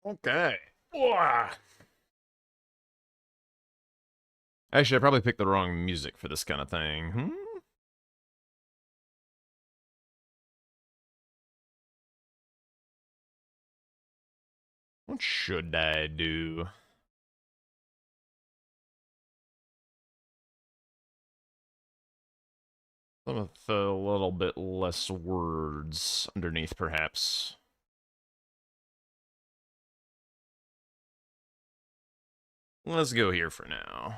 Okay. Wah. Actually, I probably picked the wrong music for this kind of thing. What should I do? With a little bit less words underneath, perhaps. Let's go here for now.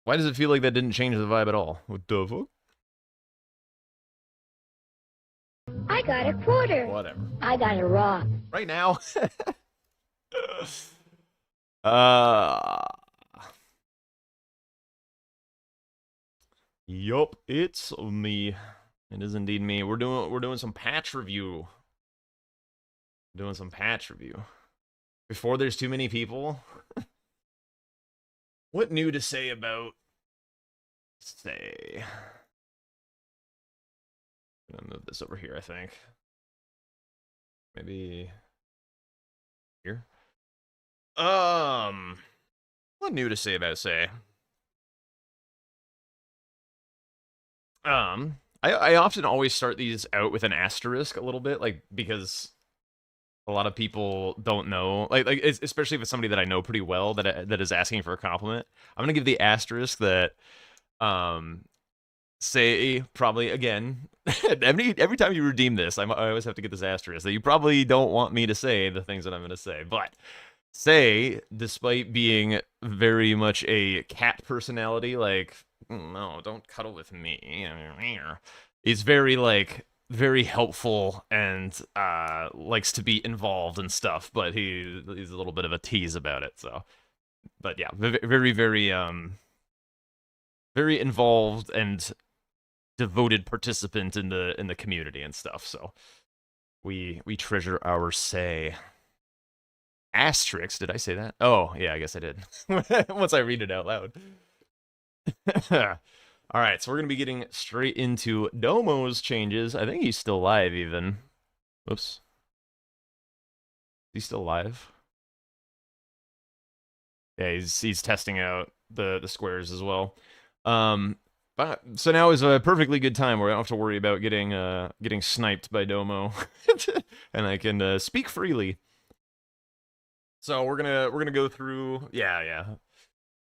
Why does it feel like that didn't change the vibe at all? What the fuck? I got a quarter. Whatever. I got a rock. Right now. uh. Yup, it's me. It is indeed me. We're doing some patch review. Doing some patch review. Before there's too many people. What new to say about say? I'm gonna move this over here, I think. Maybe here. What new to say about say? I often always start these out with an asterisk a little bit, like because a lot of people don't know, like especially if it's somebody that I know pretty well that is asking for a compliment. I'm gonna give the asterisk that um say probably again every time you redeem this, I always have to get this asterisk that you probably don't want me to say the things that I'm gonna say, but say, despite being very much a cat personality, like no, don't cuddle with me. He's very like very helpful and likes to be involved and stuff, but he's a little bit of a tease about it. So, but yeah, very involved and devoted participant in the community and stuff. So we treasure our say. Asterisk, did I say that? Oh yeah, I guess I did. Once I read it out loud. All right, so we're gonna be getting straight into Domo's changes. I think he's still live even. Whoops. He's still live. Yeah, he's testing out the squares as well. But so now is a perfectly good time where I don't have to worry about getting sniped by Domo, and I can speak freely. So we're gonna go through. Yeah.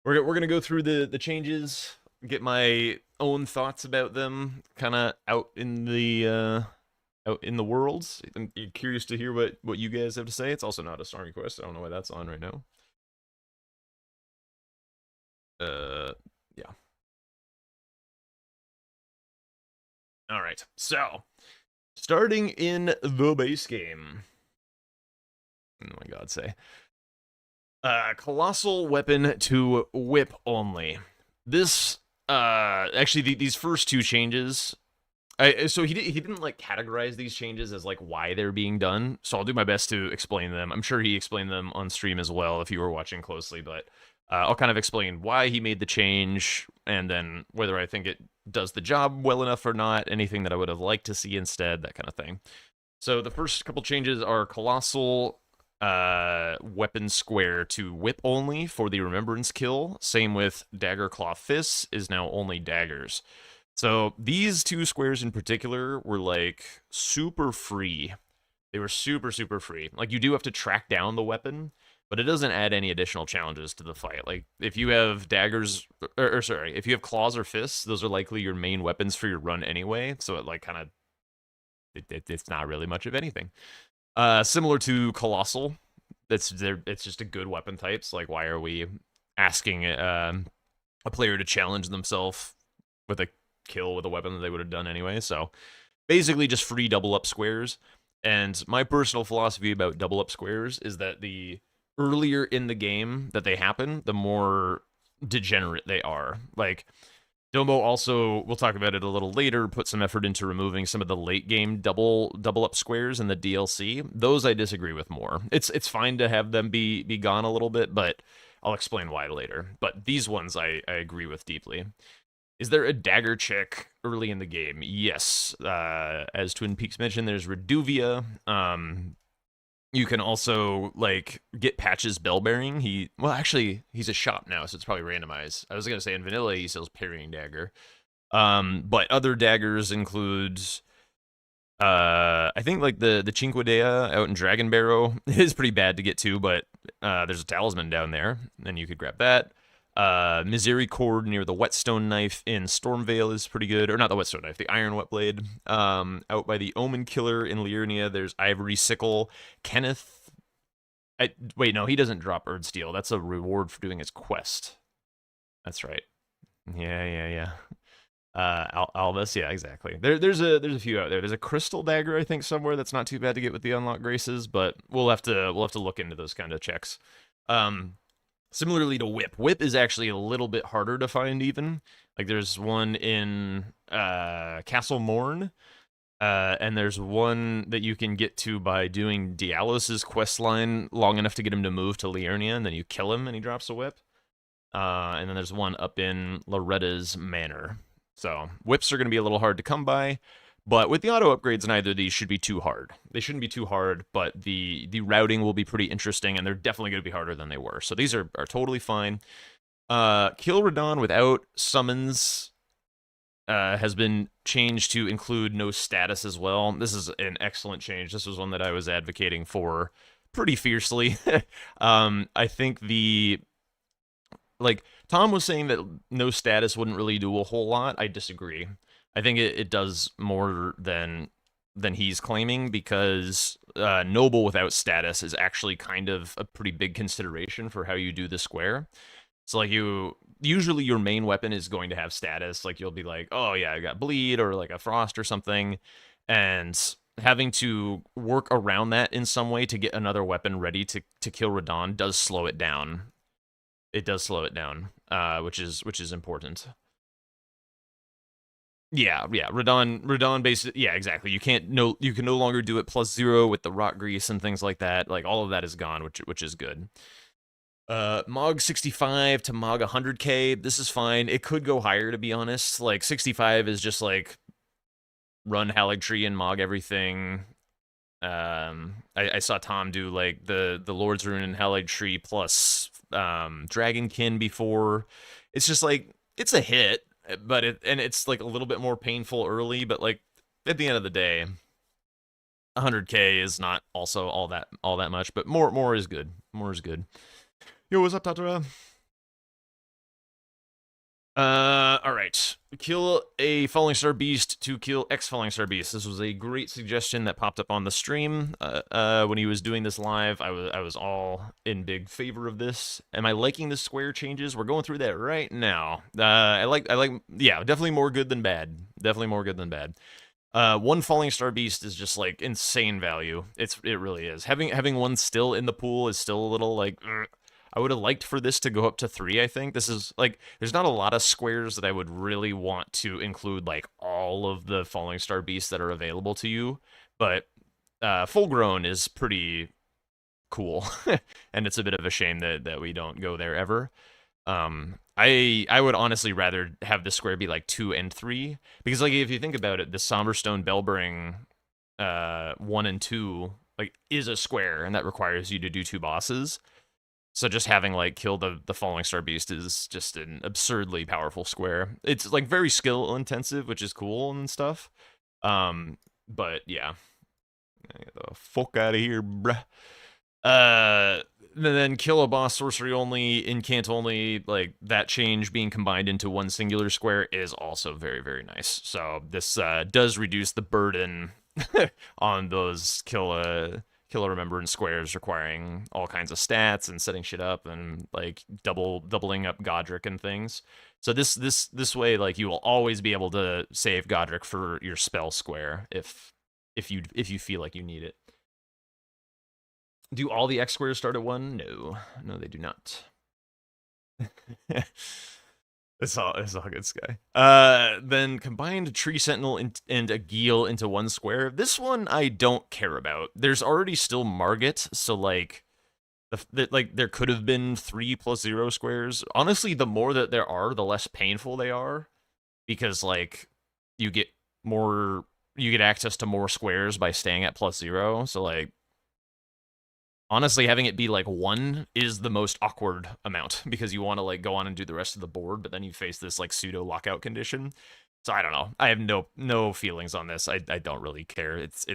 We're gonna go through the changes, get my own thoughts about them, kind of out in the worlds. I'm curious to hear what you guys have to say. It's also not a song request. I don't know why that's on right now. Yeah. All right. So starting in the base game. Oh my God, say. Colossal weapon to whip only. This actually these first two changes. So he didn't like categorize these changes as like why they're being done. So I'll do my best to explain them. I'm sure he explained them on stream as well if you were watching closely, but I'll kind of explain why he made the change and then whether I think it does the job well enough or not, anything that I would have liked to see instead, that kind of thing. So the first couple changes are colossal weapon square to whip only for the remembrance kill. Same with dagger claw fists is now only daggers. So these two squares in particular were like super free. They were super free. Like you do have to track down the weapon, but it doesn't add any additional challenges to the fight. Like if you have daggers or sorry, if you have claws or fists, those are likely your main weapons for your run anyway. So it like kind of it's not really much of anything. Similar to Colossal, it's just a good weapon type. So like, why are we asking a player to challenge themselves with a kill with a weapon that they would have done anyway? So basically, just free double up squares. And my personal philosophy about double up squares is that the earlier in the game that they happen, the more degenerate they are. Like Domo also, we'll talk about it a little later, put some effort into removing some of the late game double up squares in the DLC. Those I disagree with more. It's fine to have them be gone a little bit, but I'll explain why later. But these ones I agree with deeply. Is there a dagger check early in the game? Yes. As Twin Peaks mentioned, there's Reduvia. You can also like get Patch's bell bearing. Well, actually, he's a shop now, so it's probably randomized. I was gonna say in vanilla he sells parrying dagger. But other daggers include I think like the Cinque Dea out in Dragon Barrow is pretty bad to get to, but there's a talisman down there, and you could grab that. Misericord near the Whetstone Knife in Stormvale is pretty good. Or not the Whetstone Knife, the Iron Whet Blade. Out by the Omen Killer in Liurnia, there's Ivory Sickle. Kenneth... wait, no, he doesn't drop Erdsteel. That's a reward for doing his quest. That's right. Yeah. Albus, yeah, exactly. There's a few out there. There's a crystal dagger, I think, somewhere that's not too bad to get with the unlock graces, but we'll have to look into those kind of checks. Similarly to Whip. Whip is actually a little bit harder to find even. Like there's one in Castle Morn, and there's one that you can get to by doing Dialos's quest line long enough to get him to move to Liurnia, and then you kill him and he drops a whip. And then there's one up in Loretta's Manor. So whips are going to be a little hard to come by, but with the auto upgrades, neither of these should be too hard. They shouldn't be too hard, but the routing will be pretty interesting, and they're definitely going to be harder than they were. So these are totally fine. Kill Radon without summons has been changed to include no status as well. This is an excellent change. This was one that I was advocating for pretty fiercely. I think Tom was saying that no status wouldn't really do a whole lot. I disagree. I think it does more than he's claiming, because Noble without status is actually kind of a pretty big consideration for how you do the square. So like usually your main weapon is going to have status. Like you'll be like, oh yeah, I got bleed or like a frost or something, and having to work around that in some way to get another weapon ready to kill Radon does slow it down. It does slow it down, which is important. Yeah. Radon basically, yeah, exactly. You can no longer do it +0 with the rock grease and things like that. Like all of that is gone, which is good. Mog 65 to Mog 100k. This is fine. It could go higher, to be honest. Like 65 is just like run Haligtree and Mog everything. I saw Tom do like the Lord's Rune and Haligtree plus Dragonkin before. It's just like it's a hit, but it's like a little bit more painful early, but like at the end of the day, 100k is not also all that much, but more is good. More is good. Yo, what's up, Tatara? All right. Kill a Falling Star Beast to kill X Falling Star Beast. This was a great suggestion that popped up on the stream. When he was doing this live, I was all in big favor of this. Am I liking the square changes? We're going through that right now. I like, yeah, definitely more good than bad. Definitely more good than bad. One Falling Star Beast is just like insane value. It really is. Having one still in the pool is still a little like. I would have liked for this to go up to 3, I think. This is, like, there's not a lot of squares that I would really want to include, like, all of the Falling Star Beasts that are available to you, but Full Grown is pretty cool, and it's a bit of a shame that we don't go there ever. I would honestly rather have this square be, like, 2 and 3, because, like, if you think about it, the Somberstone Bellbearing 1 and 2, like, is a square, and that requires you to do 2 bosses. So just having, like, kill the Falling Star Beast is just an absurdly powerful square. It's, like, very skill-intensive, which is cool and stuff. But, yeah. Get the fuck out of here, bruh. Then kill a boss sorcery only, incant only, like, that change being combined into one singular square is also very, very nice. So this does reduce the burden on those kill remembrance squares requiring all kinds of stats and setting shit up and like doubling up Godric and things. So this way, like, you will always be able to save Godric for your spell square if you feel like you need it. Do all the X squares start at 1? No, they do not. It's all good, Sky. Then combined Tree Sentinel and a Geel into one square. This one I don't care about. There's already still Margit, so like, there could have been 3 + 0 squares. Honestly, the more that there are, the less painful they are. because like you get access to more squares by staying at +0. So like honestly, having it be like 1 is the most awkward amount because you want to like go on and do the rest of the board, but then you face this like pseudo lockout condition. So I don't know. I have no feelings on this. I don't really care. It's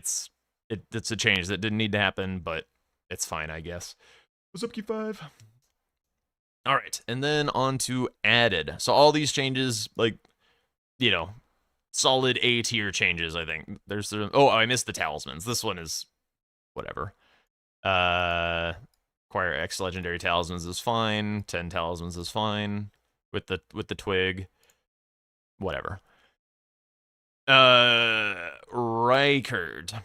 a change that didn't need to happen, but it's fine, I guess. What's up, Q5? All right, and then on to added. So all these changes, like, you know, solid A tier changes. I think I missed the talismans. This one is whatever. Acquire X legendary talismans is fine. 10 talismans is fine with the twig. Whatever. Rykard.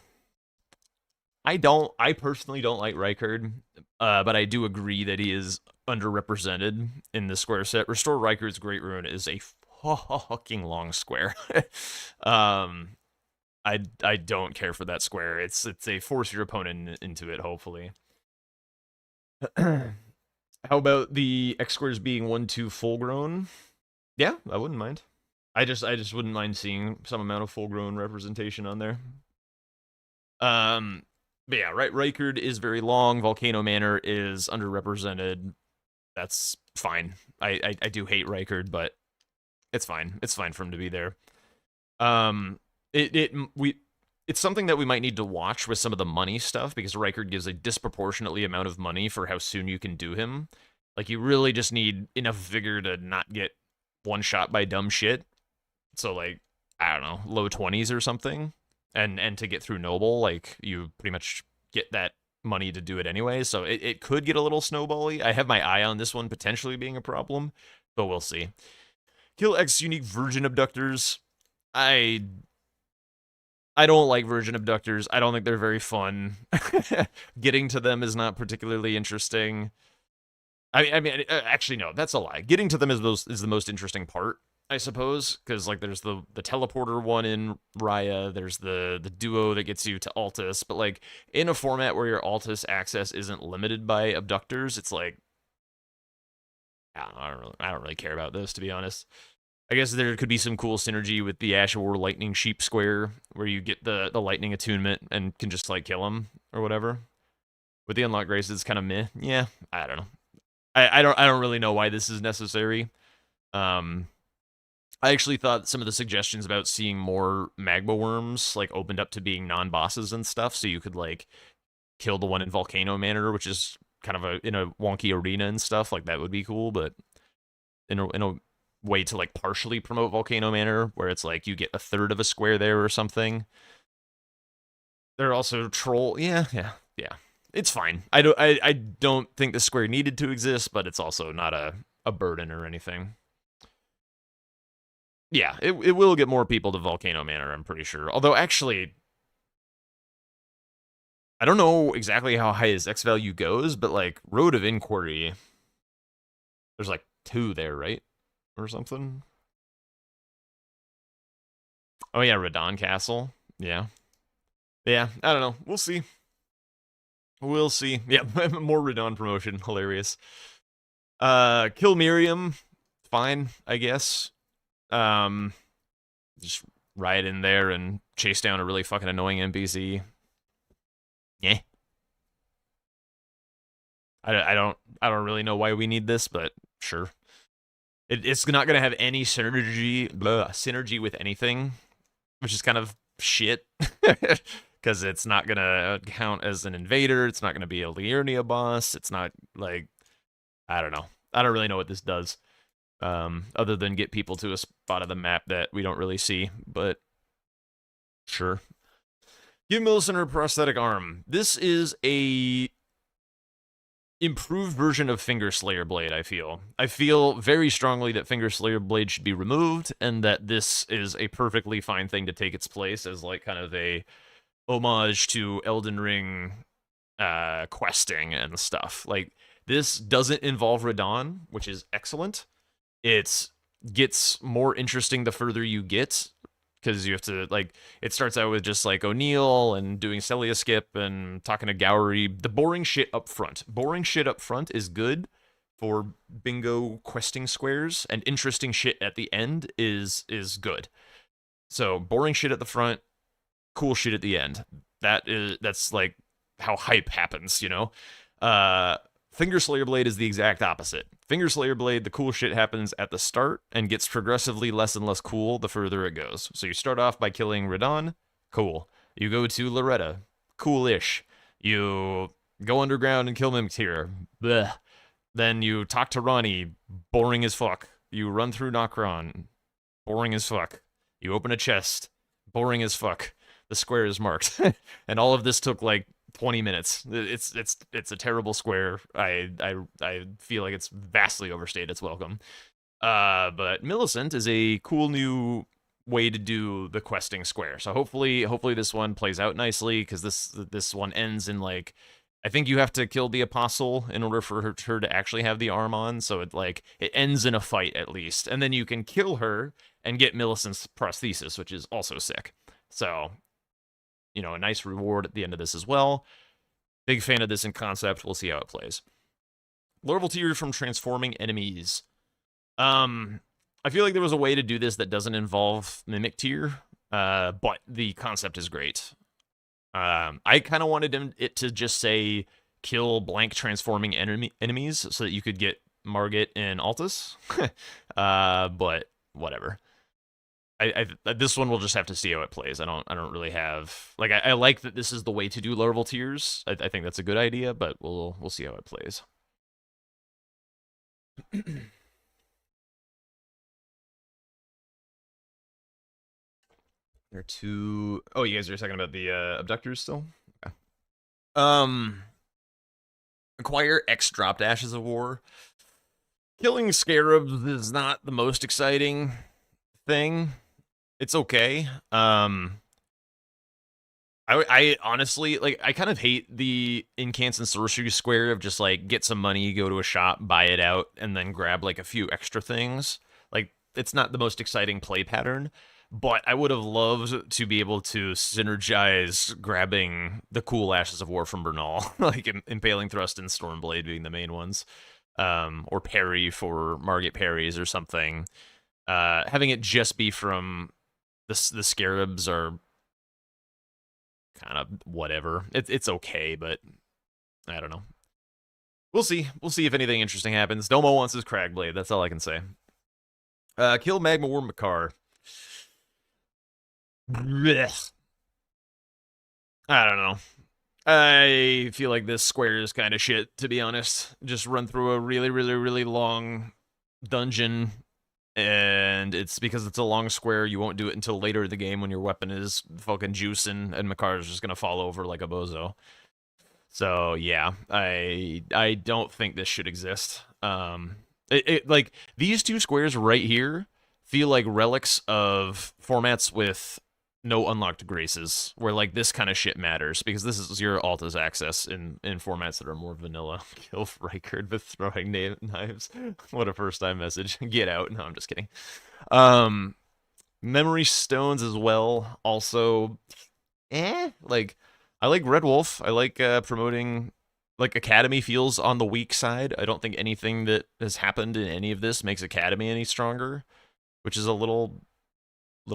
I personally don't like Rykard, but I do agree that he is underrepresented in the square set. Restore Rykard's Great Rune is a fucking long square. I don't care for that square. It's a force your opponent into it, hopefully. How about the X squares being 1-2 full grown? Yeah, I wouldn't mind. I just wouldn't mind seeing some amount of full grown representation on there. But yeah, right. Rykard is very long. Volcano Manor is underrepresented. That's fine. I do hate Rykard, but it's fine. It's fine for him to be there. It's something that we might need to watch with some of the money stuff because Rykard gives a disproportionately amount of money for how soon you can do him. Like you really just need enough vigor to not get one shot by dumb shit. So like I don't know, low 20s or something. And to get through Noble, like, you pretty much get that money to do it anyway, so it could get a little snowbally. I have my eye on this one potentially being a problem, but we'll see. Kill X unique virgin abductors. I don't like virgin abductors. I don't think they're very fun. Getting to them is not particularly interesting. I mean, actually, no, that's a lie. Getting to them is the most interesting part, I suppose, because like there's the teleporter one in Raya, there's the duo that gets you to Altus, but like in a format where your Altus access isn't limited by abductors, it's like I don't really care about this, to be honest. I guess there could be some cool synergy with the Ashore Lightning Sheep Square where you get the lightning attunement and can just like kill him or whatever. With the unlock grace, it's kind of meh. Yeah, I don't know. I don't really know why this is necessary. I actually thought some of the suggestions about seeing more magma worms like opened up to being non-bosses and stuff, so you could like kill the one in Volcano Manor, which is kind of in a wonky arena and stuff. Like that would be cool, but in a way to like partially promote Volcano Manor, where it's like you get a third of a square there or something. There are also troll. Yeah. It's fine. I don't think the square needed to exist, but it's also not a burden or anything. Yeah, it will get more people to Volcano Manor, I'm pretty sure. Although, actually, I don't know exactly how high his X value goes, but, like, Road of Inquiry, there's, like, 2 there, right? Or something? Oh, yeah, Radon Castle. Yeah. Yeah, I don't know. We'll see. We'll see. Yeah, more Radon promotion. Hilarious. Kill Miriam. Fine, I guess. Just ride in there and chase down a really fucking annoying NPC. Yeah. I don't really know why we need this, but sure. It's not gonna have any synergy with anything, which is kind of shit. Because it's not gonna count as an invader. It's not gonna be a Liurnia boss. It's not like I don't know. I don't really know what this does. Other than get people to a spot of the map that we don't really see, but sure. Give Millicent her prosthetic arm. This is a improved version of Finger Slayer Blade, I feel. I feel very strongly that Finger Slayer Blade should be removed, and that this is a perfectly fine thing to take its place as like kind of a homage to Elden Ring questing and stuff. Like, this doesn't involve Radon, which is excellent. It gets more interesting the further you get, because you have to, like, it starts out with just, like, O'Neill and doing Celia Skip and talking to Gowry. The boring shit up front. Boring shit up front is good, for bingo questing squares, and interesting shit at the end is good. So boring shit at the front, cool shit at the end. That's like how hype happens, you know? Finger Slayer Blade is the exact opposite. Finger Slayer Blade, the cool shit happens at the start and gets progressively less and less cool the further it goes. So you start off by killing Radon, cool. You go to Loretta, cool-ish. You go underground and kill Mimiktir, bleh. Then you talk to Ronnie, boring as fuck. You run through Nokron, boring as fuck. You open a chest, boring as fuck. The square is marked. And all of this took like 20 minutes. It's a terrible square. I feel like it's vastly overstayed its welcome. But Millicent is a cool new way to do the questing square. So hopefully this one plays out nicely, because this one ends in like, I think you have to kill the apostle in order for her to actually have the arm on. So it ends in a fight at least, and then you can kill her and get Millicent's prosthesis, which is also sick. So, you know, a nice reward at the end of this as well. Big fan of this in concept. We'll see how it plays. Larval tier from transforming enemies. I feel like there was a way to do this that doesn't involve mimic tier, but the concept is great. I kind of wanted it to just say kill blank transforming enemies so that you could get Margit and Altus. But whatever. This one we'll just have to see how it plays. I don't really have, like, I like that this is the way to do larval tiers. I think that's a good idea, but we'll see how it plays. There are two. Oh, you guys are talking about the abductors still? Okay. Acquire X dropped Ashes of War. Killing scarabs is not the most exciting thing. It's okay. I honestly, like, I kind of hate the Incants and Sorcery Square of just, like, get some money, go to a shop, buy it out, and then grab, like, a few extra things. Like, it's not the most exciting play pattern, but I would have loved to be able to synergize grabbing the cool Ashes of War from Bernal, like Impaling Thrust and Stormblade being the main ones, or parry for Margit parries or something. Having it just be from the scarabs are kind of whatever. It's okay, but I don't know. We'll see. We'll see if anything interesting happens. Domo wants his Cragblade. That's all I can say. Kill Magma Worm Makar. Blech. I don't know. I feel like this square is kind of shit, to be honest. Just run through a really, really, really long dungeon, and it's because it's a long square, you won't do it until later in the game when your weapon is fucking juicing, and Makar's just gonna fall over like a bozo. So, yeah, I don't think this should exist. Like, these two squares right here feel like relics of formats with no unlocked graces, where, like, this kind of shit matters, because this is your Alta's access in formats that are more vanilla. Kill Rykard with throwing knives. What a first-time message. Get out. No, I'm just kidding. Memory Stones as well, also, like, I like Red Wolf. I like promoting, like, Academy feels on the weak side. I don't think anything that has happened in any of this makes Academy any stronger, which is a little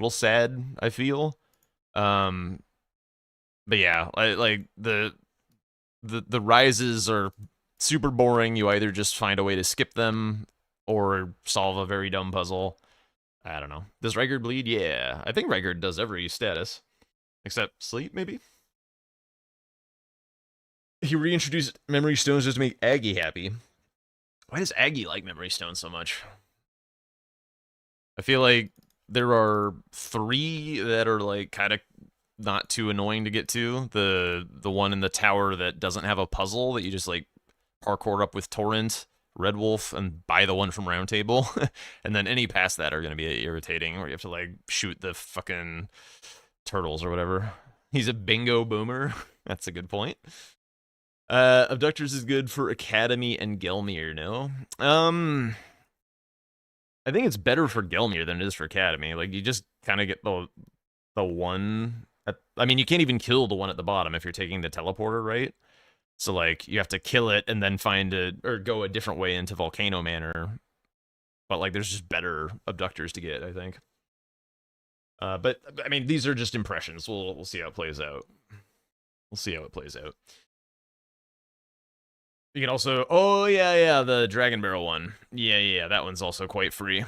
sad, I feel. But yeah, like the rises are super boring. You either just find a way to skip them or solve a very dumb puzzle. I don't know. Does Rykard bleed? Yeah, I think Rykard does every status except sleep, maybe. He reintroduced Memory Stones just to make Aggie happy. Why does Aggie like Memory Stones so much? I feel like there are 3 that are, like, kind of not too annoying to get to. The one in the tower that doesn't have a puzzle that you just, like, parkour up with Torrent, Red Wolf, and buy the one from Round Table. And then any past that are going to be irritating, where you have to, like, shoot the fucking turtles or whatever. He's a bingo boomer. That's a good point. Abductors is good for Academy and Gelmir, no? I think it's better for Gelmir than it is for Academy. Like, you just kind of get the one. I mean, you can't even kill the one at the bottom if you're taking the teleporter, right? So like you have to kill it and then find a or go a different way into Volcano Manor. But like there's just better abductors to get, I think. But I mean, these are just impressions. We'll see how it plays out. We'll see how it plays out. You can also, oh yeah, the Dragon Barrel one. Yeah, that one's also quite free.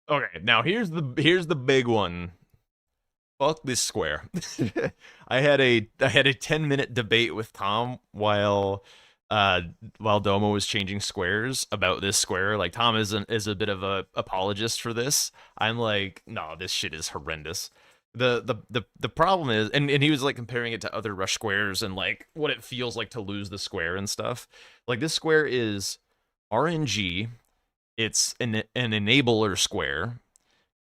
Okay, now here's the big one. Fuck this square. I had a 10-minute debate with Tom while Domo was changing squares about this square. Like Tom is a bit of a apologist for this. I'm like, no, this shit is horrendous. The problem is, and he was like comparing it to other rush squares and like what it feels like to lose the square and stuff. Like this square is RNG. It's an enabler square,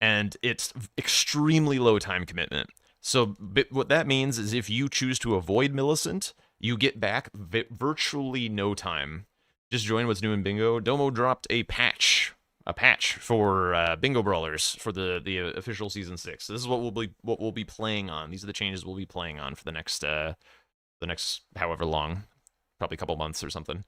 and it's extremely low time commitment. So what that means is if you choose to avoid Millicent, you get back virtually no time. Just join what's new in Bingo. Domo dropped a patch for Bingo Brawlers for the official season 6. This is what we'll be playing on. These are the changes we'll be playing on for the next however long, probably a couple months or something.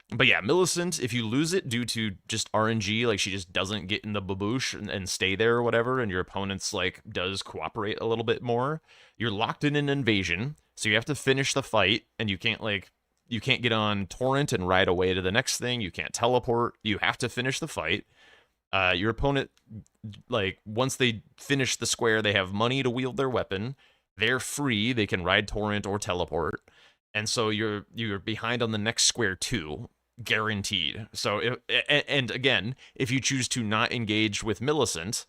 But yeah, Millicent, if you lose it due to just RNG, like she just doesn't get in the baboosh and stay there or whatever, and your opponent's like does cooperate a little bit more, you're locked in an invasion, so you have to finish the fight, and you can't get on Torrent and ride away to the next thing, you can't teleport, you have to finish the fight. Your opponent, like, once they finish the square, they have money to wield their weapon, they're free, they can ride Torrent or teleport, and so you're behind on the next square too. Guaranteed. So, and again, if you choose to not engage with Millicent,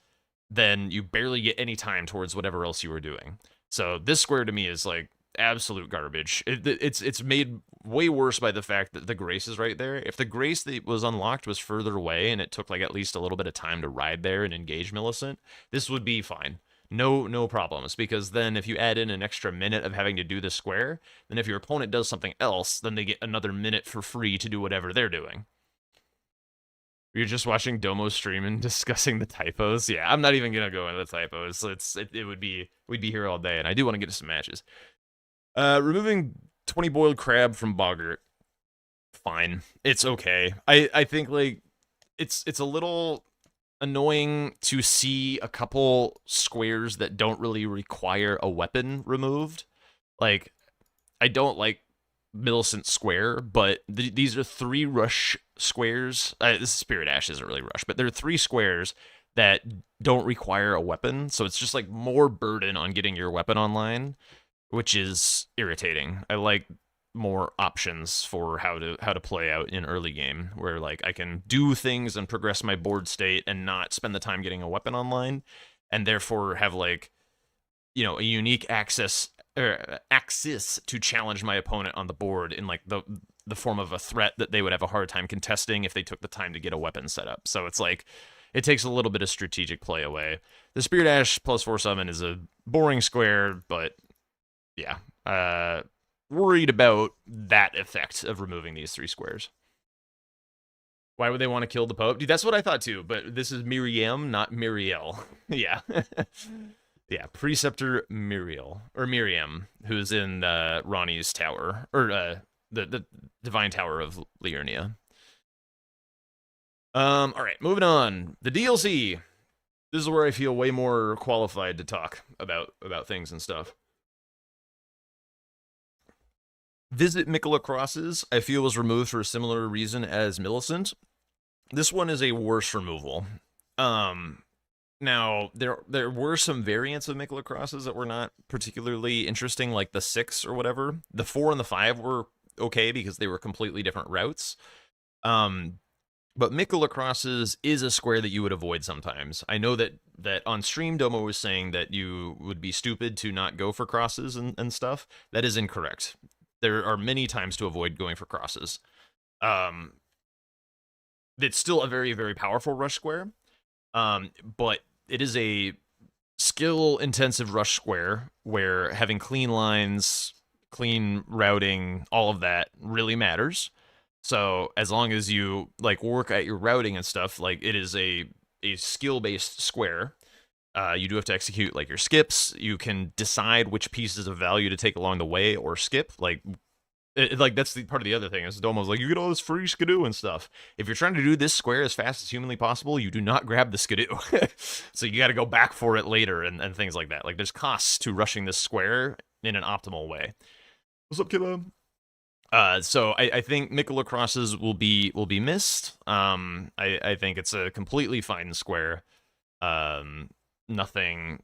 then you barely get any time towards whatever else you were doing. So this square to me is like absolute garbage. It's made way worse by the fact that the Grace is right there. If the Grace that was unlocked was further away and it took like at least a little bit of time to ride there and engage Millicent, this would be fine. No problems, because then if you add in an extra minute of having to do the square, then if your opponent does something else, then they get another minute for free to do whatever they're doing. You're just watching Domo stream and discussing the typos. Yeah, I'm not even gonna go into the typos. We'd be here all day, and I do want to get to some matches. Removing 20 boiled crab from Boggart, fine. It's okay. I think like it's a little annoying to see a couple squares that don't really require a weapon removed. Like, I don't like Millicent Square, but these are 3 rush squares. This Spirit Ash isn't really rush, but there are 3 squares that don't require a weapon, so it's just like more burden on getting your weapon online, which is irritating. I like more options for how to play out in early game, where like I can do things and progress my board state and not spend the time getting a weapon online, and therefore have like, you know, a unique axis to challenge my opponent on the board in like the form of a threat that they would have a hard time contesting if they took the time to get a weapon set up. So it's like it takes a little bit of strategic play away. The Spirit Ash +4 summon is a boring square, but yeah, worried about that effect of removing these 3 squares. Why would they want to kill the Pope? Dude, that's what I thought too, but this is Miriam, not Miriel. Yeah. Yeah, Preceptor Miriel, or Miriam, who's in Ronnie's tower, or the Divine Tower of Liurnia. All right, moving on. The DLC. This is where I feel way more qualified to talk about things and stuff. Visit Mikola Crosses, I feel, was removed for a similar reason as Millicent. This one is a worse removal. Now, there were some variants of Mikola Crosses that were not particularly interesting, like the 6 or whatever. The 4 and the 5 were okay because they were completely different routes. But Mikola Crosses is a square that you would avoid sometimes. I know that on stream, Domo was saying that you would be stupid to not go for crosses and stuff. That is incorrect. There are many times to avoid going for crosses. It's still a very, very powerful rush square, but it is a skill-intensive rush square where having clean lines, clean routing, all of that really matters. So as long as you like work at your routing and stuff, like it is a skill-based square. You do have to execute like your skips. You can decide which pieces of value to take along the way or skip. Like that's the part of the other thing is Domo's like, you get all this free skidoo and stuff. If you're trying to do this square as fast as humanly possible, you do not grab the skidoo. So you got to go back for it later and things like that. Like there's costs to rushing this square in an optimal way. What's up, kiddo? So I think Mikola crosses will be missed. I think it's a completely fine square. Nothing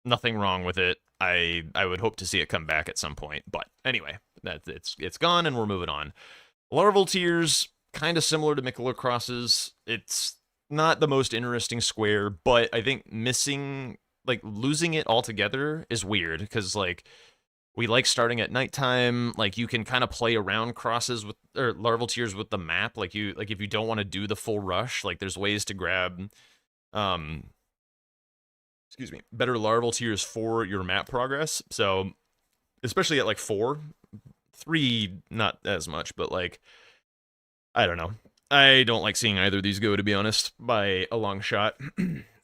wrong with it. I would hope to see it come back at some point. But anyway, it's gone and we're moving on. Larval Tears, kind of similar to Mikola crosses. It's not the most interesting square, but I think losing it altogether is weird because like we like starting at nighttime. Like you can kind of play around crosses with or Larval Tears with the map. Like if you don't want to do the full rush, like there's ways to grab better Larval Tears for your map progress. So especially at like 4, 3 not as much, but like I don't know. I don't like seeing either of these go, to be honest, by a long shot.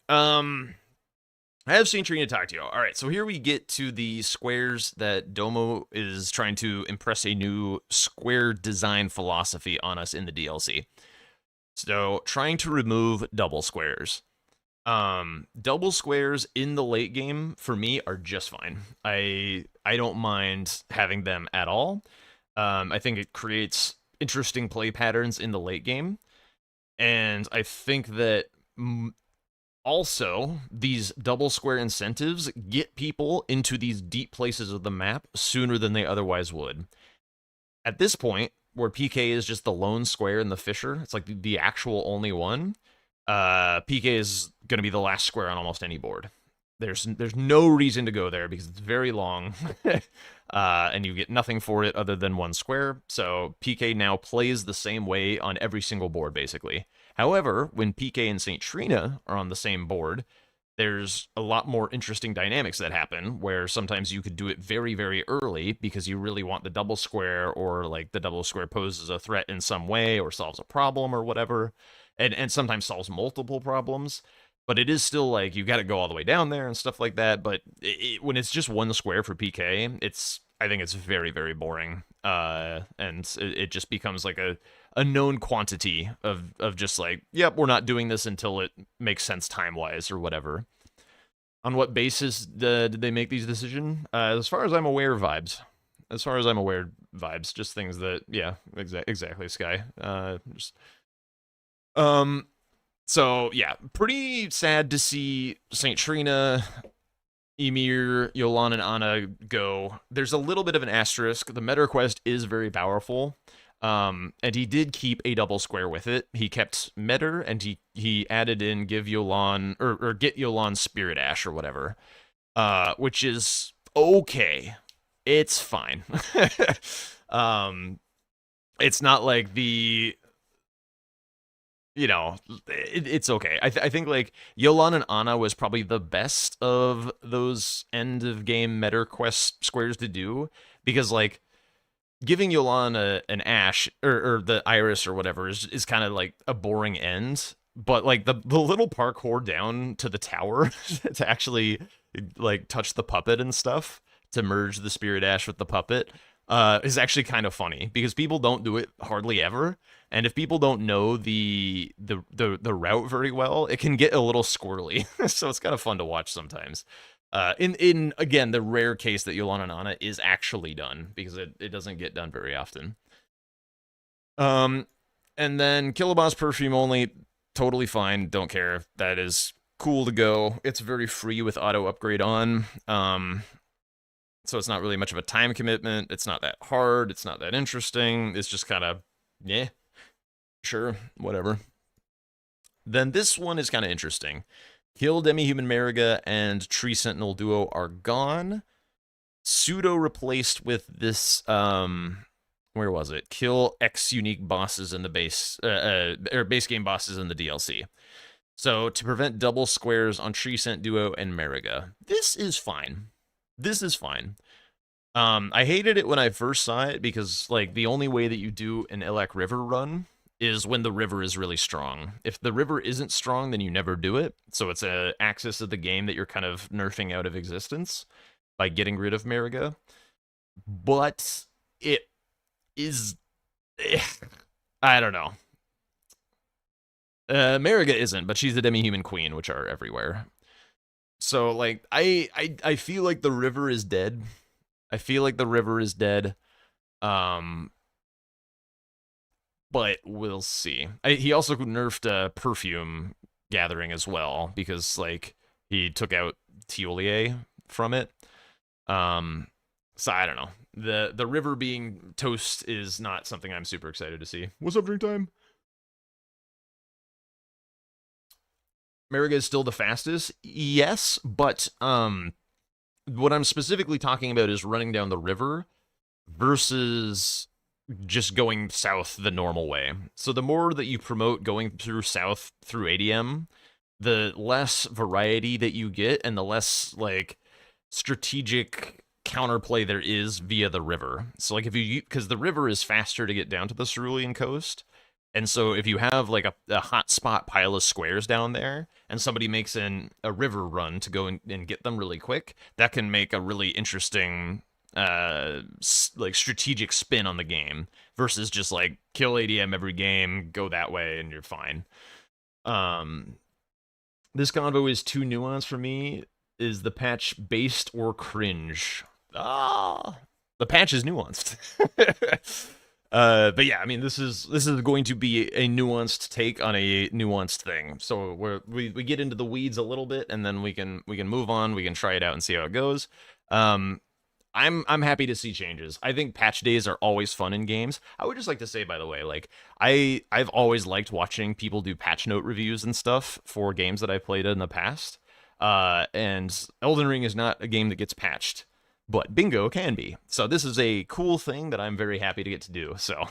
I have seen Trina talk to you. All right, so here we get to the squares that Domo is trying to impress a new square design philosophy on us in the DLC. So, trying to remove double squares. Double squares in the late game, for me, are just fine. I don't mind having them at all. I think it creates interesting play patterns in the late game. And I think that... Also, these double square incentives get people into these deep places of the map sooner than they otherwise would. At this point, where PK is just the lone square in the fissure, it's like the actual only one, PK is going to be the last square on almost any board. There's no reason to go there because it's very long, and you get nothing for it other than one square, so PK now plays the same way on every single board, basically. However, when PK and St. Trina are on the same board, there's a lot more interesting dynamics that happen, where sometimes you could do it very, very early because you really want the double square, or like the double square poses a threat in some way or solves a problem or whatever, and sometimes solves multiple problems. But it is still like you got to go all the way down there and stuff like that. But when it's just one square for PK, I think it's very, very boring. And it just becomes like a known quantity of just like, yep, we're not doing this until it makes sense time-wise or whatever. On what basis did they make these decisions? As far as I'm aware, vibes. As far as I'm aware, vibes. Just things that, yeah, exactly, Sky. So, yeah, pretty sad to see St. Trina, Ymir, Yolan, and Anna go. There's a little bit of an asterisk. The meta quest is very powerful, and he did keep a double square with it. He kept Metter, and he added in give Yolan, or get Yolan Spirit Ash or whatever, which is okay. It's fine. It's not like the... You know, it's okay. I think, like, Yolan and Anna was probably the best of those end-of-game meta quest squares to do, because, like, giving Yolan an Ash, or the Iris or whatever, is kind of, like, a boring end, but, like, the little parkour down to the tower to actually, like, touch the puppet and stuff, to merge the Spirit Ash with the puppet, is actually kind of funny, because people don't do it hardly ever. And if people don't know the route very well, it can get a little squirrely. So it's kind of fun to watch sometimes. In again, the rare case that Yolan and Anna is actually done, because it doesn't get done very often. And then Kiloboss Perfume only, totally fine, don't care. That is cool to go. It's very free with auto upgrade on. So it's not really much of a time commitment. It's not that hard. It's not that interesting. It's just kind of, yeah. Sure, whatever. Then this one is kind of interesting. Kill Demi-Human Mariga and Tree Sentinel Duo are gone. Pseudo replaced with this, where was it? Kill X unique bosses in the base, or base game bosses in the DLC. So to prevent double squares on Tree Scent Duo and Mariga. This is fine. This is fine. I hated it when I first saw it because, like, the only way that you do an Elec River run is when the river is really strong. If the river isn't strong, then you never do it. So it's a axis of the game that you're kind of nerfing out of existence by getting rid of Mariga. But it is I don't know. Mariga isn't, but she's the demi-human queen, which are everywhere. So like I feel like the river is dead. I feel like the river is dead. But we'll see. He also nerfed perfume gathering as well because like he took out Tiolier from it. So I don't know. The river being toast is not something I'm super excited to see. What's up, drink time? Mariga is still the fastest, yes, but what I'm specifically talking about is running down the river versus just going south the normal way. So the more that you promote going through south through ADM, the less variety that you get and the less like strategic counterplay there is via the river. So like if you, because the river is faster to get down to the Cerulean coast, and so if you have like a hot spot pile of squares down there and somebody makes a river run to go and get them really quick, that can make a really interesting like strategic spin on the game versus just like kill ADM every game, go that way and you're fine. This convo is too nuanced for me. Is the patch based or cringe? The patch is nuanced. But yeah, I mean, this is going to be a nuanced take on a nuanced thing. So we get into the weeds a little bit, and then we can move on. We can try it out and see how it goes. I'm happy to see changes. I think patch days are always fun in games. I would just like to say, by the way, like I've always liked watching people do patch note reviews and stuff for games that I've played in the past. And Elden Ring is not a game that gets patched, but Bingo can be. So this is a cool thing that I'm very happy to get to do. So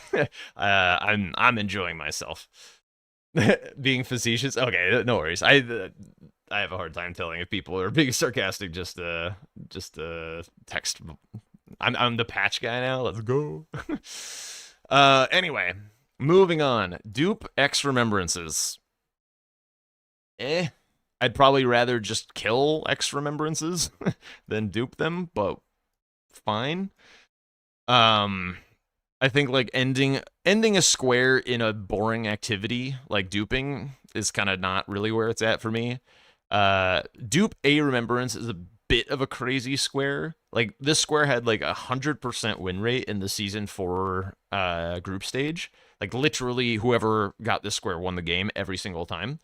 I'm enjoying myself. Being facetious. Okay, no worries. I have a hard time telling if people are being sarcastic. Just text. I'm the patch guy now. Let's go. Anyway, moving on. Dupe X Remembrances. I'd probably rather just kill X Remembrances than dupe them, but fine. I think like ending a square in a boring activity like duping is kind of not really where it's at for me. Dupe a remembrance is a bit of a crazy square. Like this square had like 100% win rate in the season 4 group stage. Like literally whoever got this square won the game every single time.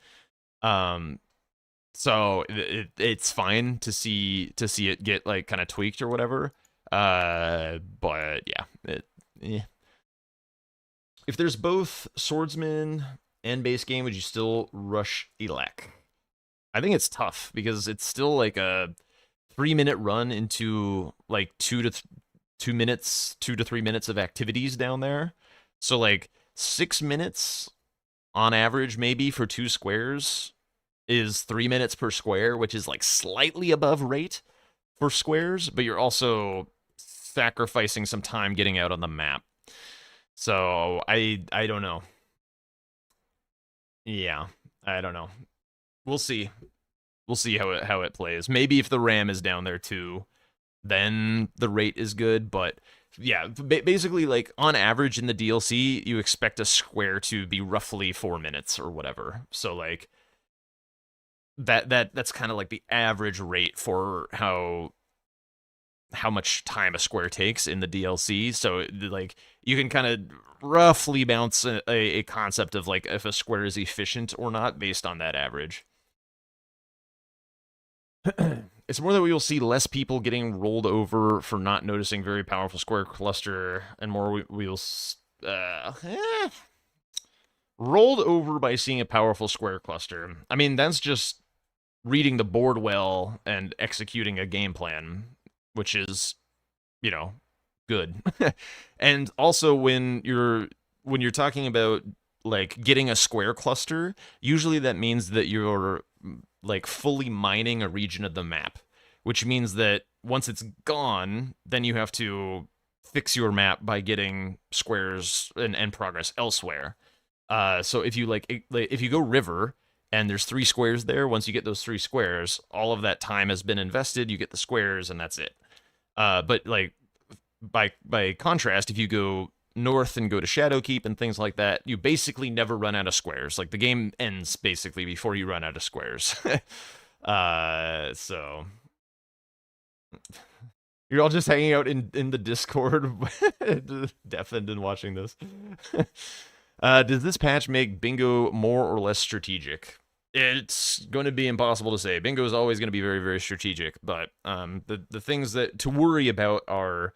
So it's fine to see it get like kind of tweaked or whatever. But yeah, if there's both swordsman and base game, would you still rush Elec? I think it's tough because it's still like a 3-minute run into like 2 to 3 minutes of activities down there. So like 6 minutes on average, maybe for 2 squares is 3 minutes per square, which is like slightly above rate for squares, but you're also sacrificing some time getting out on the map. So I don't know. Yeah, I don't know. We'll see. We'll see how it plays. Maybe if the RAM is down there too, then the rate is good. But yeah, basically like on average in the DLC, you expect a square to be roughly 4 minutes or whatever. So like that's kind of like the average rate for how much time a square takes in the DLC. So like you can kind of roughly bounce a concept of like if a square is efficient or not based on that average. It's more that we will see less people getting rolled over for not noticing very powerful square cluster, and more we will rolled over by seeing a powerful square cluster. I mean, that's just reading the board well and executing a game plan, which is, you know, good. And also when you're talking about like getting a square cluster, usually that means that you're like fully mining a region of the map, which means that once it's gone, then you have to fix your map by getting squares and progress elsewhere. So if you if you go river and there's 3 squares there, once you get those 3 squares, all of that time has been invested. You get the squares, and that's it. But like by contrast, if you go north and go to Shadowkeep and things like that, you basically never run out of squares. Like the game ends basically before you run out of squares. So you're all just hanging out in the Discord, deafened and watching this. Does this patch make bingo more or less strategic? It's going to be impossible to say. Bingo is always going to be very, very strategic, but the things that to worry about are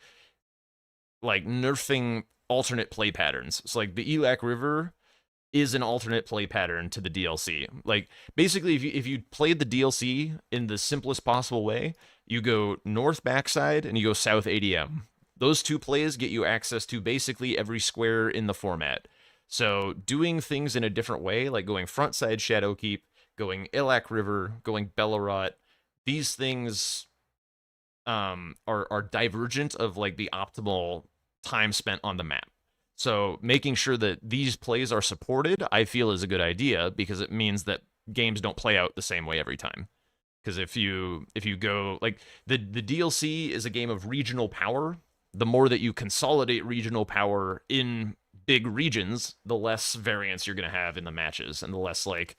like nerfing alternate play patterns. So like the Elac River is an alternate play pattern to the DLC. Like basically if you played the DLC in the simplest possible way, you go north backside and you go south ADM. Those 2 plays get you access to basically every square in the format. So doing things in a different way, like going frontside Shadowkeep, going Elac River, going Bellerot, these things are divergent of like the optimal time spent on the map. So making sure that these plays are supported, I feel is a good idea because it means that games don't play out the same way every time. Because if you go like the DLC is a game of regional power, the more that you consolidate regional power in big regions, the less variance you're going to have in the matches and the less like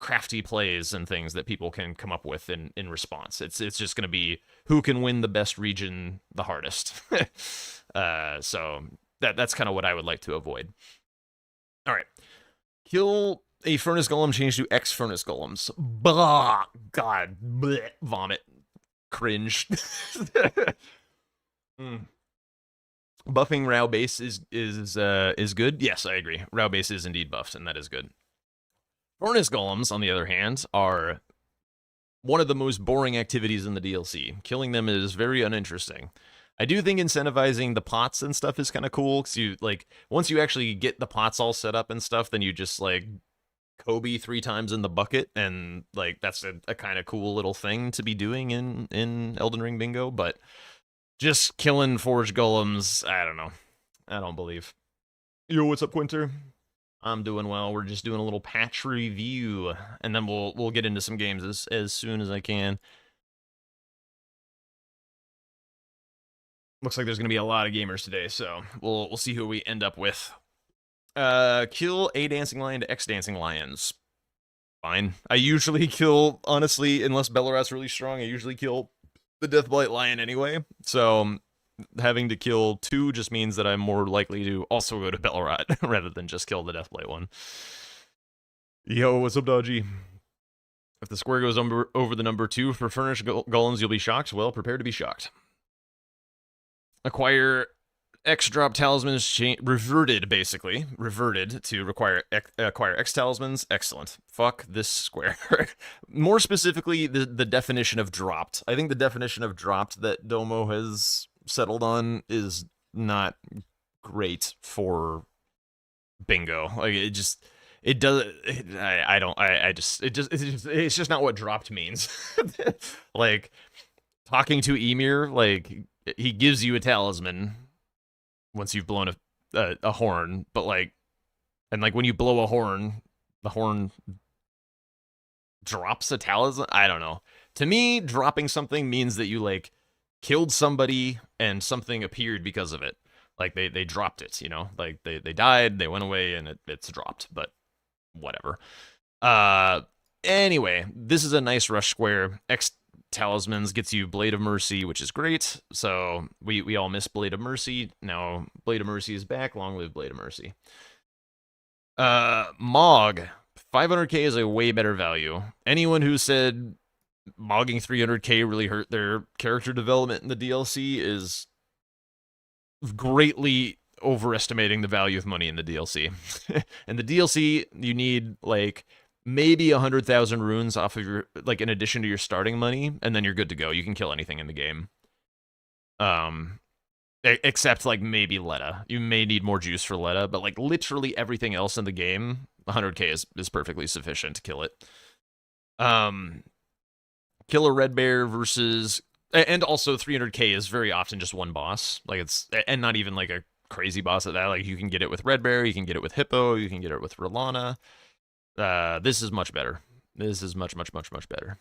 crafty plays and things that people can come up with in response. It's just going to be who can win the best region the hardest. So that's kind of what I would like to avoid. All right. Kill a furnace golem, change to X furnace golems. Bah, God, bleh, vomit, cringe. Buffing Rao base is good. Yes, I agree. Rao base is indeed buffed, and that is good. Furnace golems, on the other hand, are one of the most boring activities in the DLC. Killing them is very uninteresting. I do think incentivizing the pots and stuff is kind of cool, because you like once you actually get the pots all set up and stuff, then you just like Kobe 3 times in the bucket, and like that's a kind of cool little thing to be doing in Elden Ring bingo. But just killing forge golems, I don't know. I don't believe. Yo, what's up, Quinter? I'm doing well. We're just doing a little patch review, and then we'll get into some games as soon as I can. Looks like there's gonna be a lot of gamers today, so we'll see who we end up with. Kill a dancing lion to X dancing lions. Fine. I usually kill, honestly, unless Bellerot's really strong, I usually kill the Deathblight lion anyway. So having to kill 2 just means that I'm more likely to also go to Bellerot rather than just kill the Deathblight one. Yo, what's up, Dodgy? If the square goes over the number 2 for furnished golems, you'll be shocked. Well, prepare to be shocked. Acquire X drop talismans, reverted to acquire X talismans. Excellent. Fuck this square. More specifically, the definition of dropped. I think the definition of dropped that Domo has settled on is not great for bingo. Like it's just not what dropped means. Like talking to Emir, like he gives you a talisman once you've blown a horn, but like, and like when you blow a horn, the horn drops a talisman. I don't know. To me, dropping something means that you like killed somebody and something appeared because of it. Like they dropped it, you know, like they died, they went away, and it's dropped. But whatever. Anyway, this is a nice rush square. X talismans gets you Blade of Mercy, which is great. So we all miss Blade of Mercy. Now Blade of Mercy is back. Long live Blade of Mercy. Mog. 500k is a way better value. Anyone who said mogging 300k really hurt their character development in the DLC is greatly overestimating the value of money in the DLC. In the DLC, you need like maybe 100,000 runes off of your, like, in addition to your starting money, and then you're good to go. You can kill anything in the game. Except, like, maybe Letta. You may need more juice for Letta, but, like, literally everything else in the game, 100k is perfectly sufficient to kill it. Kill a red bear versus... And also, 300k is very often just one boss. Like, it's... And not even, like, a crazy boss at that. Like, you can get it with Red Bear, you can get it with Hippo, you can get it with Rolana. This is much better. This is much, much, much, much better.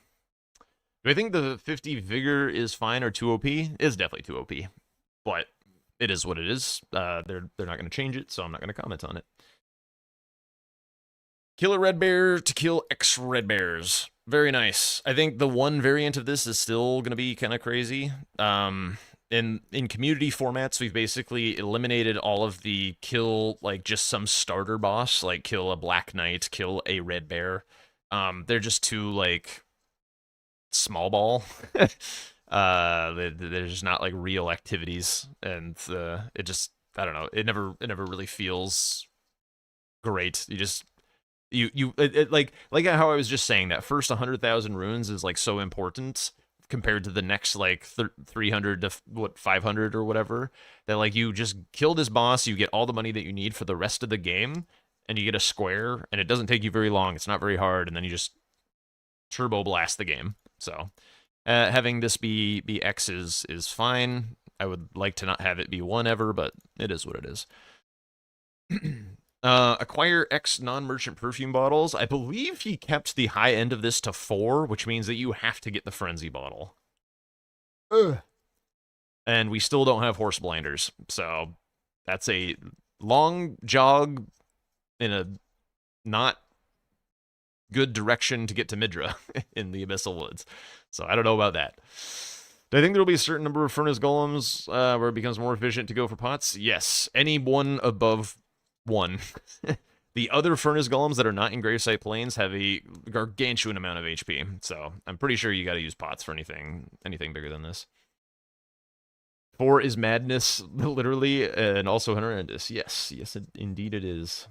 Do I think the 50 Vigor is fine or too OP? It's definitely too OP. But it is what it is. They're not going to change it, so I'm not going to comment on it. Kill a Red Bear to kill X Red Bears. Very nice. I think the one variant of this is still going to be kind of crazy. In community formats, we've basically eliminated all of the kill, like, just some starter boss, like kill a Black Knight, kill a Red Bear. They're just too, like, small ball. There's not, like, real activities, and it just, I don't know, it never really feels great. You just like how I was just saying, that first 100,000 runes is, like, so important compared to the next, like, 300 to 500 or whatever, that, like, you just kill this boss, you get all the money that you need for the rest of the game, and you get a square, and it doesn't take you very long, it's not very hard, and then you just turbo blast the game. So having this be X is fine. I would like to not have it be 1 ever, but it is what it is. Acquire X non-merchant perfume bottles. I believe he kept the high end of this to 4, which means that you have to get the frenzy bottle. Ugh. And we still don't have horse blinders, so that's a long jog in a not good direction to get to Midra in the Abyssal Woods. So I don't know about that. Do I think there'll be a certain number of furnace golems where it becomes more efficient to go for pots? Yes. Any one above 1. The other furnace golems that are not in Gravesite Plains have a gargantuan amount of HP, so I'm pretty sure you got to use pots for anything bigger than this. 4 is madness, literally, and also horrendous. Yes, indeed it is.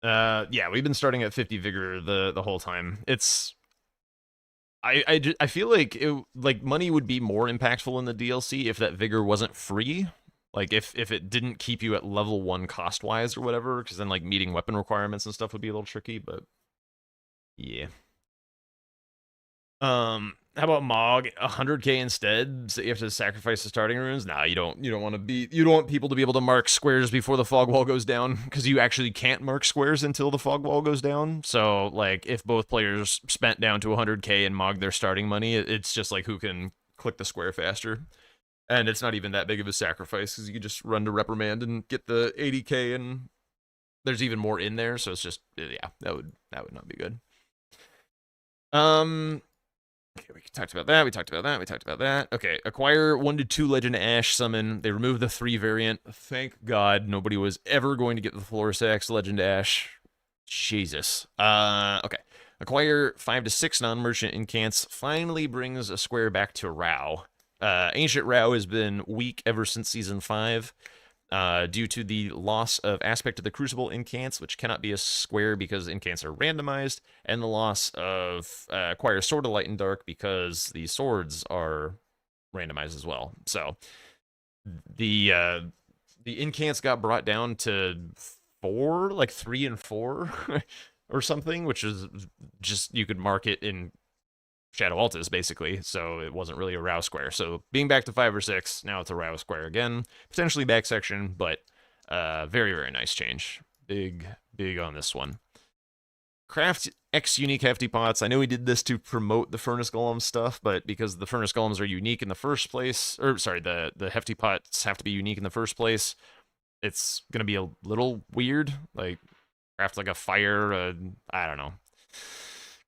Yeah, we've been starting at 50 vigor the whole time. It's I feel like money would be more impactful in the DLC if that vigor wasn't free. Like, if it didn't keep you at level 1 cost-wise or whatever, because then, like, meeting weapon requirements and stuff would be a little tricky, but yeah. How about Mog? 100k instead? So you have to sacrifice the starting runes? Nah, you don't want people to be able to mark squares before the fog wall goes down, because you actually can't mark squares until the fog wall goes down. So, like, if both players spent down to 100k and Mog their starting money, it's just like who can click the square faster. And it's not even that big of a sacrifice, because you can just run to Reprimand and get the 80k, and there's even more in there, so it's just, yeah, that would not be good. Okay, we talked about that, we talked about that. Okay, acquire 1 to 2 Legend Ash summon. They removed the 3 variant. Thank God nobody was ever going to get the Florisax Legend Ash. Jesus. Okay. Acquire 5 to 6 non-merchant incants. Finally brings a square back to Rao. Ancient Rao has been weak ever since Season 5, due to the loss of Aspect of the Crucible incants, which cannot be a square because incants are randomized, and the loss of Acquire Sword of Light and Dark because the swords are randomized as well. So the incants got brought down to 4, like 3 and 4 or something, which is just, you could mark it in Shadow Altus, basically, so it wasn't really a Rao square. So being back to 5 or 6, now it's a Rao square again. Potentially back section, but very, very nice change. Big on this one. Craft X unique hefty pots. I know we did this to promote the Furnace Golem stuff, but because the Furnace Golems are unique in the first place, or sorry, the hefty pots have to be unique in the first place, it's going to be a little weird. Like, craft like a fire, I don't know.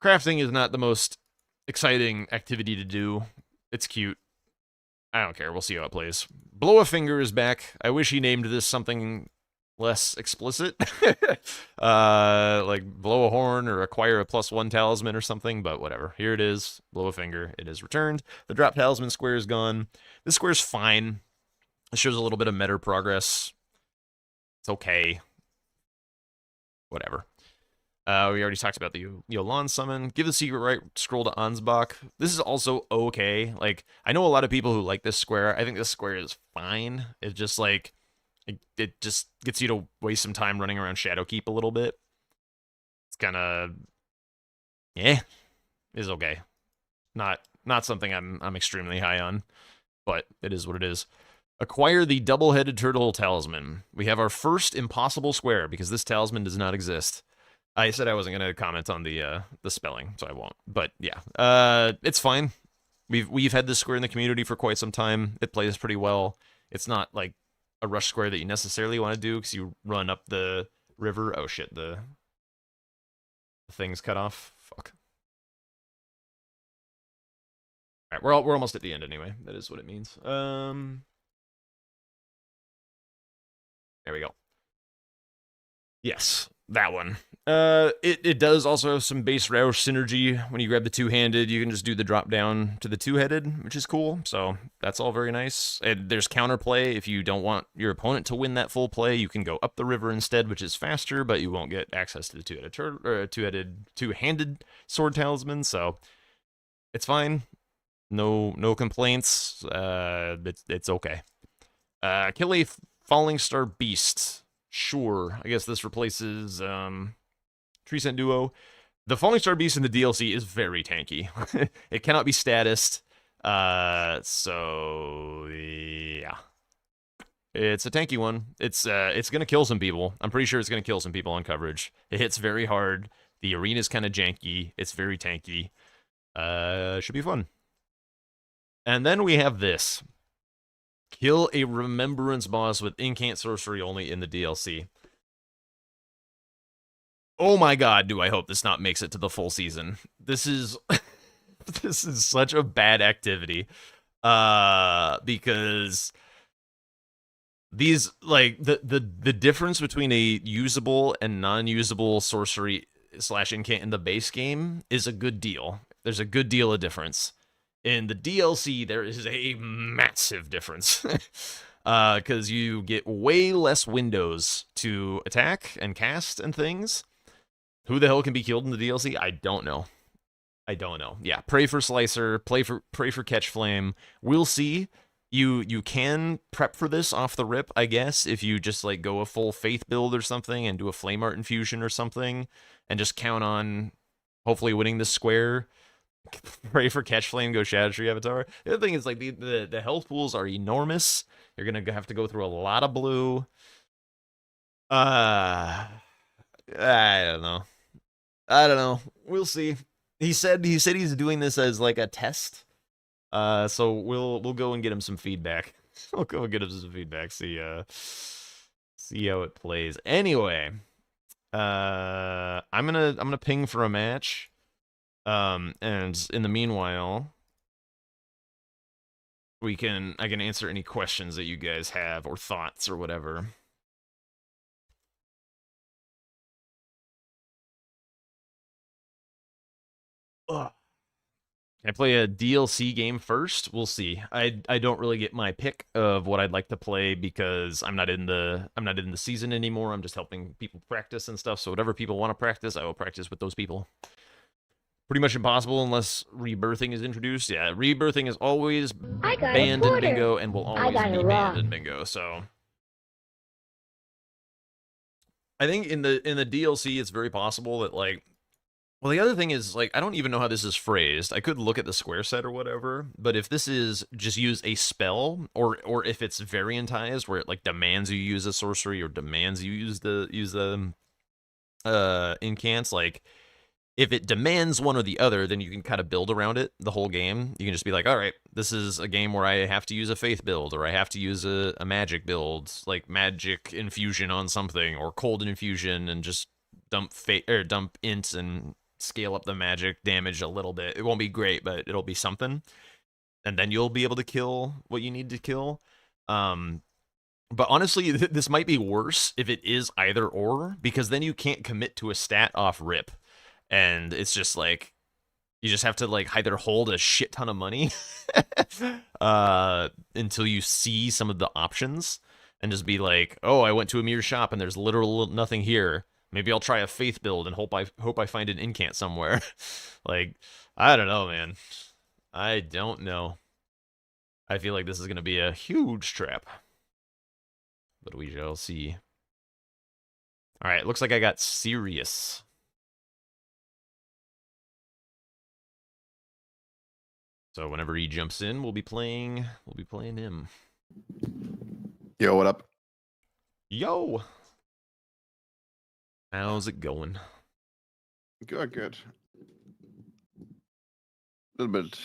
Crafting is not the most exciting activity to do. It's cute. I don't care. We'll see how it plays. Blow a Finger is back. I wish he named this something less explicit. Like Blow a Horn or Acquire a +1 talisman or something, but whatever. Here it is. Blow a Finger. It is returned. The drop talisman square is gone. This square's fine. It shows a little bit of meta progress. It's okay. Whatever. We already talked about the Yolan summon. Give the secret right scroll to Ansbach. This is also okay. Like, I know a lot of people who like this square. I think this square is fine. It's just like, it just gets you to waste some time running around Shadowkeep a little bit. It's kind of, yeah, is okay. Not something I'm extremely high on. but it is what it is. Acquire the double-headed turtle talisman. We have our first impossible square because this talisman does not exist. I said I wasn't going to comment on the spelling, so I won't. But yeah, it's fine. We've had this square in the community for quite some time. It plays pretty well. It's not like a rush square that you necessarily want to do because you run up the river. Oh shit, the thing's cut off. Fuck. All right, we're almost at the end anyway. That is what it means. There we go. Yes, that one. It does also have some base Roush synergy. When you grab the two-handed, you can just do the drop down to the two-headed, which is cool. So that's all very nice. And there's counterplay. If you don't want your opponent to win that full play, you can go up the river instead, which is faster, but you won't get access to the two-handed sword talisman. So it's fine. No complaints. It's okay. Kill a falling star beast. Sure, I guess this replaces Tree Scent Duo. The Falling Star Beast in the DLC is very tanky. It cannot be statused. So yeah. It's a tanky one. It's gonna kill some people. I'm pretty sure it's gonna kill some people on coverage. It hits very hard. The arena's kind of janky. It's very tanky. Should be fun. And then we have this. Kill a Remembrance boss with Incant Sorcery only in the DLC. Oh my god, do I hope this not makes it to the full season. This is this is such a bad activity. Because these, like, the difference between a usable and non-usable sorcery / incant in the base game is a good deal. There's a good deal of difference. In the DLC, there is a massive difference. Because you get way less windows to attack and cast and things. Who the hell can be killed in the DLC? I don't know. I don't know. Yeah, pray for Slicer, pray for Catch Flame. We'll see. You can prep for this off the rip, I guess, if you just like go a full Faith build or something and do a Flame Art Infusion or something, and just count on hopefully winning this square. Pray for Catch Flame, go Shadow Tree Avatar. The other thing is, like, the health pools are enormous. You're gonna have to go through a lot of blue. I don't know. I don't know. We'll see. He said he's doing this as like a test. So we'll go and get him some feedback. We'll go and get him some feedback. See how it plays. Anyway, I'm gonna ping for a match. And in the meanwhile, I can answer any questions that you guys have or thoughts or whatever. Ugh. Can I play a DLC game first? We'll see. I don't really get my pick of what I'd like to play because I'm not in the season anymore. I'm just helping people practice and stuff. So whatever people want to practice, I will practice with those people. Pretty much impossible unless rebirthing is introduced. Yeah, rebirthing is always banned in bingo and will always be banned in bingo. So I think in the DLC it's very possible that, like, well, the other thing is, like, I don't even know how this is phrased. I could look at the square set or whatever, but if this is just use a spell, or if it's variantized where it like demands you use a sorcery or demands you use the incants, like, if it demands one or the other, then you can kind of build around it the whole game. You can just be like, all right, this is a game where I have to use a faith build, or I have to use a magic build, like magic infusion on something, or cold infusion, and just dump ints and scale up the magic damage a little bit. It won't be great, but it'll be something. And then you'll be able to kill what you need to kill. But honestly, this might be worse if it is either or, because then you can't commit to a stat off rip. And it's just like, you just have to like either hold a shit ton of money until you see some of the options, and just be like, oh, I went to a mirror shop and there's literal nothing here. Maybe I'll try a faith build and hope I find an incant somewhere. Like, I don't know, man. I don't know. I feel like this is going to be a huge trap. But we shall see. All right, looks like I got serious. So whenever he jumps in, we'll be playing him. Yo, what up? Yo! How's it going? Good, good. A little bit.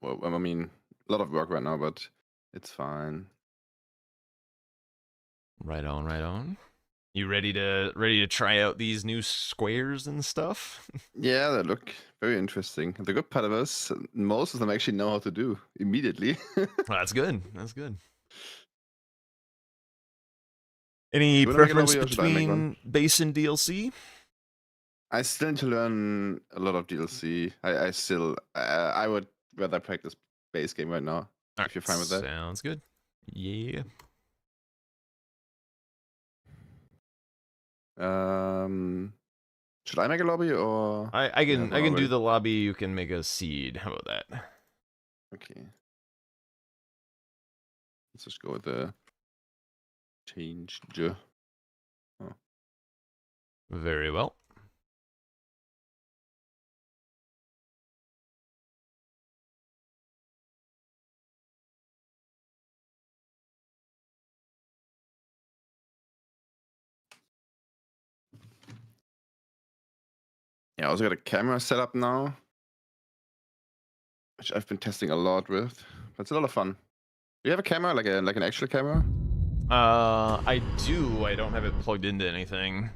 Well, I mean, a lot of work right now, but it's fine. Right on, right on. You ready to try out these new squares and stuff? Yeah, they look very interesting. The good part of us, most of them actually know how to do immediately. Well, that's good. That's good. Any You wanna make a preference lobby or should I make one? between base and DLC? I still need to learn a lot of DLC. I still, I would rather practice base game right now. All If you're right, fine with that. sounds good. Yeah. Should I make a lobby or? I you have can one do already? the lobby. You can make a seed. How about that? Okay. Let's just go with the change. Oh. Very well. Yeah, I also got a camera set up now, which I've been testing a lot with. But it's a lot of fun. Do you have a camera, like an actual camera? I do. I don't have it plugged into anything.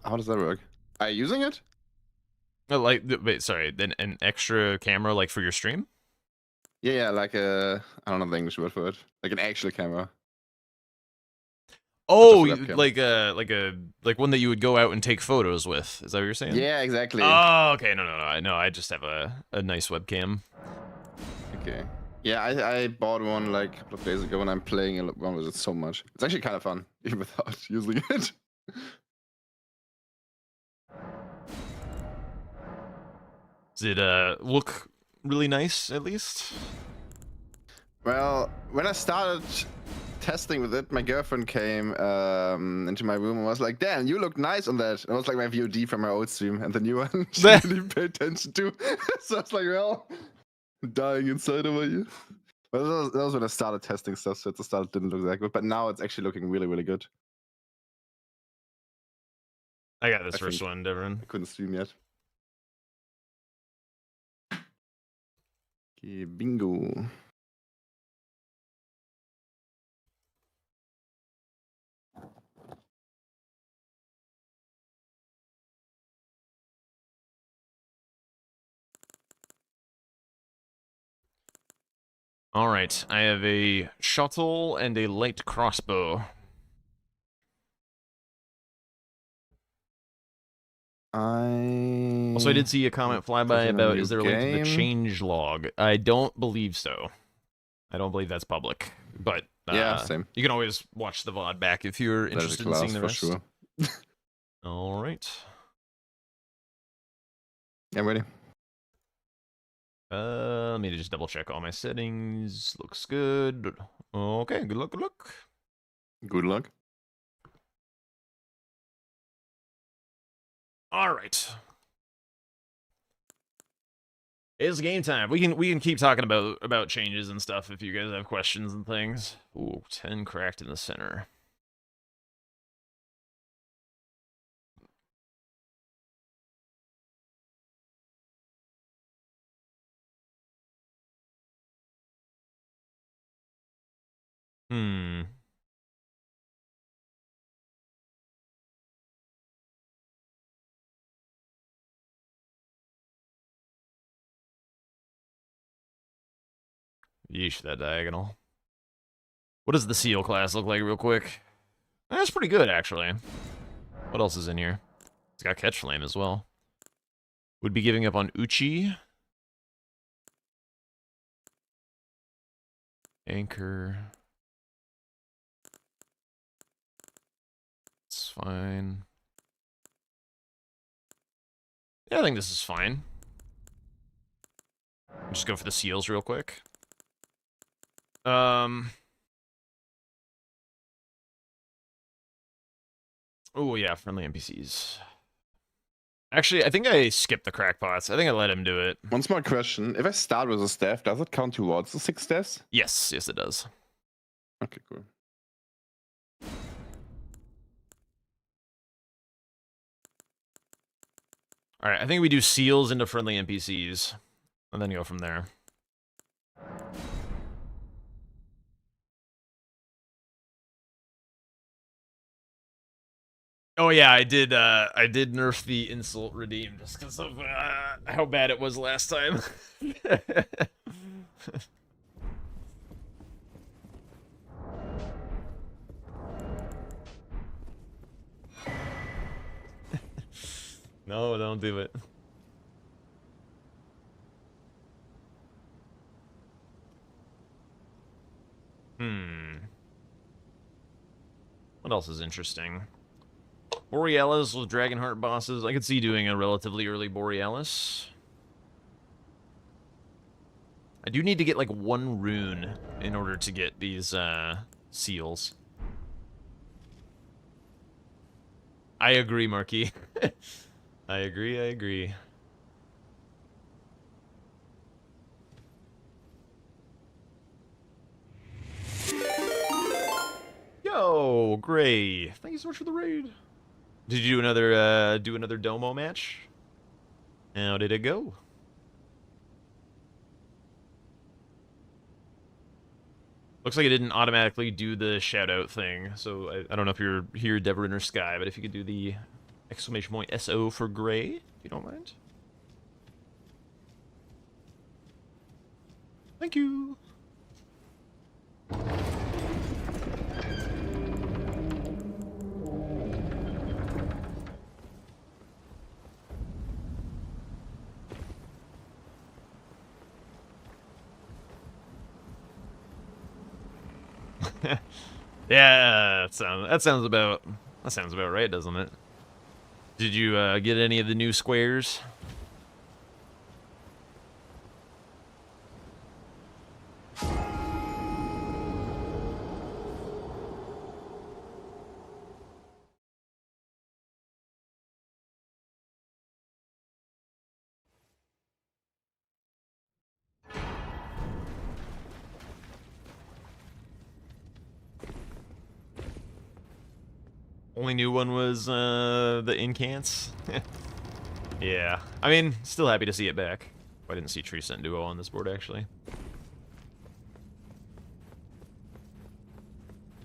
How does that work? Are you using it? Like, wait, sorry. Then an extra camera, like for your stream? Yeah, like I don't know the English word for it. Like an actual camera. Oh, just a webcam. like one that you would go out and take photos with. Is that what you're saying? Yeah, exactly. Oh, okay. No. I just have a nice webcam. Okay. Yeah, I bought one like a couple of days ago when I'm playing one with it so much. It's actually kind of fun, even without using it. Does it look really nice at least? Well, when I started testing with it, my girlfriend came into my room and was like, "Dan, you look nice on that." And it was like my VOD from my old stream, and the new one she didn't even pay attention to. So I was like, "Well, I'm dying inside over you." But that was when I started testing stuff. So at the start, it didn't look that good, but now it's actually looking really, really good. I got this I first think. one, Devin. I couldn't stream yet. Okay, bingo. All right, I have a shuttle and a light crossbow. Also, I did see a comment fly by about, is there a link to the change log? I don't believe so. I don't believe that's public, but yeah, same. You can always watch the VOD back if you're interested in seeing the rest. Sure. All right. Yeah, I'm ready. Let me just double check all my settings. Looks good. Okay, good luck, good luck. Good luck. All right. It's game time. We can keep talking about changes and stuff if you guys have questions and things. Ooh, 10 cracked in the center. Yeesh, that diagonal. What does the seal class look like real quick? That's pretty good, actually. What else is in here? It's got catch flame as well. Would be giving up on Uchi. Anchor. It's fine. Yeah, I think this is fine. Just go for the seals real quick. Oh yeah, friendly NPCs. Actually, I think I skipped the crackpots. I think I let him do it. One small question. If I start with a staff, does it count towards the 6 deaths? Yes, yes it does. Okay, cool. Alright, I think we do seals into friendly NPCs. And then go from there. Oh yeah, I did nerf the insult redeem just because of how bad it was last time. No, don't do it. What else is interesting? Borealis with Dragonheart bosses. I could see doing a relatively early Borealis. I do need to get like 1 rune in order to get these seals. I agree, Marquis. I agree. Yo, Gray. Thank you so much for the raid. Did you do another Domo match? How did it go? Looks like it didn't automatically do the shout-out thing, so I don't know if you're here, Devrin or Sky, but if you could do the exclamation point SO for Gray, if you don't mind. Thank you. Yeah, that sounds about right, doesn't it? Did you get any of the new squares? Only new one was the incants. Yeah, I mean, still happy to see it back. I didn't see Tree Scent Duo on this board actually.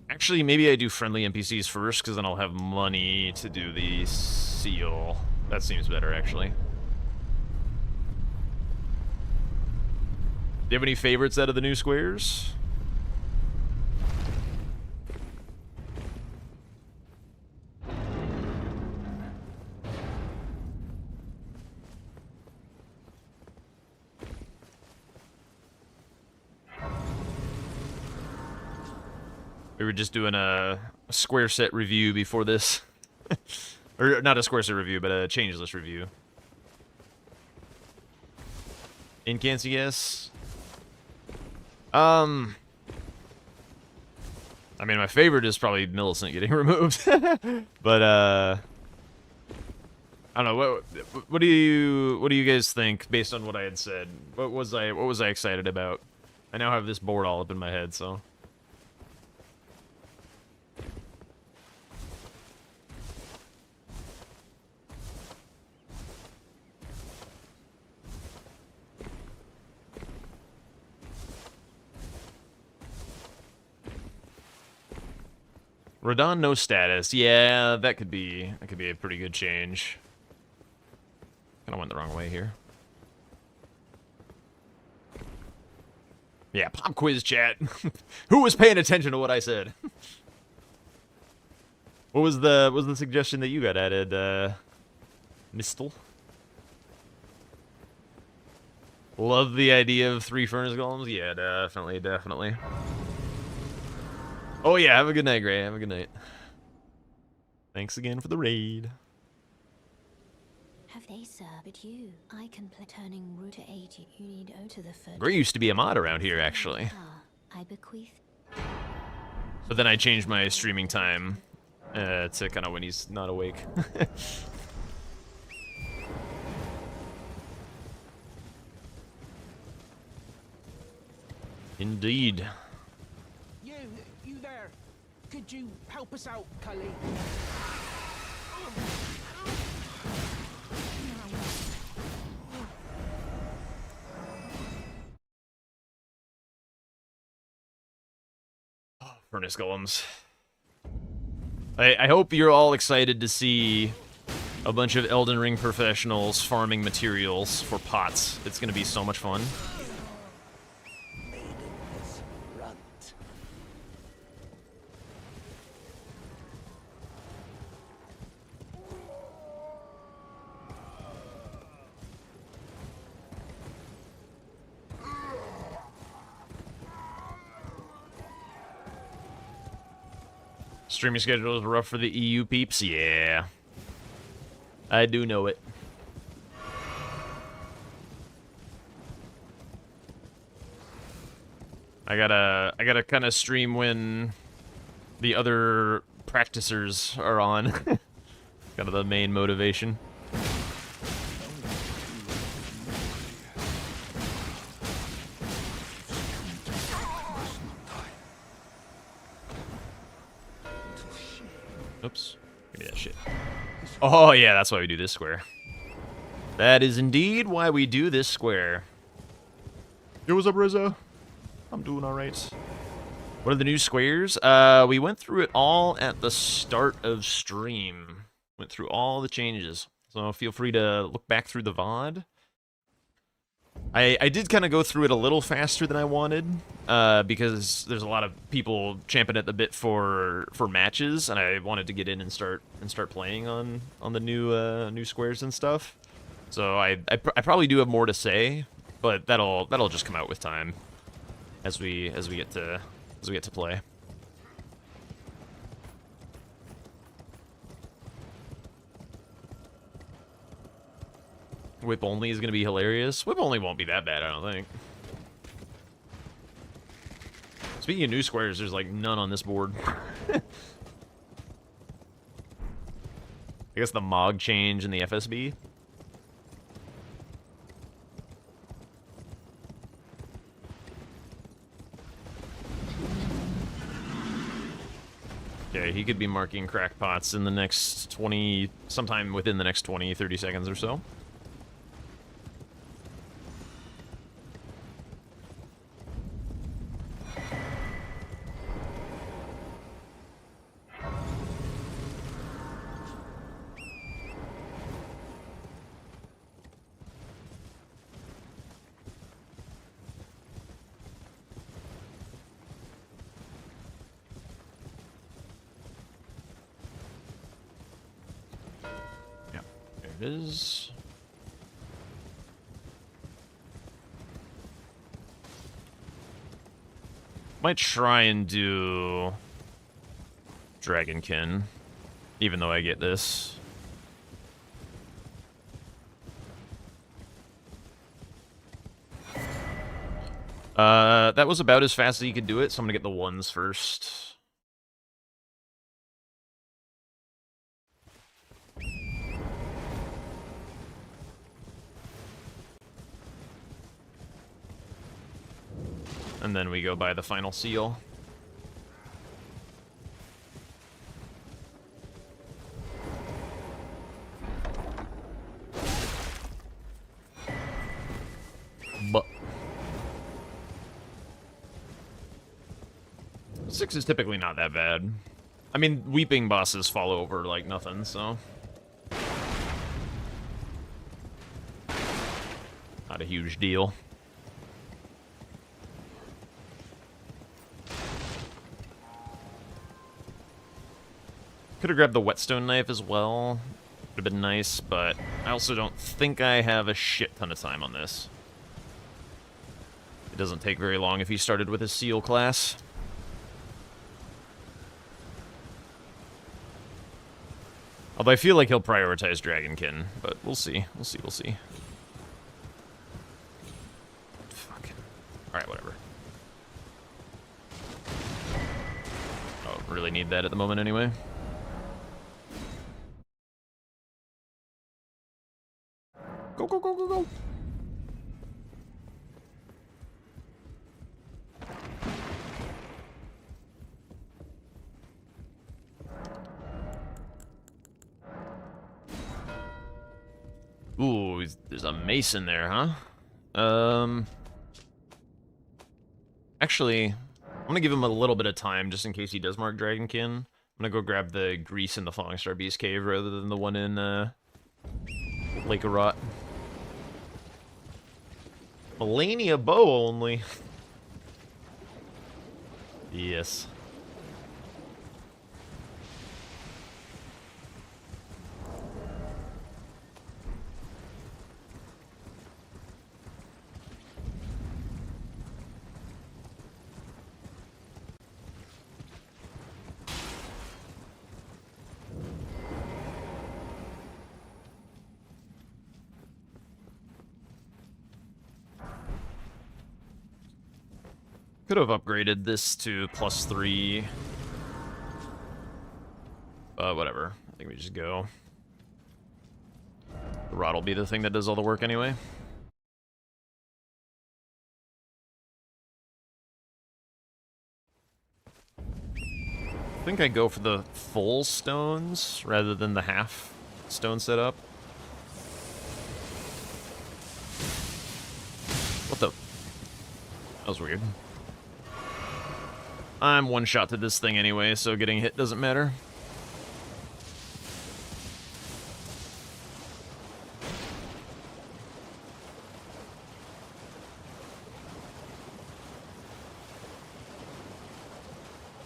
Actually, maybe I do friendly NPCs first, because then I'll have money to do the seal. That seems better, actually. Do you have any favorites out of the new squares? We were just doing a square set review before this. Or not a square set review, but a changeless review. Incants, yes. I mean, my favorite is probably Millicent getting removed. But I don't know. What do you guys think based on what I had said? What was I excited about? I now have this board all up in my head, so. Radon no status. Yeah, that could be a pretty good change. Kind of went the wrong way here. Yeah, pop quiz chat. Who was paying attention to what I said? What was the suggestion that you got added, Mistel? Love the idea of 3 furnace golems. Yeah, definitely. Oh yeah, have a good night, Gray. Have a good night. Thanks again for the raid. Have they served you? I can play turning root to 80. You need O to the foot. Gray used to be a mod around here, actually. I bequeath. But then I changed my streaming time to kind of when he's not awake. Indeed. You there. Could you help us out, Cully? Furnace golems. I hope you're all excited to see a bunch of Elden Ring professionals farming materials for pots. It's gonna be so much fun. Streaming schedule is rough for the EU peeps? Yeah. I do know it. I gotta kind of stream when the other practicers are on. Kind of the main motivation. Oops. Give me that shit. Oh, yeah, that's why we do this square. That is indeed why we do this square. Yo, what's up, Rizzo? I'm doing alright. What are the new squares? We went through it all at the start of stream. Went through all the changes. So feel free to look back through the VOD. I did kind of go through it a little faster than I wanted, because there's a lot of people champing at the bit for matches, and I wanted to get in and start playing on the new squares and stuff. So I probably do have more to say, but that'll just come out with time as we get to play. Whip only is going to be hilarious. Whip only won't be that bad, I don't think. Speaking of new squares, there's like none on this board. I guess the MOG change in the FSB. Okay, he could be marking crackpots in the next 20... sometime within the next 20, 30 seconds or so. It is. Might try and do Dragonkin, even though I get this. That was about as fast as you could do it, so I'm gonna get the ones first. And then we go by the final seal. But 6 is typically not that bad. I mean, weeping bosses fall over like nothing, so not a huge deal. Could have grabbed the whetstone knife as well. Would have been nice, but I also don't think I have a shit ton of time on this. It doesn't take very long if he started with his seal class. Although I feel like he'll prioritize Dragonkin, but we'll see. We'll see, we'll see. Fuck. Alright, whatever. I don't really need that at the moment anyway. Go, go, go, go, go! Ooh, there's a mace in there, huh? Actually, I'm gonna give him a little bit of time just in case he does mark Dragonkin. I'm gonna go grab the grease in the Falling Star Beast Cave rather than the one in Lake of Rot. Melania bow only. Yes. Could have upgraded this to +3. Whatever. I think we just go. The rod will be the thing that does all the work anyway. I think I go for the full stones rather than the half stone setup. What the? That was weird. I'm one shot to this thing anyway, so getting hit doesn't matter.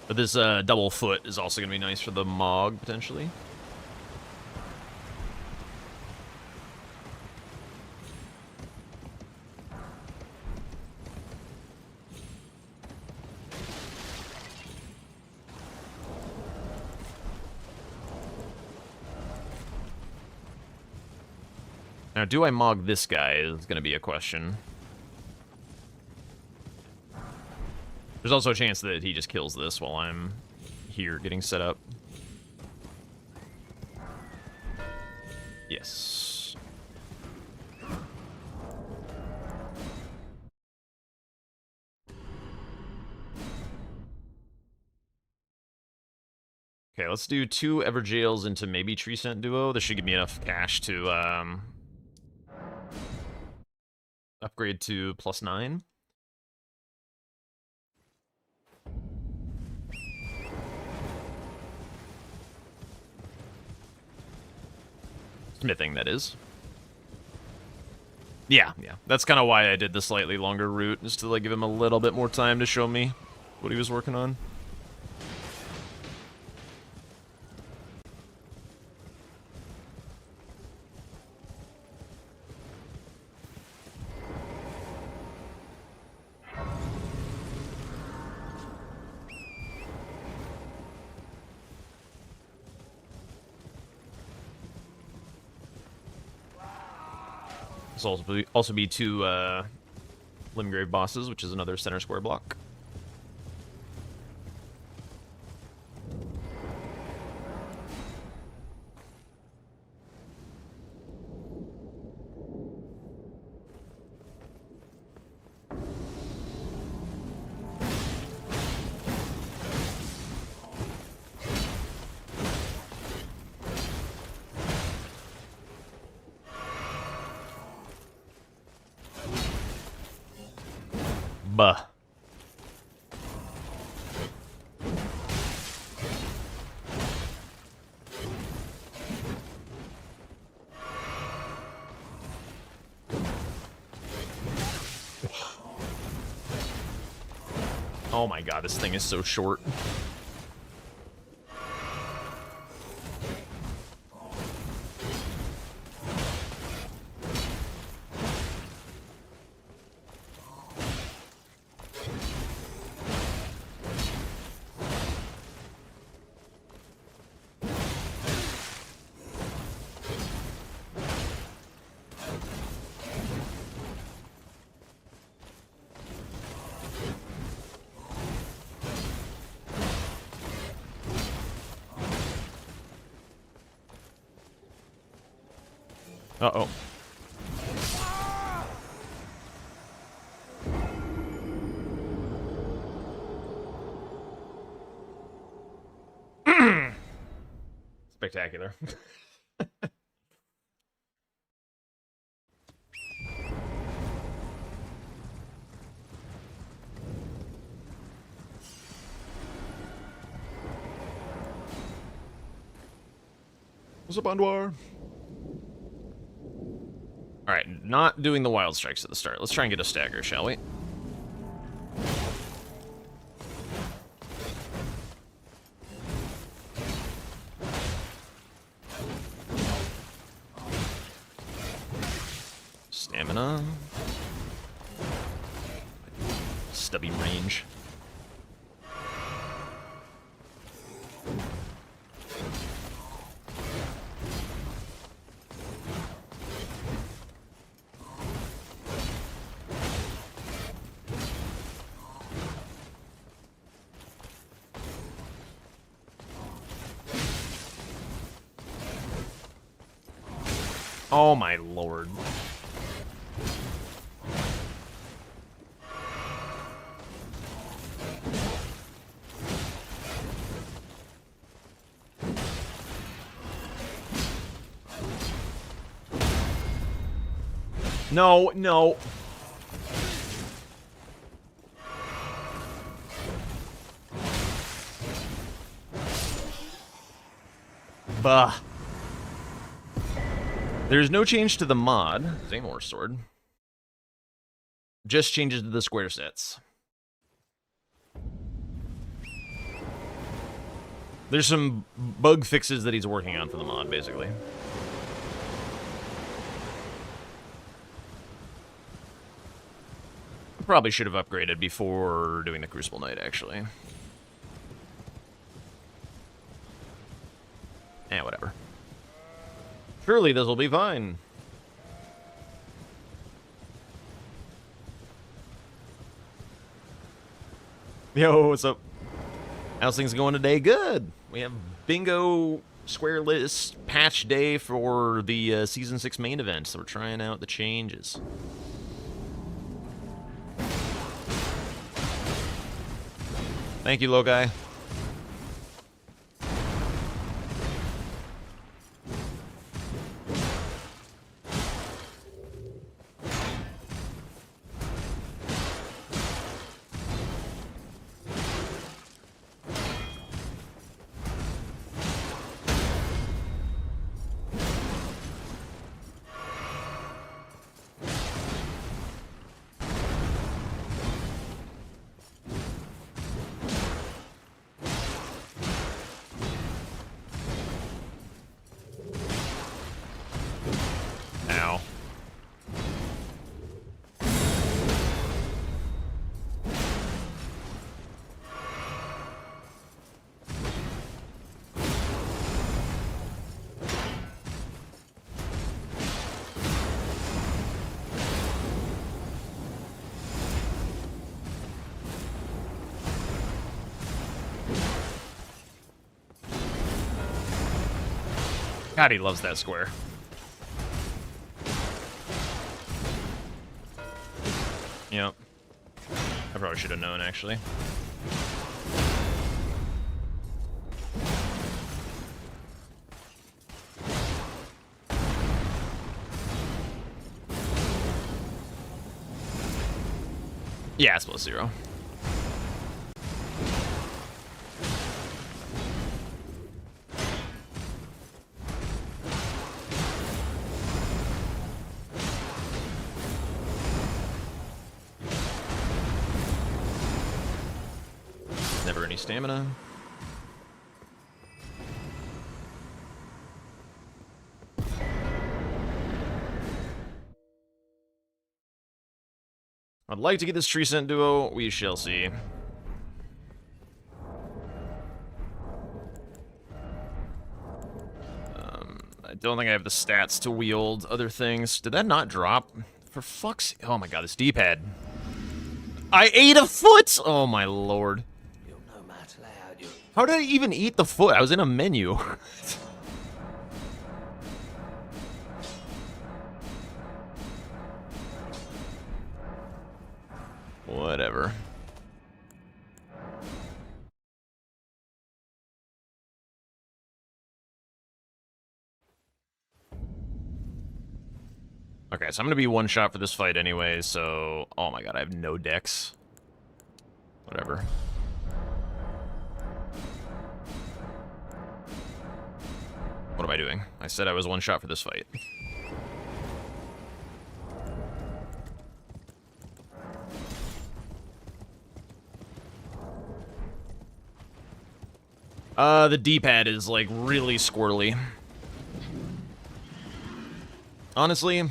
But this double foot is also going to be nice for the Mog, potentially. Now, do I Mog this guy is going to be a question. There's also a chance that he just kills this while I'm here getting set up. Yes. Okay, let's do 2 Everjails into maybe Tree Scent Duo. This should give me enough cash to upgrade to +9. Smithing, that is. Yeah. That's kind of why I did the slightly longer route, just to like give him a little bit more time to show me what he was working on. This will also be 2 Limgrave bosses, which is another center square block. Buh. Oh my god, this thing is so short. Uh-oh. Spectacular. What's up, Anwar? Alright, not doing the wild strikes at the start. Let's try and get a stagger, shall we? Stamina. Stubby range. Oh my lord. No, no. Bah. There's no change to the mod, Zaymor's sword. Just changes to the square sets. There's some bug fixes that he's working on for the mod, basically. Probably should have upgraded before doing the Crucible Knight, actually. Whatever. Surely this will be fine. Yo, what's up? How's things going today? Good. We have bingo square list patch day for the Season 6 main event, so we're trying out the changes. Thank you, Logai. Ow. God, he loves that square. Yep. I probably should have known, actually. Yeah, it's +0. Never any stamina. I'd like to get this tree scent duo. We shall see. I don't think I have the stats to wield other things. Did that not drop? For fuck's... Oh my god, this D-pad. I ate a foot! Oh my lord. How did I even eat the foot? I was in a menu. Whatever. Okay, so I'm gonna be one shot for this fight anyway, so... Oh my god, I have no decks. Whatever. What am I doing? I said I was one shot for this fight. The D-pad is, like, really squirrely. Honestly...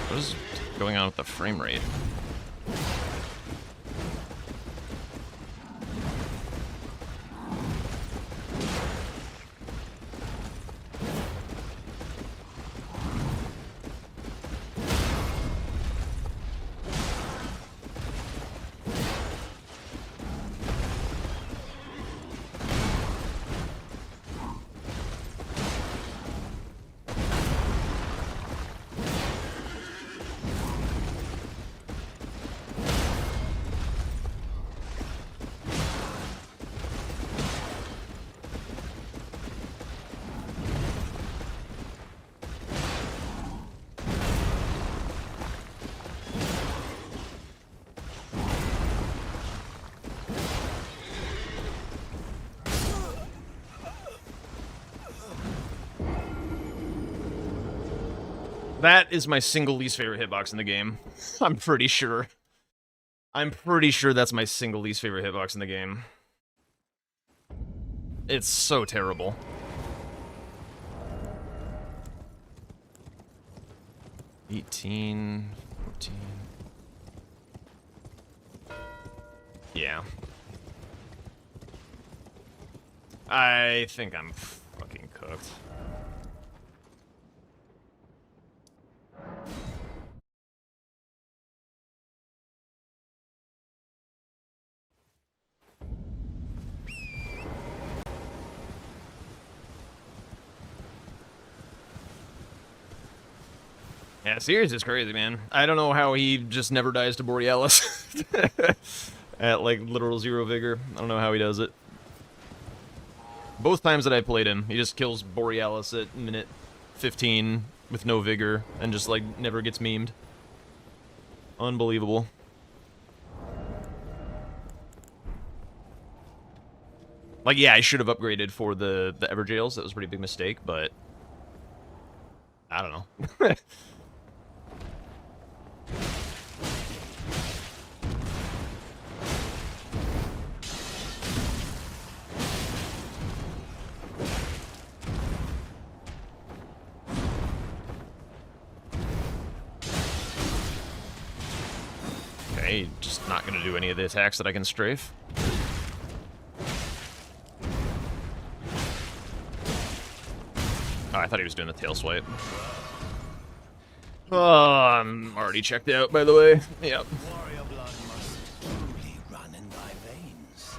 What is going on with the frame rate? That is my single least favorite hitbox in the game. I'm pretty sure. I'm pretty sure that's my single least favorite hitbox in the game. It's so terrible. $18, $14. Yeah. I think I'm fucking cooked. Yeah, Sirius is crazy, man. I don't know how he just never dies to Borealis. At, like, literal 0 vigor. I don't know how he does it. Both times that I played him, he just kills Borealis at minute 15 with no vigor and just, like, never gets memed. Unbelievable. Like, yeah, I should have upgraded for the Everjails. That was a pretty big mistake, but... I don't know. Okay, just not gonna do any of the attacks that I can strafe. Oh, I thought he was doing the tail swipe. Oh, I'm already checked out, by the way. Yep. Warrior blood must truly run in thy veins.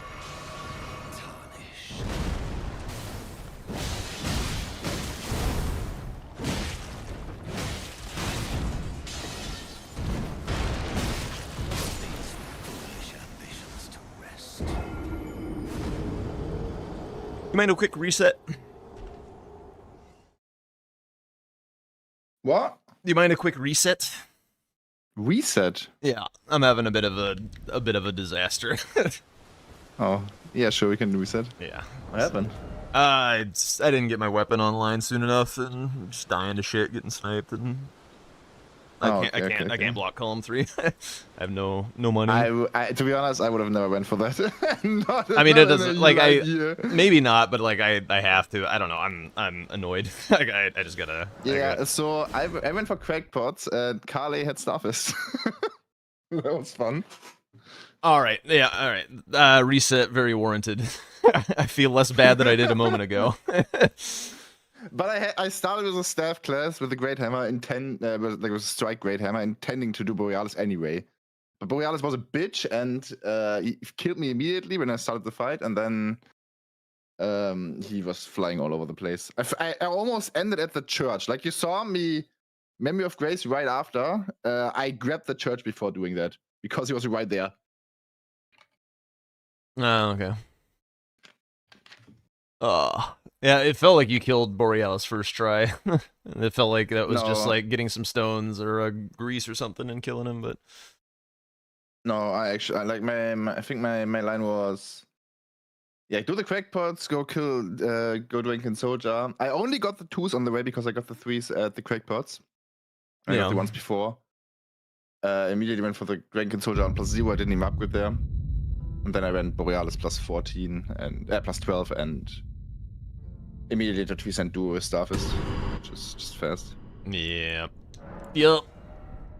Tarnished. These foolish ambitions to rest. You mind a quick reset? What? Do you mind a quick reset? Reset? Yeah, I'm having a bit of a disaster. Oh, yeah, sure, we can reset. Yeah. What happened? I didn't get my weapon online soon enough, and I'm just dying to shit, getting sniped, and I can't block column 3. I have no money. I to be honest, I would have never went for that. I mean, it doesn't an like idea. maybe not, but like I have to. I don't know. I'm annoyed. Like I just gotta. Yeah, so I went for crackpots, and Carly had Starfist. That was fun. All right. Yeah. All right. Reset. Very warranted. I feel less bad than I did a moment ago. But I started with a staff class with a great hammer, like with a strike great hammer, intending to do Borealis anyway. But Borealis was a bitch, and he killed me immediately when I started the fight, and then he was flying all over the place. I almost ended at the church. Like you saw me, Memory of Grace right after. I grabbed the church before doing that because he was right there. Oh, okay. Yeah, it felt like you killed Borealis first try. It felt like that was just No. like getting some stones or grease or something and killing him, but No, I like I think my line was, yeah, do the crackpots, go kill, go drink in Soja. I only got the 2s on the way because I got the 3s at the crackpots. I got the ones before. Immediately went for the drink in Soja on +0. I didn't even upgrade there. And then I went Borealis +14 and +12 and immediately the 3-cent duo with Starfist, which is just fast. yeah. Yep.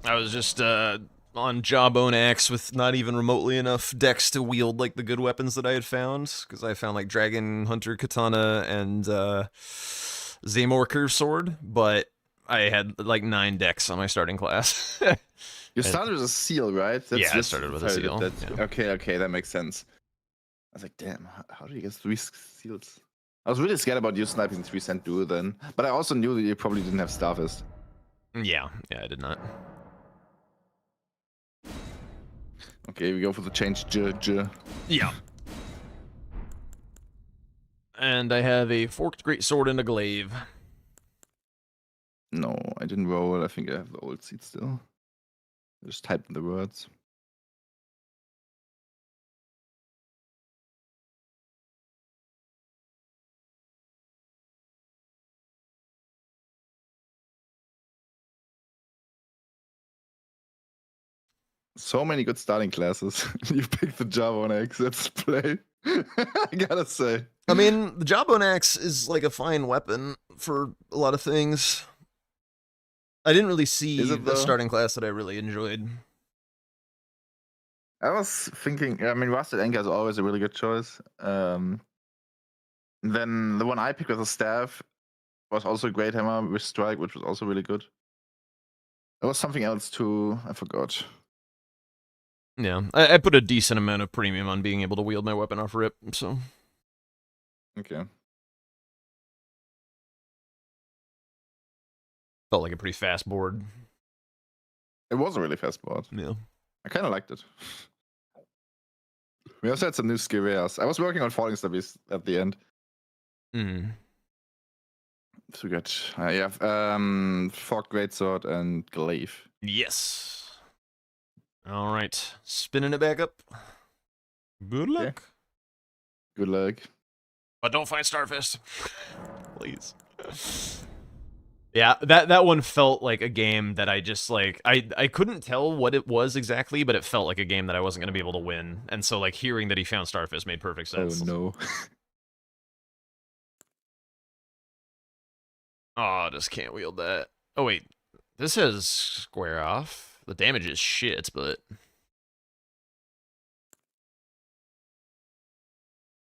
I was just on Jawbone Axe with not even remotely enough dex to wield like the good weapons that I had found, because I found like Dragon Hunter Katana and Zamor Curve Sword, but I had like 9 dex on my starting class. You started with a seal, right? Yeah, I started with a seal. Yeah. Okay, that makes sense. I was like, damn, how do you get 3 seals? I was really scared about you sniping 3-cent duo then, but I also knew that you probably didn't have Starfist. Yeah, I did not. Okay, we go for the change J. Yeah. And I have a forked greatsword and a glaive. No, I didn't roll. I think I have the old seat still. I just typed in the words. So many good starting classes. You picked the Jawbone Axe. That's play. I gotta say. I mean, the Jawbone Axe is like a fine weapon for a lot of things. I didn't really see the starting class that I really enjoyed. I was thinking, I mean, Rusted Anchor is always a really good choice. Then the one I picked with the staff was also a great hammer with strike, which was also really good. There was something else too. I forgot. Yeah, I put a decent amount of premium on being able to wield my weapon off rip, so. Okay. Felt like a pretty fast board. It was a really fast board. Yeah. I kind of liked it. We also had some new skill rares. I was working on Falling Stabbies at the end. So we got, Forked Greatsword and Glaive. Yes. All right, spinning it back up. Good luck. Okay. Good luck. But don't find Starfist. Please. Yeah, that one felt like a game that I just, like, I couldn't tell what it was exactly, but it felt like a game that I wasn't going to be able to win. And so, like, hearing that he found Starfist made perfect sense. Oh, no. Oh, I just can't wield that. Oh, wait. This has square off. The damage is shit, but...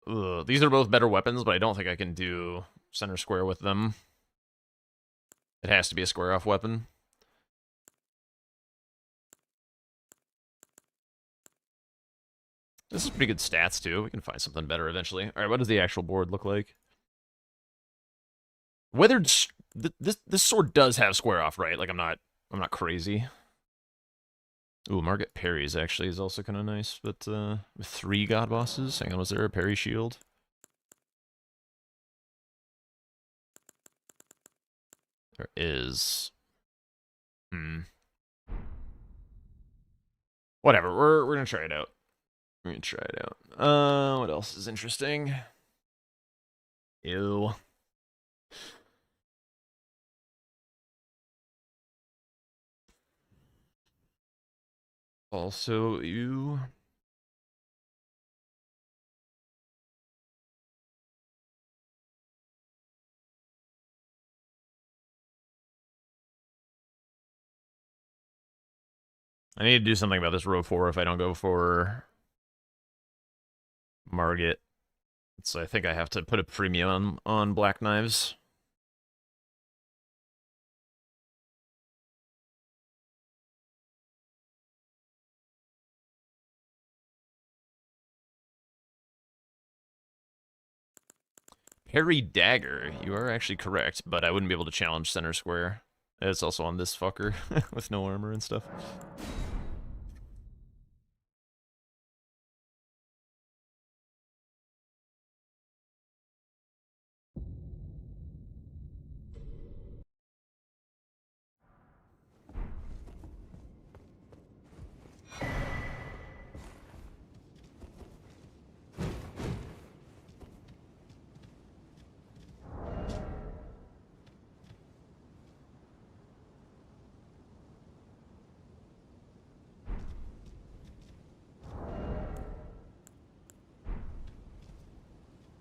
Ugh, these are both better weapons, but I don't think I can do center square with them. It has to be a square off weapon. This is pretty good stats, too. We can find something better eventually. Alright, what does the actual board look like? Weathered... This sword does have square off, right? Like, I'm not crazy. Ooh, Margaret Parry's actually is also kind of nice, but with 3 god bosses. Hang on, was there a parry shield? There is. Whatever, we're gonna try it out. We're gonna try it out. What else is interesting? Ew. Also, you. I need to do something about this row 4 if I don't go for Margit. So I think I have to put a premium on Black Knives. Parry Dagger. You are actually correct, but I wouldn't be able to challenge center square. It's also on this fucker with no armor and stuff.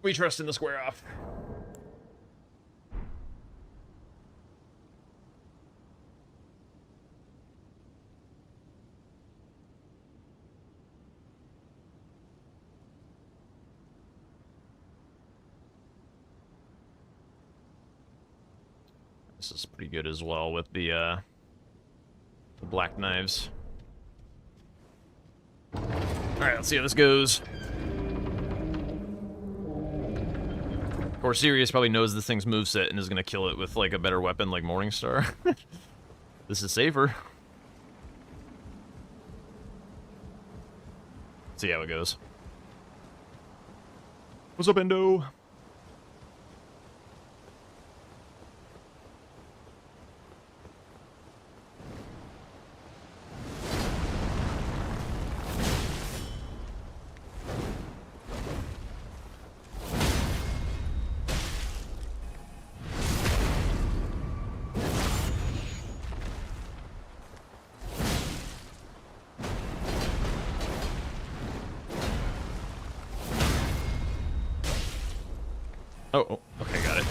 We trust in the square off. This is pretty good as well with the black knives. Alright, let's see how this goes. Of course, Sirius probably knows this thing's moveset and is gonna kill it with, like, a better weapon like Morningstar. This is safer. See how it goes. What's up, Endo? Oh, okay, got it.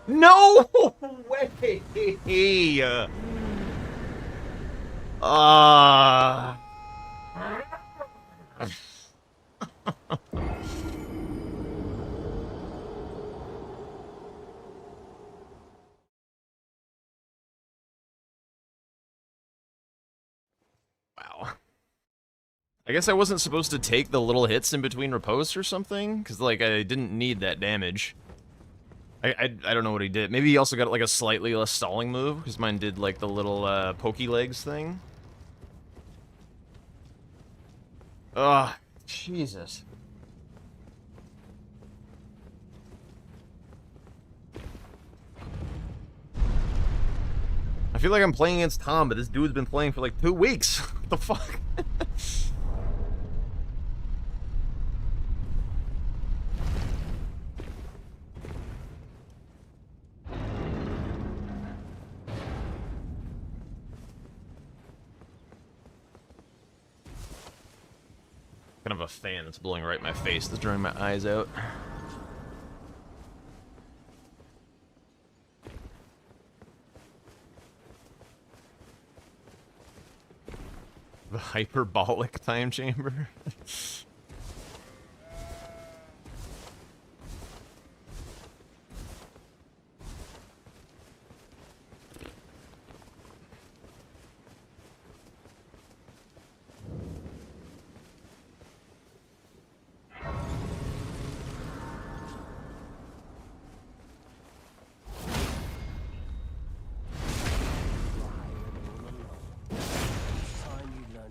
No way! Wow. I guess I wasn't supposed to take the little hits in between riposte or something, because, like, I didn't need that damage. I don't know what he did. Maybe he also got, like, a slightly less stalling move, because mine did, like, the little, pokey legs thing. Ugh, Jesus. I feel like I'm playing against Tom, but this dude's been playing for like 2 weeks. What the fuck? Kind of a fan that's blowing right in my face that's drying my eyes out. The hyperbolic time chamber.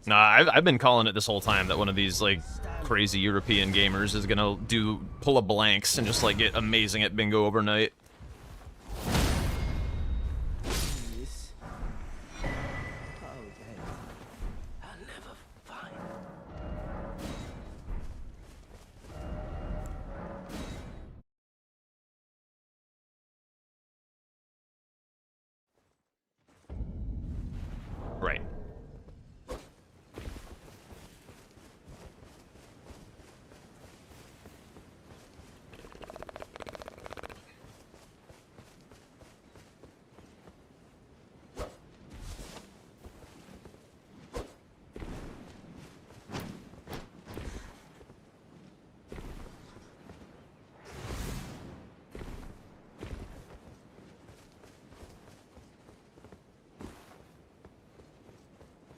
Nah, I've been calling it this whole time that one of these, like, crazy European gamers is gonna pull a blanks and just, like, get amazing at bingo overnight. Right.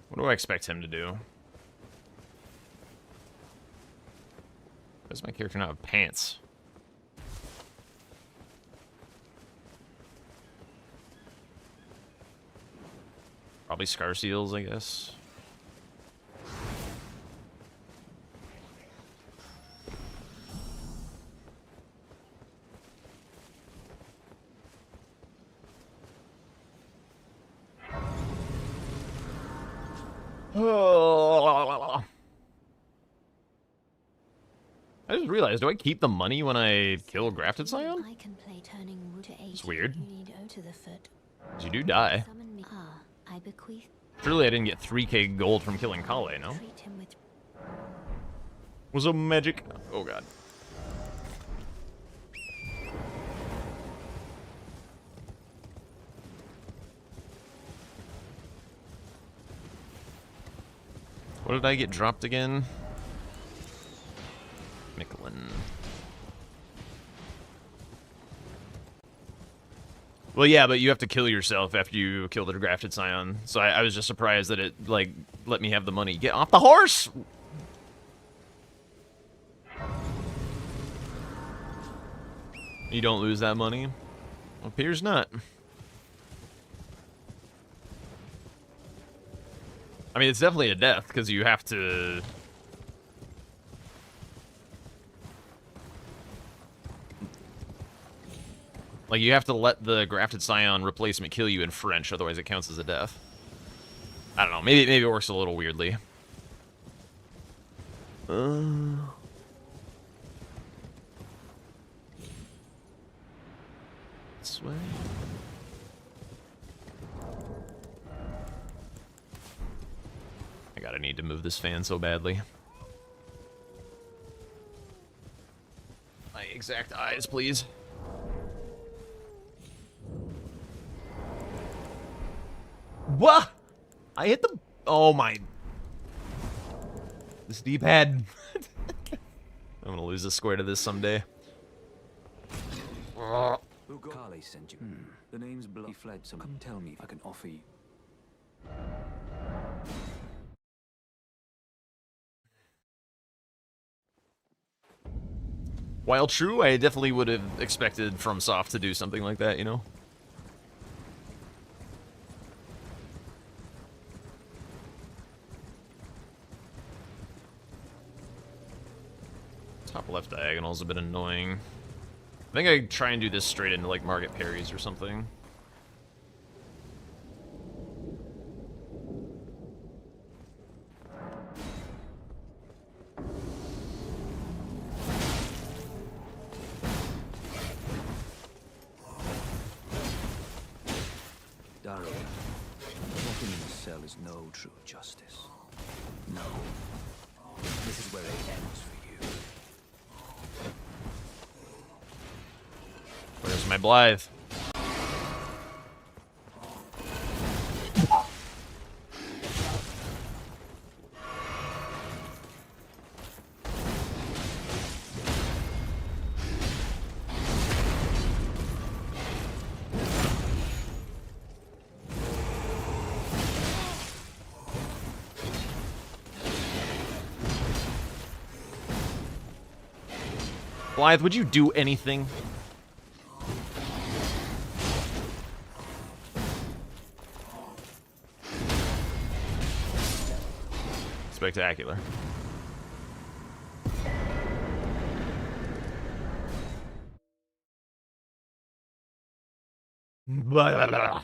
What do I expect him to do? Why does my character not have pants? Probably Scar Seals, I guess. Oh. just realized, do I keep the money when I kill Grafted Scion? I can play turning root to 80. It's weird. You need O to the foot. 'Cause you do die. Summon me. Ah, I bequeath. Surely I didn't get 3k gold from killing Kale, no? Treat him with Was a magic. Oh god. What did I get dropped again? Micklin. Well, yeah, but you have to kill yourself after you kill the Grafted Scion. So I was just surprised that it, like, let me have the money. Get off the horse! You don't lose that money? Appears not. I mean, it's definitely a death, because you have to... Like, you have to let the Grafted Scion replacement kill you in French, otherwise it counts as a death. I don't know, maybe it works a little weirdly. This way. I gotta need to move this fan so badly. My exact eyes, please. What? I hit the... Oh my... This D-pad. I'm gonna lose a square to this someday. Kale sent you. The name's Bloody Fled, so come tell me if I can offer you. While true, I definitely would have expected FromSoft to do something like that, you know? Top left diagonal is a bit annoying. I think I try and do this straight into, like, Market Parries or something. Darrow, walking in a cell is no true justice. No. This is where it ends for you. Where's my Blythe? Blythe, would you do anything? Spectacular. Blah, blah, blah.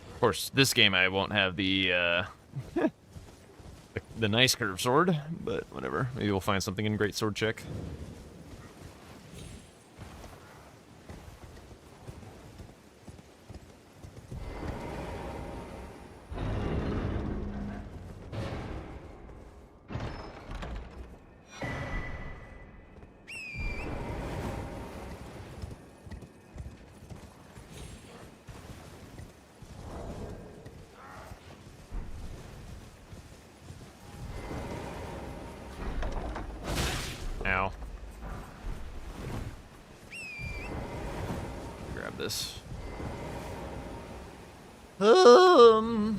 Of course, this game I won't have the the nice curved sword, but whatever. Maybe we'll find something in Great Sword Check. Ow. Grab this. I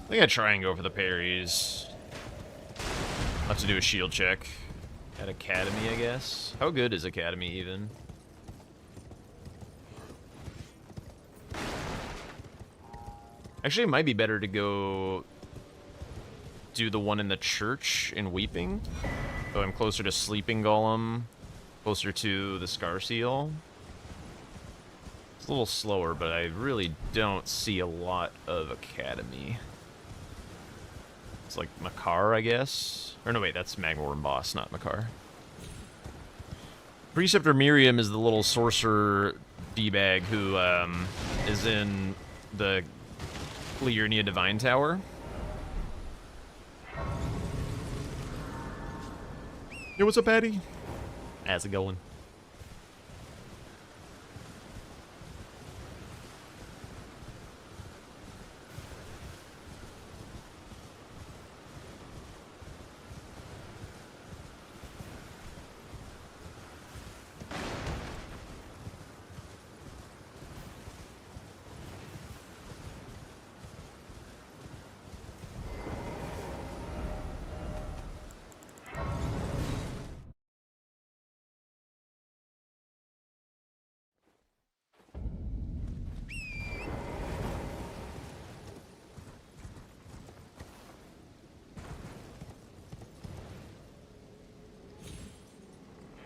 think I try and go for the parries. I'll have to do a shield check. At Academy, I guess. How good is Academy, even? Actually, it might be better to go do the one in the church in Weeping. So I'm closer to Sleeping Golem, closer to the Scar Seal. It's a little slower, but I really don't see a lot of Academy. It's like Makar, I guess. Or no, wait, that's Magmorn boss, not Makar. Preceptor Miriam is the little sorcerer D-bag who is in the Liurnia Divine Tower. Yo, what's up, Patty? How's it going?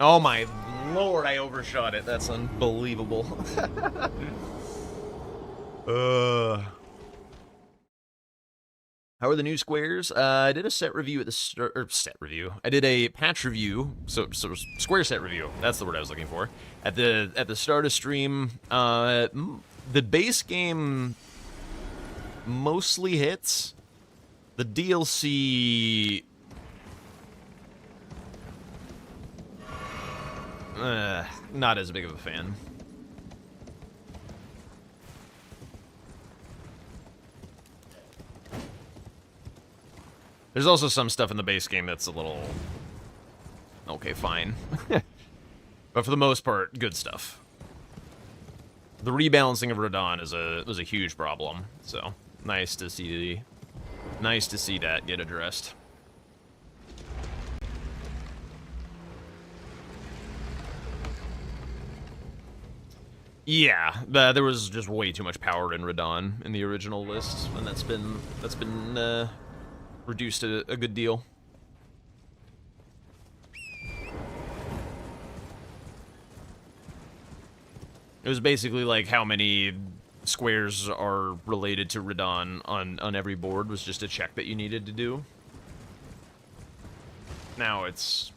Oh my lord, I overshot it. That's unbelievable. How are the new squares? I did a set review at the start, or set review. I did a patch review, so square set review. That's the word I was looking for. At the start of stream, the base game mostly hits. The DLC not as big of a fan. There's also some stuff in the base game that's a little... okay, fine. But for the most part, good stuff. The rebalancing of Radon was a huge problem, so nice to see that get addressed. Yeah, there was just way too much power in Radon in the original list, and that's been reduced a good deal. It was basically like how many squares are related to Radon on every board was just a check that you needed to do. Now it's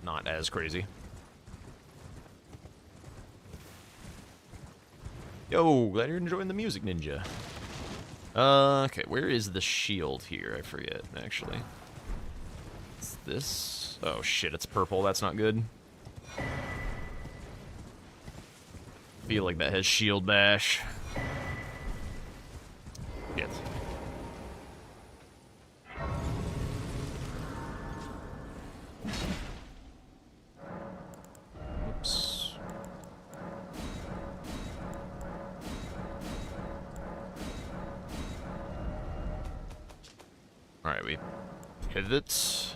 not as crazy. Yo, glad you're enjoying the music, Ninja. Okay, where is the shield here? I forget, actually. It's this? Oh shit, it's purple. That's not good. Feel like that has shield bash. Shit. Oops. Alright, we pivot.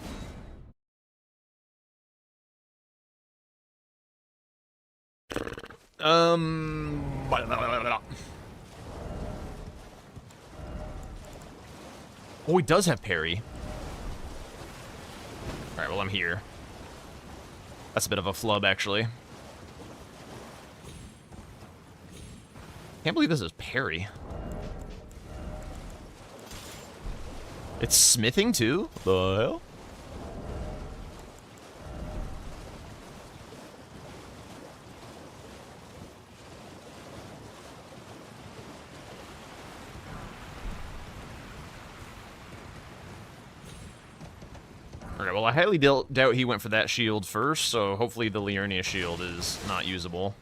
Oh, he does have parry. Alright, well, I'm here. That's a bit of a flub, actually. Can't believe this is parry. It's smithing, too? The hell? Alright, well, I highly doubt he went for that shield first, so hopefully the Liurnia shield is not usable.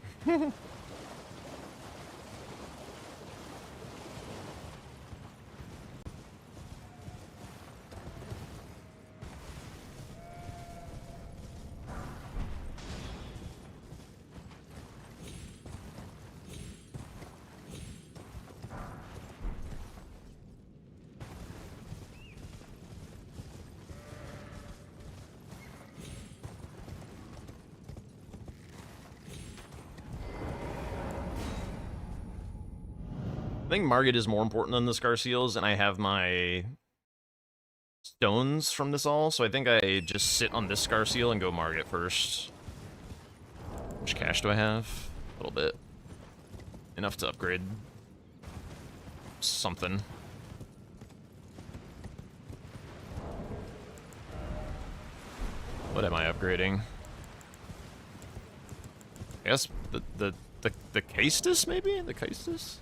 think Margit is more important than the Scar Seals, and I have my stones from this all, so I think I just sit on this Scar Seal and go Margit first. How much cash do I have? A little bit. Enough to upgrade something. What am I upgrading? I guess the Caestus, maybe? The Caestus?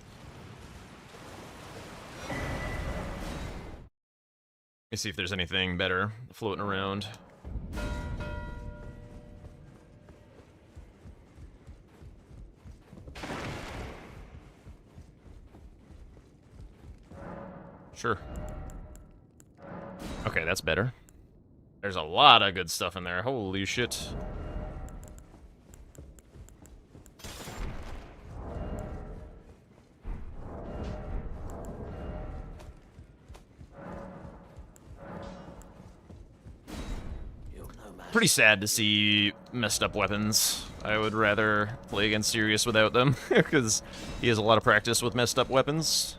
Let me see if there's anything better floating around. Sure. Okay, that's better. There's a lot of good stuff in there. Holy shit. Pretty sad to see messed up weapons. I would rather play against Sirius without them, because he has a lot of practice with messed up weapons.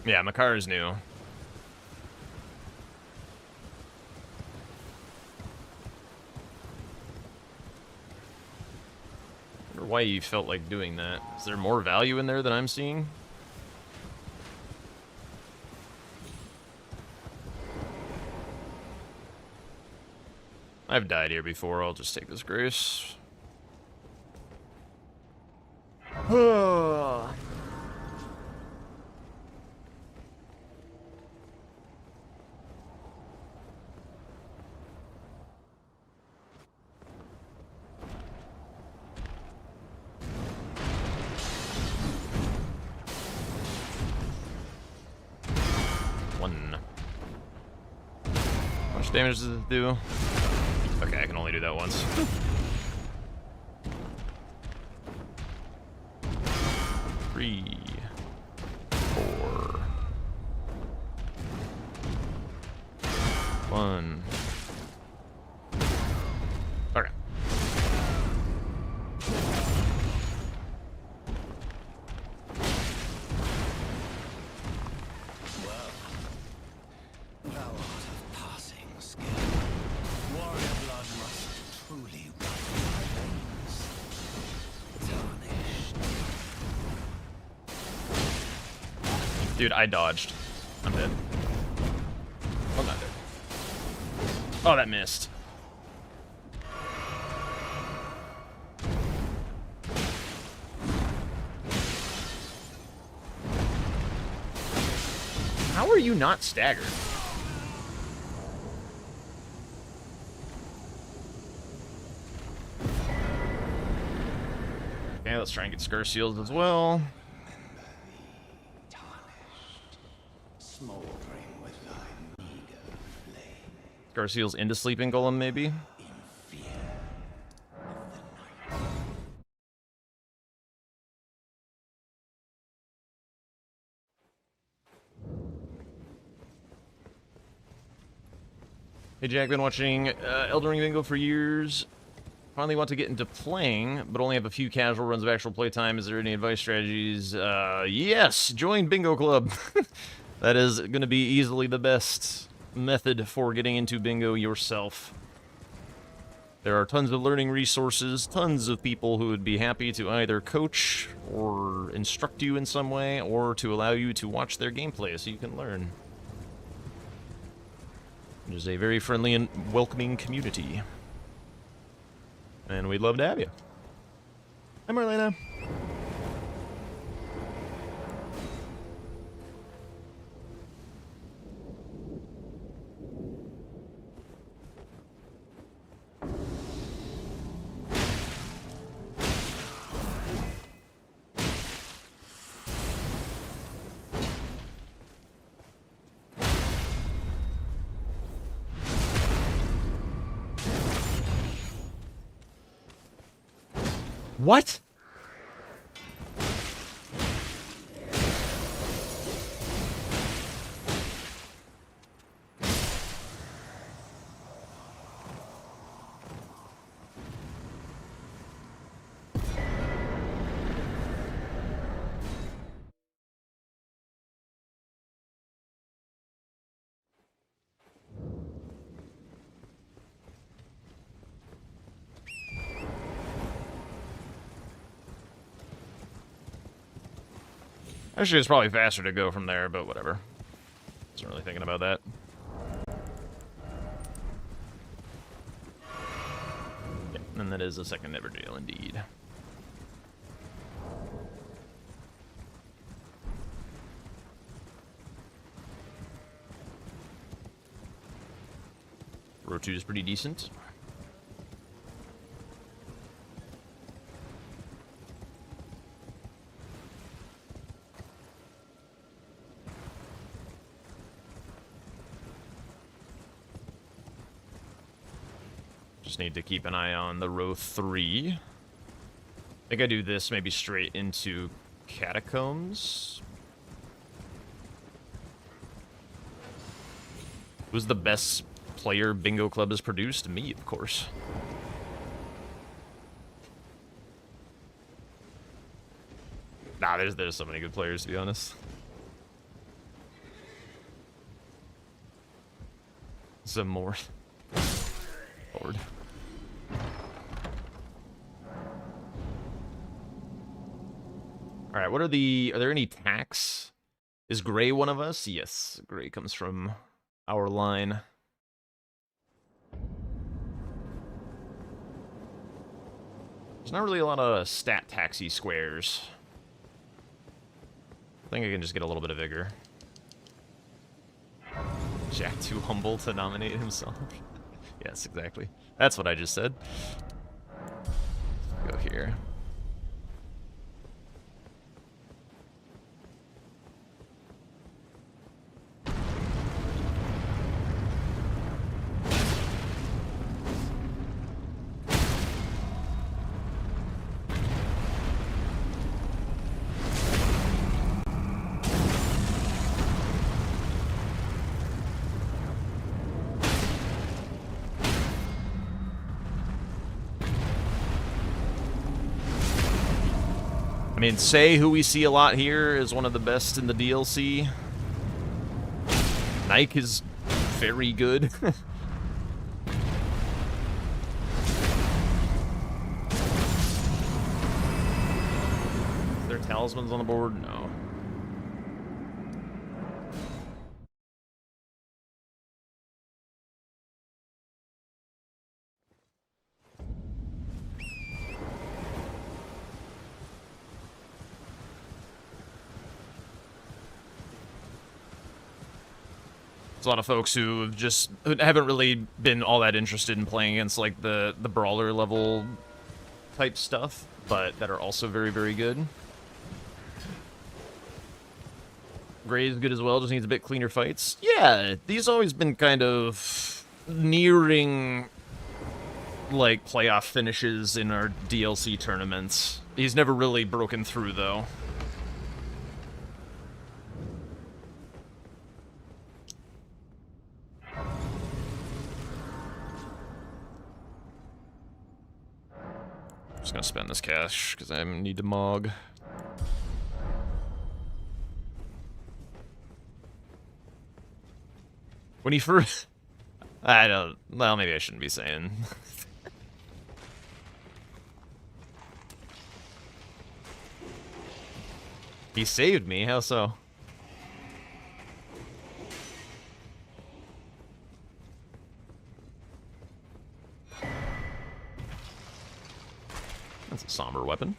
Yeah, my car is new. I wonder why you felt like doing that. Is there more value in there than I'm seeing? I've died here before. I'll just take this grace. How much damage does it do? Okay, I can only do that once. 3, 4, 1. Okay. Thou art of passing skill. Warrior blood must truly run in my veins. Tarnished. Dude, I dodged. I'm dead. Oh, not dead. Oh, that missed. How are you not staggered? Okay, let's try and get Scar Seals as well. Smoldering with thy meager flame. Scar Seals into Sleeping Golem, maybe? In fear of the night. Hey Jack, been watching Elden Ring Bingo for years. Finally want to get into playing, but only have a few casual runs of actual playtime. Is there any advice, strategies? Yes! Join Bingo Club! That is going to be easily the best method for getting into bingo yourself. There are tons of learning resources, tons of people who would be happy to either coach or instruct you in some way, or to allow you to watch their gameplay so you can learn. It is a very friendly and welcoming community. And we'd love to have you. Hi, Marlena. What? Actually, it's probably faster to go from there, but whatever. Wasn't really thinking about that. Yeah, and that is a second never deal, indeed. Row 2 is pretty decent. Just need to keep an eye on the row 3. I think I do this maybe straight into Catacombs. Who's the best player Bingo Club has produced? Me, of course. Nah, there's so many good players, to be honest. Some more. Lord. Alright, are there any attacks? Is Gray one of us? Yes, Gray comes from our line. There's not really a lot of stat taxi squares. I think I can just get a little bit of vigor. Jack too humble to nominate himself. Yes, exactly. That's what I just said. Go here. I mean, Say, who we see a lot here, is one of the best in the DLC. Nike is very good. Is there talismans on the board? No. A lot of folks who haven't really been all that interested in playing against like the brawler level type stuff, but that are also very, very good. Gray is good as well, just needs a bit cleaner fights. Yeah, these always been kind of nearing like playoff finishes in our DLC tournaments. He's never really broken through though. Just gonna spend this cash because I need to mog. When he first, I don't. Well, maybe I shouldn't be saying. He saved me. How so? That's a somber weapon.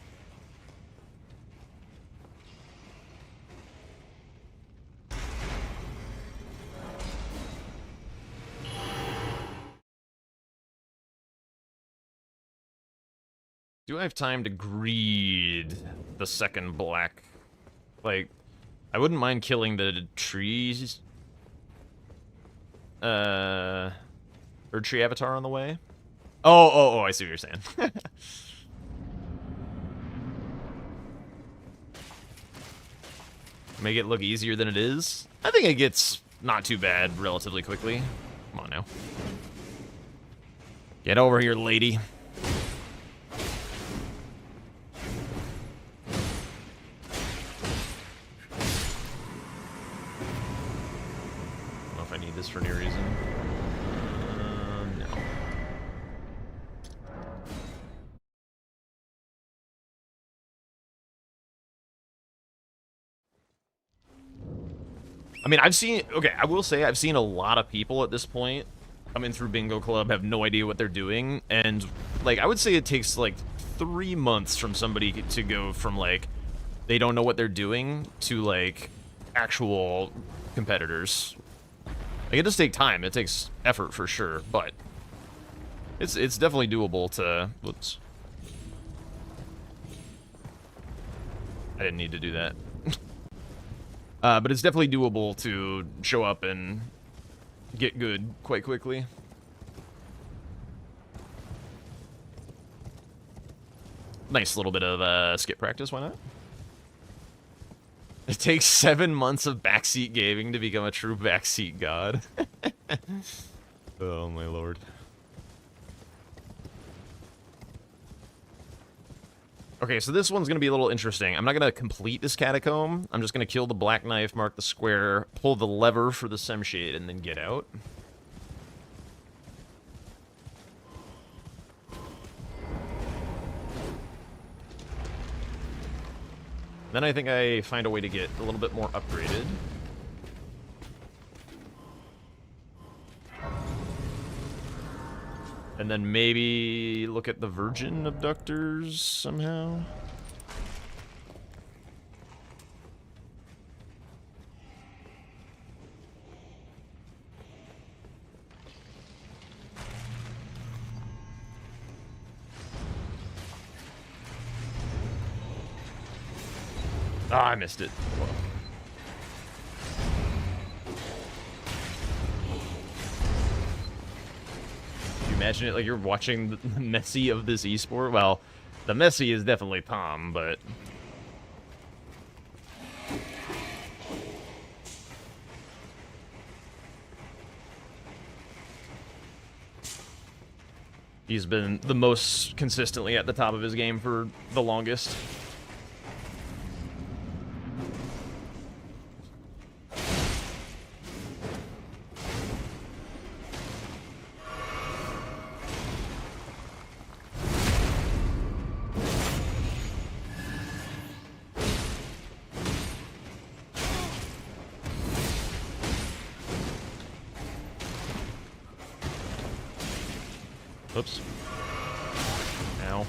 Do I have time to greed the second black? Like, I wouldn't mind killing the trees. Or tree avatar on the way. Oh, I see what you're saying. Make it look easier than it is. I think it gets not too bad relatively quickly. Come on now. Get over here, lady. I don't know if I need this for any reason. No. I mean, I will say I've seen a lot of people at this point coming through Bingo Club have no idea what they're doing, and, like, I would say it takes, like, 3 months from somebody to go from, like, they don't know what they're doing to, like, actual competitors. Like, it does take time. It takes effort for sure, but it's definitely doable to... Whoops. I didn't need to do that. But it's definitely doable to show up and get good quite quickly. Nice little bit of skip practice, why not? It takes 7 months of backseat gaming to become a true backseat god. Oh my lord. Okay, so this one's going to be a little interesting. I'm not going to complete this catacomb. I'm just going to kill the black knife, mark the square, pull the lever for the Semshade, and then get out. Then I think I find a way to get a little bit more upgraded. And then maybe look at the Virgin Abductors somehow. Ah, I missed it. Whoa. Imagine it like you're watching the Messi of this esport. Well, the Messi is definitely Tom, but he's been the most consistently at the top of his game for the longest. Oops. Ow.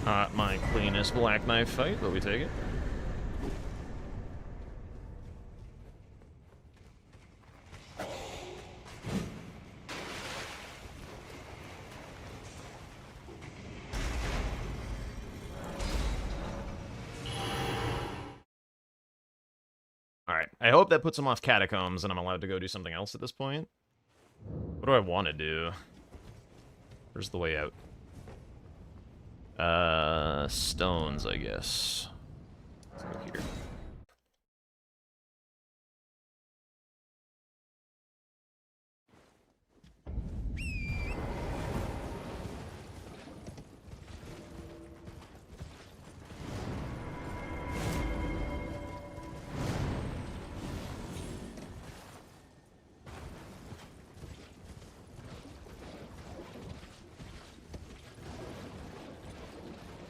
Not my cleanest black knife fight, but we take it. Alright, I hope that puts him off catacombs and I'm allowed to go do something else at this point. What do I want to do? Where's the way out? Stones, I guess. Let's go here.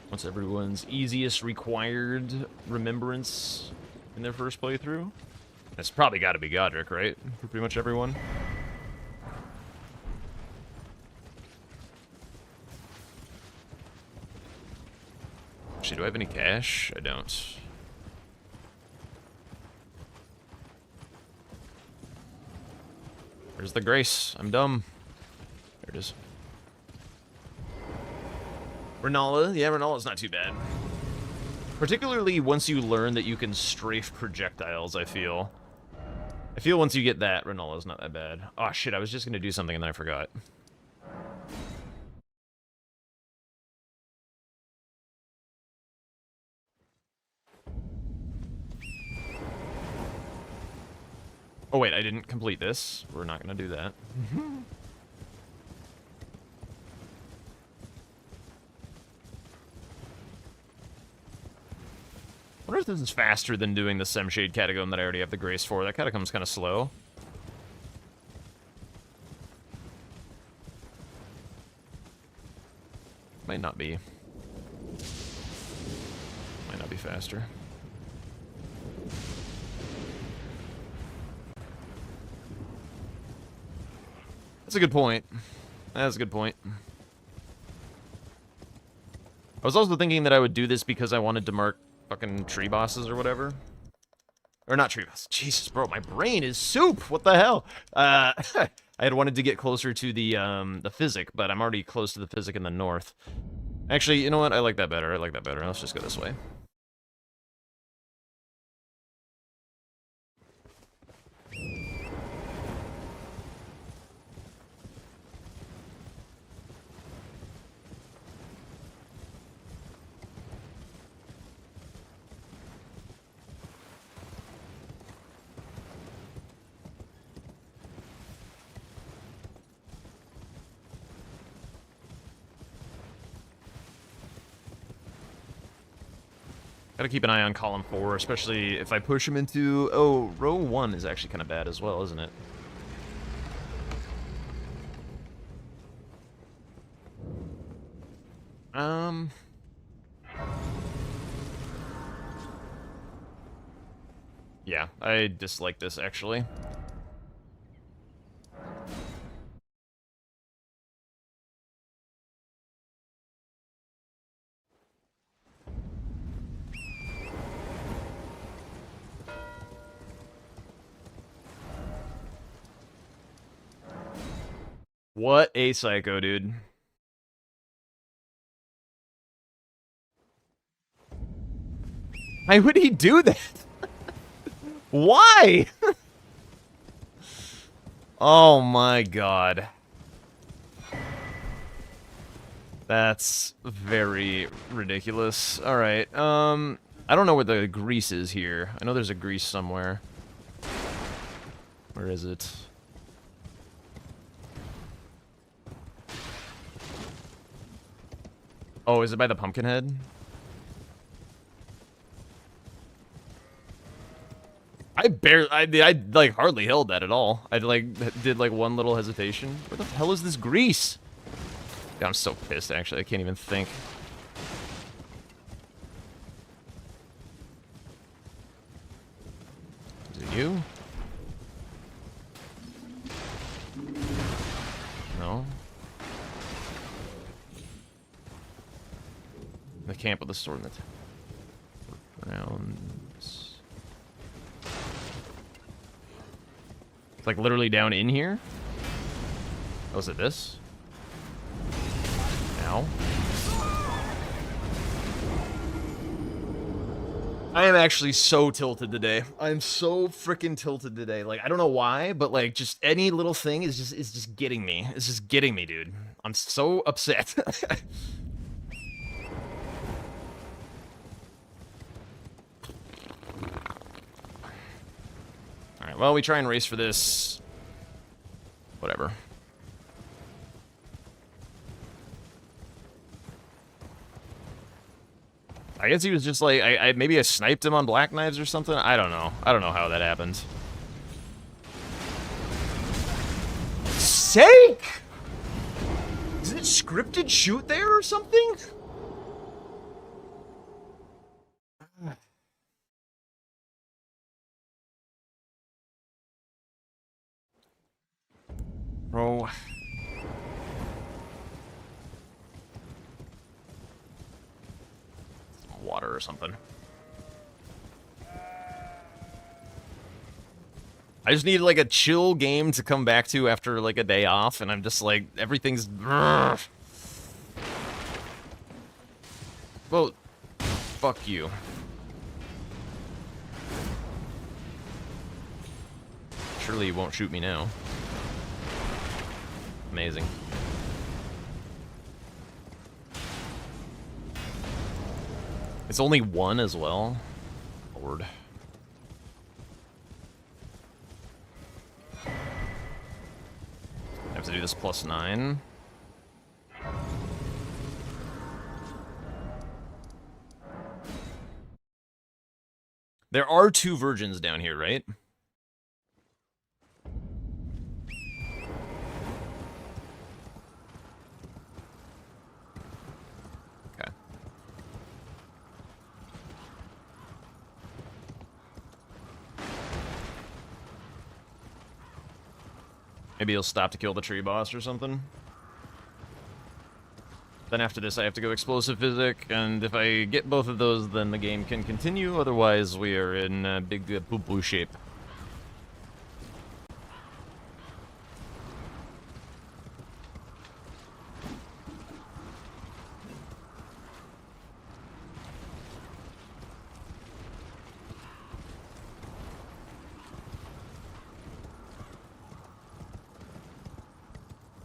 What's everyone's easiest required remembrance in their first playthrough? It's probably got to be Godric, right? For pretty much everyone. Actually, do I have any cash? I don't. Where's the grace? I'm dumb. There it is. Renala? Yeah, Renala's not too bad. Particularly once you learn that you can strafe projectiles, I feel. I feel once you get that, Renala's not that bad. Oh shit, I was just gonna do something and then I forgot. Oh wait, I didn't complete this. We're not gonna do that. I wonder if this is faster than doing the Semshade Catacomb that I already have the Grace for. That Catacomb's kind of slow. Might not be. Might not be faster. That's a good point. That's a good point. I was also thinking that I would do this because I wanted to mark fucking tree bosses or whatever. Or not tree bosses. Jesus, bro, my brain is soup. What the hell? I had wanted to get closer to the physic, but I'm already close to the physic in the north. Actually, you know what? I like that better. I like that better. Let's just go this way. Gotta keep an eye on column 4, especially if I push him into... Oh, row 1 is actually kind of bad as well, isn't it? Yeah, I dislike this, actually. What a psycho, dude. Why would he do that? Why? Oh my god. That's very ridiculous. Alright, I don't know where the grease is here. I know there's a grease somewhere. Where is it? Oh, is it by the pumpkin head? I like hardly held that at all. I like did like one little hesitation. Where the hell is this grease? God, I'm so pissed actually. I can't even think. Is it you? No. The camp with the sword in it. Rounds. It's like literally down in here? Oh, is it this? Ow. I am actually so tilted today. I'm so freaking tilted today. Like, I don't know why, but like just any little thing is just getting me. It's just getting me, dude. I'm so upset. Alright, well, we try and race for this. Whatever. I guess he was just like, maybe I sniped him on Black Knives or something? I don't know. I don't know how that happened. Sake! Is it scripted shoot there or something? Bro. or something. I just need like a chill game to come back to after like a day off, and I'm just like, everything's... Well, fuck you. Surely you won't shoot me now. Amazing. It's only one as well? Lord. I have to do this +9. There are 2 virgins down here, right? Okay. Maybe he'll stop to kill the tree boss or something. Then after this, I have to go explosive physic, and if I get both of those, then the game can continue. Otherwise, we are in big poo-poo shape.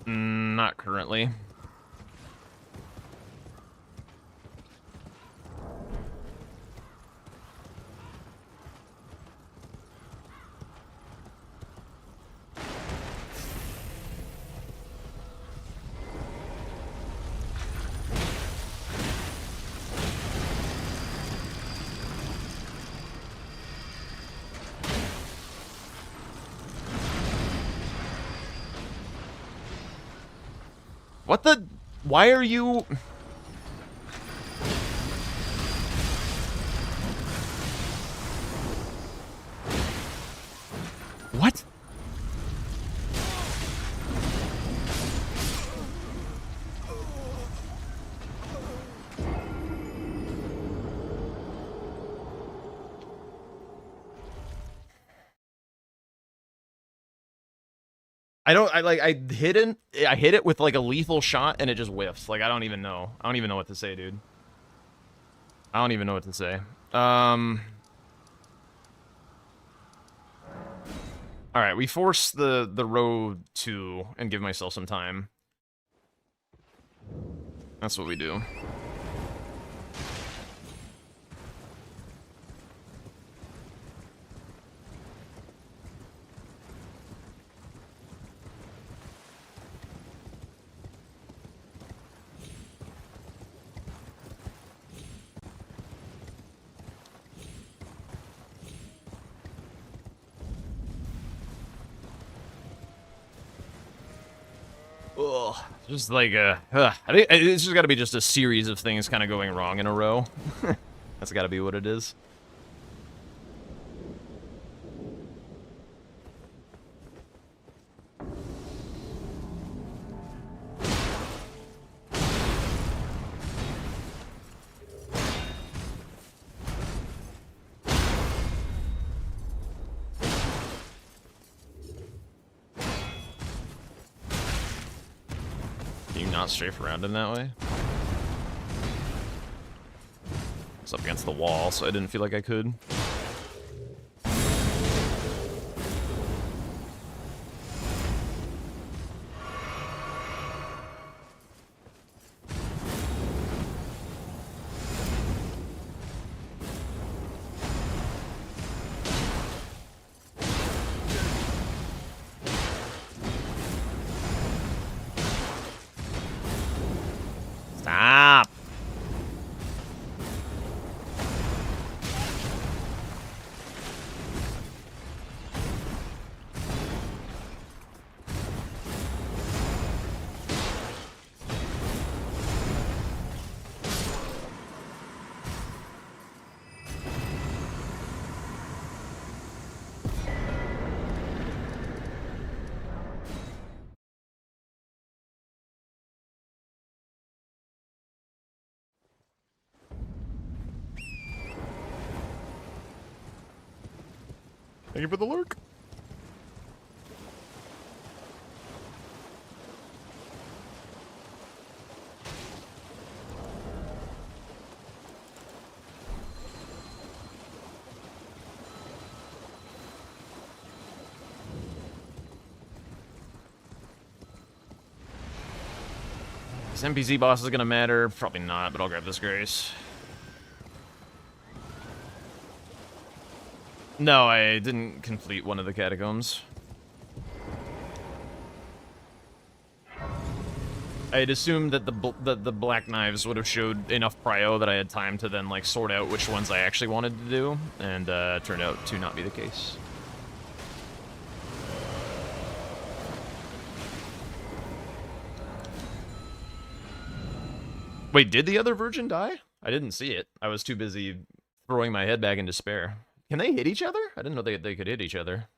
Not currently. What the? Why are you... What? I hit it with like a lethal shot and it just whiffs. Like, I don't even know what to say, dude. I don't even know what to say. Alright, we force the road 2 and give myself some time. That's what we do. Ugh, just like I think it's just got to be just a series of things kind of going wrong in a row. That's got to be what it is. Can you not strafe around him that way? It's up against the wall, so I didn't feel like I could. Stop! Thank you for the lurk. This NPC boss is gonna matter. Probably not, but I'll grab this Grace. No, I didn't complete one of the catacombs. I had assumed that the black knives would have showed enough prio that I had time to then like sort out which ones I actually wanted to do, and turned out to not be the case. Wait, did the other virgin die? I didn't see it. I was too busy throwing my head back in despair. Can they hit each other? I didn't know they could hit each other.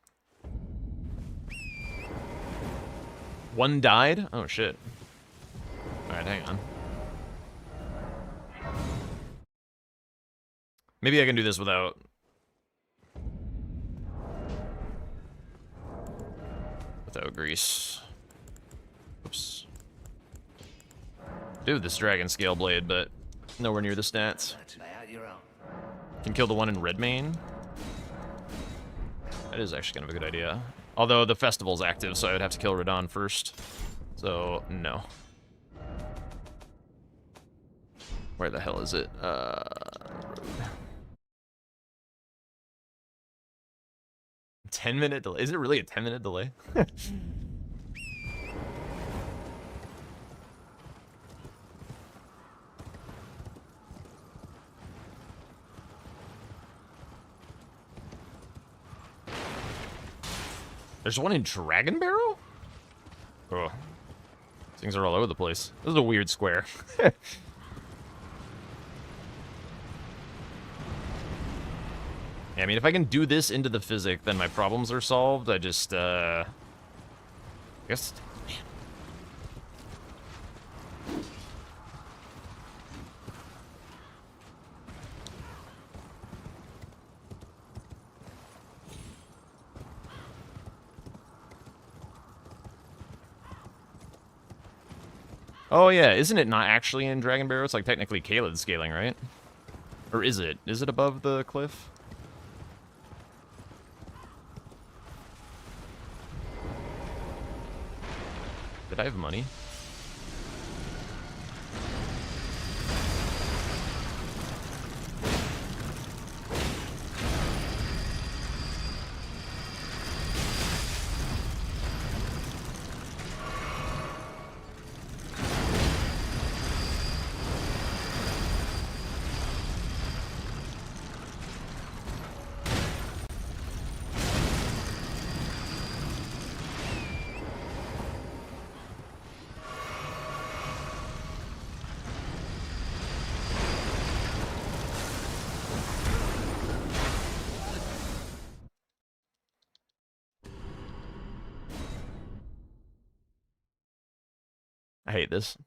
One died? Oh, shit. Alright, hang on. Maybe I can do this without... without grease. Oops. Do this dragon scale blade, but nowhere near the stats. Can kill the one in Redmane. That is actually kind of a good idea. Although the festival's active, so I would have to kill Radon first. So, no. Where the hell is it? Road. 10-minute delay? Is it really a 10-minute delay? There's one in Dragon Barrow? Oh. Things are all over the place. This is a weird square. Yeah, I mean, if I can do this into the physic, then my problems are solved. I just, I guess... Man. Oh, yeah, isn't it not actually in Dragon Barrow? It's like technically Caelid scaling, right? Or is it? Is it above the cliff? Did I have money? I hate this.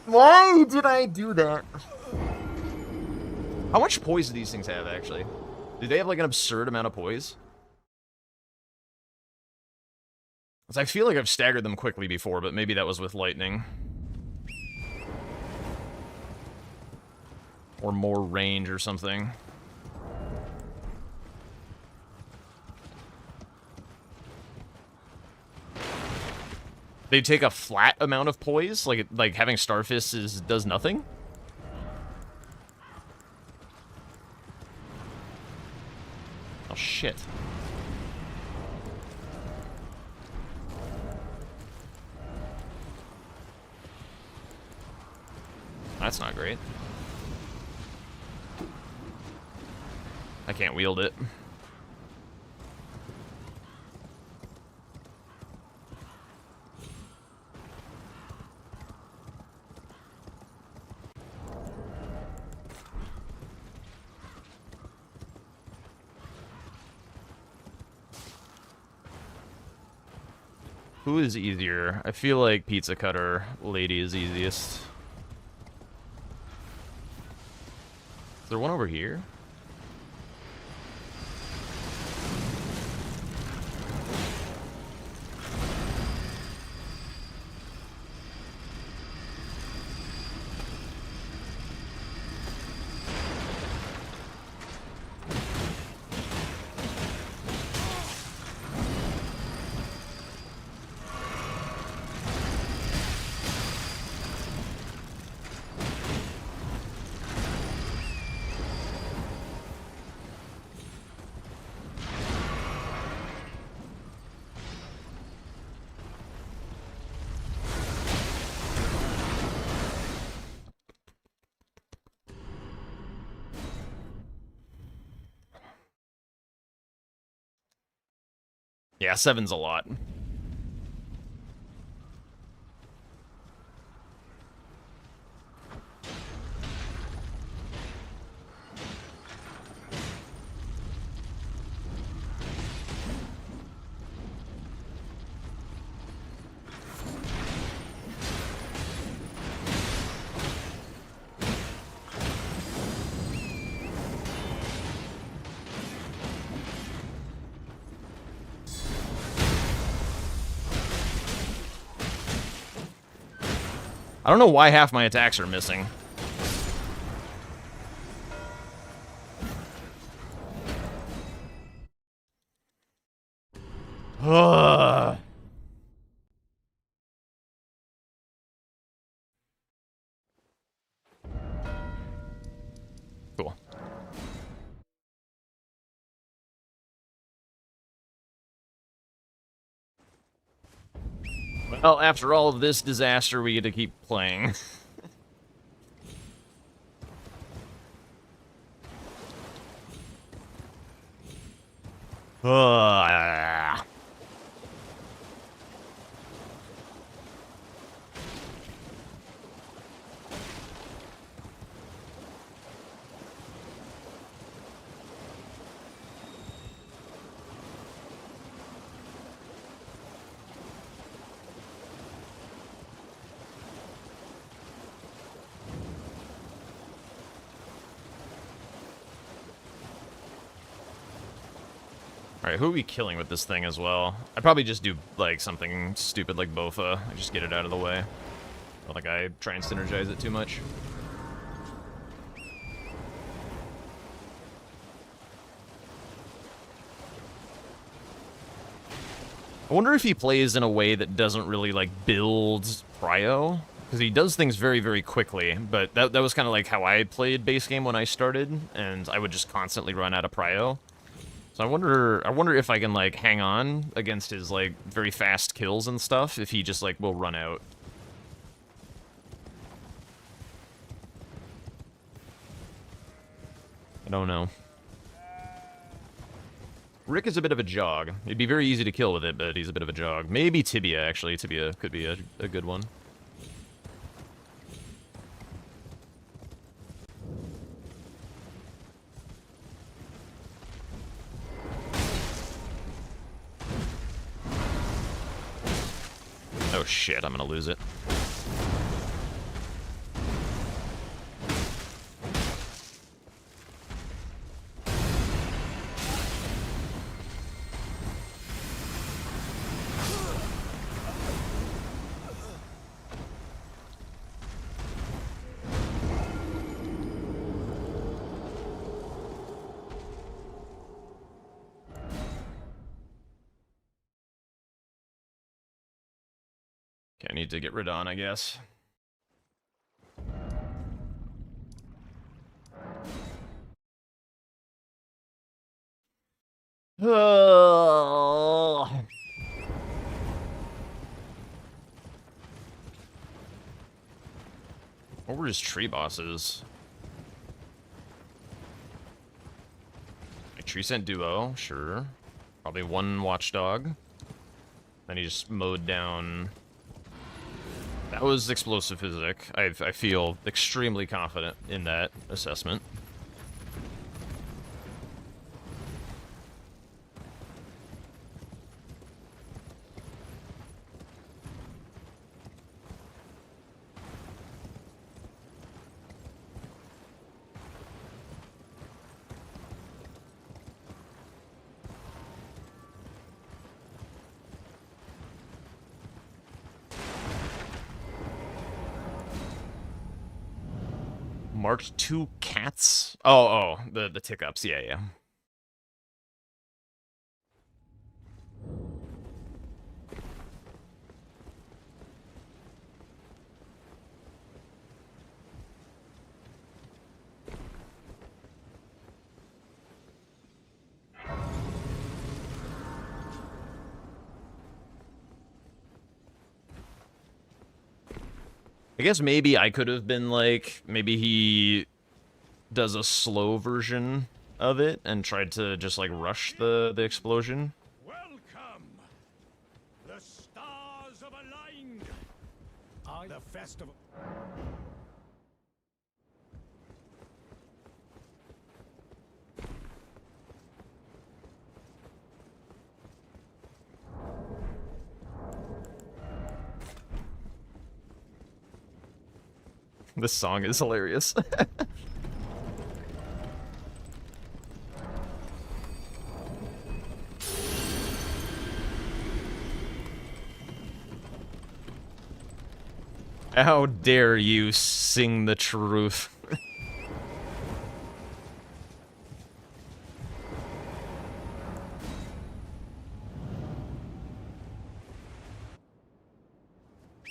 Why did I do that? How much poise do these things have, actually? Do they have, like, an absurd amount of poise? 'Cause I feel like I've staggered them quickly before, but maybe that was with lightning. Or more range or something. They take a flat amount of poise? Like having Starfist does nothing? Oh, shit. That's not great. I can't wield it. Who is easier? I feel like Pizza Cutter Lady is easiest. Is there one over here? Yeah, 7's a lot. I don't know why half my attacks are missing. Ugh. Cool. Well, after all of this disaster, we get to keep playing. Ugh. Alright, who are we killing with this thing as well? I'd probably just do, like, something stupid like Bofa. I just get it out of the way. Not like I try and synergize it too much. I wonder if he plays in a way that doesn't really, like, build prio. Because he does things very, very quickly, but that was kind of like how I played base game when I started, and I would just constantly run out of prio. So I wonder if I can, like, hang on against his, like, very fast kills and stuff, if he just, like, will run out. I don't know. Rick is a bit of a jog. It'd be very easy to kill with it, but he's a bit of a jog. Maybe Tibia, actually. Tibia could be a good one. Oh shit, I'm gonna lose it. Okay, I need to get rid on, I guess. Oh. Or we're just tree bosses. A tree scent duo, sure. Probably one watchdog. Then he just mowed down. That was explosive physic. I feel extremely confident in that assessment. Marked 2 cats. Oh, the tick ups. Yeah. I guess maybe I could have been like, maybe he does a slow version of it and tried to just like rush the explosion. Welcome! The stars have aligned! The festival... This song is hilarious. How dare you sing the truth?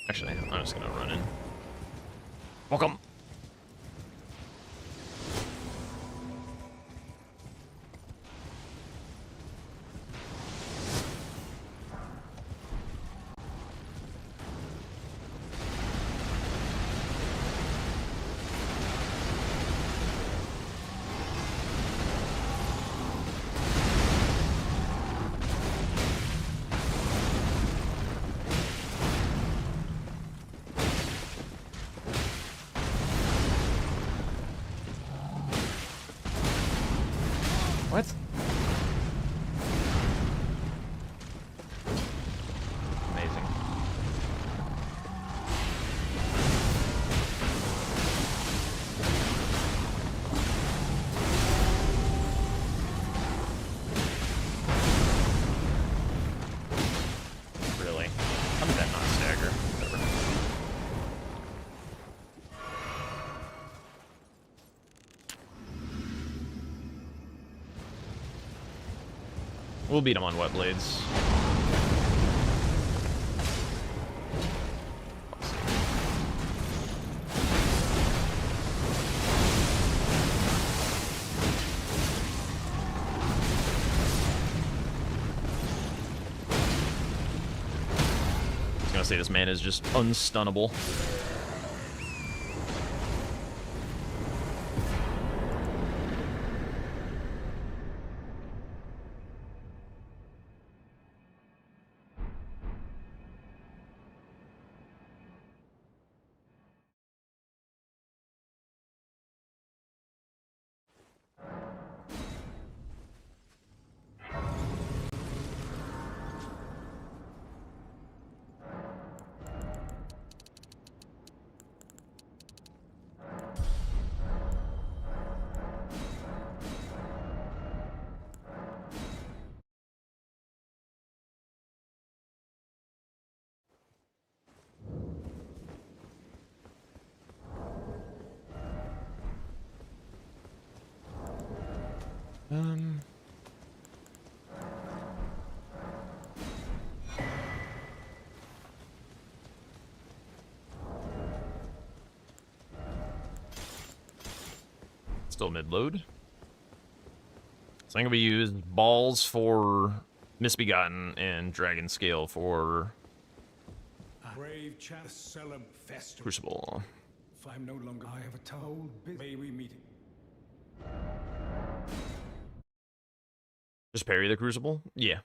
Actually, I'm just gonna run in. Welcome. What? Amazing. Really? How did that not stagger? Whatever. We'll beat him on wet blades. I was gonna say this man is just unstunnable. Still mid-load. So I'm gonna use balls for Misbegotten and Dragon Scale for Brave chap, Selim Festival. Crucible. If I'm no longer, I have a told. May we meet? Just parry the Crucible? Yeah.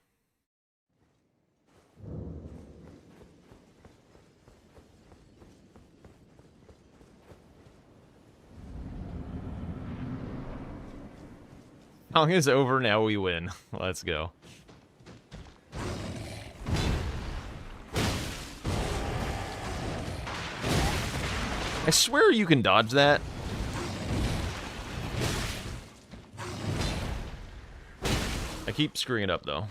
Song is over, now we win. Let's go. I swear you can dodge that. I keep screwing it up though.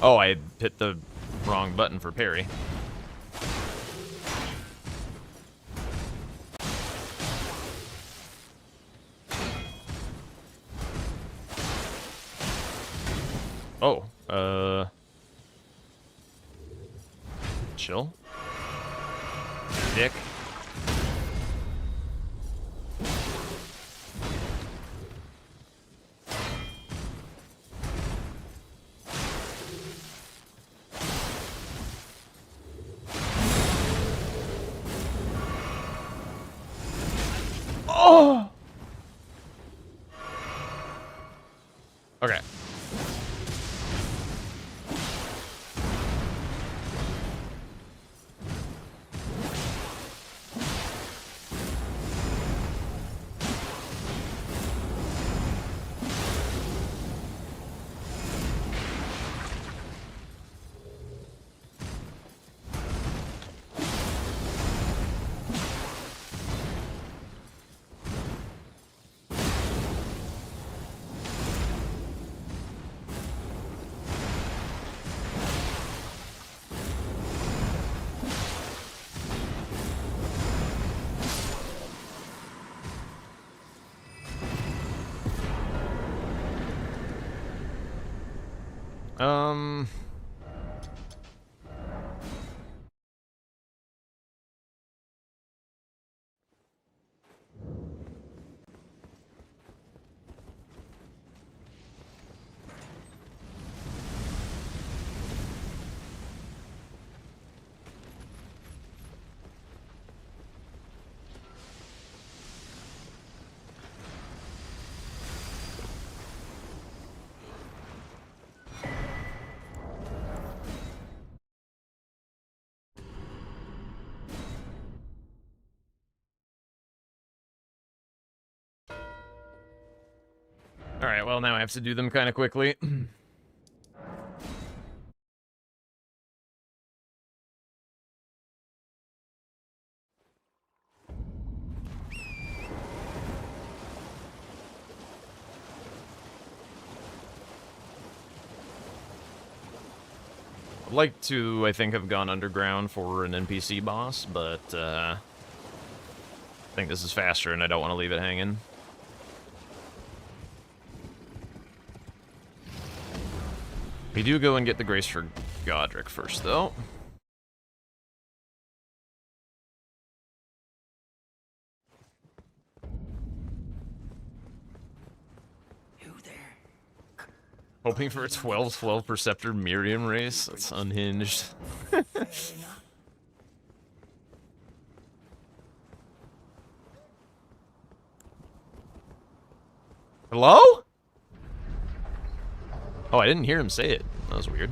Oh, I hit the wrong button for parry. Oh, chill. Dick. Oh! Okay. Alright, well, now I have to do them kind of quickly. I'd like to, I think, have gone underground for an NPC boss, but I think this is faster and I don't want to leave it hanging. We do go and get the Grace for Godric first, though. Hoping for a 12-12 Perceptor Miriam race? That's unhinged. Hello? Oh, I didn't hear him say it. That was weird.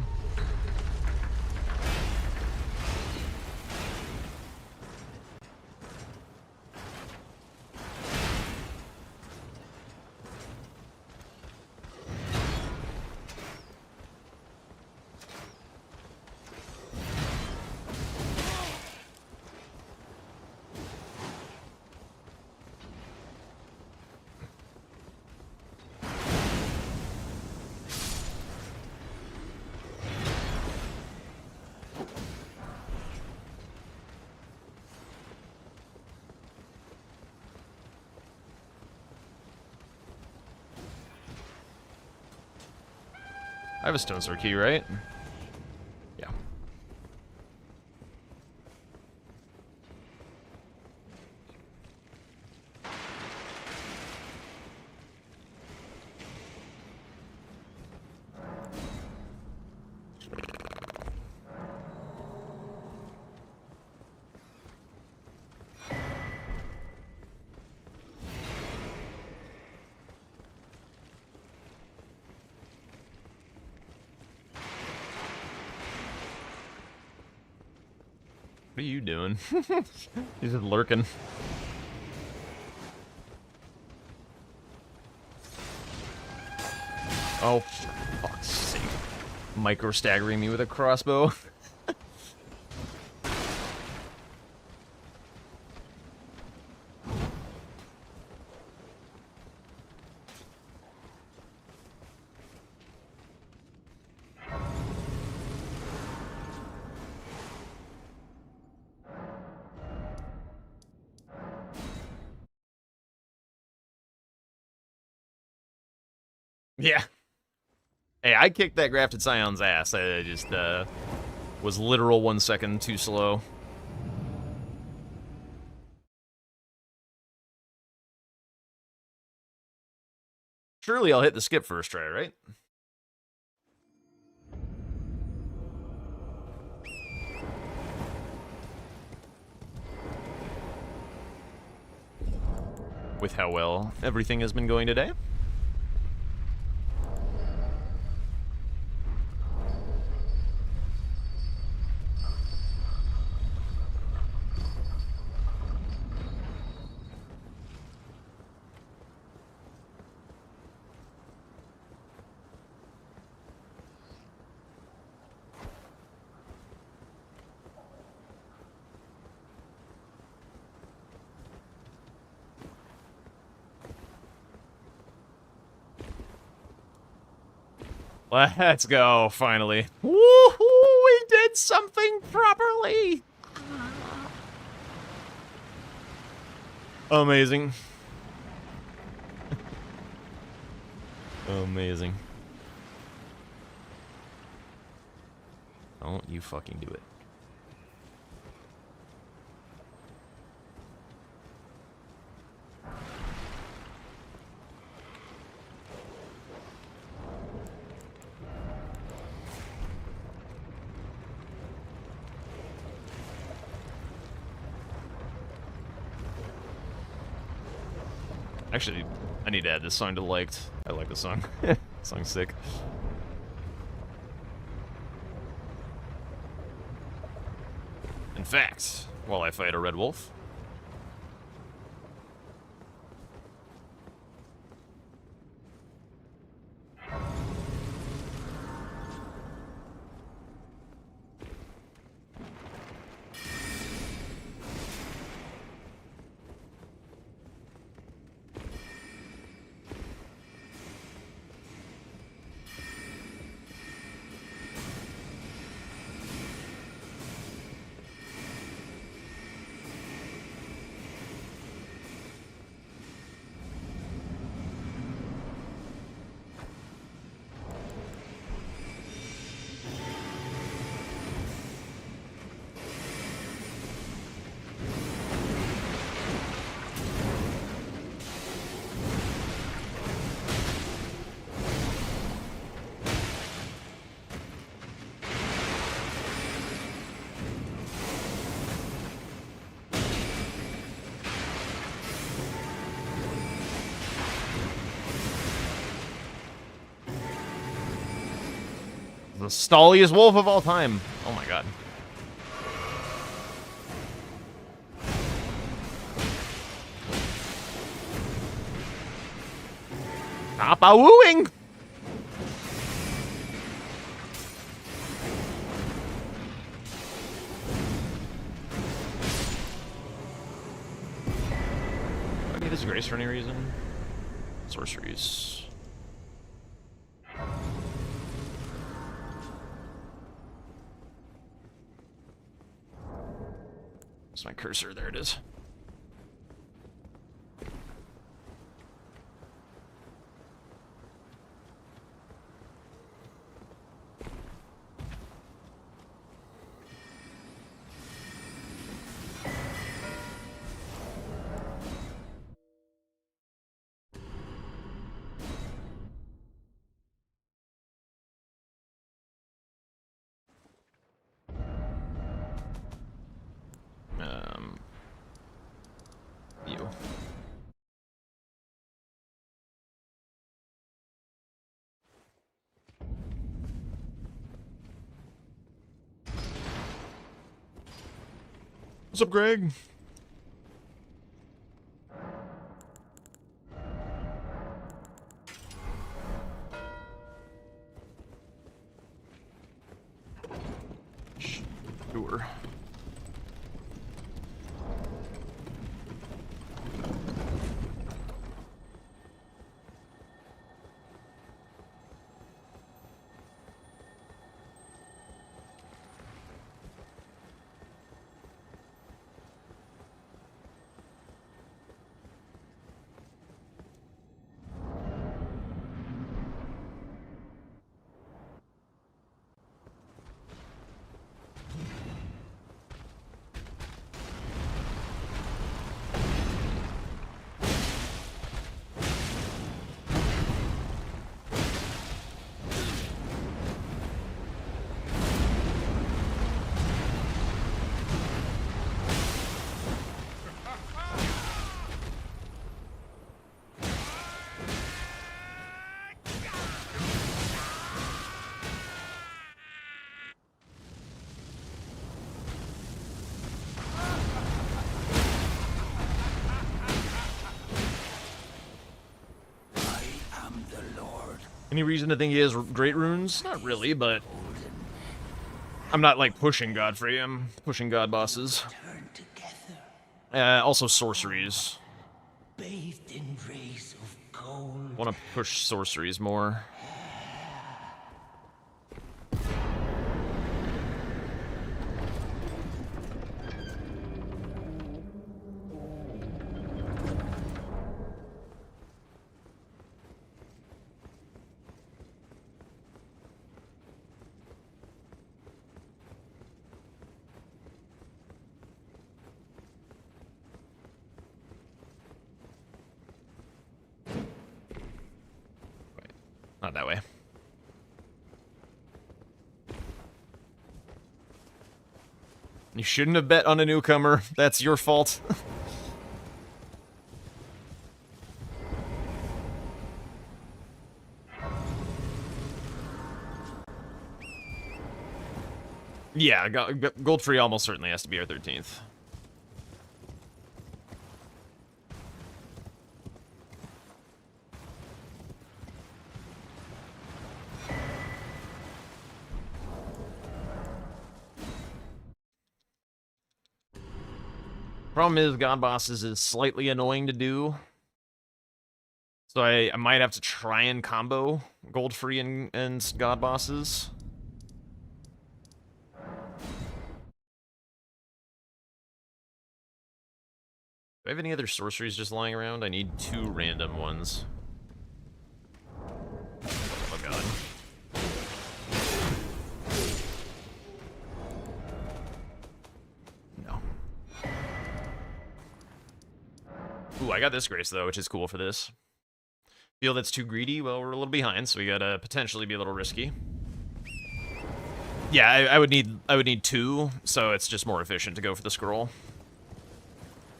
I have a Stone Sword key, right? Yeah. What are you doing? He's just lurking. Oh, for fuck's sake. Micro staggering me with a crossbow. Yeah. Hey, I kicked that Grafted Scion's ass. I just was literal 1 second too slow. Surely I'll hit the skip first try, right? With how well everything has been going today. Let's go, finally. Woohoo! We did something properly! Amazing. Amazing. Don't you fucking do it. Actually, I need to add this song to liked. I like the song. Song's sick. In fact, while I fight a red wolf, the stalliest wolf of all time. Oh my god. Stop wooing! Do I need this grace for any reason? Sorceries. It's my cursor, there it is. You. What's up, Greg? Sure. Any reason to think he has great runes? Not really, but I'm not like pushing Godfrey. I'm pushing God bosses. Turn together, Also sorceries. bathed in rays of gold. Want to push sorceries more. Not that way. You shouldn't have bet on a newcomer. That's your fault. Yeah, Goldfree almost certainly has to be our 13th. Problem is, God bosses is slightly annoying to do. So I might have to try and combo Goldfree and God bosses. Do I have any other sorceries just lying around? I need 2 random ones. Oh god. No. Ooh, I got this grace though, which is cool for this. Feel that's too greedy? Well, we're a little behind, so we gotta potentially be a little risky. Yeah, I would need 2, so it's just more efficient to go for the scroll.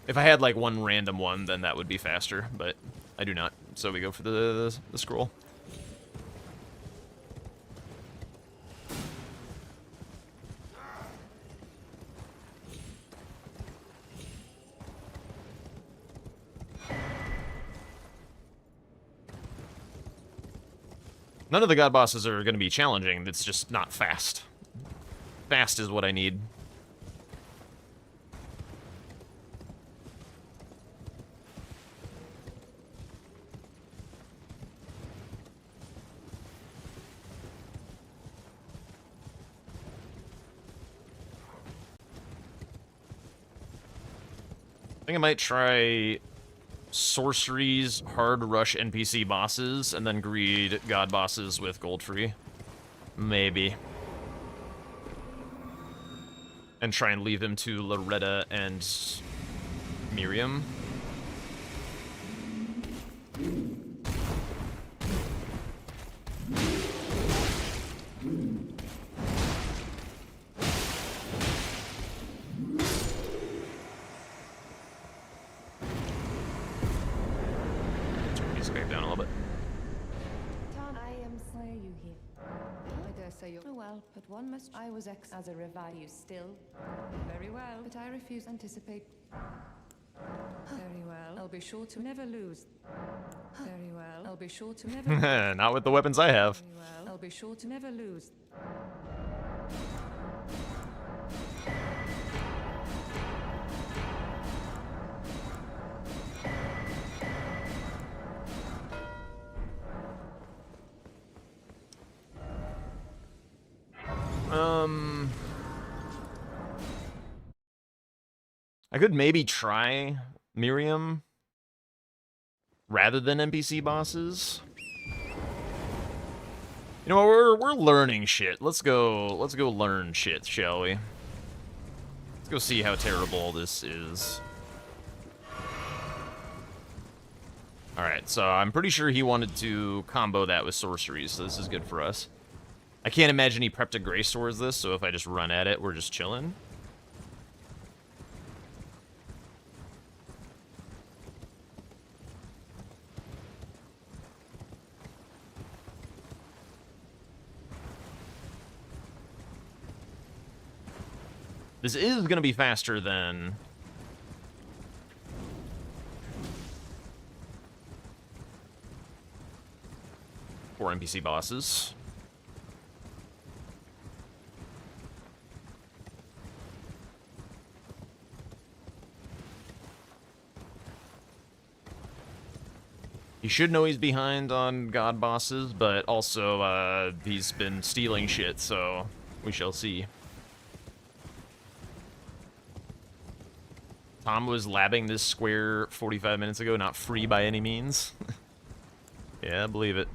If I had like one random one, then that would be faster, but I do not. So we go for the scroll. None of the god bosses are going to be challenging. It's just not fast. Fast is what I need. I think I might try sorceries, hard rush NPC bosses, and then greed god bosses with Goldfree. Maybe. And try and leave him to Loretta and Miriam. Oh well, but one must. I was as a revive. You still? Very well, but I refuse to anticipate. Very well, I'll be sure to never lose. Very well, I'll be sure to never. Not with the weapons I have. Very well, I'll be sure to never lose. I could maybe try Miriam rather than NPC bosses. You know, we're learning shit. Let's go learn shit, shall we? Let's go see how terrible this is. Alright, so I'm pretty sure he wanted to combo that with sorceries, so this is good for us. I can't imagine he prepped a grace towards this, so if I just run at it, we're just chilling. This is going to be faster than... NPC bosses. He should know he's behind on god bosses, but also he's been stealing shit, so we shall see. Tom was labbing this square 45 minutes ago, not free by any means. Yeah, I believe it.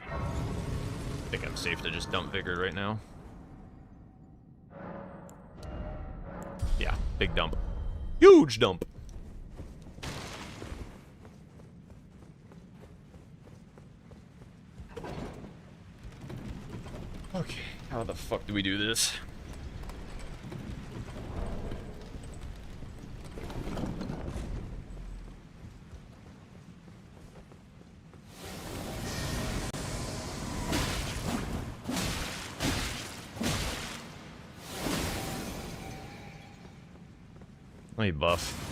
I think I'm safe to just dump Vigor right now. Yeah, big dump. Huge dump. Okay, how the fuck do we do this? Let me buff.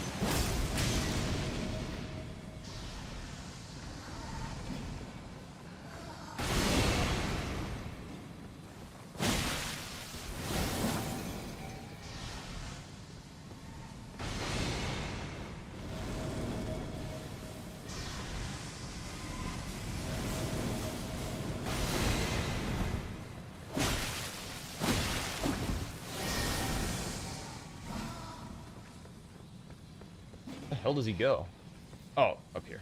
Where the hell does he go? Oh, up here.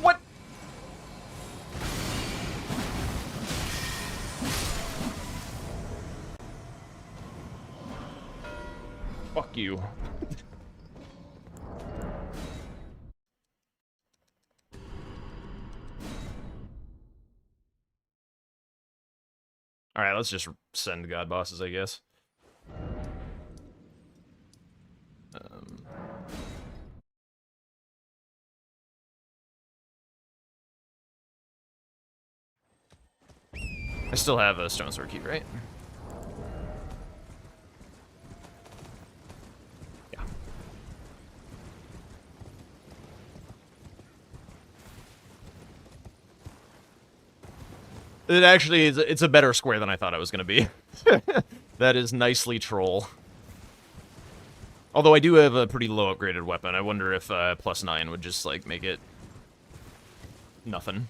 What? Fuck you. Alright, let's just send god bosses, I guess. I still have a stone sword key, right? Yeah. It actually is. It's a better square than I thought it was going to be. That is nicely troll. Although I do have a pretty low upgraded weapon. I wonder if +9 would just like make it nothing.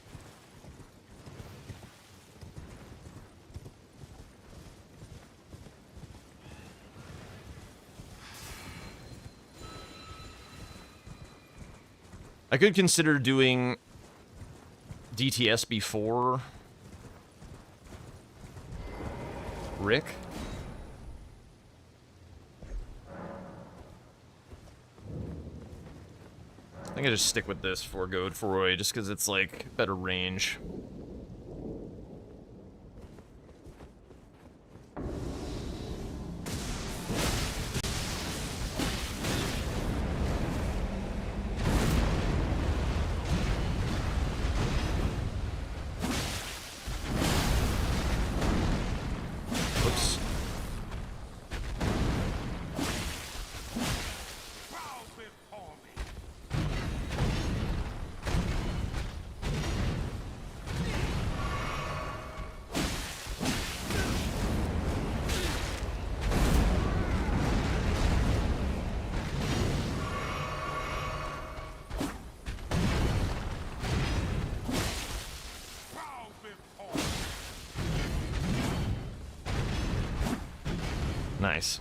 I could consider doing DTS before Rick. I think I just stick with this for Goad for Roy, just because it's like better range. Whoops. Nice.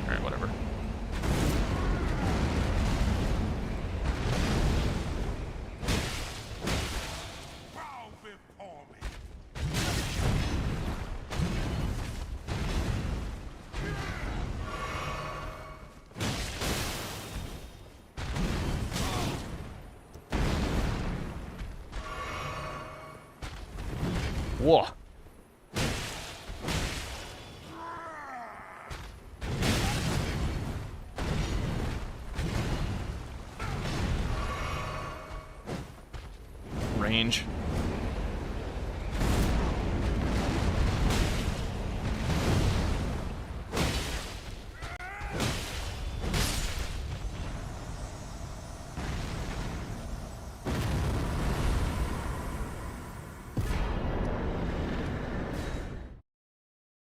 Alright, whatever. Bow before me. Whoa. Range.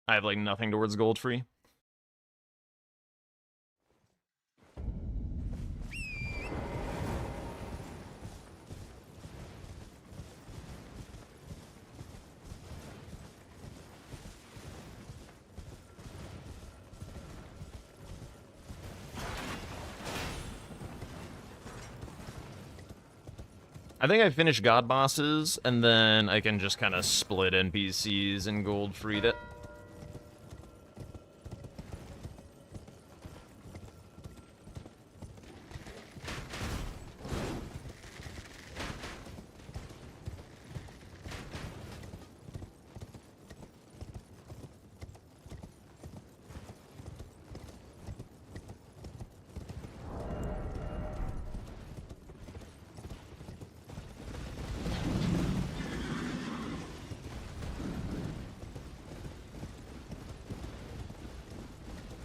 I have like nothing towards gold free. I think I finished God bosses, and then I can just kind of split NPCs and gold free it.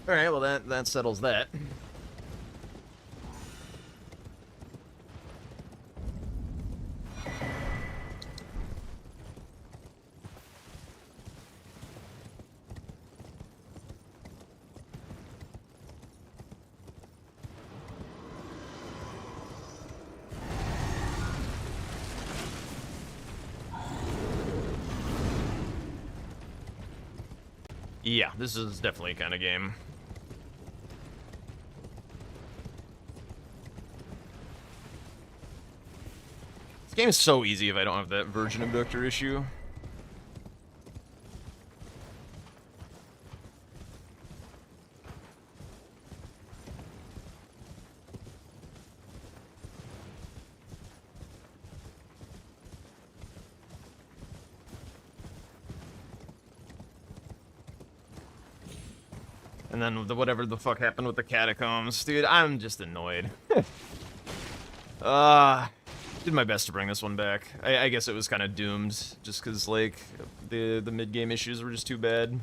Alright, well that settles that. Yeah, this is definitely a kind of game. This game is so easy if I don't have that Virgin Abductor issue. And then whatever the fuck happened with the catacombs. Dude, I'm just annoyed. Did my best to bring this one back. I guess it was kind of doomed, just because, like, the mid-game issues were just too bad.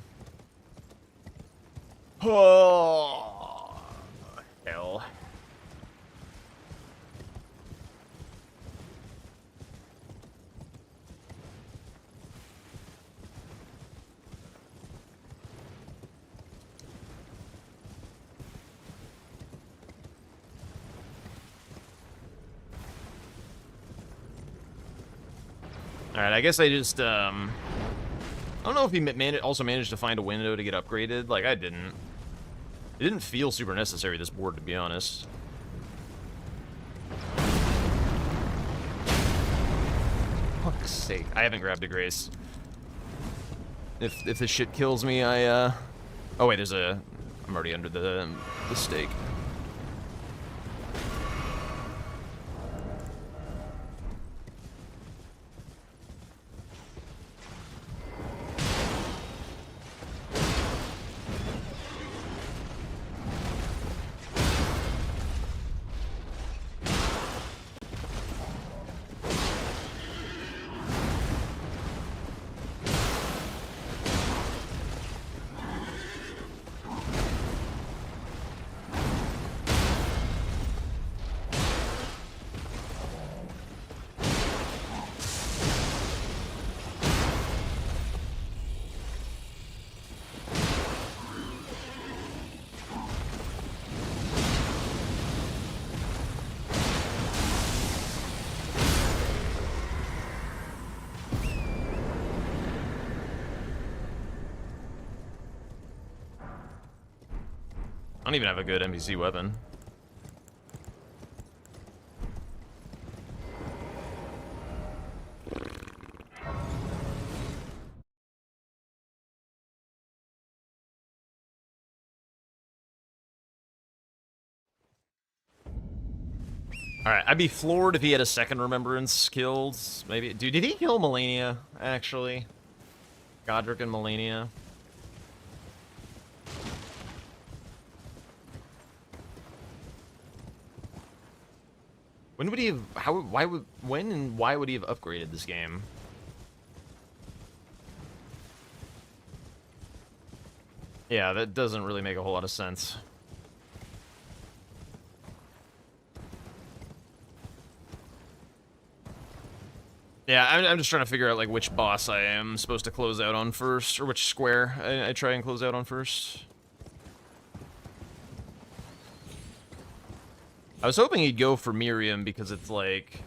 Oh, hell. Alright, I guess I just, I don't know if he also managed to find a window to get upgraded. Like, I didn't. It didn't feel super necessary, this board, to be honest. Fuck's sake. I haven't grabbed a Grace. If this shit kills me, I, Oh, wait, there's a... I'm already under the stake. don't even have a good NPC weapon. Alright, I'd be floored if he had a second Remembrance killed. Maybe. Dude, did he kill Melania, actually? Godric and Melania? When would he have... when and why would he have upgraded this game? Yeah, that doesn't really make a whole lot of sense. Yeah, I'm just trying to figure out, like, which boss I am supposed to close out on first, or which square I try and close out on first. I was hoping he'd go for Miriam because it's, like...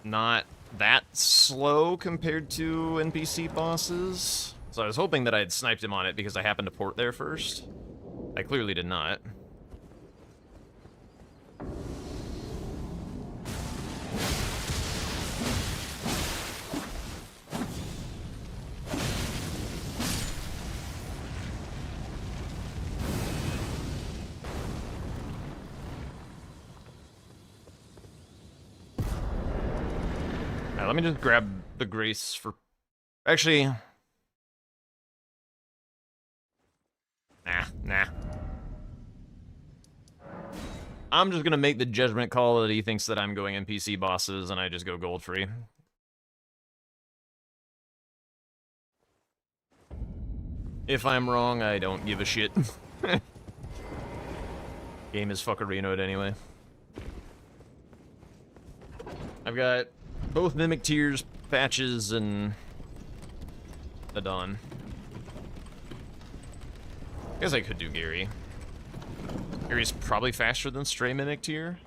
not that slow compared to NPC bosses. So I was hoping that I'd sniped him on it because I happened to port there first. I clearly did not. Let me just grab the Grace for... Actually... Nah. I'm just gonna make the judgment call that he thinks that I'm going NPC bosses, and I just go gold free. If I'm wrong, I don't give a shit. Game is fuckerinoed anyway. I've got both Mimic Tears, Patches, and Adon. I guess I could do Gary. Gary's probably faster than Stray Mimic Tear.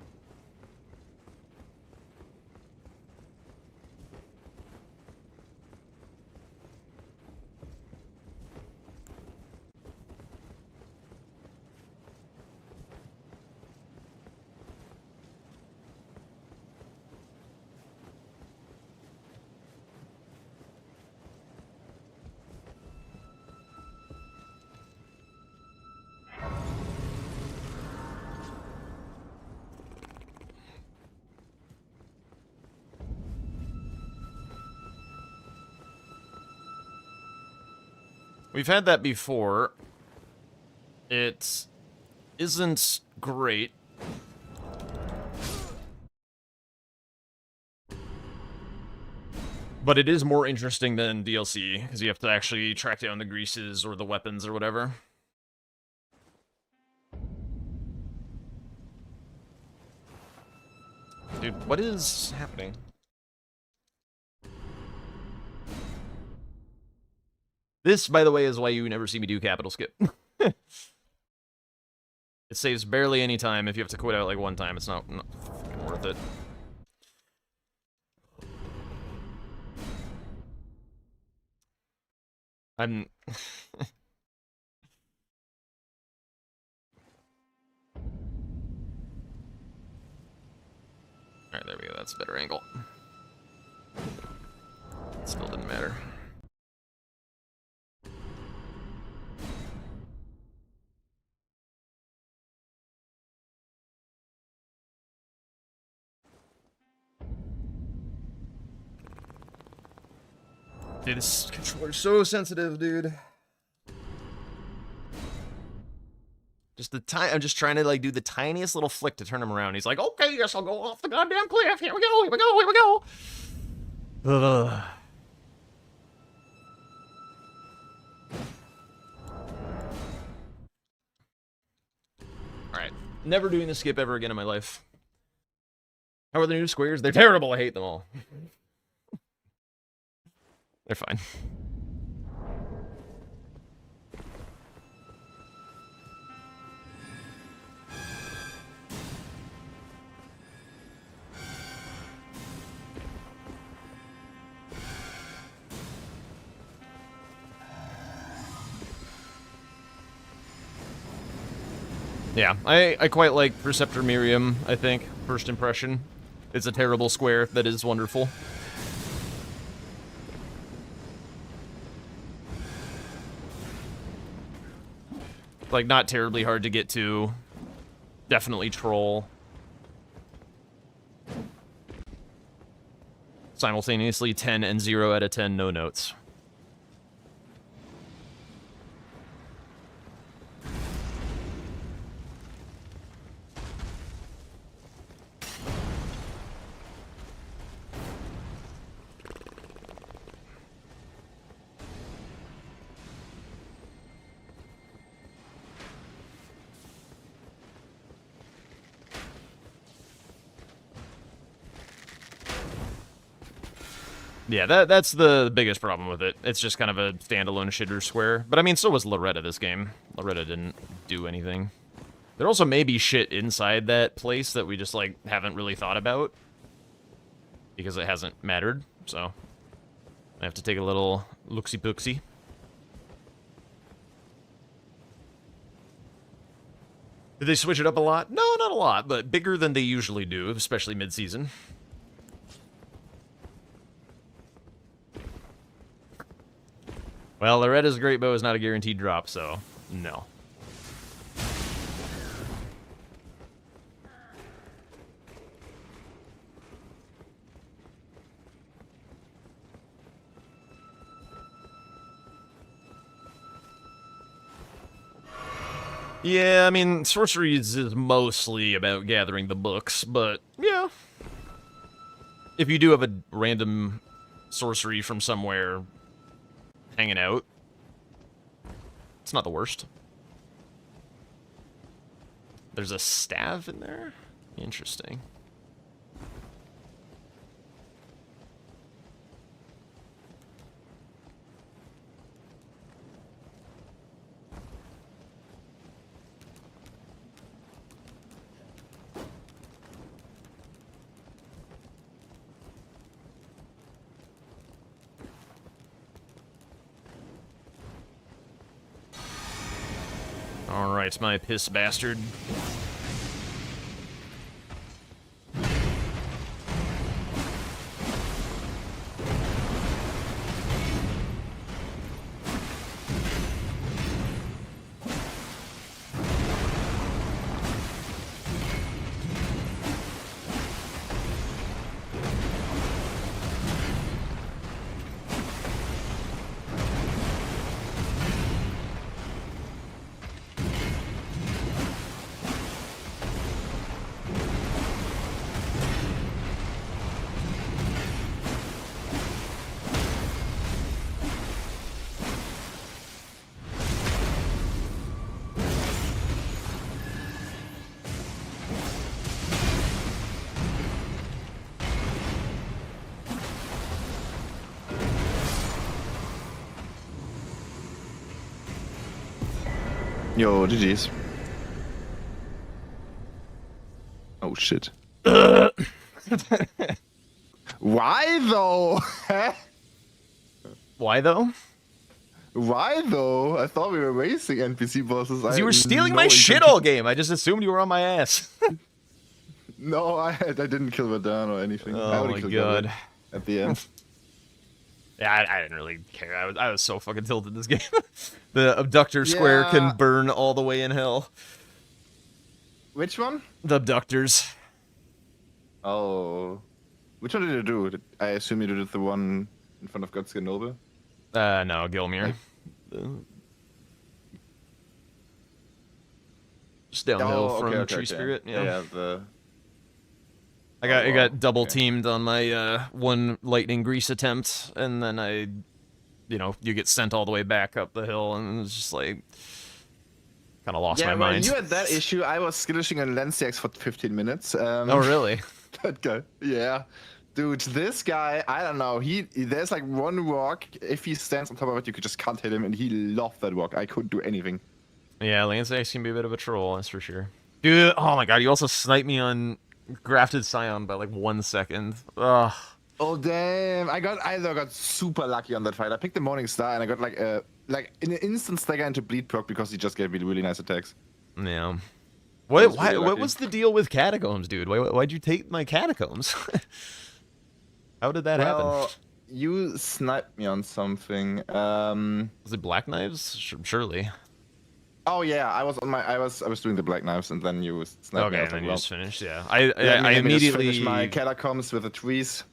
We've had that before. It isn't great. But it is more interesting than DLC, because you have to actually track down the greases or the weapons or whatever. Dude, what is happening? This, by the way, is why you never see me do capital skip. It saves barely any time. If you have to quit out like one time, it's not fucking worth it. I'm... Alright, there we go. That's a better angle. Still didn't matter. Dude, this controller's so sensitive, dude. Just I'm just trying to like do the tiniest little flick to turn him around. He's like, okay, yes, I'll go off the goddamn cliff. Here we go, here we go, here we go. Ugh. Alright. Never doing the skip ever again in my life. How are the new squares? They're terrible. I hate them all. They're fine. Yeah, I quite like Preceptor Miriam, I think, first impression. It's a terrible square that is wonderful. Like, not terribly hard to get to. Definitely troll. Simultaneously 10 and 0 out of 10 no notes. Yeah, that's the biggest problem with it. It's just kind of a standalone shitter square. But I mean, so was Loretta this game. Loretta didn't do anything. There also may be shit inside that place that we just, like, haven't really thought about. Because it hasn't mattered, so... I have to take a little looksy-pooksy. Did they switch it up a lot? No, not a lot, but bigger than they usually do, especially mid-season. Well, Loretta's great bow is not a guaranteed drop, so no. Yeah, I mean, sorcery is mostly about gathering the books, but yeah. If you do have a random sorcery from somewhere hanging out, it's not the worst. There's a staff in there? Interesting. Alright, my piss bastard. Yo, GG's. Oh shit. Why though? Why though? Why though? I thought we were racing NPC bosses. You were stealing my shit all game. I just assumed you were on my ass. No, I didn't kill Verdun or anything. Oh my god. At the end. Yeah, I didn't really care. I was so fucking tilted this game. The abductor square can burn all the way in hell. Which one? The abductors. Oh. Which one did you do? I assume you did the one in front of Godskin Noble? No, Gilmere. Just downhill from Tree Spirit. Yeah, I got double teamed on my one lightning grease attempt, and then you get sent all the way back up the hill, and it's just like kind of lost my mind. Yeah, you had that issue. I was skirmishing on Lanciax for 15 minutes. Oh really? That guy. Yeah. Dude, this guy, I don't know. There's like one rock. If he stands on top of it, you could just can't hit him, and he loved that rock. I couldn't do anything. Yeah, Lanciax can be a bit of a troll, that's for sure. Dude, oh my god, you also sniped me on Grafted Scion by like 1 second. Ugh. Oh damn! I got super lucky on that fight. I picked the Morning Star and I got like in an instant stagger into bleed proc because he just gave me really nice attacks. Yeah. What? was Why? really What lucky. was the deal with catacombs, dude? Why'd you take my catacombs? How did that Well, happen? you sniped me on something. Was it black knives? Surely. Oh yeah, I was doing the black knives, and then you sniped me. Okay, I and was then like, you well, just finished. Yeah, let I me just immediately finish my catacombs with the trees.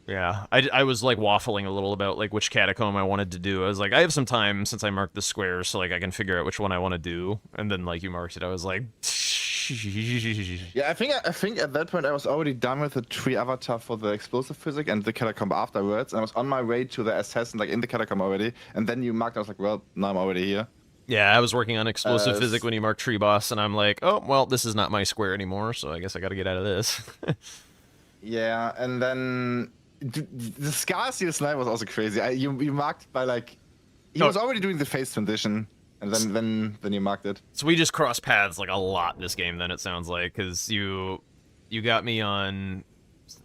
Yeah, I was like waffling a little about like which catacomb I wanted to do. I was like, I have some time since I marked the squares, so like I can figure out which one I want to do. And then like you marked it, I was like, Yeah, I think at that point I was already done with the tree avatar for the explosive physics and the catacomb afterwards. And I was on my way to the assassin, like in the catacomb already. And then you marked. I was like, well, now I'm already here. yeah, I was working on explosive physics s- when you marked tree boss, and I'm like, oh well, this is not my square anymore, so I guess I got to get out of this. Yeah, and then the Scarcity snipe was also crazy. You marked by like he Oh. was already doing the phase transition, and then you marked it. So we just crossed paths like a lot this game. Then it sounds like because you got me on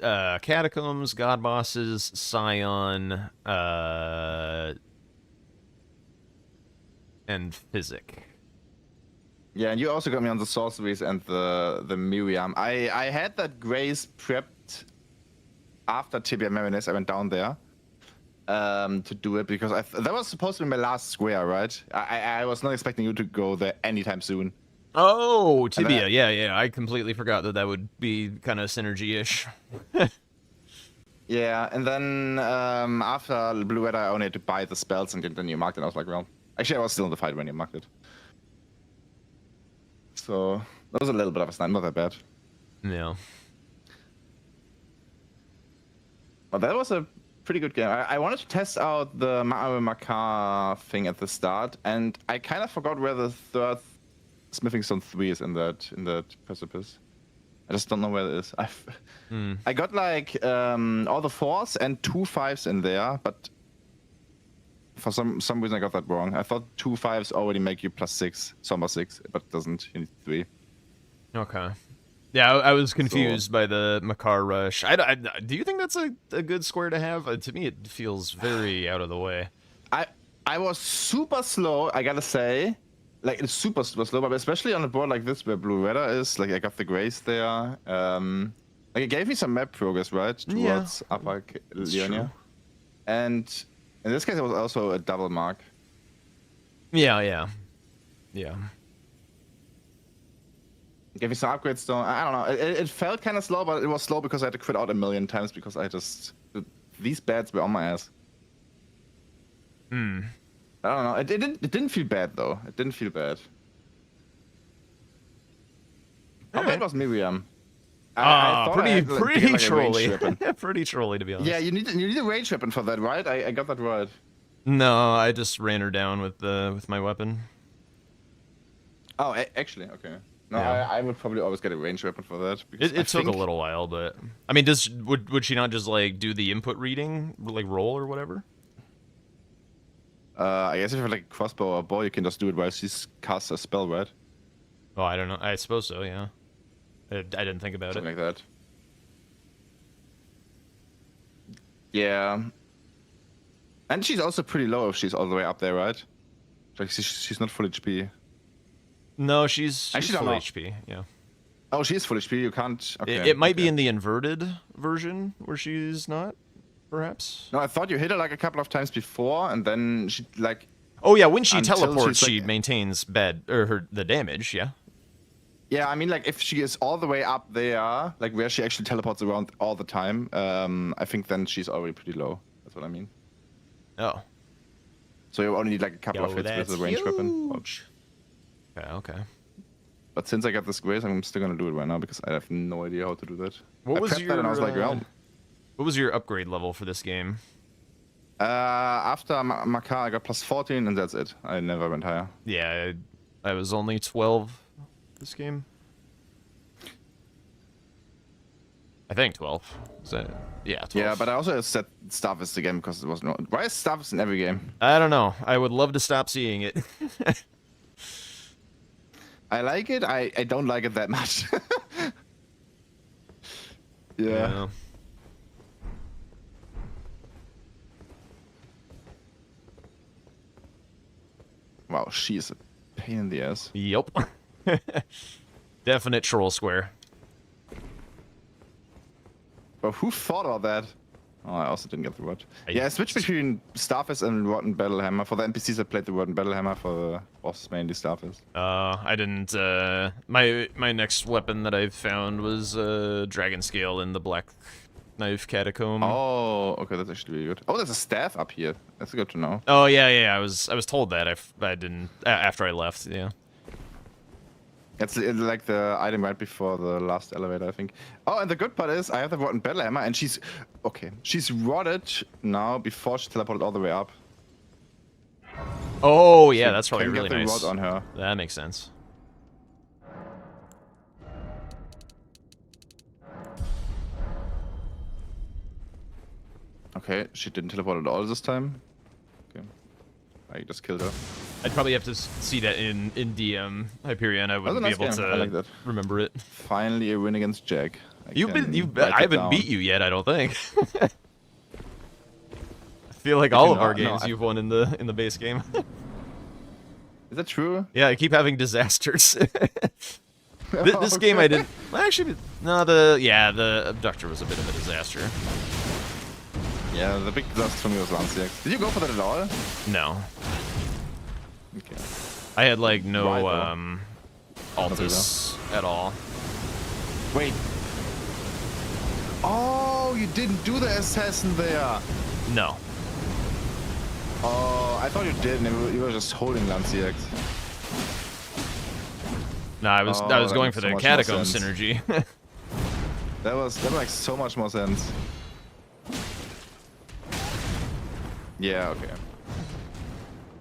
catacombs, god bosses, Scion, and physic. Yeah, and you also got me on the sorceries and the Miriam. I had that Grace prepped after Tibia Marinus. I went down there to do it because that was supposed to be my last square, right? I was not expecting you to go there anytime soon. Oh, Tibia. then- Yeah. I completely forgot that would be kind of synergy-ish. Yeah, and then after Blue Red, I only had to buy the spells, and then you marked it. I was like, well, actually, I was still in the fight when you marked it. So that was a little bit of a snipe, not that bad. Yeah. But that was a pretty good game. I wanted to test out the Ma'aru Makar thing at the start, and I kind of forgot where the third Smithing Stone 3 is in that precipice. I just don't know where it is. I got like all the 4s and 2 5s in there, but for some reason I got that wrong. I thought 2 5s already make you +6, Somber 6, but it doesn't. You need 3. Okay. Yeah, I was confused by the Makar Rush. Do you think that's a good square to have? To me, it feels very out of the way. I was super slow, I gotta say. Like, it's super slow, but especially on a board like this where Blue Redder is, like, I got the Grace there. Like, it gave me some map progress, right? Towards Upper Leonia. And in this case, it was also a double mark. Yeah. It gave me some upgrade stone. I don't know. It felt kind of slow, but it was slow because I had to quit out a million times because these bats were on my ass. I don't know. It didn't feel bad though. It didn't feel bad. How bad was Miriam? I thought I had to pretty get, like, a ranged trolly. weapon. Pretty trolly, to be honest. Yeah, you need a range weapon for that, right? I got that right. No, I just ran her down with my weapon. Oh, actually, okay. No, Yeah. I would probably always get a range weapon for that. because It I took think, a little while, but I mean, would she not just like do the input reading, like roll or whatever? I guess if you have like a crossbow or a bow, you can just do it while she's casts a spell, right? Oh, I don't know. I suppose so. Yeah. I didn't think about Something it. like that. Yeah. And she's also pretty low if she's all the way up there, right? Like she's not full HP. No, she's Actually, full don't know. HP. Yeah. Oh, she is full HP. You can't. Okay. It might be okay. in the inverted version where she's not, perhaps. No, I thought you hit her like a couple of times before, and then she like. Oh yeah, when she Until teleports, she's, she like- maintains the damage. Yeah. Yeah, I mean, like if she is all the way up there, like where she actually teleports around all the time, I think then she's already pretty low. That's what I mean. Oh. So you only need like a couple of hits with the ranged weapon. huge. Okay. But since I got this Grace, I'm still gonna do it right now because I have no idea how to do that. What I was prepped your that and I was like, well, what was your upgrade level for this game? after Makar, I got +14, and that's it. I never went higher. Yeah, I was only 12 this game. I think 12. Is that? Yeah, 12. Yeah, but I also set Starfist again because it was no. Why is Starfist in every game? I don't know. I would love to stop seeing it. I like it. I don't like it that much. Yeah. Wow, she is a pain in the ass. Yep. Definite troll square. But who thought of that? Oh, I also didn't get the word. I- Yeah, I switched between Starfist and Rotten Battlehammer. For the NPCs, I played the Rotten Battlehammer. For the boss, mainly Starfist. I didn't, my next weapon that I found was, Dragon Scale in the Black Knife Catacomb. Oh, okay, that's actually really good. Oh, there's a staff up here. That's good to know. Oh, yeah, I was told that. I didn't, after I left, yeah. It's like the item right before the last elevator, I think. Oh, and the good part is I have the Rotten Battlehammer, and she's... Okay, she's rotted now before she teleported all the way up. Oh, yeah, So that's probably can really get the nice. rod on her. That makes sense. Okay, she didn't teleport at all this time. Okay, I just killed her. I'd probably have to see that in DM Hyperion. I wouldn't nice be able game. to I like that. remember it. Finally, a win against Jack. I haven't beat you yet, I don't think. I feel like all of our games you've won in the base game. Is that true? Yeah, I keep having disasters. This game I didn't. Well, actually, no. The abductor was a bit of a disaster. Yeah, the big disaster for me was Lanciac. Did you go for that at all? No, Okay. I had like no Right, Altus at all. Wait. Oh, you didn't do the assassin there. No. Oh, I thought you did, and you were just holding Lanciac. No, I was that going makes for so the much more catacomb sense. synergy. That makes so much more sense. Yeah, okay.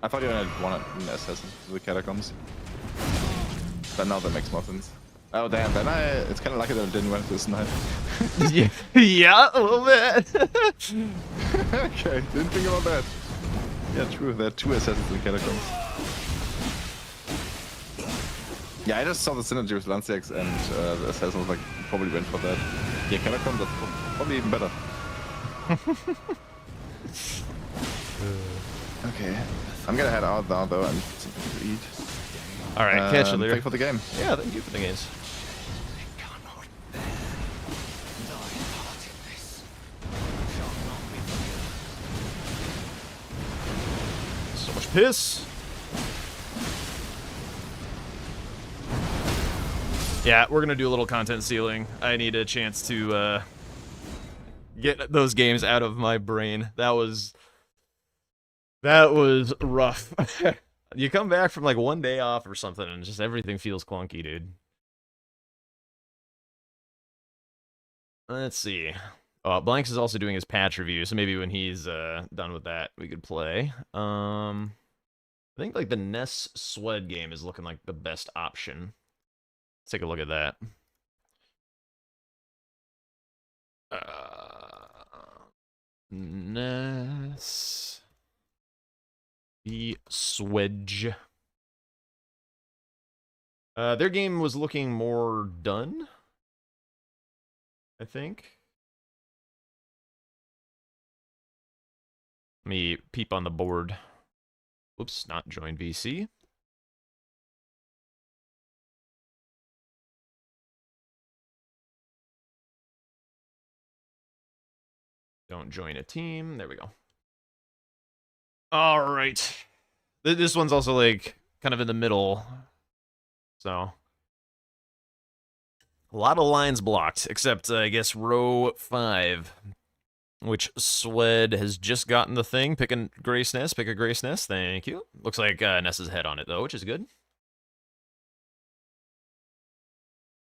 I thought you had wanted an assassin to the catacombs. But now that makes more sense. Oh damn, then it's kinda lucky that I didn't went to snipe. Yeah, a little bit. Okay, didn't think about that. Yeah, true, there are 2 assassins in the catacombs. Yeah, I just saw the synergy with Lanciax and the assassin was like, probably went for that. Yeah, catacombs, that's probably even better. Okay, I'm gonna head out now though and get something to eat. All right, catch you later. Thanks for the game. Yeah, thank you for the games. So much piss. Yeah, we're gonna do a little content stealing. I need a chance to get those games out of my brain. That was rough. You come back from like one day off or something and just everything feels clunky, dude. Let's see. Blanks is also doing his patch review, so maybe when he's done with that, we could play. I think like the Ness Swed game is looking like the best option. Let's take a look at that. Ness the Swedge. Their game was looking more done, I think. Let me peep on the board. Whoops, not join VC. Don't join a team. There we go. All right. This one's also like kind of in the middle. So a lot of lines blocked, except I guess row 5, which Swed has just gotten the thing. Pick a Grace Nest. Pick a Grace Nest. Thank you. Looks like Ness's head on it though, which is good.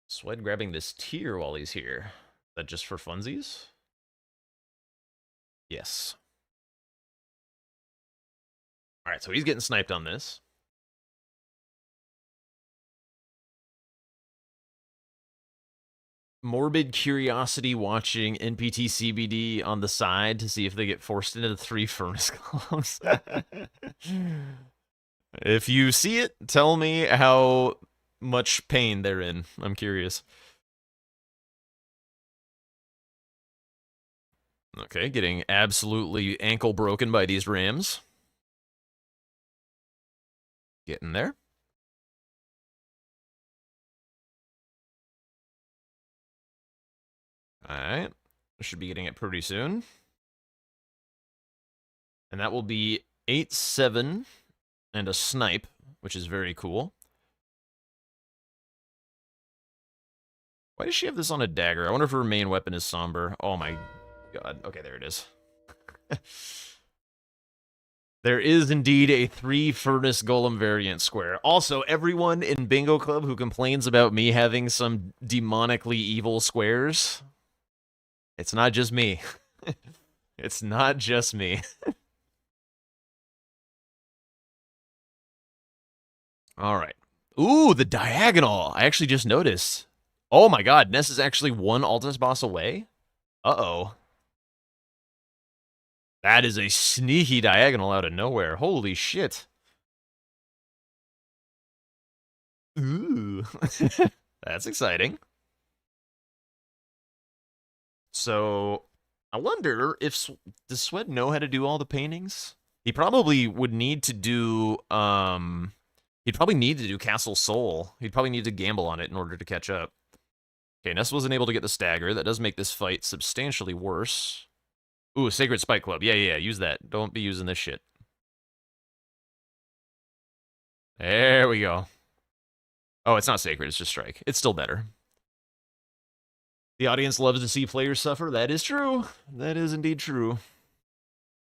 Swed grabbing this tier while he's here. Is that just for funsies? Yes. All right, so he's getting sniped on this. Morbid curiosity watching NPT CBD on the side to see if they get forced into the 3 furnace columns. If you see it, tell me how much pain they're in. I'm curious. Okay, getting absolutely ankle broken by these Rams. Getting there. Alright. Should be getting it pretty soon. And that will be 8-7 and a snipe, which is very cool. Why does she have this on a dagger? I wonder if her main weapon is somber. Oh my god. Okay, there it is. There is indeed a 3 Furnace Golem variant square. Also, everyone in Bingo Club who complains about me having some demonically evil squares, it's not just me. It's not just me. Alright. Ooh, the diagonal! I actually just noticed. Oh my god, Ness is actually one Altus boss away? Uh-oh. That is a sneaky diagonal out of nowhere. Holy shit. Ooh. That's exciting. So, I wonder if... Does Sweat know how to do all the paintings? He probably would need to do... He'd probably need to do Castle Soul. He'd probably need to gamble on it in order to catch up. Okay, Ness wasn't able to get the stagger. That does make this fight substantially worse. Ooh, Sacred Spike Club. Yeah, use that. Don't be using this shit. There we go. Oh, it's not sacred, it's just strike. It's still better. The audience loves to see players suffer. That is true. That is indeed true.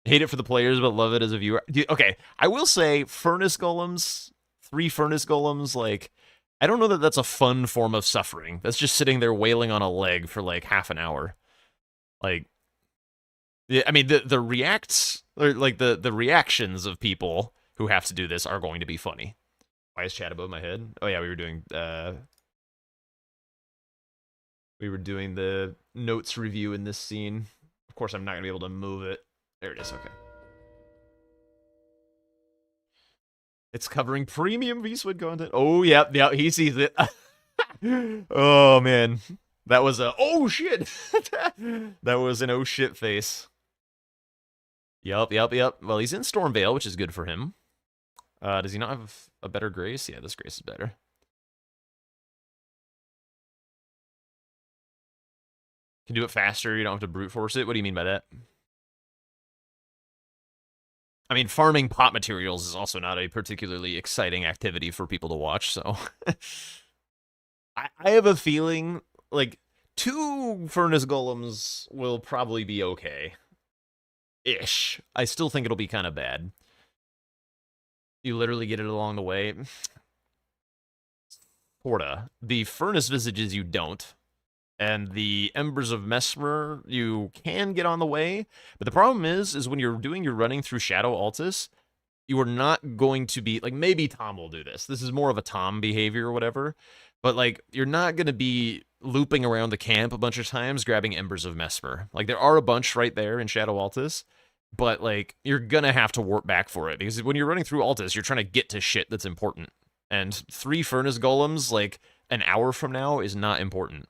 Hate it for the players, but love it as a viewer. Okay, I will say, Furnace Golems, 3 Furnace Golems, like, I don't know that that's a fun form of suffering. That's just sitting there wailing on a leg for, like, half an hour. Like, I mean, the reacts, or, like, the reactions of people who have to do this are going to be funny. Why is chat above my head? Oh, yeah, we were doing the notes review in this scene. Of course, I'm not going to be able to move it. There it is, okay. It's covering premium V-Swid content. Oh, yeah, he sees it. Oh, man. That was a, oh, shit. That was an oh, shit face. Yup. Well, he's in Stormvale, which is good for him. Does he not have a better grace? Yeah, this grace is better. Can do it faster, you don't have to brute force it? What do you mean by that? I mean, farming pot materials is also not a particularly exciting activity for people to watch, so... I have a feeling, like, 2 Furnace Golems will probably be okay. Ish. I still think it'll be kind of bad. You literally get it along the way. Porta. The Furnace Visages you don't. And the Embers of Mesmer, you can get on the way. But the problem is when you're doing your running through Shadow Altus, you are not going to be... Like, maybe Tom will do this. This is more of a Tom behavior or whatever. But, like, you're not going to be looping around the camp a bunch of times grabbing Embers of Mesmer. Like, there are a bunch right there in Shadow Altus. But, like, you're going to have to warp back for it. Because when you're running through Altus, you're trying to get to shit that's important. And 3 Furnace Golems, like, an hour from now is not important.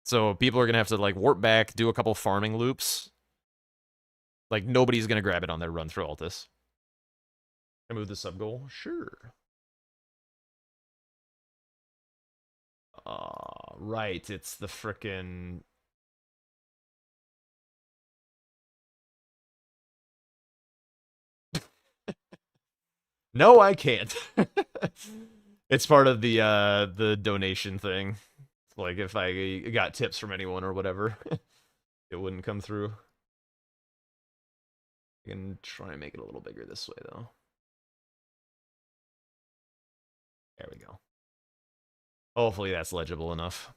So people are going to have to, like, warp back, do a couple farming loops. Like, nobody's going to grab it on their run through Altus. Can I move the sub-goal? Sure. Right, it's the frickin'... No, I can't. It's part of the donation thing. Like, if I got tips from anyone or whatever, it wouldn't come through. I can try and make it a little bigger this way, though. There we go. Hopefully that's legible enough.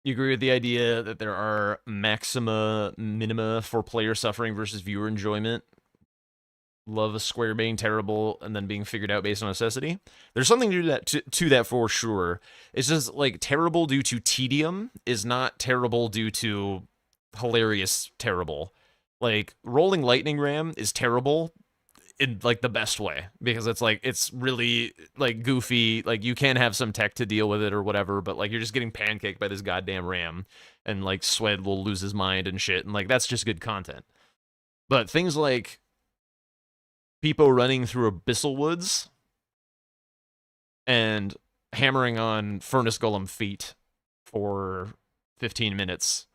You agree with the idea that there are maxima, minima for player suffering versus viewer enjoyment? Love a square being terrible and then being figured out based on necessity. There's something to that for sure. It's just like terrible due to tedium is not terrible due to hilarious terrible. Like Rolling Lightning Ram is terrible in like the best way because it's like it's really like goofy. Like you can have some tech to deal with it or whatever, but like you're just getting pancaked by this goddamn ram, and like Swed will lose his mind and shit, and like that's just good content. But things like people running through Abyssal Woods and hammering on Furnace Golem feet for 15 minutes,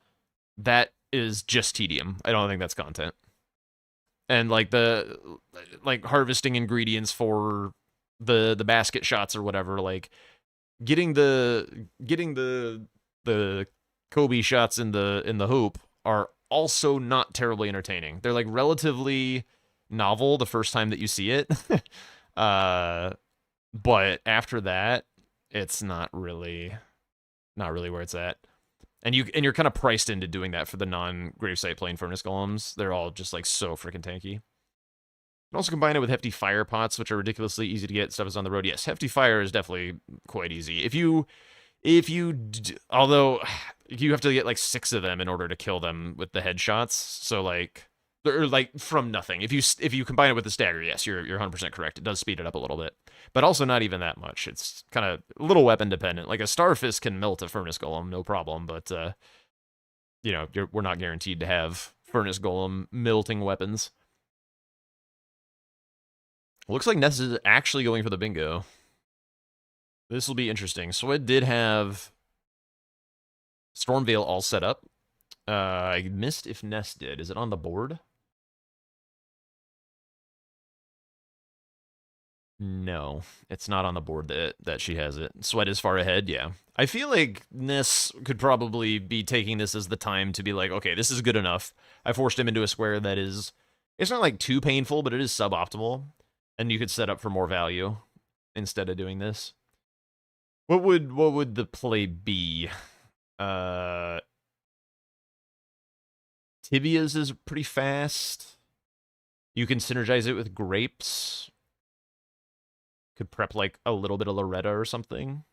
that is just tedium. I don't think that's content. And like harvesting ingredients for the basket shots or whatever, like getting the Kobe shots in the hoop are also not terribly entertaining. They're like relatively novel the first time that you see it. But after that, it's not really where it's at. And you're kind of priced into doing that for the non-gravesite plane Furnace Golems. They're all just like so freaking tanky. You can also combine it with Hefty Fire pots, which are ridiculously easy to get. Stuff is on the road. Yes, Hefty Fire is definitely quite easy. Although you have to get like 6 of them in order to kill them with the headshots. So like, or like from nothing. If you combine it with the stagger, yes, you're 100% correct. It does speed it up a little bit, but also not even that much. It's kind of a little weapon dependent. Like a Starfist can melt a Furnace Golem, no problem. But you know, we're not guaranteed to have Furnace Golem melting weapons. Looks like Ness is actually going for the bingo. This will be interesting. Swed did have Stormveil all set up. I missed if Ness did. Is it on the board? No, it's not on the board that she has it. Sweat is far ahead, yeah. I feel like Ness could probably be taking this as the time to be like, okay, this is good enough. I forced him into a square that is, it's not like too painful, but it is suboptimal. And you could set up for more value instead of doing this. What would the play be? Tibias is pretty fast. You can synergize it with grapes. Could prep like a little bit of Loretta or something.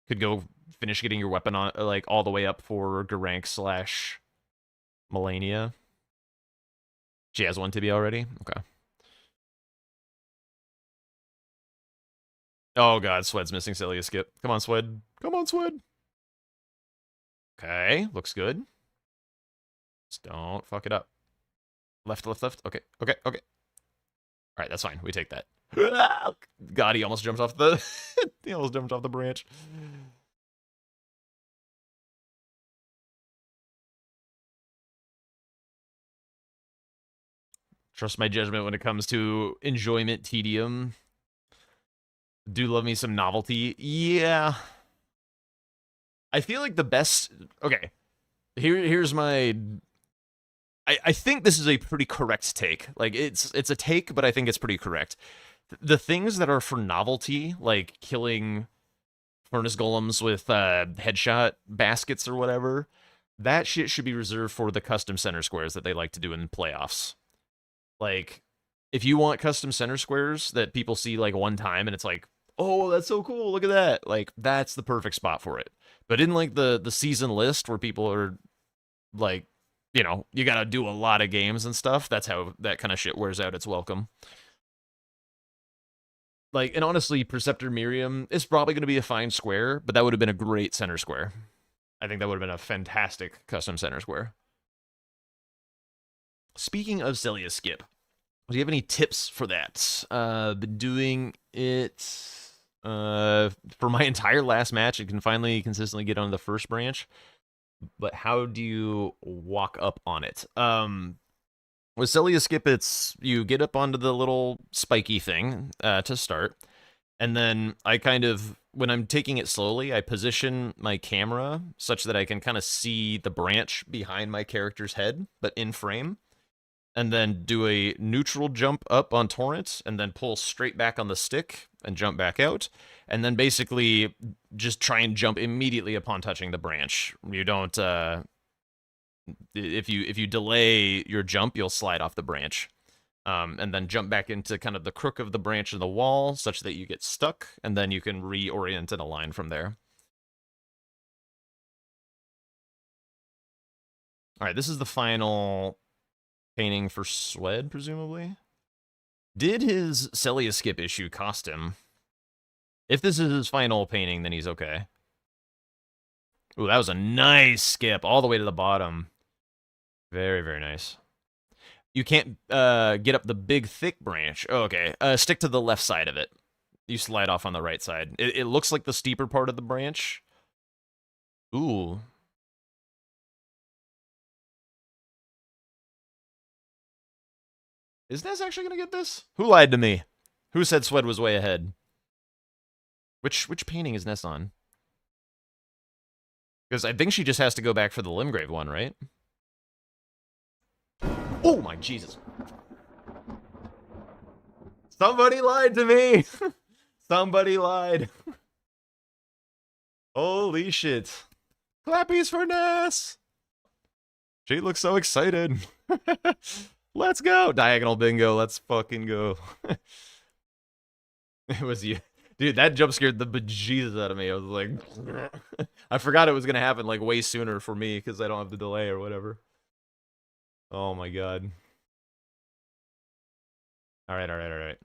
Could go finish getting your weapon on like all the way up for Garank / Melania. She has 1 tibia already? Okay. Oh god, Swed's missing Celia skip. Come on, Swed. Come on, Swed. Okay, looks good. Just don't fuck it up. Left, left, left. Okay, okay, okay. Alright, that's fine. We take that. God, he almost jumped off the he almost jumped off the branch. Trust my judgment when it comes to enjoyment tedium. Do love me some novelty. Yeah. I feel like the best... Okay. Here's my... I think this is a pretty correct take. Like, it's a take, but I think it's pretty correct. The things that are for novelty, like killing Furnace Golems with headshot baskets or whatever, that shit should be reserved for the custom center squares that they like to do in playoffs. Like, if you want custom center squares that people see like one time and it's like, oh, that's so cool, look at that. Like, that's the perfect spot for it. But in like the season list where people are like, you know, you gotta do a lot of games and stuff, that's how that kind of shit wears out its welcome. Like, and honestly, Preceptor Miriam is probably going to be a fine square, but that would have been a great center square. I think that would have been a fantastic custom center square. Speaking of Celia skip, do you have any tips for that? Been doing it for my entire last match. It can finally consistently get on the first branch. But how do you walk up on it? With Celia skip, it's you get up onto the little spiky thing to start. And then I kind of, when I'm taking it slowly, I position my camera such that I can kind of see the branch behind my character's head, but in frame. And then do a neutral jump up on Torrent, and then pull straight back on the stick and jump back out. And then basically just try and jump immediately upon touching the branch. You don't, if you delay your jump, you'll slide off the branch. And then jump back into kind of the crook of the branch in the wall, such that you get stuck, and then you can reorient and align from there. All right, this is the final painting for Swed, presumably. Did his Celia skip issue cost him? If this is his final painting, then he's okay. Ooh, that was a nice skip all the way to the bottom. Very, very nice. You can't get up the big, thick branch. Oh, okay. Stick to the left side of it. You slide off on the right side. It looks like the steeper part of the branch. Ooh. Is Ness actually gonna get this? Who lied to me? Who said Swed was way ahead? Which painting is Ness on? Because I think she just has to go back for the Limgrave one, right? Oh my Jesus. Somebody lied to me! Somebody lied. Holy shit. Clappies for Ness! She looks so excited. Let's go! Diagonal bingo, let's fucking go. It was you. Dude, that jump scared the bejesus out of me. I was like... I forgot it was gonna happen, like, way sooner for me, because I don't have the delay or whatever. Oh my god. Alright.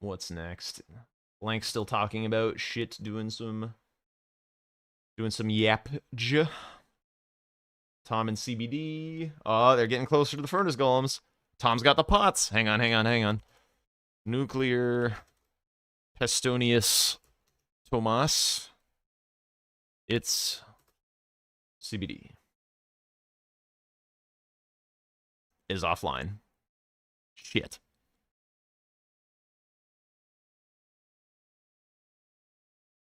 What's next? Blank's still talking about shit, doing some yap-j. Tom and CBD. Oh, they're getting closer to the furnace golems. Tom's got the pots. Hang on. Nuclear Pestonius Tomas. It's CBD. Is offline. Shit.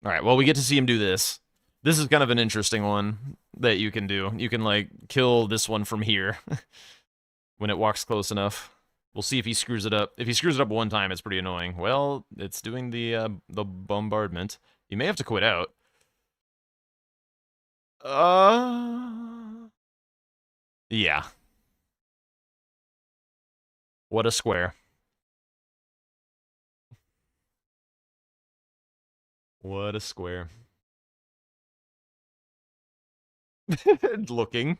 Alright, well, we get to see him do this. This is kind of an interesting one that you can do. You can, like, kill this one from here when it walks close enough. We'll see if he screws it up. If he screws it up one time, it's pretty annoying. Well, it's doing the bombardment. You may have to quit out. Yeah. What a square. What a square. Looking.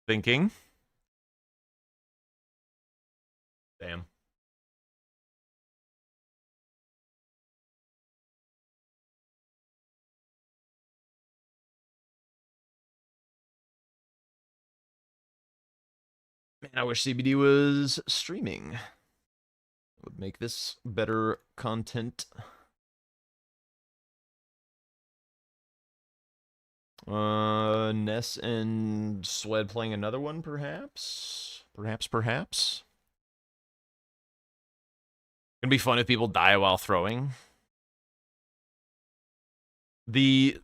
Thinking. Damn. Man, I wish CBD was streaming. It would make this better content. Ness and Swed playing another one, perhaps? Perhaps? Gonna be fun if people die while throwing. The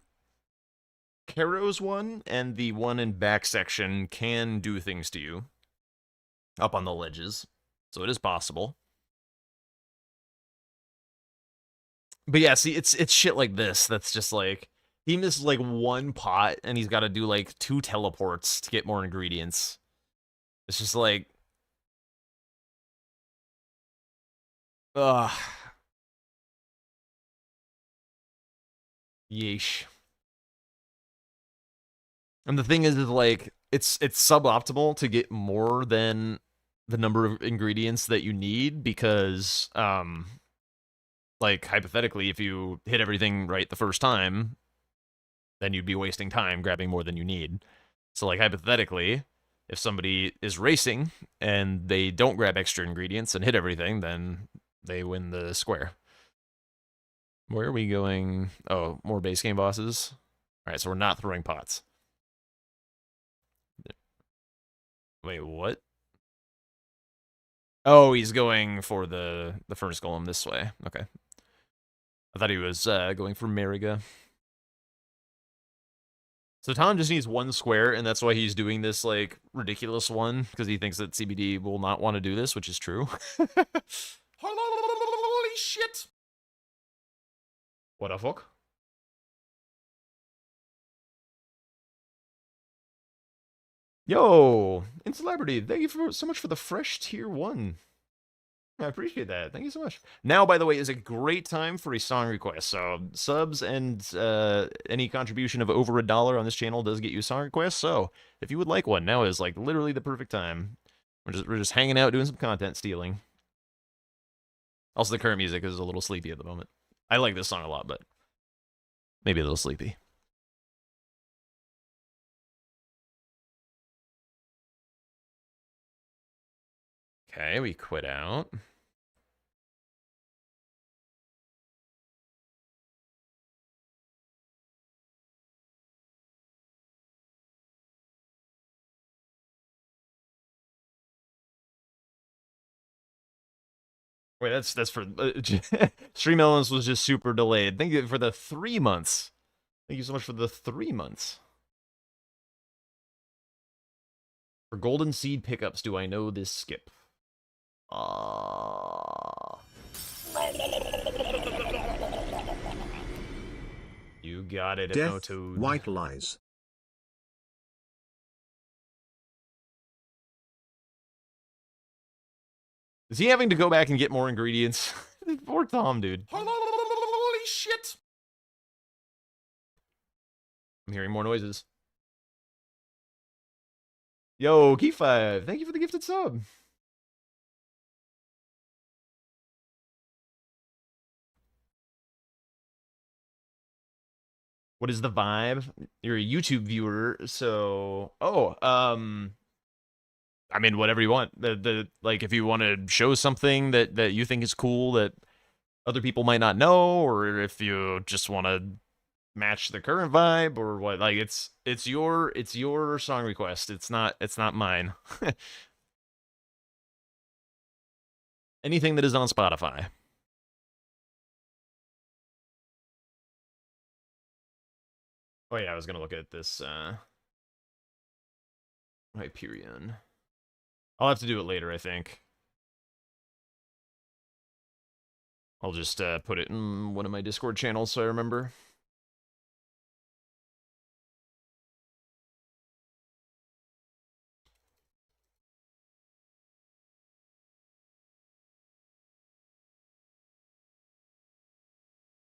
Karos one and the one in back section can do things to you. Up on the ledges. So it is possible. But yeah, see, it's shit like this that's just like... He missed, like, one pot, and he's got to do, like, 2 teleports to get more ingredients. It's just like... Ugh. Yeesh. And the thing is like, it's suboptimal to get more than the number of ingredients that you need, because, like, hypothetically, if you hit everything right the first time... then you'd be wasting time grabbing more than you need. So, like, hypothetically, if somebody is racing and they don't grab extra ingredients and hit everything, then they win the square. Where are we going? Oh, more base game bosses? Alright, so we're not throwing pots. Wait, what? Oh, he's going for the furnace golem this way. Okay. I thought he was going for Mariga. So Tom just needs one square, and that's why he's doing this, like, ridiculous one, because he thinks that CBD will not want to do this, which is true. Holy shit! What the fuck? Yo! In Celebrity, thank you so much for the fresh tier 1. I appreciate that. Thank you so much. Now, by the way, is a great time for a song request. So subs and any contribution of over $1 on this channel does get you a song request. So if you would like one, now is like literally the perfect time. We're just hanging out, doing some content stealing. Also, the current music is a little sleepy at the moment. I like this song a lot, but maybe a little sleepy. Okay, we quit out. Wait, that's for Stream Elements was just super delayed. Thank you for the 3 months. Thank you so much for the 3 months. For Golden Seed pickups, do I know this skip? You got it, Death, Hypnotoad. white lies. Is he having to go back and get more ingredients? Poor Tom, dude. Holy shit! I'm hearing more noises. Yo, Key5, thank you for the gifted sub. What is the vibe? You're a YouTube viewer, so I mean, whatever you want. Like, if you want to show something that you think is cool that other people might not know, or if you just want to match the current vibe, or what, like, it's your song request. It's not mine. Anything that is on Spotify. Oh yeah, I was gonna look at this Hyperion. I'll have to do it later, I think. I'll just put it in one of my Discord channels so I remember.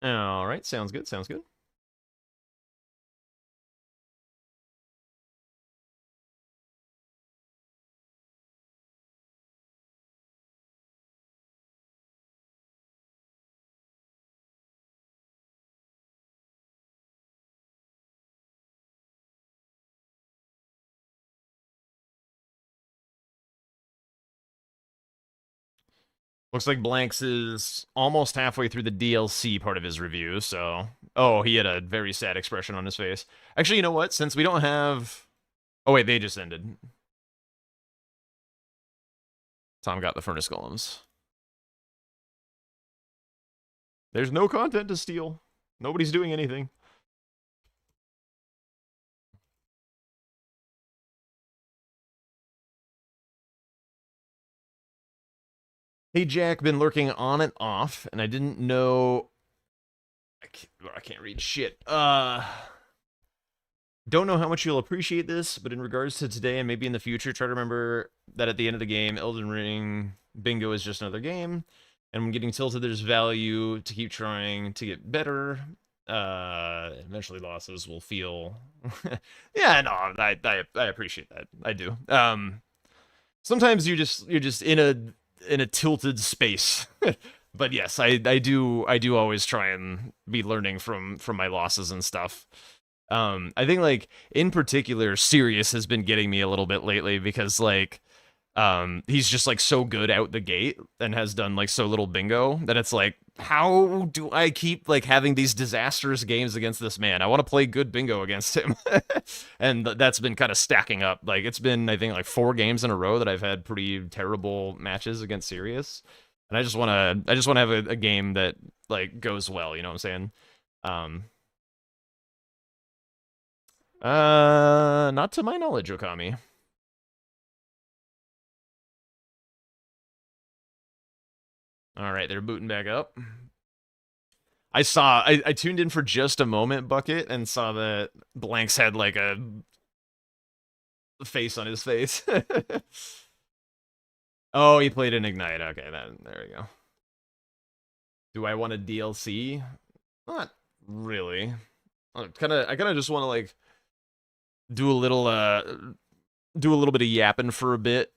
All right, sounds good, sounds good. Looks like Blanks is almost halfway through the DLC part of his review, so... Oh, he had a very sad expression on his face. Actually, you know what? Since we don't have... Oh, wait, they just ended. Tom got the Furnace Golems. There's no content to steal. Nobody's doing anything. Hey Jack, been lurking on and off, and I didn't know... I can't read shit. Don't know how much you'll appreciate this, but in regards to today and maybe in the future, try to remember that at the end of the game, Elden Ring bingo is just another game, and when getting tilted, there's value to keep trying to get better. Eventually losses will feel... Yeah, no, I appreciate that. I do. Sometimes you're just in a tilted space. But yes, I do always try and be learning from my losses and stuff. I think, like, in particular, Sirius has been getting me a little bit lately because, like, he's just, like, so good out the gate and has done, like, so little bingo that it's like, how do I keep, like, having these disastrous games against this man? I want to play good bingo against him. And that's been kind of stacking up. Like, it's been, I think, like, 4 games in a row that I've had pretty terrible matches against Sirius. And I just want to have a game that, like, goes well, you know what I'm saying? Not to my knowledge, Okami. All right, they're booting back up. I tuned in for just a moment, Bucket, and saw that Blanks had, like, a face on his face. Oh, he played an Ignite. Okay, there we go. Do I want a DLC? Not really. I kind of just want to, like, do a little bit of yapping for a bit.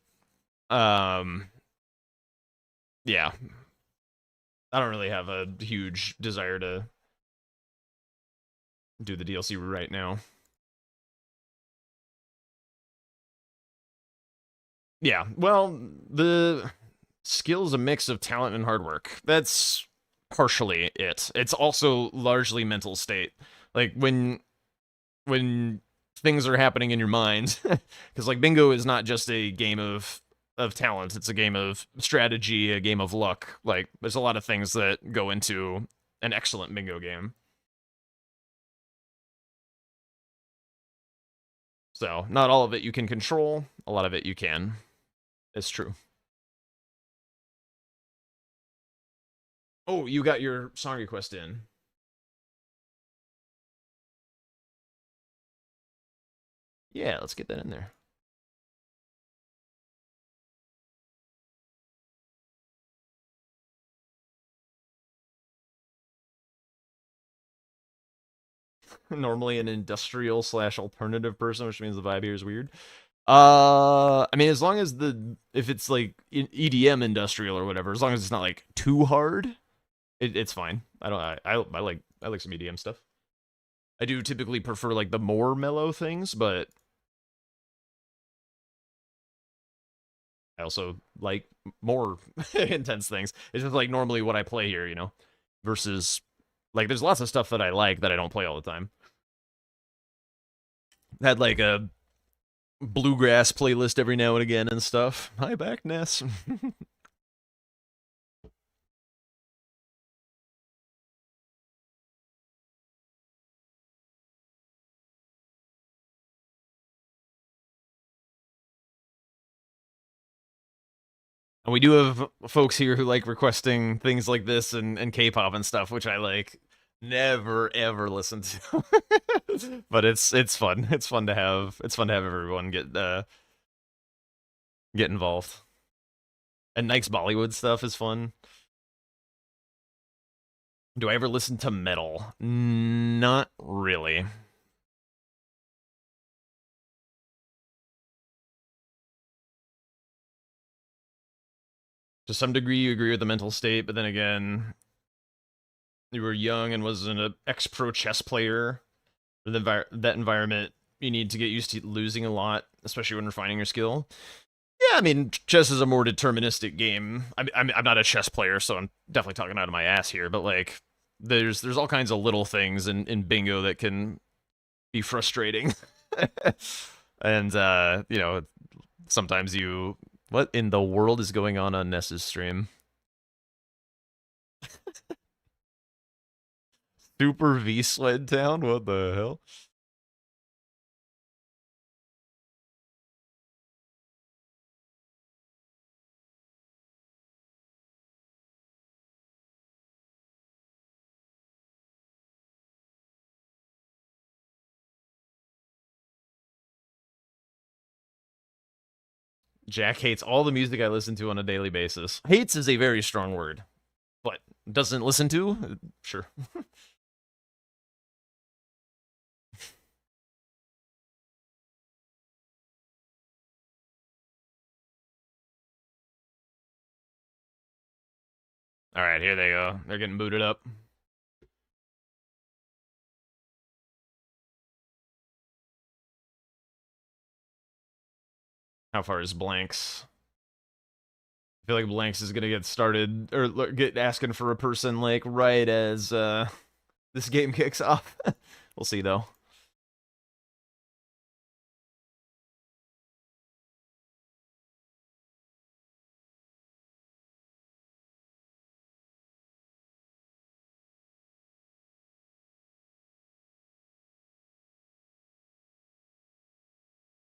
Yeah. I don't really have a huge desire to do the DLC right now. Yeah, well, the skill's a mix of talent and hard work. That's partially it. It's also largely mental state. Like, when things are happening in your mind, because, like, bingo is not just a game of of talent. It's a game of strategy, a game of luck. Like, there's a lot of things that go into an excellent bingo game. So, not all of it you can control. A lot of it you can. It's true. Oh, you got your song request in. Yeah, let's get that in there. Normally an industrial / alternative person, which means the vibe here is weird. I mean, as long as if it's like EDM industrial or whatever, as long as it's not like too hard, it's fine. I like some EDM stuff. I do typically prefer like the more mellow things, but I also like more intense things. It's just like normally what I play here, you know, versus like there's lots of stuff that I like that I don't play all the time. Had like a bluegrass playlist every now and again and stuff. Hi back, Ness. And we do have folks here who like requesting things like this and K-pop and stuff, which I like never ever listen to. But it's fun. It's fun to have everyone get involved. And Nike's Bollywood stuff is fun. Do I ever listen to metal? Not really. To some degree, you agree with the mental state, but then again, you were young and wasn't an ex-pro chess player. That environment, you need to get used to losing a lot, especially when refining your skill. Yeah, I mean, chess is a more deterministic game. I'm not a chess player, so I'm definitely talking out of my ass here. But like, there's all kinds of little things in bingo that can be frustrating, and you know, sometimes you. What in the world is going on Ness's stream? Super V Sled Town? What the hell? Jack hates all the music I listen to on a daily basis. Hates is a very strong word. But doesn't listen to? Sure. Alright, here they go. They're getting booted up. How far is Blanks? I feel like Blanks is gonna get started, or get asking for a person, like, right as, this game kicks off. We'll see, though.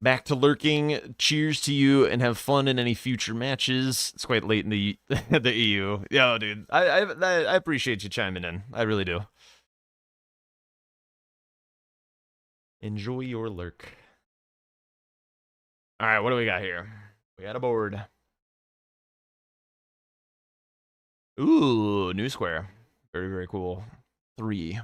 Back to lurking. Cheers to you and have fun in any future matches. It's quite late in the the EU. Yo, dude, I appreciate you chiming in. I really do. Enjoy your lurk. All right, what do we got here? We got a board. Ooh, new square. Very, very cool. 3.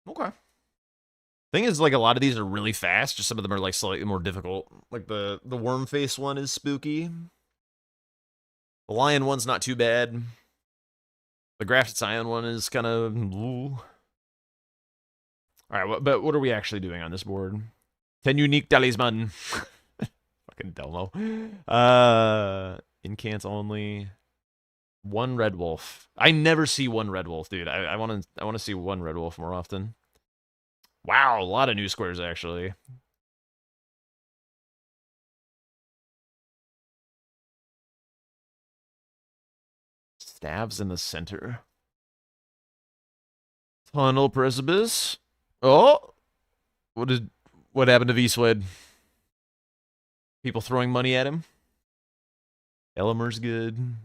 Okay. Thing is, like, a lot of these are really fast. Just some of them are, like, slightly more difficult. Like, the worm face one is spooky. The lion one's not too bad. The grafted scion one is kind of... Alright, but what are we actually doing on this board? 10 unique talisman. Fucking Delmo. Incants only. 1 red wolf. I never see 1 red wolf, dude. I want to see 1 red wolf more often. Wow, a lot of new squares, actually. Stabs in the center. Tunnel precipice. Oh! What happened to V-Swed? People throwing money at him? Elimer's good.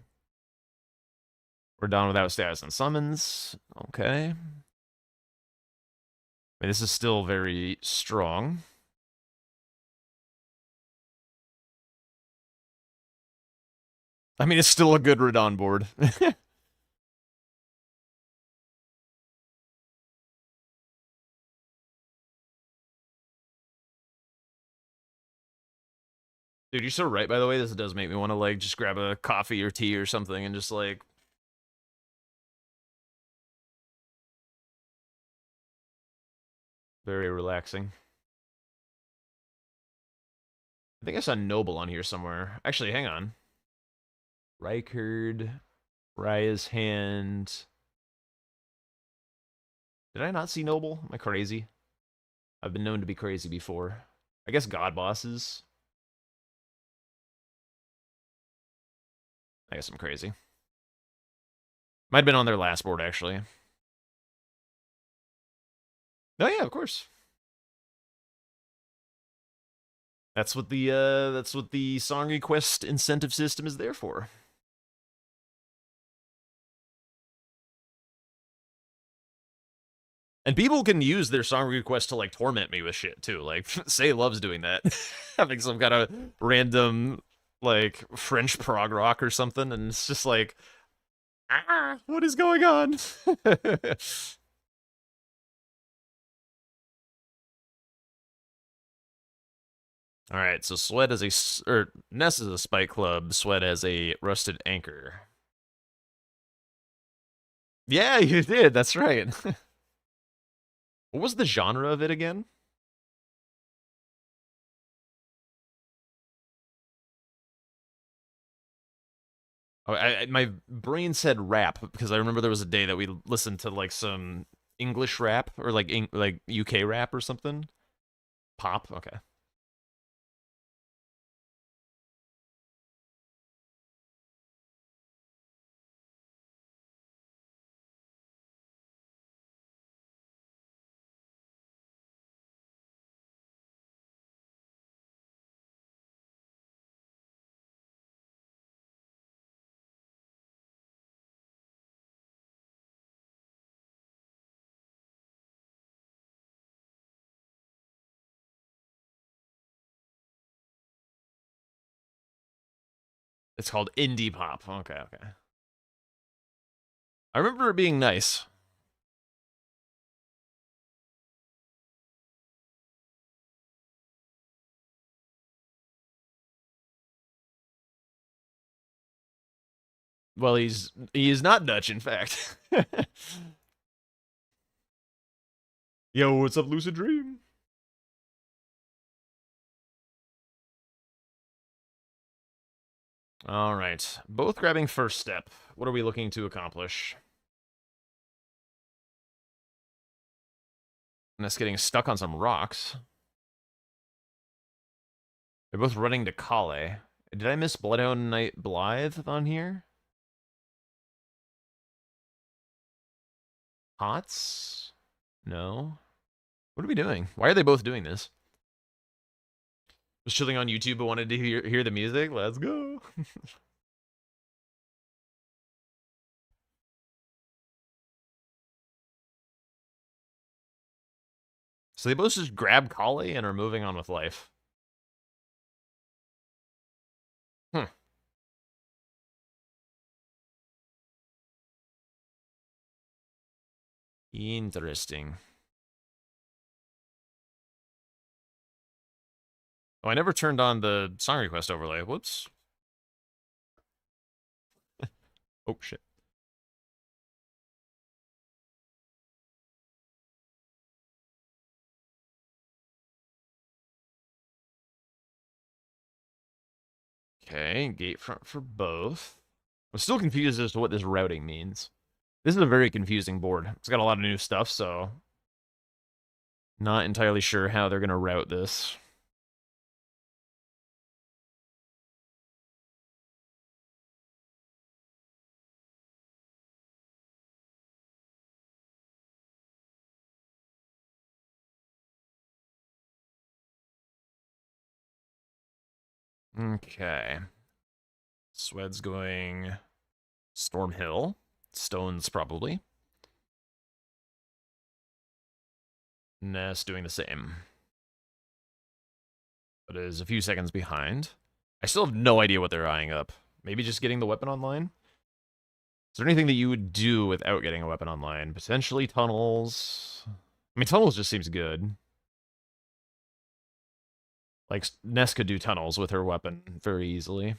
We're done without status and summons. Okay. I mean, this is still very strong. I mean, it's still a good Radon board. Dude, you're so right, by the way. This does make me want to, like, just grab a coffee or tea or something and just, like... Very relaxing. I think I saw Noble on here somewhere. Actually, hang on. Rykard, Raya's Hand. Did I not see Noble? Am I crazy? I've been known to be crazy before. I guess God Bosses. I guess I'm crazy. Might have been on their last board, actually. Oh yeah, of course. That's what the song request incentive system is there for. And people can use their song request to, like, torment me with shit, too. Like, Say loves doing that. Having some kind of random, like, French prog rock or something, and it's just like, what is going on? Alright, so Sweat is Ness is a Spike Club, Sweat has a Rusted Anchor. Yeah, you did, that's right. What was the genre of it again? Oh, my brain said rap because I remember there was a day that we listened to, like, some English rap or like UK rap or something. Pop, okay. It's called indie pop. Okay, okay. I remember it being nice. Well, he is not Dutch, in fact. Yo, what's up, Lucid Dream? All right, both grabbing first step. What are we looking to accomplish? And that's getting stuck on some rocks. They're both running to Kale. Did I miss Bloodhound Knight Blythe on here? Hots? No. What are we doing? Why are they both doing this? Was chilling on YouTube but wanted to hear the music? Let's go. So they both just grab Kale and are moving on with life. Hmm. Interesting. Oh, I never turned on the song request overlay. Whoops. Oh, shit. Okay, gate front for both. I'm still confused as to what this routing means. This is a very confusing board. It's got a lot of new stuff, so Not entirely sure how they're going to route this. Okay. Swed's going Storm Hill. Stones, probably. Ness doing the same. But is a few seconds behind. I still have no idea what they're eyeing up. Maybe just getting the weapon online? Is there anything that you would do without getting a weapon online? Potentially tunnels. I mean, tunnels just seems good. Like, Ness could do tunnels with her weapon very easily.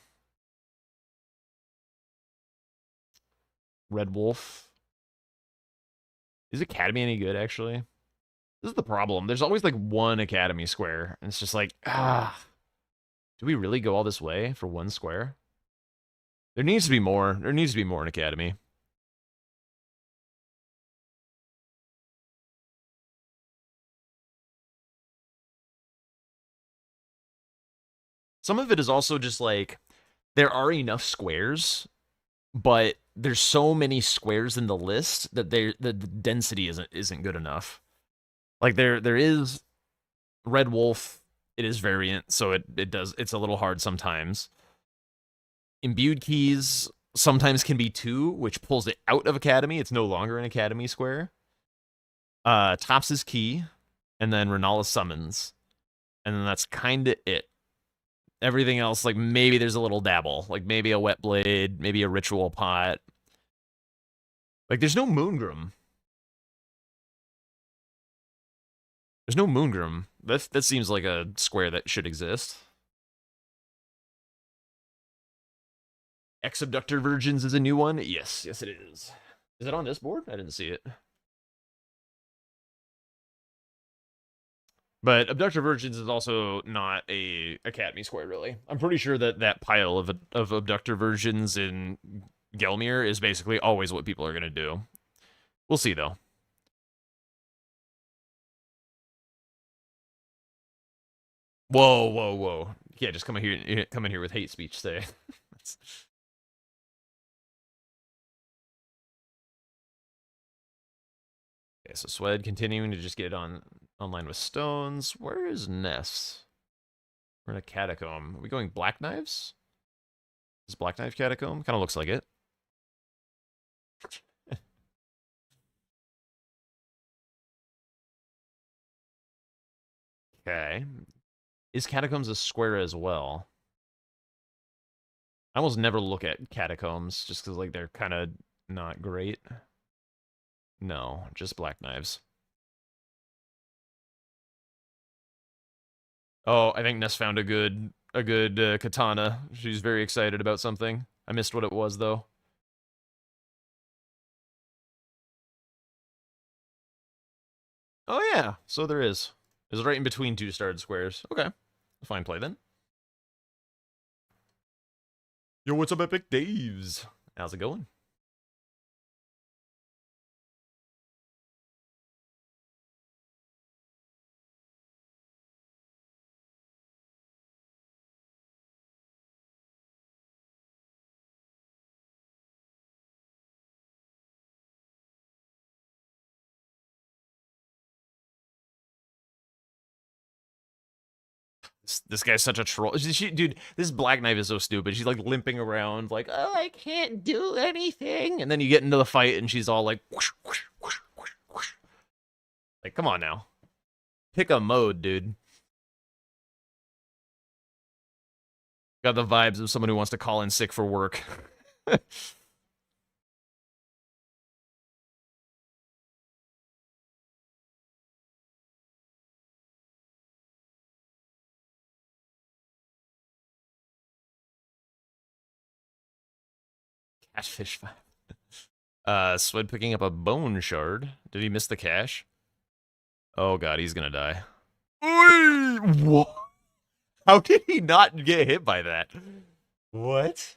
Red Wolf. Is Academy any good, actually? This is the problem. There's always, like, one Academy square. And it's just like, do we really go all this way for one square? There needs to be more. There needs to be more in Academy. Some of it is also just like, there are enough squares, but there's so many squares in the list that the density isn't good enough. Like there is Red Wolf, it is variant, so it's a little hard sometimes. Imbued keys sometimes can be 2, which pulls it out of Academy. It's no longer an Academy square. Tops is key, and then Renala summons. And then that's kinda it. Everything else, like, maybe there's a little dabble. Like, maybe a Wet Blade, maybe a Ritual Pot. Like, there's no Moongrim. There's no Moongrim. That seems like a square that should exist. Ex-Abductor Virgins is a new one? Yes, yes it is. Is it on this board? I didn't see it. But Abductor Virgins is also not a Academy square, really. I'm pretty sure that pile of Abductor Virgins in Gelmir is basically always what people are going to do. We'll see, though. Whoa, whoa, whoa. Yeah, just come in here with hate speech, say. Okay, so Swed continuing to just get online with stones. Where is Ness? We're in a catacomb. Are we going Black Knives? Is Black Knife Catacomb? Kind of looks like it. Okay. Is Catacombs a square as well? I almost never look at Catacombs just because, like, they're kind of not great. No, just Black Knives. Oh, I think Ness found a good katana. She's very excited about something. I missed what it was, though. Oh, yeah. So there is. It's right in between 2 starred squares. Okay. Fine play, then. Yo, what's up, Epic Daves? How's it going? This guy's such a troll. Dude, this Black Knife is so stupid. She's like limping around, like, oh, I can't do anything. And then you get into the fight, and she's all like, whoosh, whoosh, whoosh, whoosh, whoosh. Like, come on now. Pick a mode, dude. Got the vibes of someone who wants to call in sick for work. Catfish 5. Swed picking up a bone shard. Did he miss the cache? Oh god, he's gonna die. What? How did he not get hit by that? What?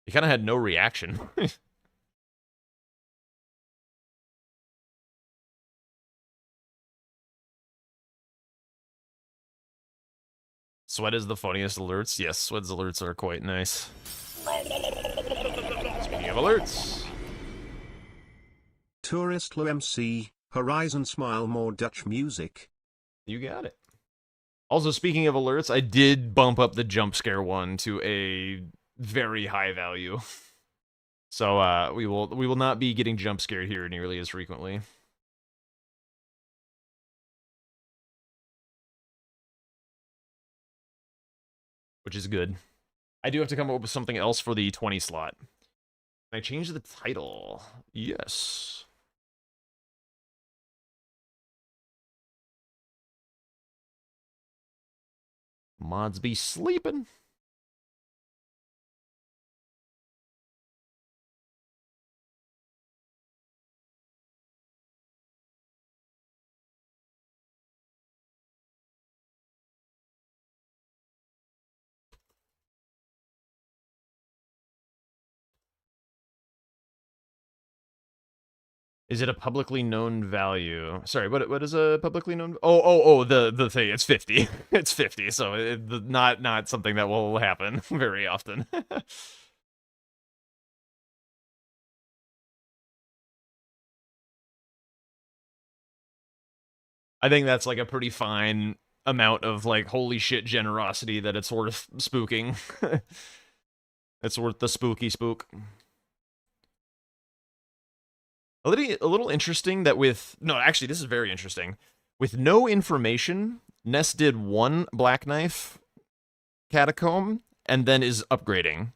He kind of had no reaction. Sweat is the funniest alerts. Yes, Sweat's alerts are quite nice. Speaking of alerts. Tourist Low MC, Horizon Smile more Dutch music. You got it. Also, speaking of alerts, I did bump up the jump scare one to a very high value. So we will not be getting jump scared here nearly as frequently. Which is good. I do have to come up with something else for the 20 slot. Can I change the title? Yes. Mods be sleeping. Is it a publicly known value? Sorry, what is a publicly known? Oh, the thing. It's 50. It's 50. So not something that will happen very often. I think that's like a pretty fine amount of like holy shit generosity that it's worth spooking. It's worth the spooky spook. A little interesting that actually, this is very interesting. With no information, Ness did one Black Knife catacomb and then is upgrading.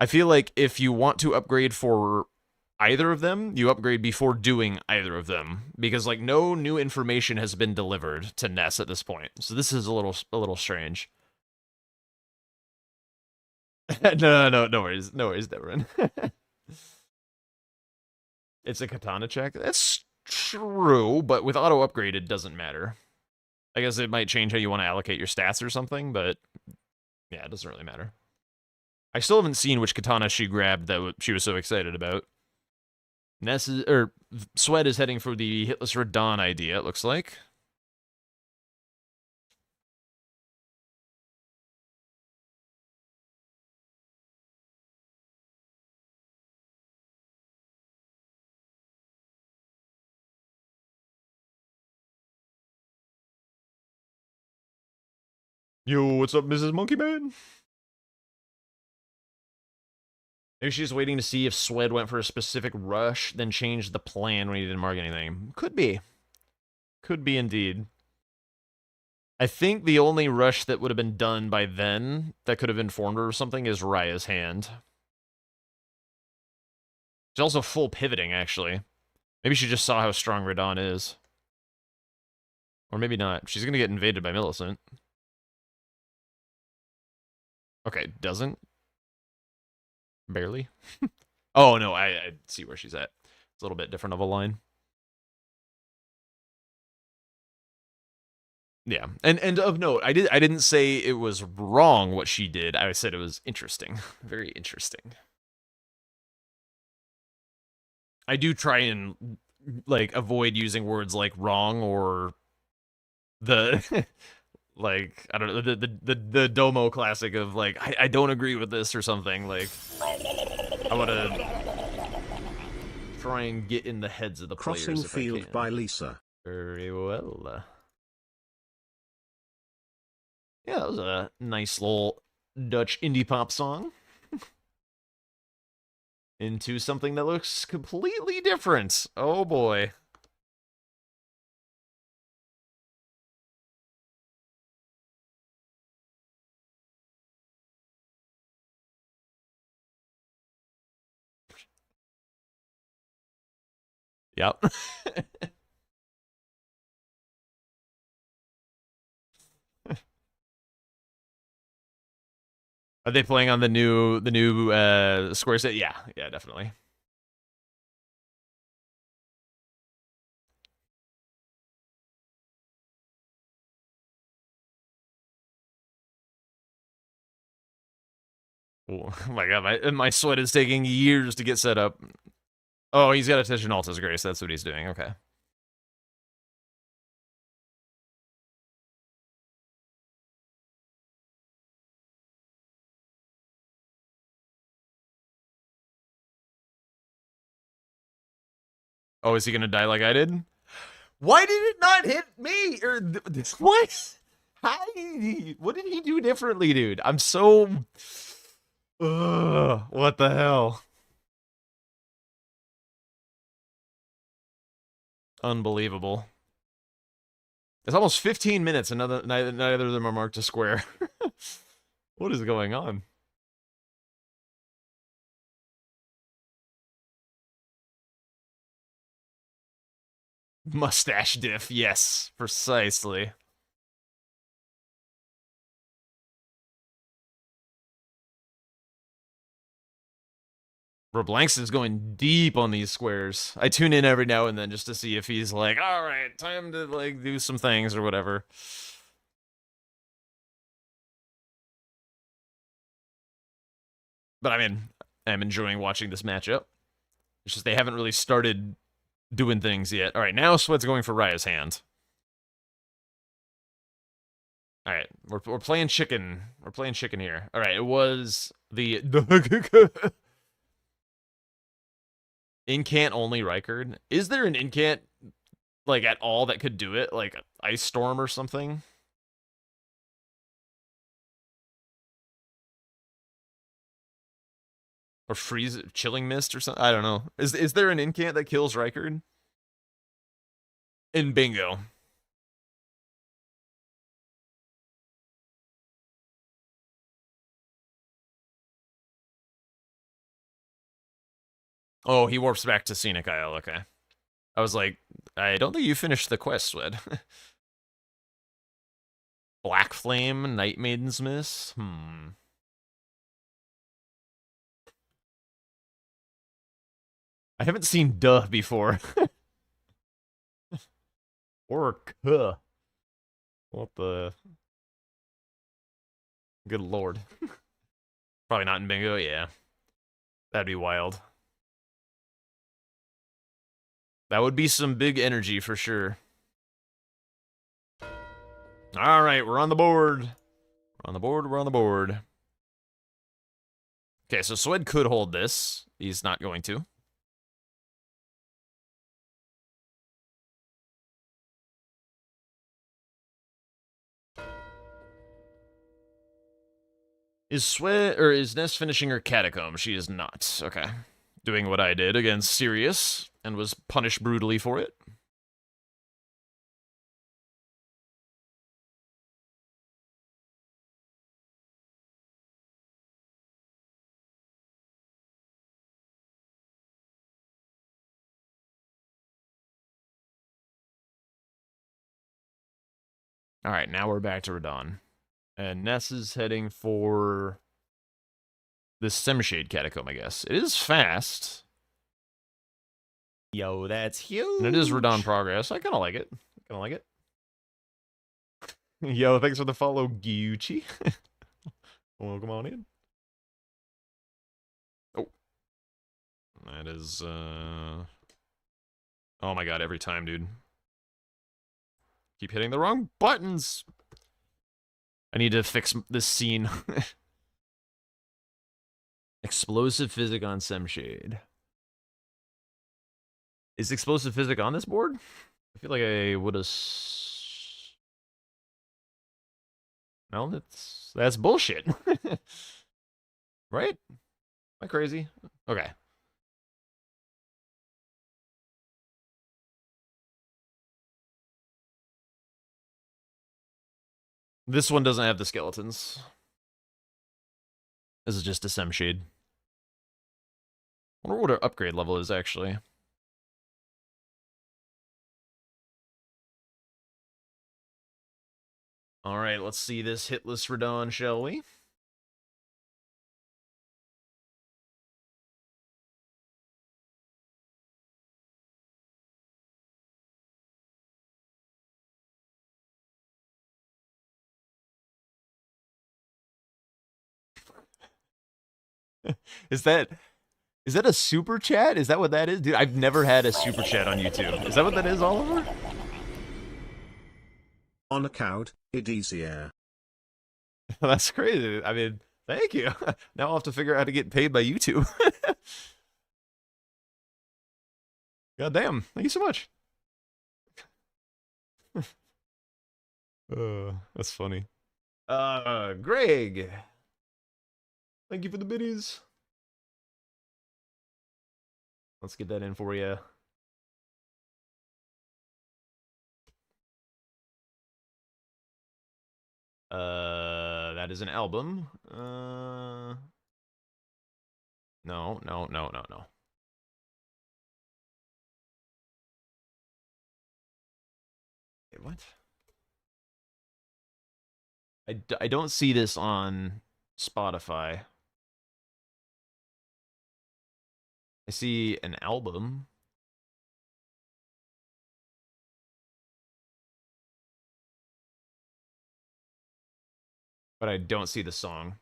I feel like if you want to upgrade for either of them, you upgrade before doing either of them, because like no new information has been delivered to Ness at this point. So this is a little strange. No worries, Devin. It's a katana check. That's true, but with auto upgrade, it doesn't matter. I guess it might change how you want to allocate your stats or something, but yeah, it doesn't really matter. I still haven't seen which katana she grabbed that she was so excited about. Sweat is heading for the Hitless Radon idea, it looks like. Yo, what's up, Mrs. Monkey Man? Maybe she's waiting to see if Swed went for a specific rush, then changed the plan when he didn't mark anything. Could be. Could be indeed. I think the only rush that would have been done by then that could have informed her or something is Raya's hand. She's also full pivoting, actually. Maybe she just saw how strong Radon is. Or maybe not. She's going to get invaded by Millicent. Okay, doesn't. Barely. Oh, no, I see where she's at. It's a little bit different of a line. Yeah, and of note, I didn't say it was wrong what she did. I said it was interesting. Very interesting. I do try and like avoid using words like wrong or the like I don't know the Domo classic of like I don't agree with this or something. Like I want to try and get in the heads of the players. Crossing Field by Lisa. Very well. Yeah, that was a nice little Dutch indie pop song. Into something that looks completely different. Oh boy. Yep. Are they playing on the new Square set? Yeah, definitely. Oh my god, my sweat is taking years to get set up. Oh, he's got attention Alta's Grace. That's what he's doing. Okay. Oh, is he gonna die like I did? Why did it not hit me? Or what? How? What did he do differently, dude? I'm so. Ugh, what the hell? Unbelievable. It's almost 15 minutes and neither of them are marked a square. What is going on? Mustache diff, yes, precisely. Roblanx is going deep on these squares. I tune in every now and then just to see if he's like, all right, time to like do some things or whatever. But I mean, I'm enjoying watching this matchup. It's just they haven't really started doing things yet. All right, now Sweat's going for Raya's hand. All right, we're playing chicken. We're playing chicken here. All right, it was the incant only Rykard. Is there an incant like at all that could do it, like Ice Storm or something? Or freeze chilling mist or something? I don't know. Is there an incant that kills Rykard? In bingo. Oh, he warps back to Scenic Isle, okay. I was like, I don't think you finished the quest, Wed. Black Flame, Night Maiden's Miss? I haven't seen duh before. Or kuh. What the... Good lord. Probably not in bingo, yeah. That'd be wild. That would be some big energy for sure. Alright, we're on the board. We're on the board, we're on the board. Okay, so Swed could hold this. He's not going to. Is Swed, or is Ness finishing her catacomb? She is not. Okay. Doing what I did against Sirius, and was punished brutally for it. Alright, now we're back to Radon. And Ness is heading for this Semshade Catacomb, I guess. It is fast. Yo, that's huge. And it is Radon progress. I kind of like it. Kind of like it. Yo, thanks for the follow, Gucci. Welcome on in. Oh. That is, oh my god, every time, dude. Keep hitting the wrong buttons. I need to fix this scene. Explosive Physic on Semshade. Is Explosive Physic on this board? I feel like I would have... No, that's bullshit. Right? Am I crazy? Okay. This one doesn't have the skeletons. This is just a Semshade. I wonder what our upgrade level is, actually. Alright, let's see this hitless Radon, shall we? Is that a super chat? Is that what that is? Dude, I've never had a super chat on YouTube. Is that what that is, Oliver? On account, it easier. That's crazy. I mean, thank you. Now I'll have to figure out how to get paid by YouTube. God damn. Thank you so much. That's funny. Greg. Thank you for the biddies. Let's get that in for you. That is an album. No. Wait, what? I don't see this on Spotify. I see an album. But I don't see the song.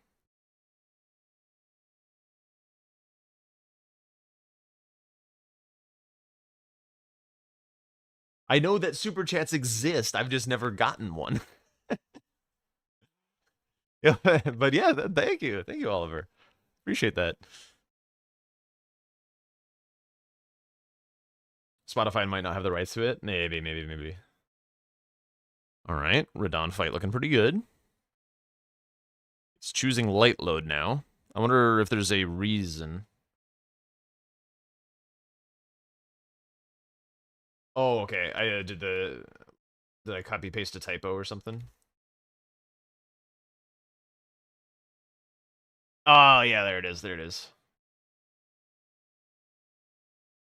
I know that super chats exist. I've just never gotten one. Yeah, but yeah, thank you. Thank you, Oliver. Appreciate that. Spotify might not have the rights to it. Maybe. All right, Radon fight looking pretty good. It's choosing light load now. I wonder if there's a reason. Oh, okay. I did I copy paste a typo or something? Oh, yeah, there it is. There it is.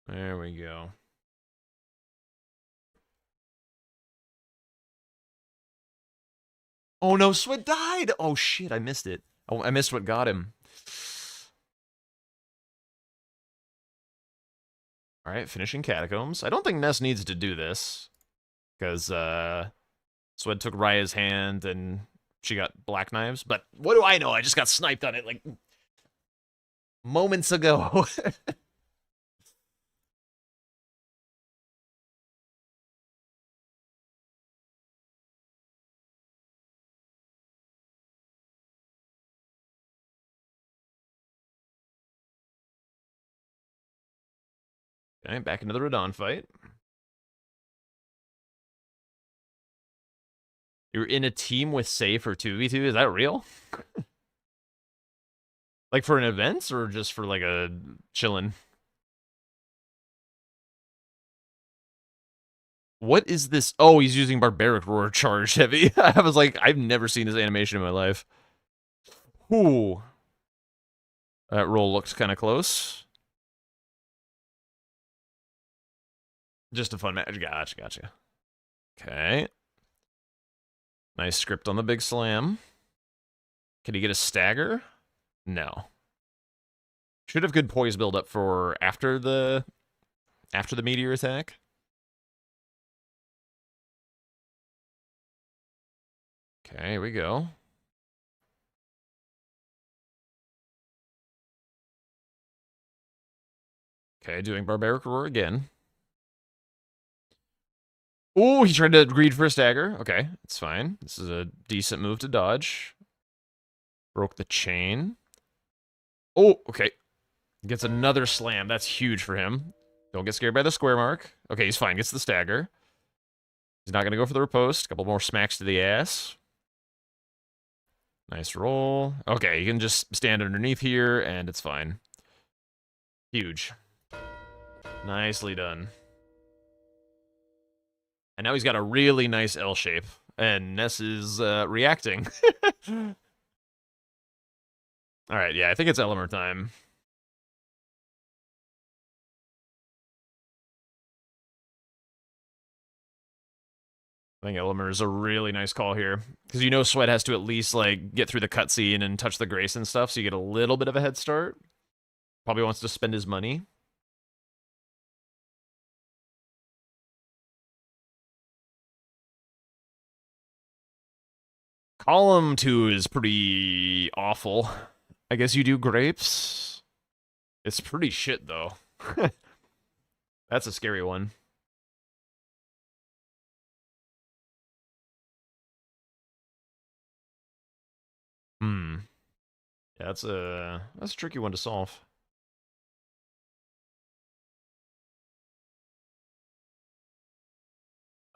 There we go. Oh no, Sweat died! Oh shit, I missed it. Oh, I missed what got him. Alright, finishing Catacombs. I don't think Ness needs to do this. Because, Swed took Raya's hand and she got black knives. But what do I know? I just got sniped on it, like, moments ago. Okay, back into the Radon fight. You're in a team with Say for 2v2? Is that real? Like for an event or just for like a chillin'? What is this? Oh, he's using Barbaric Roar Charge Heavy. I was like, I've never seen this animation in my life. Ooh. That roll looked kind of close. Just a fun match. Gotcha. Okay. Nice script on the big slam. Can he get a stagger? No. Should have good poise build up for after the meteor attack. Okay, here we go. Okay, doing Barbaric Roar again. Oh, he tried to greed for a stagger. Okay, it's fine. This is a decent move to dodge. Broke the chain. Oh, okay. Gets another slam. That's huge for him. Don't get scared by the square mark. Okay, he's fine. Gets the stagger. He's not going to go for the riposte. A couple more smacks to the ass. Nice roll. Okay, you can just stand underneath here, and it's fine. Huge. Nicely done. And now he's got a really nice L shape. And Ness is reacting. Alright, yeah, I think it's Elemer time. I think Elemer is a really nice call here. Because you know Sweat has to at least, like, get through the cutscene and touch the Grace and stuff, so you get a little bit of a head start. Probably wants to spend his money. Column 2 is pretty awful. I guess you do grapes. It's pretty shit, though. That's a scary one. Hmm. Yeah, that's a tricky one to solve.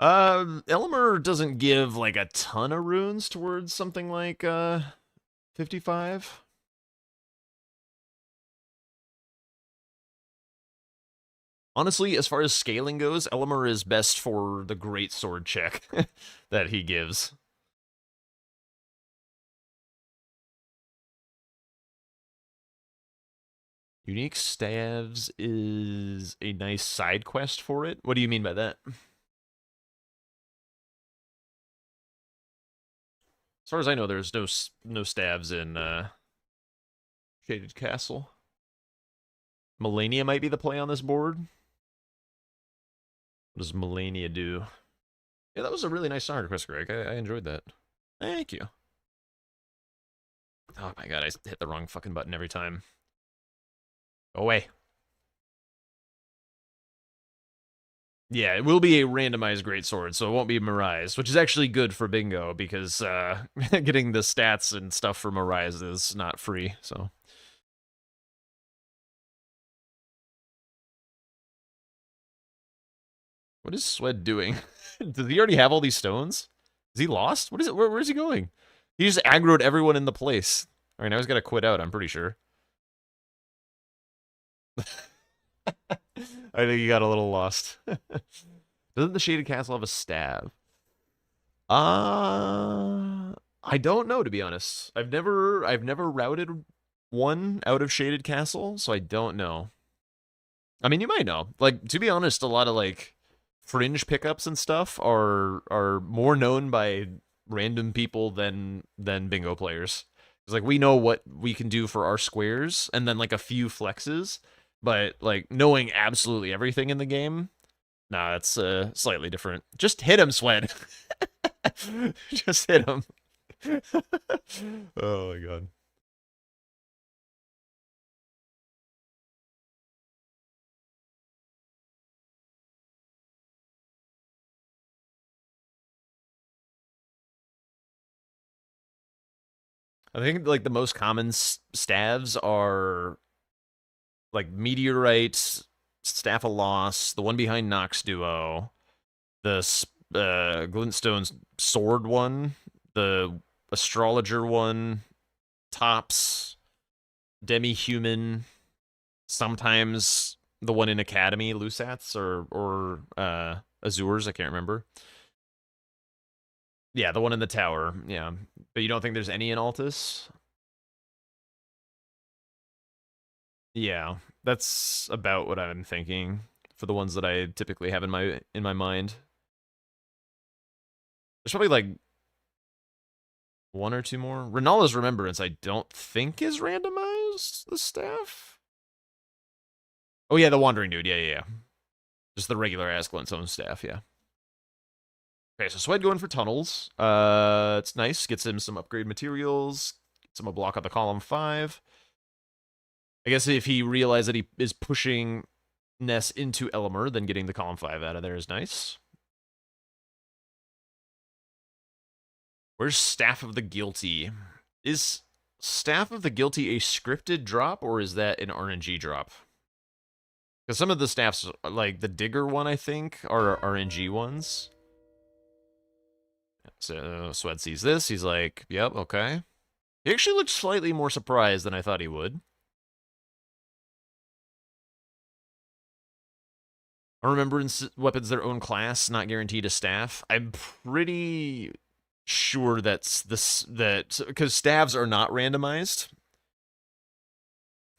Elmer doesn't give like a ton of runes towards something like 55. Honestly, as far as scaling goes, Elmer is best for the great sword check that he gives. Unique staves is a nice side quest for it. What do you mean by that? As far as I know, there's no stabs in Shaded Castle. Melania might be the play on this board. What does Melania do? Yeah, that was a really nice song request, Greg. I enjoyed that. Thank you. Oh my god, I hit the wrong fucking button every time. Go away. Yeah, it will be a randomized greatsword, so it won't be Mirais, which is actually good for bingo, because getting the stats and stuff for Mirais is not free, so... What is Swed doing? Does he already have all these stones? Is he lost? What is it? Where's he going? He just aggroed everyone in the place. Alright, now he's gotta quit out, I'm pretty sure. I think he got a little lost. Doesn't the Shaded Castle have a stab? I don't know, to be honest. I've never routed one out of Shaded Castle, so I don't know. I mean, you might know. Like, to be honest, a lot of like fringe pickups and stuff are more known by random people than bingo players. It's like we know what we can do for our squares, and then like a few flexes. But, like, knowing absolutely everything in the game, nah, that's slightly different. Just hit him, Swed. Just hit him. Oh, my God. I think, like, the most common stabs are like Meteorite, Staff of Loss, the one behind Nox Duo, the Glintstone's Sword one, the Astrologer one, Tops, Demi-Human, sometimes the one in Academy, Lusats, or Azures, I can't remember. Yeah, the one in the tower, yeah. But you don't think there's any in Altus? Yeah, that's about what I'm thinking for the ones that I typically have in my mind. There's probably like one or two more. Renala's Remembrance, I don't think is randomized, the staff. Oh yeah, the Wandering Dude, yeah. Just the regular ass Glintstone staff, yeah. Okay, so Swed going for tunnels. It's nice, gets him some upgrade materials, gets him a block on the column 5. I guess if he realized that he is pushing Ness into Elmer, then getting the column 5 out of there is nice. Where's Staff of the Guilty? Is Staff of the Guilty a scripted drop, or is that an RNG drop? Because some of the staffs, like the Digger one, I think, are RNG ones. So Swed sees this, he's like, yep, okay. He actually looked slightly more surprised than I thought he would. Remembrance weapons their own class, not guaranteed a staff. I'm pretty sure that's because staves are not randomized.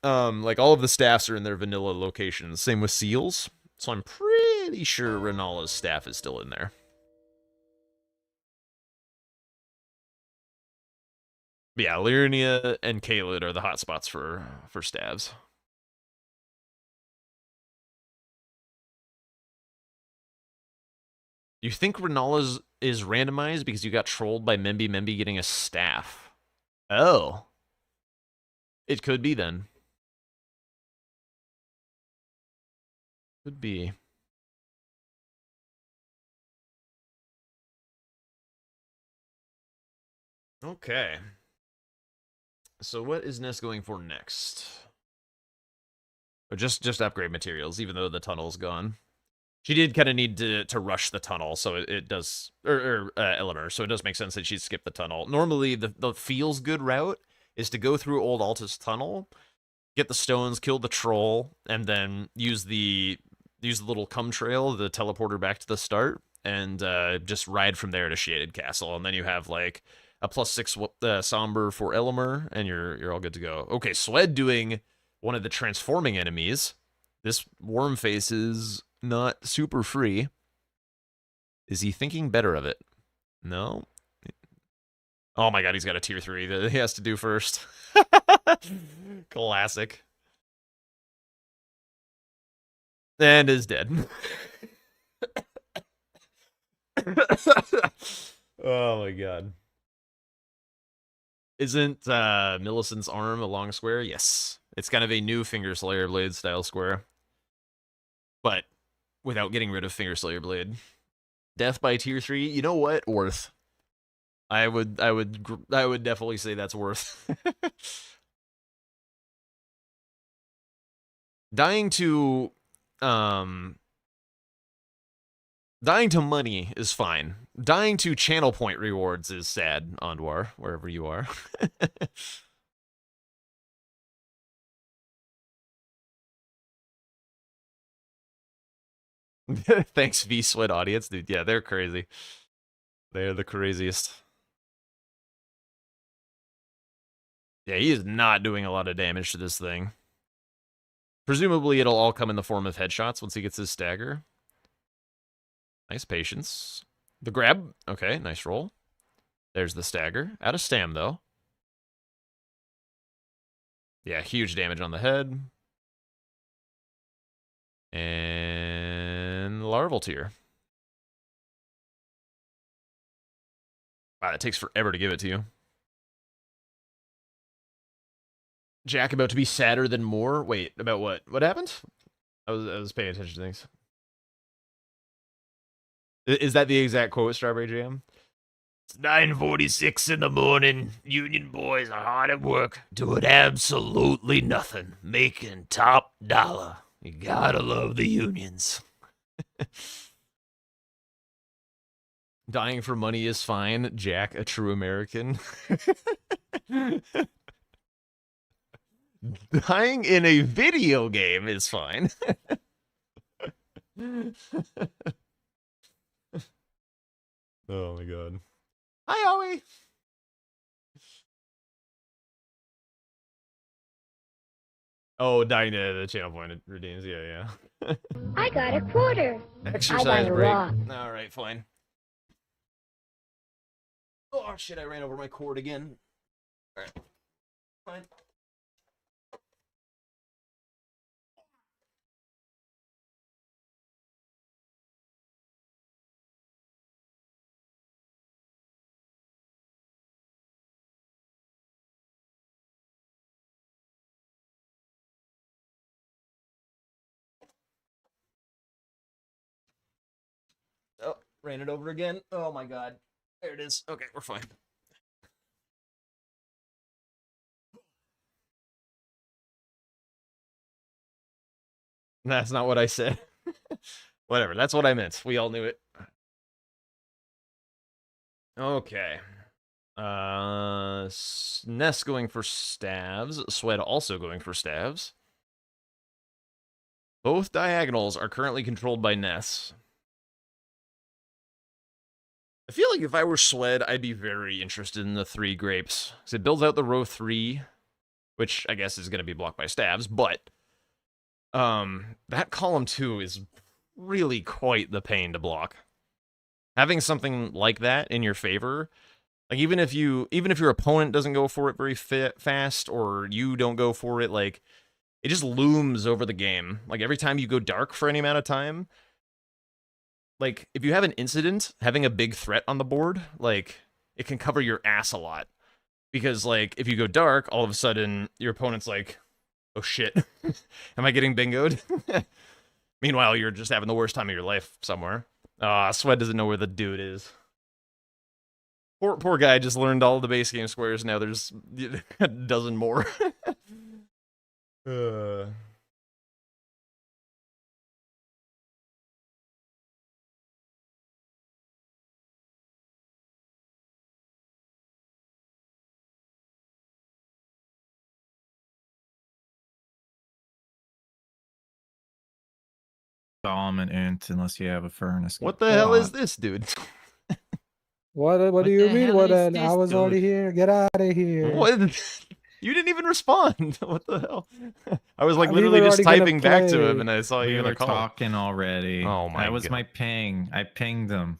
Like all of the staffs are in their vanilla locations. Same with seals. So I'm pretty sure Renala's staff is still in there. But yeah, Lyria and Kaled are the hotspots for staves. You think Renala's is randomized because you got trolled by Memby getting a staff? Oh. It could be then. Could be. Okay. So what is Ness going for next? Or just upgrade materials, even though the tunnel's gone. She did kind of need to rush the tunnel, so it does, or Eleanor, so it does make sense that she'd skip the tunnel. Normally, the feels good route is to go through Old Altus Tunnel, get the stones, kill the troll, and then use the little cum trail, the teleporter back to the start, and just ride from there to Shaded Castle, and then you have like a +6 somber for Eleanor, and you're all good to go. Okay, Swed doing one of the transforming enemies. This worm face is not super free. Is he thinking better of it? No. Oh my god, he's got a tier 3 that he has to do first. Classic. And is dead. Oh my god. Isn't Millicent's arm a long square? Yes. It's kind of a new Finger Slayer Blade style square. But without getting rid of Finger Slayer Blade. Death by tier 3, you know what? Worth. I would definitely say that's worth. Dying to money is fine. Dying to channel point rewards is sad, Andwar, wherever you are. Thanks, V-Sweat audience. Dude, yeah, they're crazy. They're the craziest. Yeah, he is not doing a lot of damage to this thing. Presumably, it'll all come in the form of headshots once he gets his stagger. Nice patience. The grab. Okay, nice roll. There's the stagger. Out of stam, though. Yeah, huge damage on the head. And larval tier. Wow, that takes forever to give it to you. Jack about to be sadder than more. Wait, about what? What happened? I was paying attention to things. Is that the exact quote, Strawberry Jam? It's 9:46 in the morning. Union boys are hard at work, doing absolutely nothing, making top dollar. You gotta love the unions. Dying for money is fine. Jack, a true American. Dying in a video game is fine. Oh my god. Hi, Owie! Oh, dying to the channel point redeems. Yeah, yeah. I got a quarter. Exercise I got a break. rock. Alright, fine. Oh shit, I ran over my cord again. Alright. Fine. Oh, ran it over again. Oh my god. There it is. Okay, we're fine. That's not what I said. Whatever, that's what I meant. We all knew it. Okay. Ness going for stabs. Swed also going for stabs. Both diagonals are currently controlled by Ness. I feel like if I were Swed, I'd be very interested in the 3 grapes. Because it builds out the row 3, which I guess is going to be blocked by stabs, but that column 2 is really quite the pain to block. Having something like that in your favor, like even if your opponent doesn't go for it very fast, or you don't go for it, like it just looms over the game. Like every time you go dark for any amount of time, like if you have an incident, having a big threat on the board, like it can cover your ass a lot. Because like if you go dark, all of a sudden your opponent's like, oh shit, am I getting bingoed? Meanwhile, you're just having the worst time of your life somewhere. Sweat doesn't know where the dude is. Poor guy just learned all the base game squares. Now there's a dozen more. Dominant unless you have a furnace. What the hell is this, dude? What do you the mean? hell What? is I this, was already dude? here. Get out of here. What? You didn't even respond. What the hell? I was like We literally were just already gonna typing back to play. him, and I saw We you in were a call. talking already. Oh my That was God. my ping. I pinged them.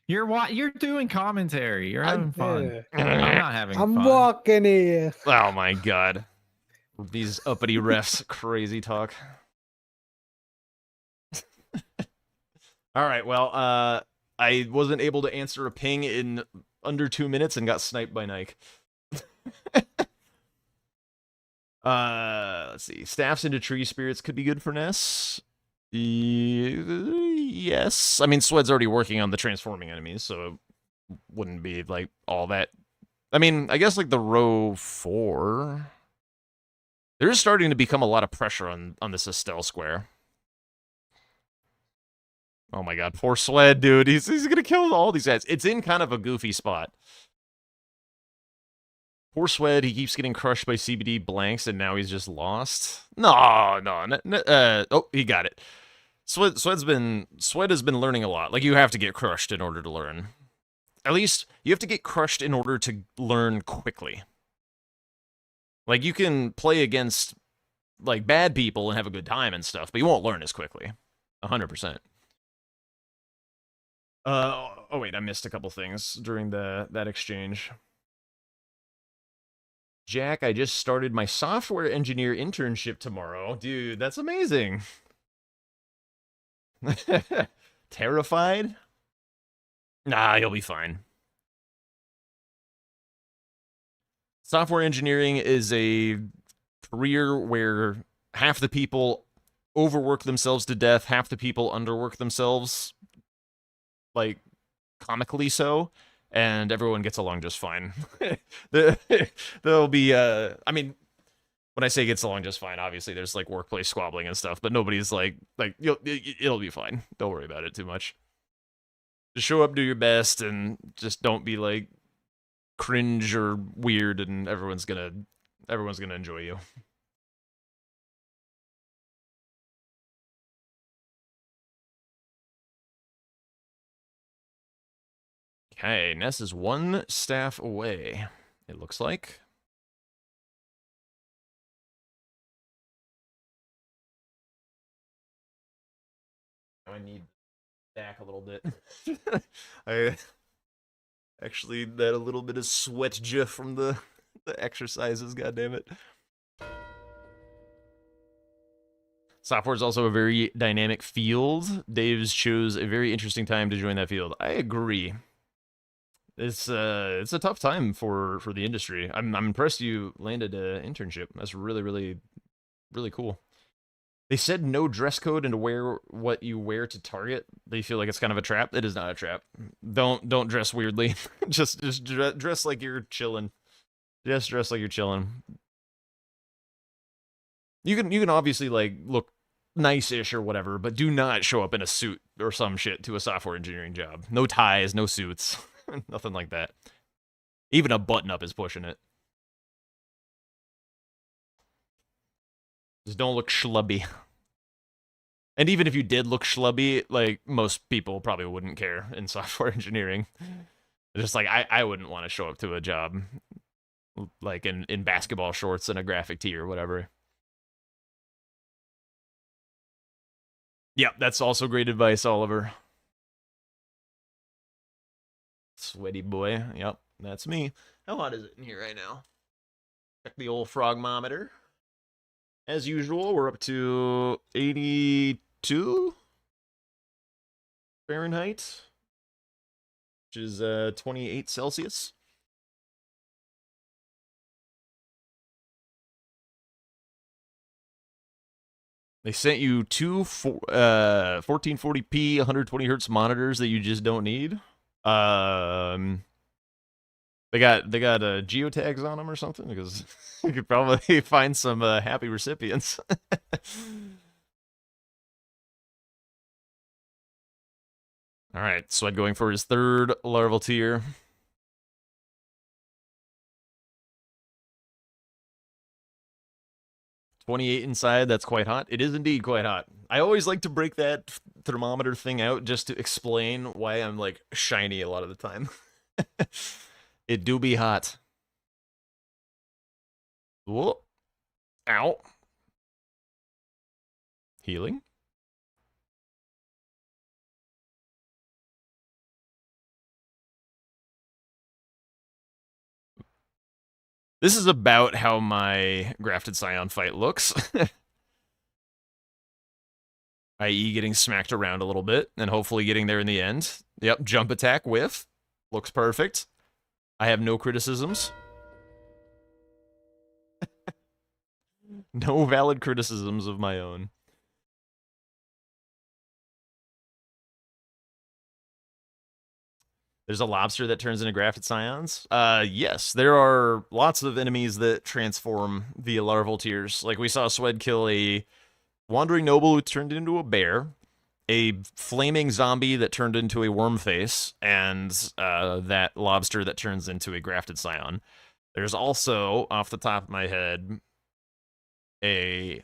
You're doing commentary. You're having fun. Yeah. I'm not having I'm fun. walking here. Oh my God. These uppity refs, crazy talk. All right, well, I wasn't able to answer a ping in under 2 minutes and got sniped by Nike. Let's see. Staffs into tree spirits could be good for Ness. Yes. I mean, Swed's already working on the transforming enemies, so it wouldn't be, like, all that. I mean, I guess, like, the row 4. There's starting to become a lot of pressure on this Estelle square. Oh my God, poor Swed, dude. He's gonna kill all these guys. It's in kind of a goofy spot. Poor Swed, he keeps getting crushed by CBD blanks, and now he's just lost. No. Oh, he got it. Swed has been learning a lot. Like, you have to get crushed in order to learn. At least, you have to get crushed in order to learn quickly. Like, you can play against, like, bad people and have a good time and stuff, but you won't learn as quickly. 100%. Oh wait, I missed a couple things during that exchange. Jack, I just started my software engineer internship tomorrow. Dude, that's amazing. Terrified? Nah, you'll be fine. Software engineering is a career where half the people overwork themselves to death, half the people underwork themselves, like, comically so, and everyone gets along just fine. There'll be, I mean, when I say gets along just fine, obviously there's, like, workplace squabbling and stuff, but nobody's, like it'll be fine. Don't worry about it too much. Just show up, do your best, and just don't be, like, cringe or weird, and everyone's gonna enjoy you. Okay, Ness is one staff away, it looks like. I need back a little bit. I actually that a little bit of sweat jiff from the exercises, goddammit. Software is also a very dynamic field. Dave's chose a very interesting time to join that field. I agree. It's a tough time for the industry. I'm impressed you landed an internship. That's really, really, really cool. They said no dress code and to wear what you wear to Target. They feel like it's kind of a trap. It is not a trap. Don't dress weirdly. just dress like you're chilling. Just dress like you're chilling. You can obviously, like, look nice-ish or whatever, but do not show up in a suit or some shit to a software engineering job. No ties, no suits. Nothing like that. Even a button-up is pushing it. Just don't look schlubby. And even if you did look schlubby, like, most people probably wouldn't care in software engineering. Just like, I wouldn't want to show up to a job, like, in basketball shorts and a graphic tee or whatever. Yep, that's also great advice, Oliver. Sweaty boy. Yep, that's me. How hot is it in here right now? Check the old frogmometer. As usual, we're up to 82 Fahrenheit, which is 28 Celsius. They sent you two 1440p 120 hertz monitors that you just don't need. They got geotags on them or something, because you could probably find some happy recipients. All right, Swed going for his third larval tier. .28 inside, that's quite hot. It is indeed quite hot. I always like to break that thermometer thing out just to explain why I'm, like, shiny a lot of the time. It do be hot. Whoa. Ow. Healing. This is about how my Grafted Scion fight looks. I.e. getting smacked around a little bit, and hopefully getting there in the end. Yep, jump attack, whiff. Looks perfect. I have no criticisms. No valid criticisms of my own. There's a lobster that turns into Grafted Scions. Yes, there are lots of enemies that transform via larval tears. Like we saw Swed kill a wandering noble who turned into a bear, a flaming zombie that turned into a worm face, and that lobster that turns into a Grafted Scion. There's also, off the top of my head, a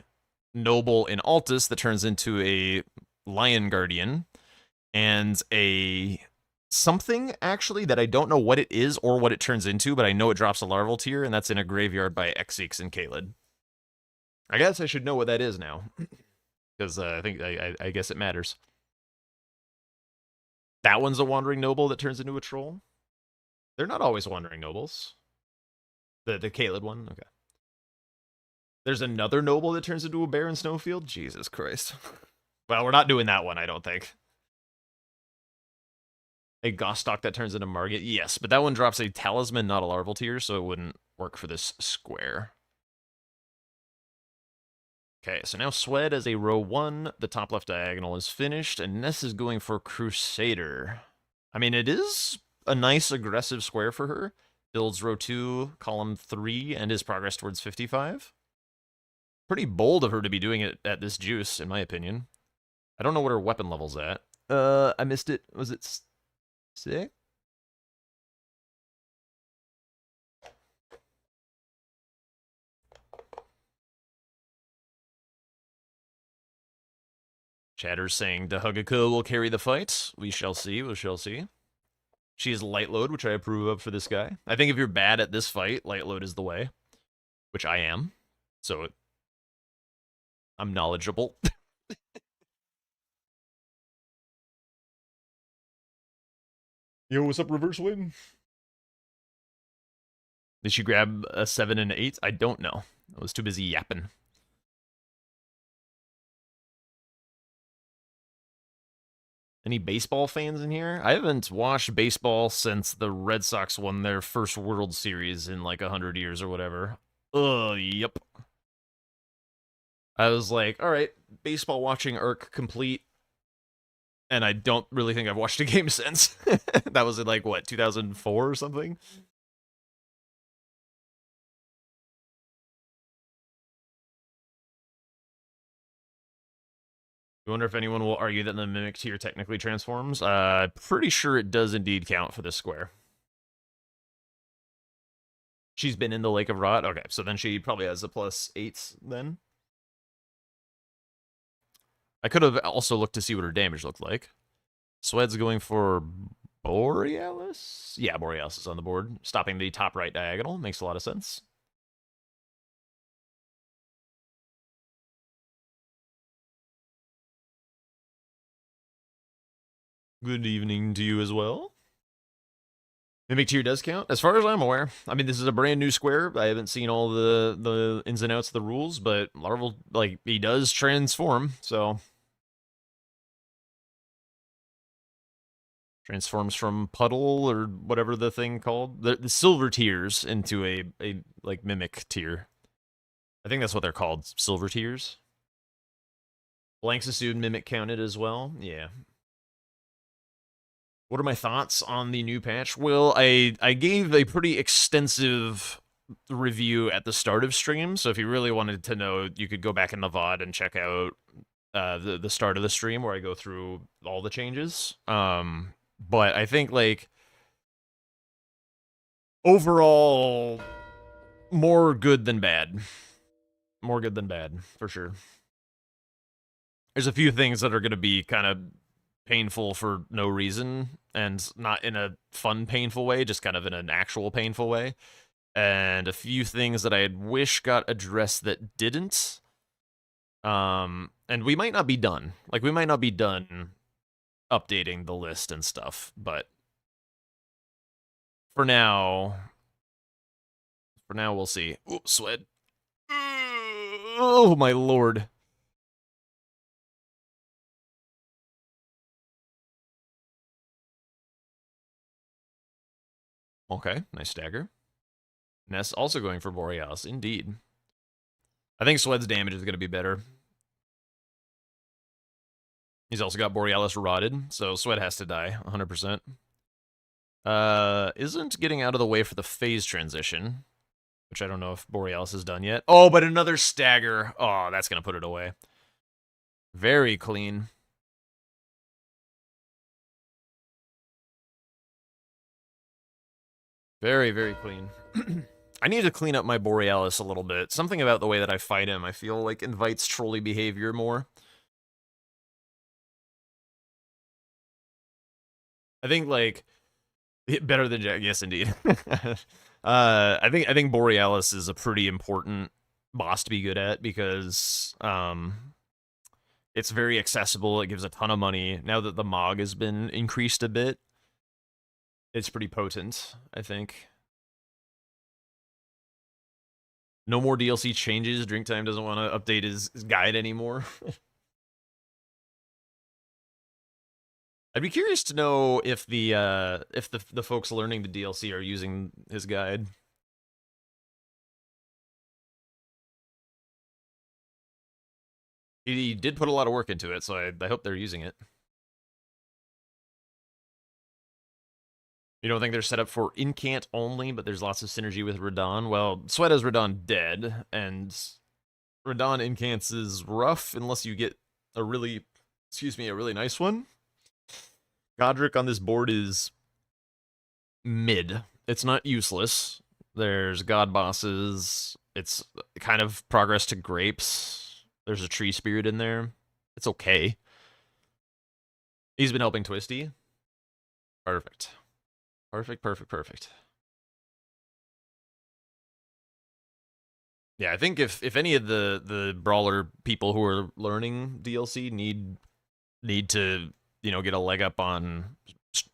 noble in Altus that turns into a lion guardian, and a something, actually, that I don't know what it is or what it turns into, but I know it drops a larval tier, and that's in a graveyard by Exeeks and Kaled. I guess I should know what that is now, because I guess it matters. That one's a wandering noble that turns into a troll. They're not always wandering nobles. The Kaled one, okay. There's another noble that turns into a bear in Snowfield. Jesus Christ. Well, we're not doing that one, I don't think. A Gostock that turns into Margit? Yes, but that one drops a talisman, not a larval tier, so it wouldn't work for this square. Okay, so now Swed as a row 1. The top left diagonal is finished, and Ness is going for Crusader. I mean, it is a nice aggressive square for her. Builds row 2, column 3, and his progress towards 55. Pretty bold of her to be doing it at this juice, in my opinion. I don't know what her weapon level's at. I missed it. Was it 6? Chatter's saying Dahugaku will carry the fight. We shall see, we shall see. She is light load, which I approve of for this guy. I think if you're bad at this fight, light load is the way. Which I am. So I'm knowledgeable. Yo, what's up, Reverse Win? Did she grab a 7 and 8? I don't know. I was too busy yapping. Any baseball fans in here? I haven't watched baseball since the Red Sox won their first World Series in like 100 years or whatever. Yep. I was like, all right, baseball watching arc complete. And I don't really think I've watched a game since. That was in like, what, 2004 or something? I wonder if anyone will argue that the Mimic tier technically transforms. Pretty sure it does indeed count for this square. She's been in the Lake of Rot? Okay, so then she probably has a +8 then. I could have also looked to see what her damage looked like. Swed's going for Borealis? Yeah, Borealis is on the board. Stopping the top right diagonal. Makes a lot of sense. Good evening to you as well. Mimic tier does count, as far as I'm aware. I mean, this is a brand new square. I haven't seen all the ins and outs of the rules, but Larval, like, he does transform, so... Transforms from puddle or whatever the thing called. The silver tiers into a like mimic tier. I think that's what they're called, silver tiers. Blanxasude Mimic counted as well. Yeah. What are my thoughts on the new patch? Well, I gave a pretty extensive review at the start of stream, so if you really wanted to know, you could go back in the VOD and check out the start of the stream where I go through all the changes. But I think, like, overall, more good than bad. More good than bad, for sure. There's a few things that are going to be kind of painful for no reason, and not in a fun, painful way, just kind of in an actual painful way. And a few things that I wish got addressed that didn't. And we might not be done. Like, we might not be done updating the list and stuff, but for now we'll see. Ooh, sweat. Oh, my lord. Okay, nice stagger. Ness also going for Borealis, indeed. I think Sweat's damage is going to be better. He's also got Borealis rotted, so Sweat has to die, 100%. Isn't getting out of the way for the phase transition, which I don't know if Borealis has done yet. Oh, but another stagger. Oh, that's going to put it away. Very clean. Very, very clean. I need to clean up my Borealis a little bit. Something about the way that I fight him, I feel like invites trolly behavior more. I think, like, better than Jack. Yes, indeed. I think Borealis is a pretty important boss to be good at because it's very accessible. It gives a ton of money. Now that the MOG has been increased a bit, it's pretty potent, I think. No more DLC changes. Drinktime doesn't want to update his guide anymore. I'd be curious to know if the folks learning the DLC are using his guide. He did put a lot of work into it, so I hope they're using it. You don't think they're set up for incant only, but there's lots of synergy with Radon? Well, Sweat has Radon dead, and Radon incants is rough unless you get a really nice one. Godric on this board is mid. It's not useless. There's god bosses. It's kind of progress to grapes. There's a tree spirit in there. It's okay. He's been helping Twisty. Perfect. Perfect. Yeah, I think if any of the brawler people who are learning DLC need to, you know, get a leg up on,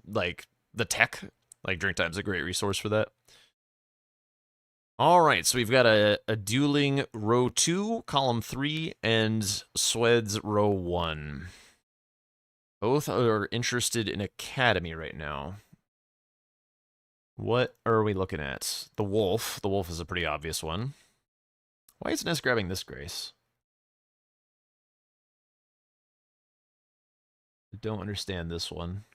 like, the tech, like, Drinktime's a great resource for that. All right, so we've got a dueling row 2, column 3, and Swed's row 1. Both are interested in Academy right now. What are we looking at? The Wolf. The Wolf is a pretty obvious one. Why is Ness grabbing this Grace? I don't understand this one.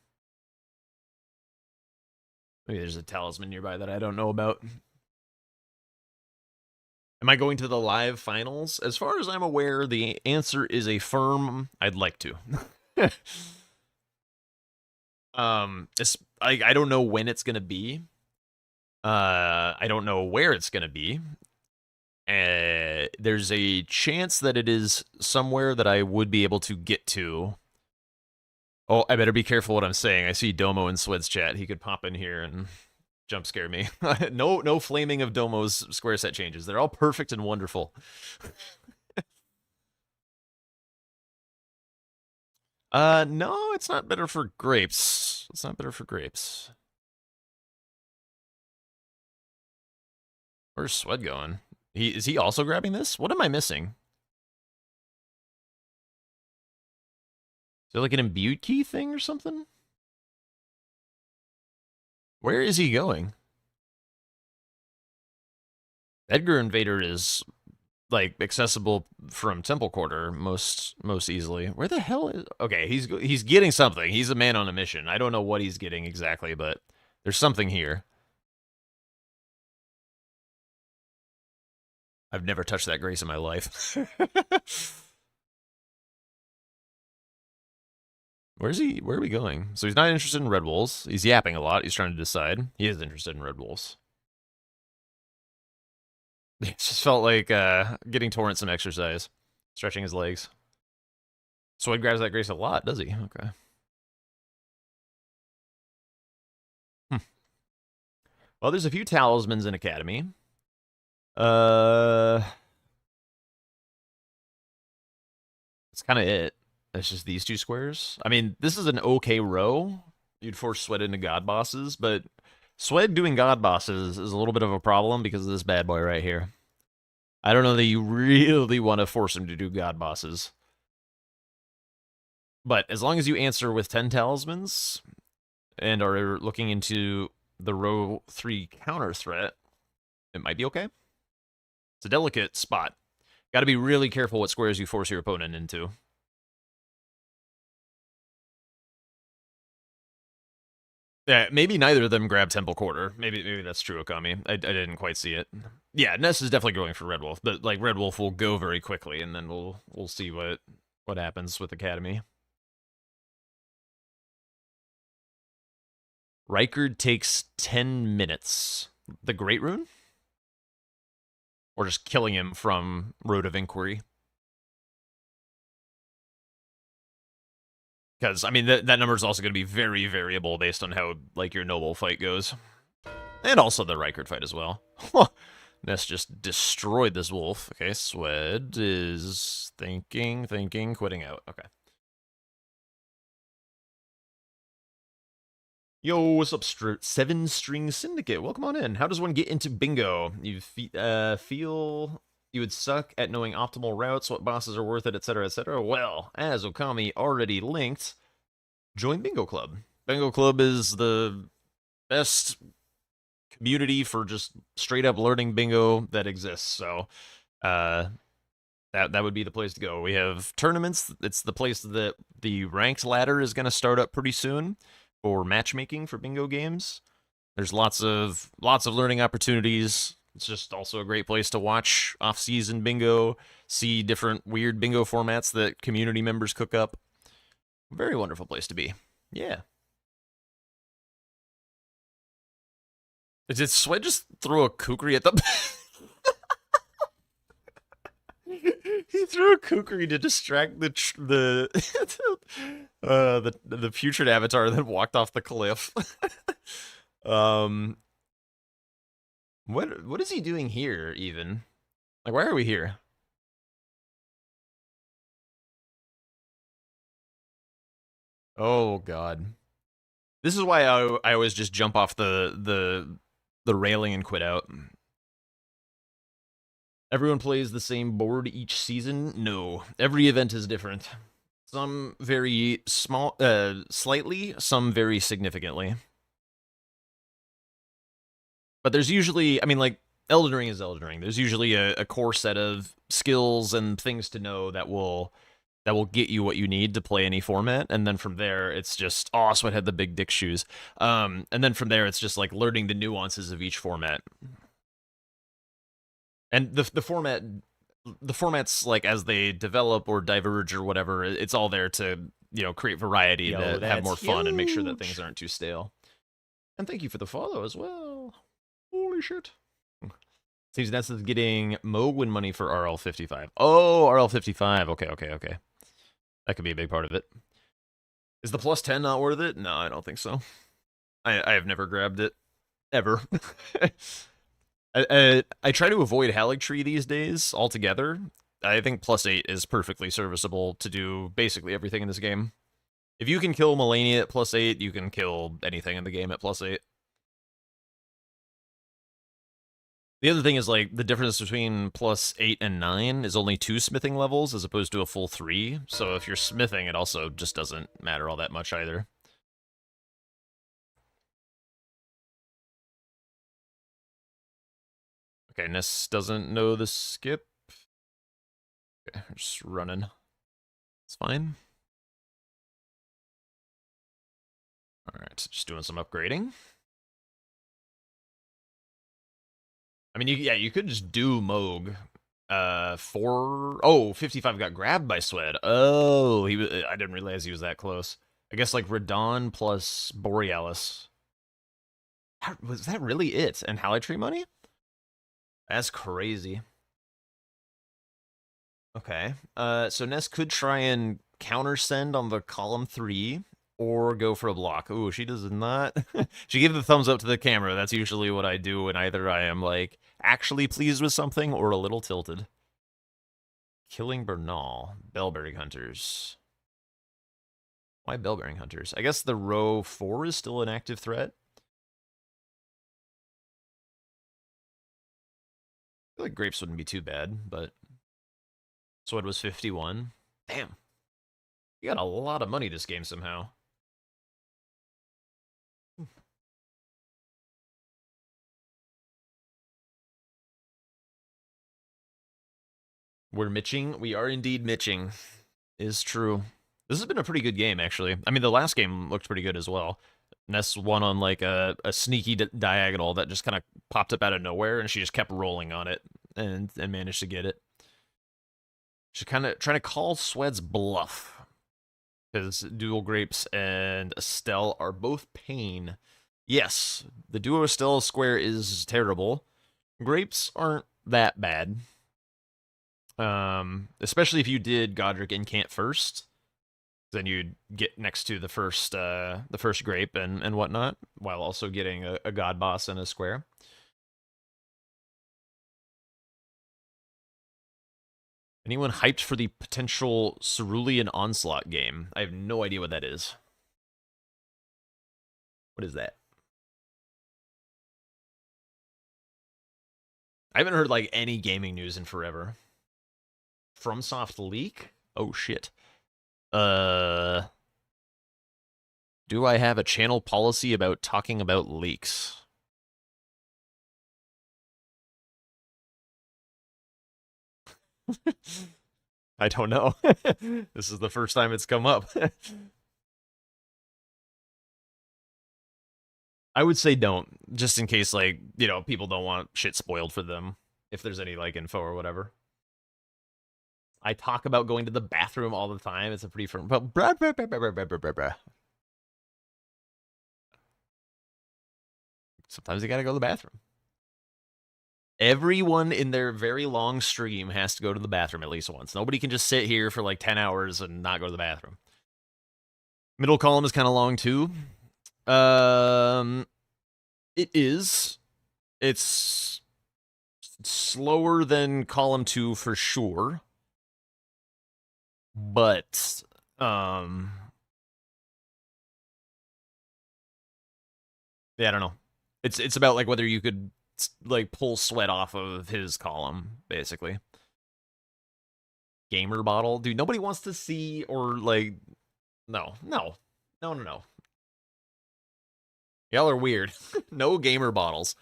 Maybe there's a talisman nearby that I don't know about. Am I going to the live finals? As far as I'm aware, the answer is a firm I'd like to. I don't know when it's going to be. I don't know where it's going to be. There's a chance that it is somewhere that I would be able to get to. Oh, I better be careful what I'm saying. I see Domo in Swed's chat. He could pop in here and jump scare me. No flaming of Domo's square set changes. They're all perfect and wonderful. No, it's not better for grapes. It's not better for grapes. Where's Swed going? Is he also grabbing this? What am I missing? Is there like an imbued key thing or something? Where is he going? Edgar Invader is like accessible from Temple Quarter most easily. Where the hell is? Okay, he's getting something. He's a man on a mission. I don't know what he's getting exactly, but there's something here. I've never touched that grace in my life. Where's he? Where are we going? So he's not interested in red wolves. He's yapping a lot. He's trying to decide. He is interested in red wolves. It just felt like getting Torrent some exercise, stretching his legs. Swed grabs that grace a lot, does he? Okay. Well, there's a few talismans in Academy. That's kind of it. It's just these two squares. I mean, this is an okay row. You'd force Swed into god bosses, but Swed doing god bosses is a little bit of a problem because of this bad boy right here. I don't know that you really want to force him to do god bosses. But as long as you answer with 10 talismans and are looking into the row 3 counter threat, it might be okay. It's a delicate spot. Got to be really careful what squares you force your opponent into. Yeah, maybe neither of them grab Temple Quarter. Maybe that's true, Okami. I didn't quite see it. Yeah, Ness is definitely going for Red Wolf, but like Red Wolf will go very quickly, and then we'll see what happens with Academy. Rykard takes 10 minutes. The Great Rune? Or just killing him from Road of Inquiry? Because, I mean, that number is also going to be very variable based on how, like, your Noble fight goes. And also the Rykard fight as well. Ness just destroyed this wolf. Okay, Swed is thinking, quitting out. Okay. Yo, what's up, 7 String Syndicate? Welcome on in. How does one get into bingo? You feel you would suck at knowing optimal routes, what bosses are worth it, etc., etc. Well, as Okami already linked, join Bingo Club. Bingo Club is the best community for just straight up learning bingo that exists. So, that would be the place to go. We have tournaments. It's the place that the ranked ladder is going to start up pretty soon for matchmaking for bingo games. There's lots of learning opportunities. It's just also a great place to watch off-season bingo, see different weird bingo formats that community members cook up. Very wonderful place to be. Yeah. Did Swed just throw a kukri at the... He threw a kukri to distract the putrid avatar that walked off the cliff. What is he doing here, even? Like, why are we here? Oh, God. This is why I always just jump off the railing and quit out. Everyone plays the same board each season? No. Every event is different. Some very small, slightly, some very significantly. But there's usually, I mean, like, Elden Ring is Elden Ring. There's usually a core set of skills and things to know that will get you what you need to play any format, and then from there, it's just, oh, Sweat had the big dick shoes. And then from there, it's just, like, learning the nuances of each format. And the formats, like, as they develop or diverge or whatever, it's all there to, you know, create variety, to have more fun and make sure that things aren't too stale. And thank you for the follow as well. Holy shit. Seems Ness is getting Mo win money for RL55. Oh, RL55. Okay. That could be a big part of it. Is the plus 10 not worth it? No, I don't think so. I have never grabbed it. Ever. I try to avoid Haligtree these days altogether. I think plus 8 is perfectly serviceable to do basically everything in this game. If you can kill Melania at plus 8, you can kill anything in the game at plus 8. The other thing is, like, the difference between plus 8 and 9 is only 2 smithing levels as opposed to a full 3. So if you're smithing, it also just doesn't matter all that much either. Okay, Ness doesn't know the skip. Okay, just running. It's fine. Alright, just doing some upgrading. I mean, you could just do Moog. 55 got grabbed by Swed. Oh, I didn't realize he was that close. I guess like Radon plus Borealis. Was that really it? And Halidri money? That's crazy. Okay. So Ness could try and counter send on the column 3 or go for a block. Ooh, she does not. She gave the thumbs up to the camera. That's usually what I do when either I am like actually pleased with something or a little tilted. Killing Bernal. Bellbearing Hunters. Why Bellbearing Hunters? I guess the row 4 is still an active threat. I feel like Grapes wouldn't be too bad, but Swed was 51. Damn. You got a lot of money this game somehow. We're mitching. We are indeed mitching. Is true. This has been a pretty good game, actually. I mean, the last game looked pretty good as well. Ness won on like a sneaky diagonal that just kind of popped up out of nowhere, and she just kept rolling on it and managed to get it. She's kind of trying to call Swed's bluff, because Dual Grapes and Estelle are both pain. Yes, the duo Estelle square is terrible. Grapes aren't that bad. Especially if you did Godric Incant first, then you'd get next to the first grape and whatnot, while also getting a god boss and a square. Anyone hyped for the potential Cerulean Onslaught game? I have no idea what that is. What is that? I haven't heard like any gaming news in forever. FromSoft leak? Oh shit. Do I have a channel policy about talking about leaks? I don't know. This is the first time it's come up. I would say don't, just in case, like, you know, people don't want shit spoiled for them, if there's any, like, info or whatever. I talk about going to the bathroom all the time. It's a pretty firm... Sometimes you gotta go to the bathroom. Everyone in their very long stream has to go to the bathroom at least once. Nobody can just sit here for like 10 hours and not go to the bathroom. Middle column is kind of long too. It is. It's slower than column 2 for sure. But, yeah, I don't know. It's about like whether you could like pull Sweat off of his column, basically. Gamer bottle, dude. Nobody wants to see or like, no. Y'all are weird. No gamer bottles.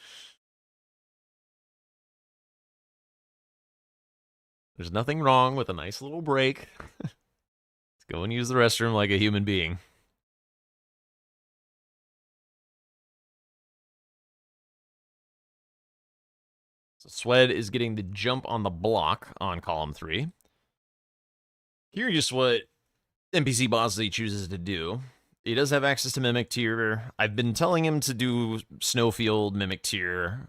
There's nothing wrong with a nice little break. Let's go and use the restroom like a human being. So Swed is getting the jump on the block on column 3. Here's just what NPC Bosley chooses to do. He does have access to Mimic Tier. I've been telling him to do Snowfield Mimic Tier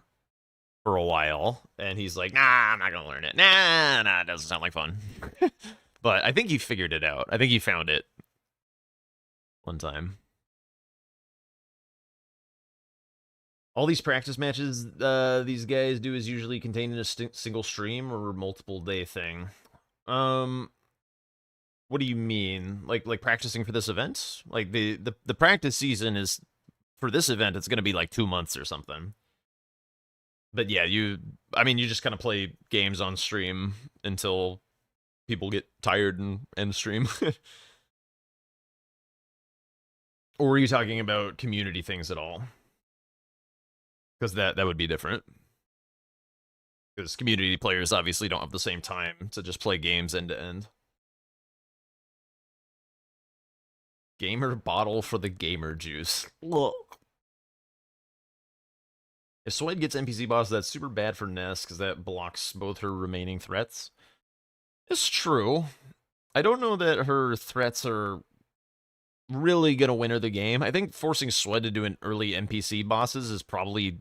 for a while, and he's like, nah, I'm not gonna learn it. Nah, it doesn't sound like fun. But I think he figured it out. I think he found it one time. All these practice matches these guys do is usually contained in a single stream or multiple day thing. What do you mean? Like practicing for this event? Like the practice season is for this event, it's gonna be like 2 months or something. But yeah, you just kind of play games on stream until people get tired and end stream. Or are you talking about community things at all? Because that would be different. Because community players obviously don't have the same time to just play games end to end. Gamer bottle for the gamer juice. Look. If Swed gets NPC boss, that's super bad for Ness because that blocks both her remaining threats. It's true. I don't know that her threats are really going to win her the game. I think forcing Swed to do an early NPC bosses is probably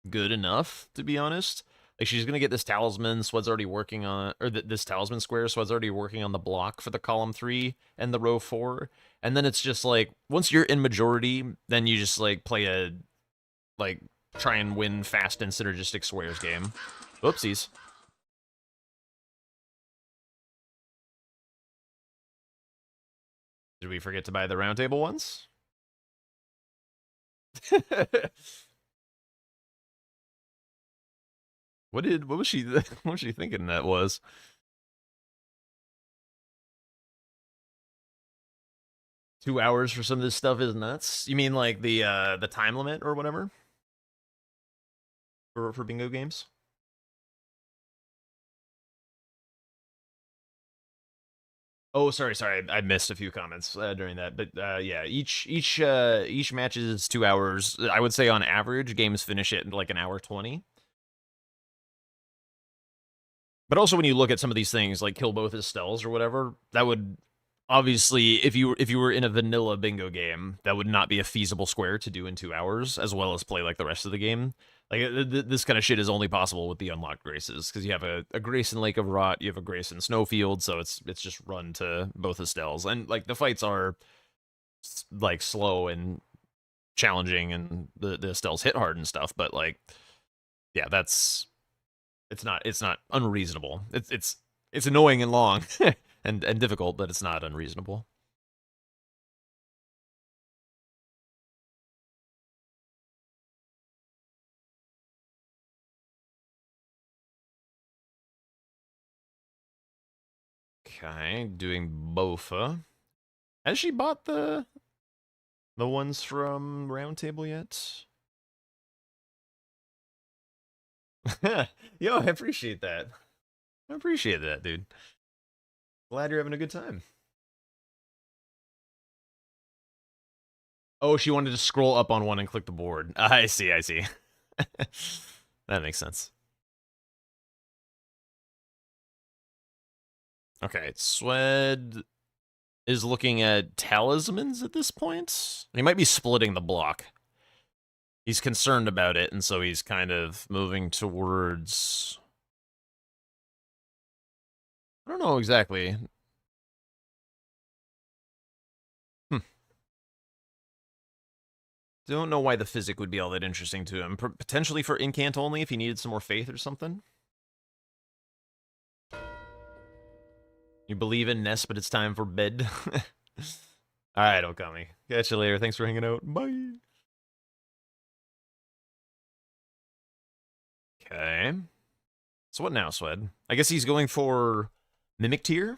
good enough, to be honest. Like, she's going to get this talisman. Swed's already working on, or this talisman square. Swed's already working on the block for the column 3 and the row 4. And then it's just like, once you're in majority, then you just like play a, like, try and win fast and synergistic squares game. Oopsies. Did we forget to buy the roundtable ones? What was she thinking that was? Two hours for some of this stuff is nuts. You mean like the time limit or whatever? For bingo games? Oh, sorry. I missed a few comments during that, but yeah, each match is 2 hours. I would say on average, games finish it in like an hour 20. But also, when you look at some of these things, like kill both his stells or whatever, that would obviously, if you were in a vanilla bingo game, that would not be a feasible square to do in 2 hours, as well as play like the rest of the game. Like, this kind of shit is only possible with the unlocked graces, because you have a grace in Lake of Rot, you have a grace in Snowfield, so it's just run to both the stells. And, like, the fights are, like, slow and challenging, and the stells hit hard and stuff, but, like, yeah, it's not unreasonable. It's annoying and long, and difficult, but it's not unreasonable. Okay, doing Bofa. Has she bought the ones from Roundtable yet? Yo, I appreciate that. I appreciate that, dude. Glad you're having a good time. Oh, she wanted to scroll up on one and click the board. I see. That makes sense. Okay, Swed is looking at talismans at this point. He might be splitting the block. He's concerned about it, and so he's kind of moving towards... I don't know exactly. Don't know why the physic would be all that interesting to him. Potentially for incant only if he needed some more faith or something. You believe in Ness, but it's time for bed. Alright, Okami. Catch you later. Thanks for hanging out. Bye. Okay. So what now, Swed? I guess he's going for Mimic Tier?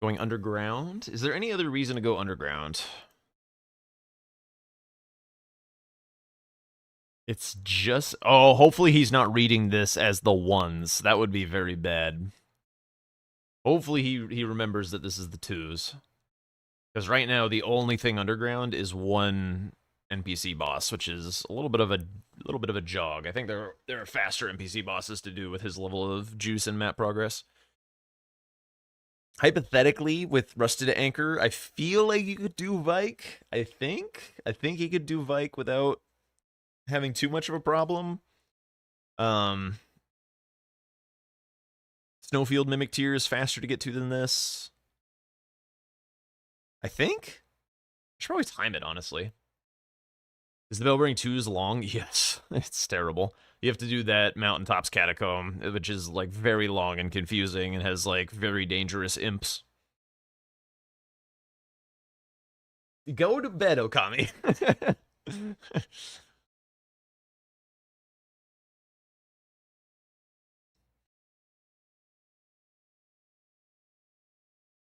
Going underground? Is there any other reason to go underground? It's just... Oh, hopefully he's not reading this as the ones. That would be very bad. Hopefully he remembers that this is the twos. Because right now, the only thing underground is one NPC boss, which is a little bit of a jog. I think there are faster NPC bosses to do with his level of juice and map progress. Hypothetically, with Rusted Anchor, I feel like you could do Vike. I think he could do Vike without having too much of a problem. Snowfield Mimic Tier is faster to get to than this. I think? I should probably time it, honestly. Is the Bellbearing 2's long? Yes. It's terrible. You have to do that Mountaintops Catacomb, which is, like, very long and confusing and has, like, very dangerous imps. Go to bed, Okami.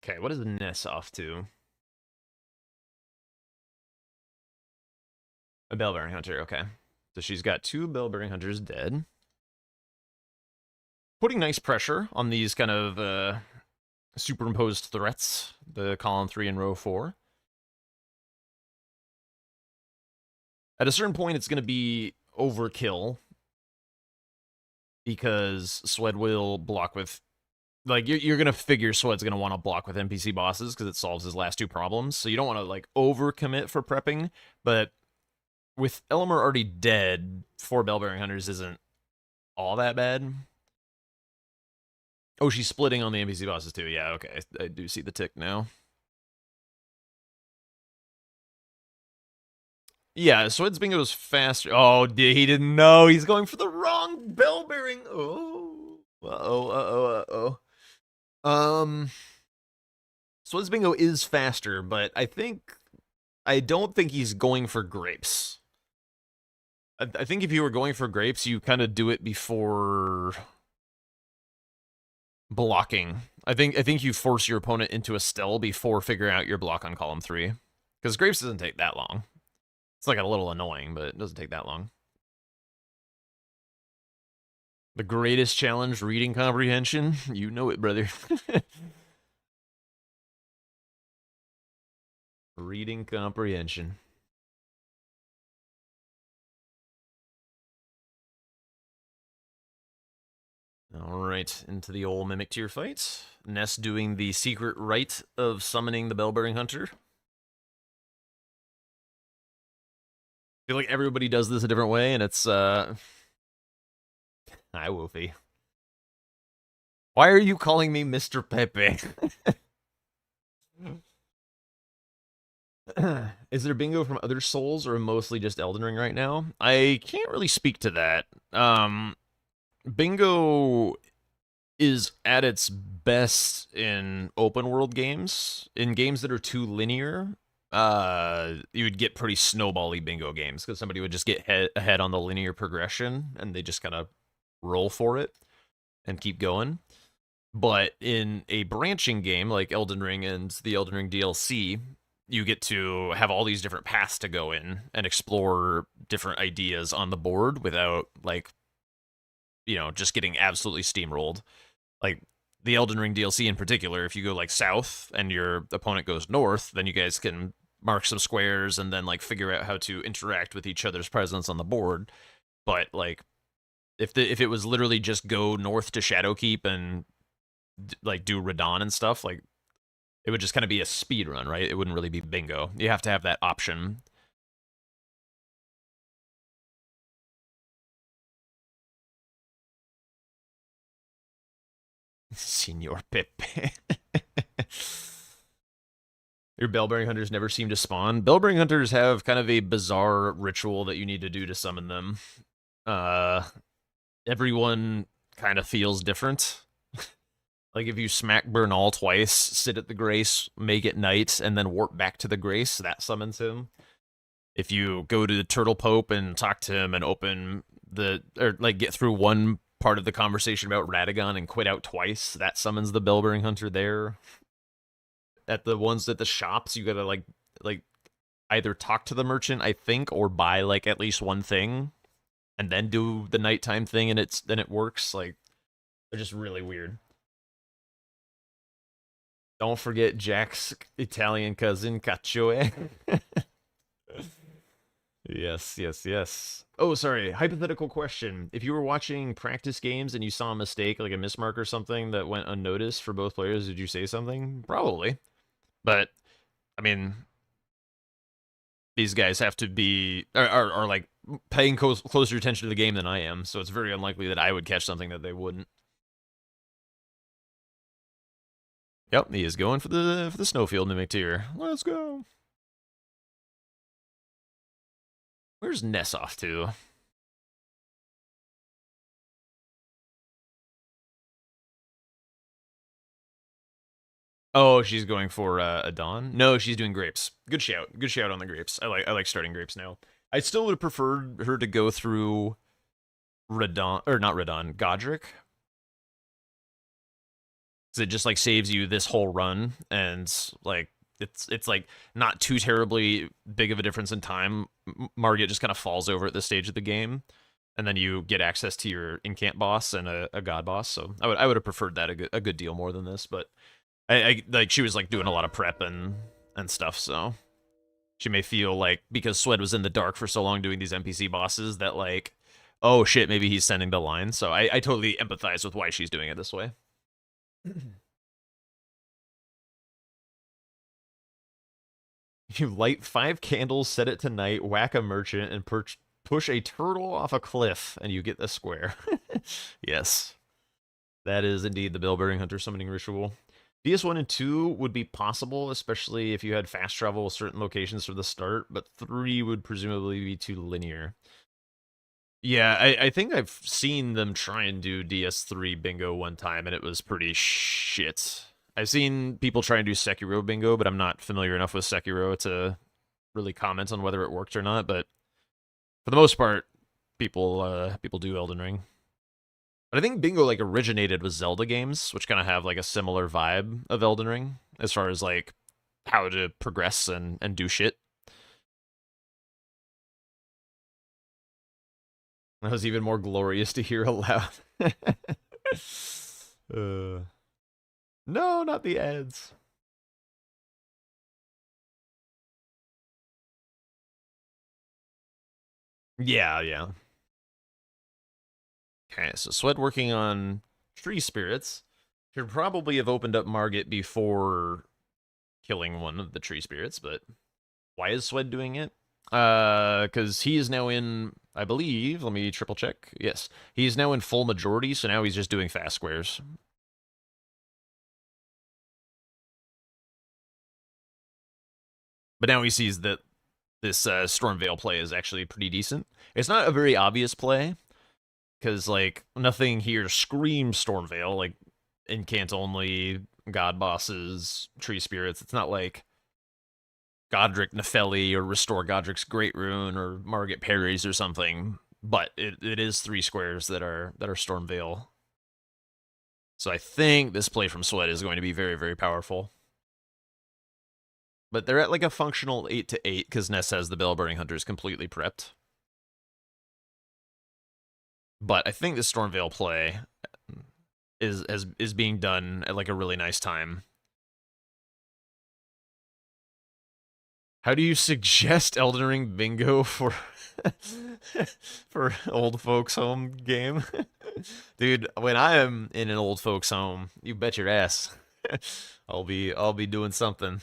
Okay, what is Ness off to? A Bellbearing Hunter, okay. So she's got 2 Bellbearing Hunters dead. putting nice pressure on these kind of superimposed threats, the column 3 and row 4. At a certain point, it's going to be overkill because Swed will block with... Like, you're going to figure Swed's going to want to block with NPC bosses because it solves his last 2 problems. So you don't want to, like, overcommit for prepping. But with Elmer already dead, 4 Bellbearing Hunters isn't all that bad. Oh, she's splitting on the NPC bosses too. Yeah, okay. I do see the tick now. Yeah, Swed's bingo's faster. Oh, he didn't know. He's going for the wrong bell bearing. Oh. Uh-oh. Swed's bingo is faster, but I don't think he's going for grapes. I think if you were going for grapes, you kind of do it before blocking. I think you force your opponent into a stell before figuring out your block on column 3. Because grapes doesn't take that long. It's like a little annoying, but it doesn't take that long. The greatest challenge, reading comprehension. You know it, brother. Reading comprehension. Alright, into the old Mimic Tier fight. Ness doing the secret rite of summoning the Bellbearing Hunter. I feel like everybody does this a different way, and it's, Hi, Wolfie. Why are you calling me Mr. Pepe? Is there bingo from other Souls, or mostly just Elden Ring right now? I can't really speak to that. Bingo is at its best in open world games. In games that are too linear, you would get pretty snowbally bingo games because somebody would just get ahead on the linear progression and they just kind of roll for it and keep going. But in a branching game like Elden Ring and the Elden Ring DLC, you get to have all these different paths to go in and explore different ideas on the board without, like, you know, just getting absolutely steamrolled. Like, the Elden Ring DLC in particular, if you go, like, south and your opponent goes north, then you guys can mark some squares and then, like, figure out how to interact with each other's presence on the board. But, like, if it was literally just go north to Shadowkeep and, like, do Radon and stuff, like, it would just kind of be a speed run, right? It wouldn't really be bingo. You have to have that option. Senor Pepe. Your Bellbearing Hunters never seem to spawn. Bellbearing Hunters have kind of a bizarre ritual that you need to do to summon them. Everyone kind of feels different. Like, if you smack Bernal twice, sit at the Grace, make it night, and then warp back to the Grace, that summons him. If you go to the Turtle Pope and talk to him and open the... or, like, get through one part of the conversation about Radagon and quit out twice, that summons the Bellbearing Hunter there. At the ones at the shops, you gotta, like either talk to the merchant, I think, or buy, like, at least one thing, and then do the nighttime thing, and then it works. Like, they're just really weird. Don't forget Jack's Italian cousin, Caccioe. Yes. Oh, sorry. Hypothetical question. If you were watching practice games and you saw a mistake, like a mismark or something that went unnoticed for both players, did you say something? Probably. But, I mean, these guys have to be, are like, paying closer attention to the game than I am, so it's very unlikely that I would catch something that they wouldn't. Yep, he is going for the Snowfield Mimic Tier. Let's go. Where's Ness off to? Oh, she's going for a Dawn? No, she's doing grapes. Good shout. Good shout on the grapes. I like starting grapes now. I still would have preferred her to go through Radon, or not Radon, Godric. Because it just, like, saves you this whole run, and, like, it's like, not too terribly big of a difference in time. Margit just kind of falls over at this stage of the game, and then you get access to your incant boss and a god boss. So I would have preferred that a good deal more than this, but I like she was like doing a lot of prep and stuff, so she may feel like because Swed was in the dark for so long doing these NPC bosses that like, oh shit, maybe he's sending the line. So I totally empathize with why she's doing it this way. You light 5 candles, set it to night, whack a merchant, and push a turtle off a cliff, and you get the square. Yes. That is indeed the Bell-bearing Hunter summoning ritual. DS1 and 2 would be possible, especially if you had fast travel with certain locations from the start, but 3 would presumably be too linear. Yeah, I think I've seen them try and do DS3 bingo one time, and it was pretty shit. I've seen people try and do Sekiro bingo, but I'm not familiar enough with Sekiro to really comment on whether it worked or not, but for the most part, people do Elden Ring. But I think bingo like originated with Zelda games, which kind of have like a similar vibe of Elden Ring as far as like how to progress and do shit. That was even more glorious to hear aloud. No, not the ads. Yeah. Okay, so Swed working on tree spirits. Should probably have opened up Margit before killing one of the tree spirits, but why is Swed doing it? Because he is now in, I believe, let me triple check. Yes, he's now in full majority, so now he's just doing fast squares. But now he sees that this Stormveil play is actually pretty decent. It's not a very obvious play, because, like, nothing here screams Stormveil, like, incant only, god bosses, tree spirits. It's not like Godric Nepheli or Restore Godric's Great Rune or Margit parries or something, but it is 3 squares that are Stormveil. So I think this play from Swed is going to be very, very powerful. But they're at like a functional 8-8 because Ness has the Bell-bearing Hunters completely prepped. But I think the Stormveil play is being done at like a really nice time. How do you suggest Elden Ring bingo for for old folks home game? Dude, when I am in an old folks home, you bet your ass I'll be doing something.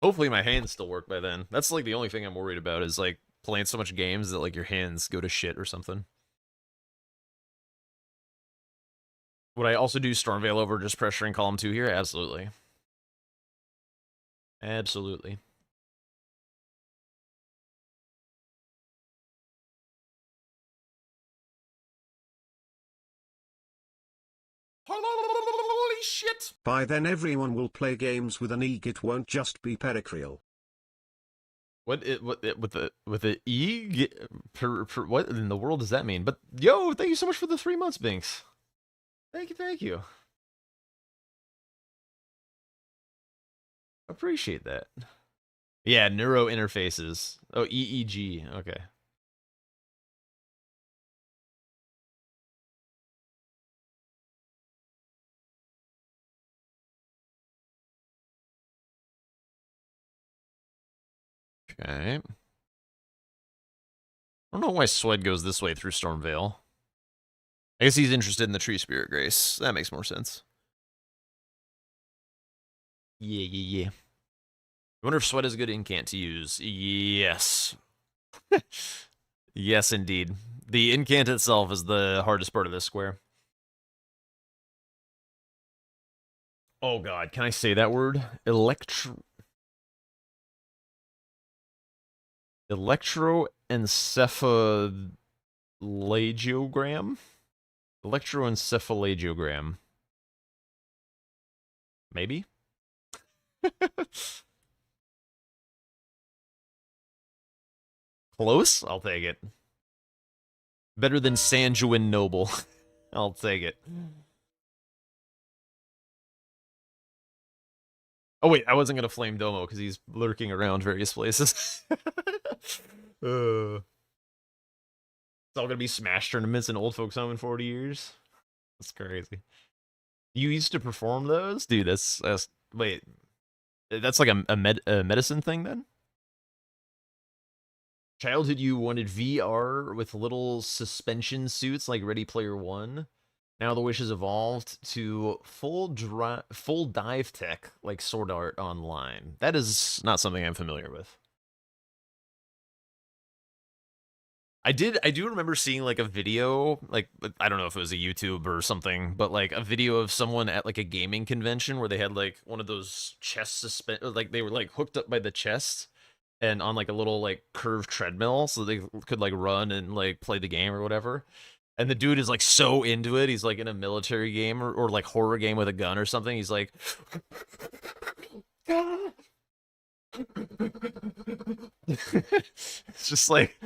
Hopefully my hands still work by then. That's like the only thing I'm worried about is like playing so much games that like your hands go to shit or something. Would I also do Stormveil over just pressuring column 2 here? Absolutely. Absolutely. Holy shit! By then everyone will play games with an EG, it won't just be pericreal. With the E? What in the world does that mean? But yo, thank you so much for the 3 months, Binks. Thank you. Appreciate that. Yeah, neuro interfaces. Oh, EEG. Okay. Okay. I don't know why Swed goes this way through Stormveil. I guess he's interested in the Tree Spirit Grace. That makes more sense. Yeah. I wonder if Swed is a good incant to use. Yes. Yes, indeed. The incant itself is the hardest part of this square. Oh god, can I say that word? Electroencephalogiogram? Electroencephalogiogram. Maybe? Close? I'll take it. Better than Sanjuan Noble. I'll take it. Oh wait, I wasn't gonna flame Domo because he's lurking around various places. all gonna be Smash tournaments and old folks home in 40 years. That's crazy. You used to perform those, dude. That's wait. That's like a medicine thing then. Childhood, you wanted VR with little suspension suits like Ready Player One. Now the wish has evolved to full dive tech like Sword Art Online. That is not something I'm familiar with. I do remember seeing like a video, like I don't know if it was a YouTube or something, but like a video of someone at like a gaming convention where they had like one of those chest like they were like hooked up by the chest and on like a little like curved treadmill so they could like run and like play the game or whatever. And the dude is like so into it. He's like in a military game or like horror game with a gun or something. He's like it's just like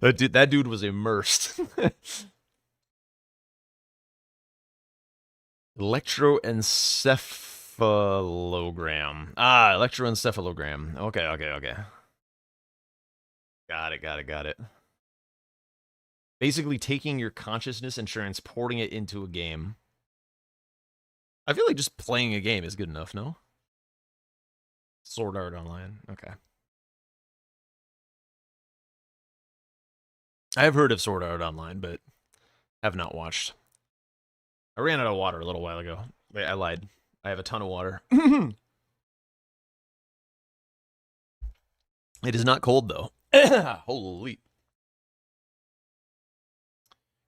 that dude was immersed. Electroencephalogram. Ah, electroencephalogram. Okay. Got it. Basically taking your consciousness and transporting it into a game. I feel like just playing a game is good enough, no? Sword Art Online. Okay. I have heard of Sword Art Online, but have not watched. I ran out of water a little while ago. Wait, I lied. I have a ton of water. It is not cold, though. Holy.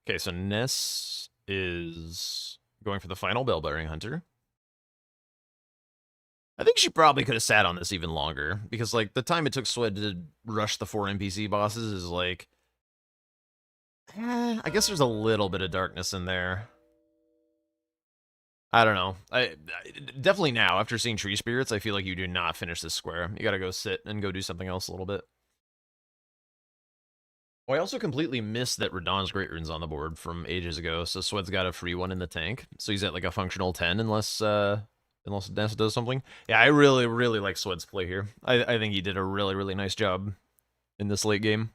Okay, so Ness is going for the final bell-bearing hunter. I think she probably could have sat on this even longer, because, like, the time it took Swed to rush the 4 NPC bosses is, like... I guess there's a little bit of darkness in there. I don't know. I definitely now, after seeing Tree Spirits, I feel like you do not finish this square. You gotta go sit and go do something else a little bit. Oh, I also completely missed that Radahn's Great Rune's on the board from ages ago, so Swed's got a free one in the tank. So he's at like a functional 10 unless Ness does something. Yeah, I really, really like Swed's play here. I think he did a really, really nice job in this late game.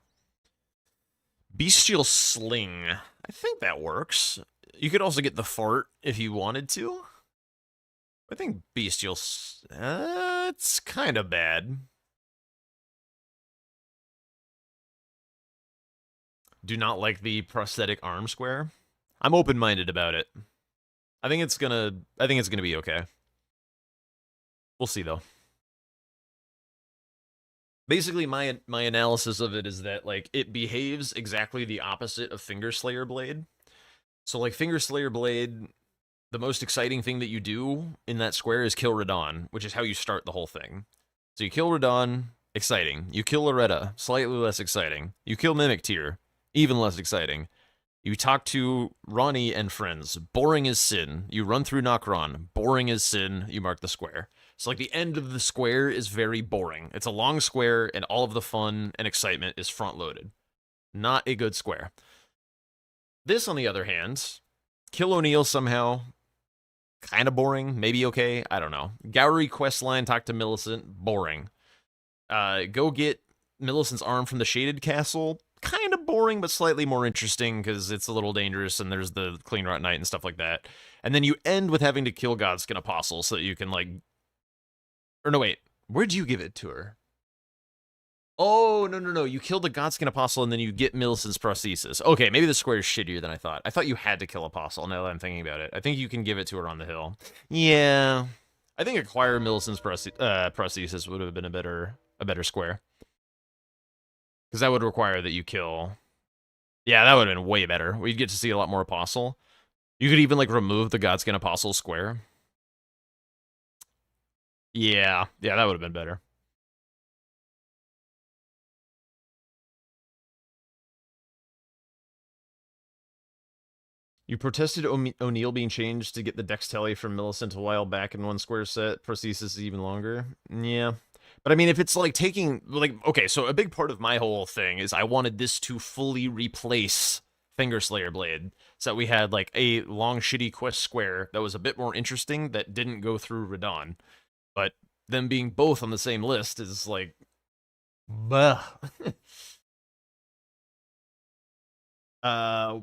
Bestial Sling. I think that works. You could also get the Fart if you wanted to. I think Bestial... it's kind of bad. Do not like the prosthetic arm square. I'm open-minded about it. I think it's gonna be okay. We'll see though. Basically, my analysis of it is that like it behaves exactly the opposite of Finger Slayer Blade. So like Finger Slayer Blade, the most exciting thing that you do in that square is kill Radahn, which is how you start the whole thing. So you kill Radahn, exciting. You kill Loretta, slightly less exciting. You kill Mimic Tear, even less exciting. You talk to Ronnie and friends, boring as sin. You run through Nokron, boring as sin. You mark the square. So like the end of the square is very boring. It's a long square and all of the fun and excitement is front-loaded. Not a good square. This, on the other hand, kill O'Neil somehow, kind of boring, maybe okay, I don't know. Gowry questline, talk to Millicent, boring. Go get Millicent's arm from the Shaded Castle, kind of boring, but slightly more interesting, because it's a little dangerous, and there's the Clean Rot Knight and stuff like that. And then you end with having to kill Godskin Apostle, so that you can, like... Or no, wait, where'd you give it to her? Oh, no. You kill the Godskin Apostle and then you get Millicent's prosthesis. Okay, maybe the square is shittier than I thought. I thought you had to kill Apostle, now that I'm thinking about it. I think you can give it to her on the hill. Yeah. I think acquire Millicent's prosthesis would have been a better square. Because that would require that you kill... Yeah, that would have been way better. We'd get to see a lot more Apostle. You could even, like, remove the Godskin Apostle square. Yeah, that would have been better. You protested O'Neil being changed to get the Dex Tally from Millicent a while back in one square set. Prosthesis is even longer. Yeah. But I mean, if it's like taking, like, okay, so a big part of my whole thing is I wanted this to fully replace Finger Slayer Blade. So that we had like a long, shitty quest square that was a bit more interesting that didn't go through Radahn. But them being both on the same list is like, bah.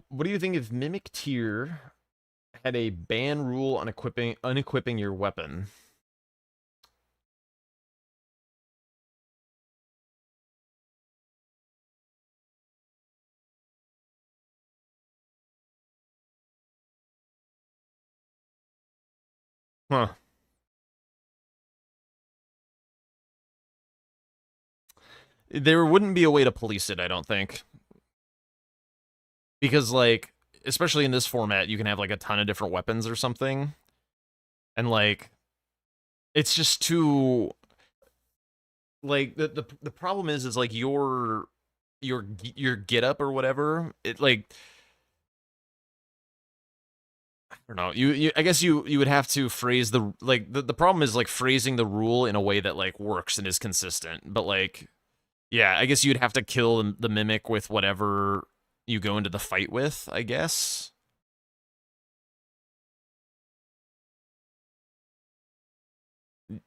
What do you think if Mimic Tier had a ban rule on unequipping your weapon? Huh. There wouldn't be a way to police it, I don't think. Because, like, especially in this format, you can have, like, a ton of different weapons or something. And, like, it's just too... Like, the problem is like, your get up or whatever, it, like... I don't know. I guess you would have to phrase the... Like, the problem is, like, phrasing the rule in a way that, like, works and is consistent. But, like... Yeah, I guess you'd have to kill the Mimic with whatever you go into the fight with, I guess.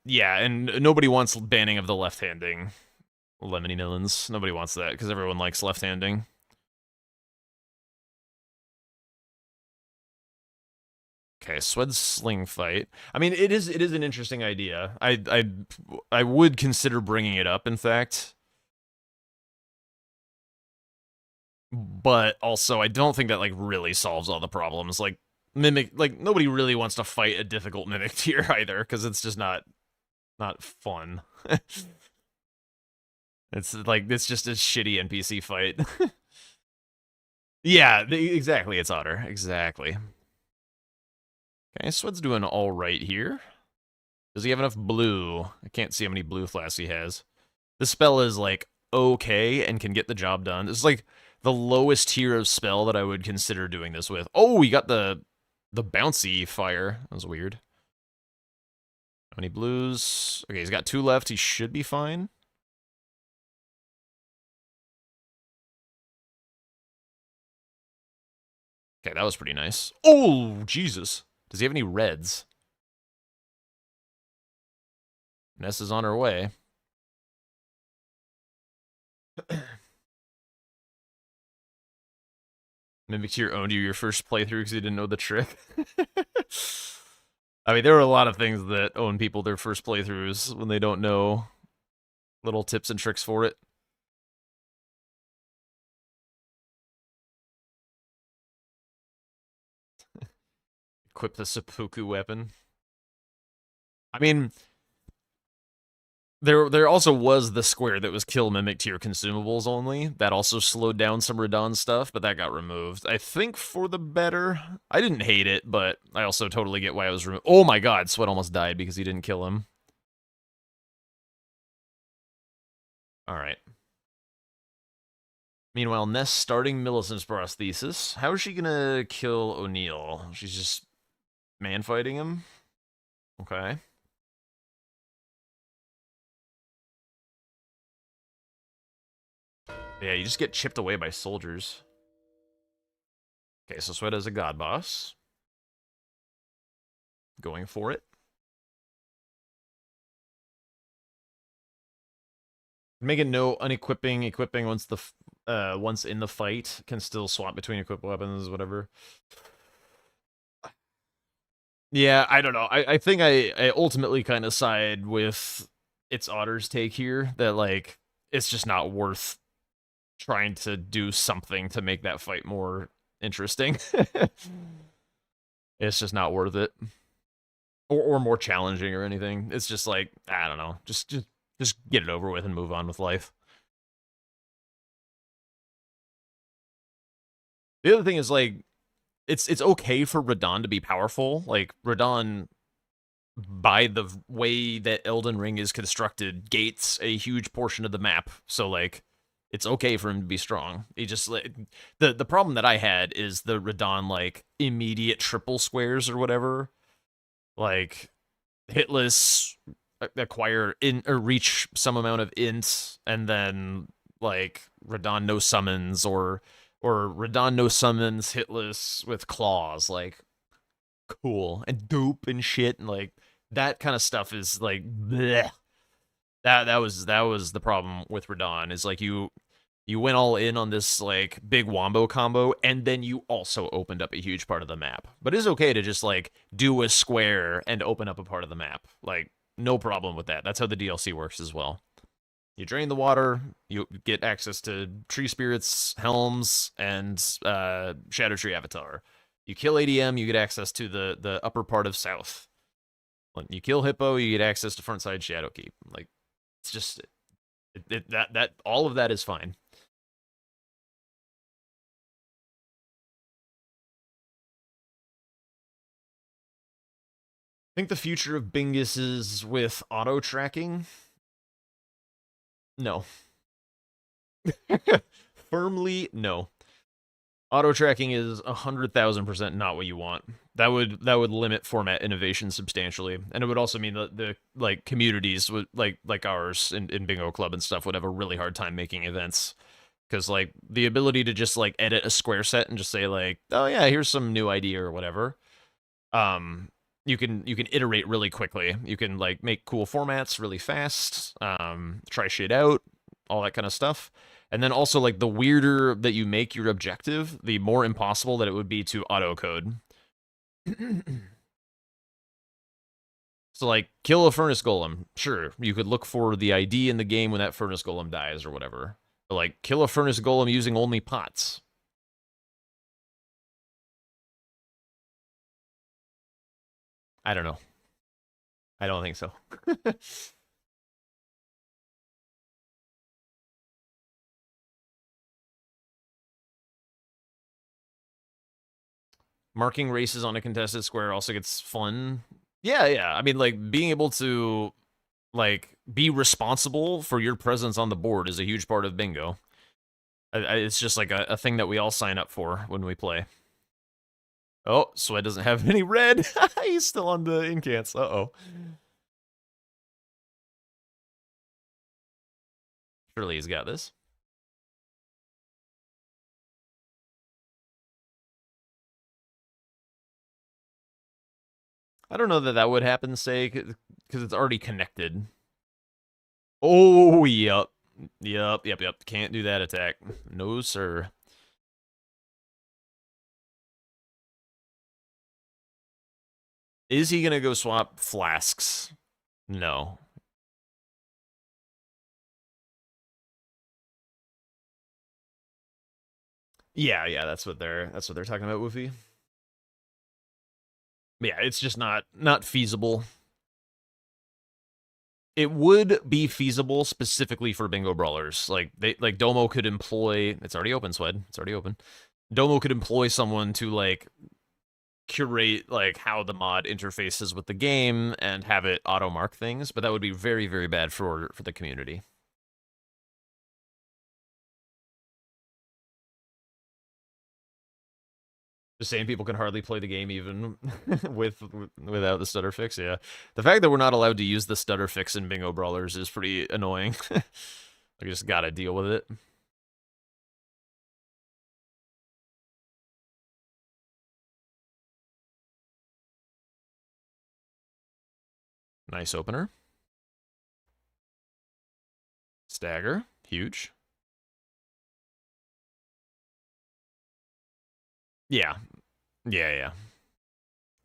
Yeah, and nobody wants banning of the left-handing Lemony Millins. Nobody wants that, because everyone likes left-handing. Okay, Swed's sling fight. I mean, it is an interesting idea. I would consider bringing it up, in fact. But also, I don't think that, like, really solves all the problems. Like, Mimic, like, nobody really wants to fight a difficult Mimic tier either, because it's just not fun. It's like, it's just a shitty NPC fight. Yeah, exactly, it's Otter. Exactly. Okay, Swed's doing all right here. Does he have enough blue? I can't see how many blue flasks he has. This spell is, like, okay and can get the job done. This is, like, the lowest tier of spell that I would consider doing this with. Oh, we got the bouncy fire. That was weird. How many blues? Okay, he's got 2 left. He should be fine. Okay, that was pretty nice. Oh, Jesus. Does he have any reds? Ness is on her way. Mimic Tier owned you your first playthrough because you didn't know the trick. I mean, there are a lot of things that own people their first playthroughs when they don't know little tips and tricks for it. Equip the seppuku weapon. I mean, there also was the square that was kill Mimic Tier consumables only. That also slowed down some Radon stuff, but that got removed. I think for the better. I didn't hate it, but I also totally get why it was removed. Oh my god, Sweat almost died because he didn't kill him. Alright. Meanwhile, Ness starting Millicent's prosthesis. How is she gonna kill O'Neill? She's just man-fighting him? Okay. Yeah, you just get chipped away by soldiers. Okay, so Sweat is a god boss. Going for it. Make a note, unequipping, equipping once in the fight, can still swap between equipped weapons, whatever. Yeah, I don't know. I think I ultimately kind of side with It's Otter's take here, that, like, it's just not worth trying to do something to make that fight more interesting. It's just not worth it. Or more challenging or anything. It's just like, I don't know. Just get it over with and move on with life. The other thing is, like, it's okay for Radon to be powerful. Like, Radon, by the way that Elden Ring is constructed, gates a huge portion of the map. So, like, it's okay for him to be strong. He just, like, the problem that I had is the Radon, like, immediate triple squares or whatever. Like, hitless, acquire or reach some amount of int, and then, like, Radon no summons, or Radon no summons hitless with claws. Like, cool and dope and shit, and, like, that kind of stuff is like bleh. That was the problem with Radon, is like you You went all in on this like big wombo combo, and then you also opened up a huge part of the map. But it's okay to just like do a square and open up a part of the map. Like, no problem with that. That's how the DLC works as well. You drain the water, you get access to tree spirits, helms, and Shadow Tree Avatar. You kill ADM, you get access to the upper part of South. When you kill Hippo, you get access to frontside Shadowkeep. Like, it's just that all of that is fine. I think the future of Bingus is with auto tracking. No. Firmly no. Auto tracking is 100,000% not what you want. That would limit format innovation substantially, and it would also mean that the like communities would like ours in Bingo Club and stuff would have a really hard time making events, because like the ability to just like edit a square set and just say like, oh yeah, here's some new idea or whatever. You can iterate really quickly. You can like make cool formats really fast. Try shit out, all that kind of stuff. And then also, like, the weirder that you make your objective, the more impossible that it would be to auto-code. So, like, kill a furnace golem. Sure, you could look for the ID in the game when that furnace golem dies or whatever. But, like, kill a furnace golem using only pots. I don't know. I don't think so. Marking races on a contested square also gets fun. Yeah. I mean, like, being able to, like, be responsible for your presence on the board is a huge part of bingo. It's just, like, a thing that we all sign up for when we play. Oh, Sweat doesn't have any red. He's still on the incants. Uh-oh. Surely he's got this. I don't know that that would happen, say, because it's already connected. Oh, yep. Can't do that attack. No, sir. Is he going to go swap flasks? No. Yeah, that's what they're talking about, Woofy. Yeah, it's just not feasible. It would be feasible specifically for bingo brawlers. Like Domo could employ. It's already open, Swed. It's already open. Domo could employ someone to like curate like how the mod interfaces with the game and have it auto mark things, but that would be very, very bad for the community. Just saying, people can hardly play the game even without the stutter fix. Yeah, the fact that we're not allowed to use the stutter fix in bingo brawlers is pretty annoying. I just gotta deal with it. Nice opener. Stagger, huge. Yeah.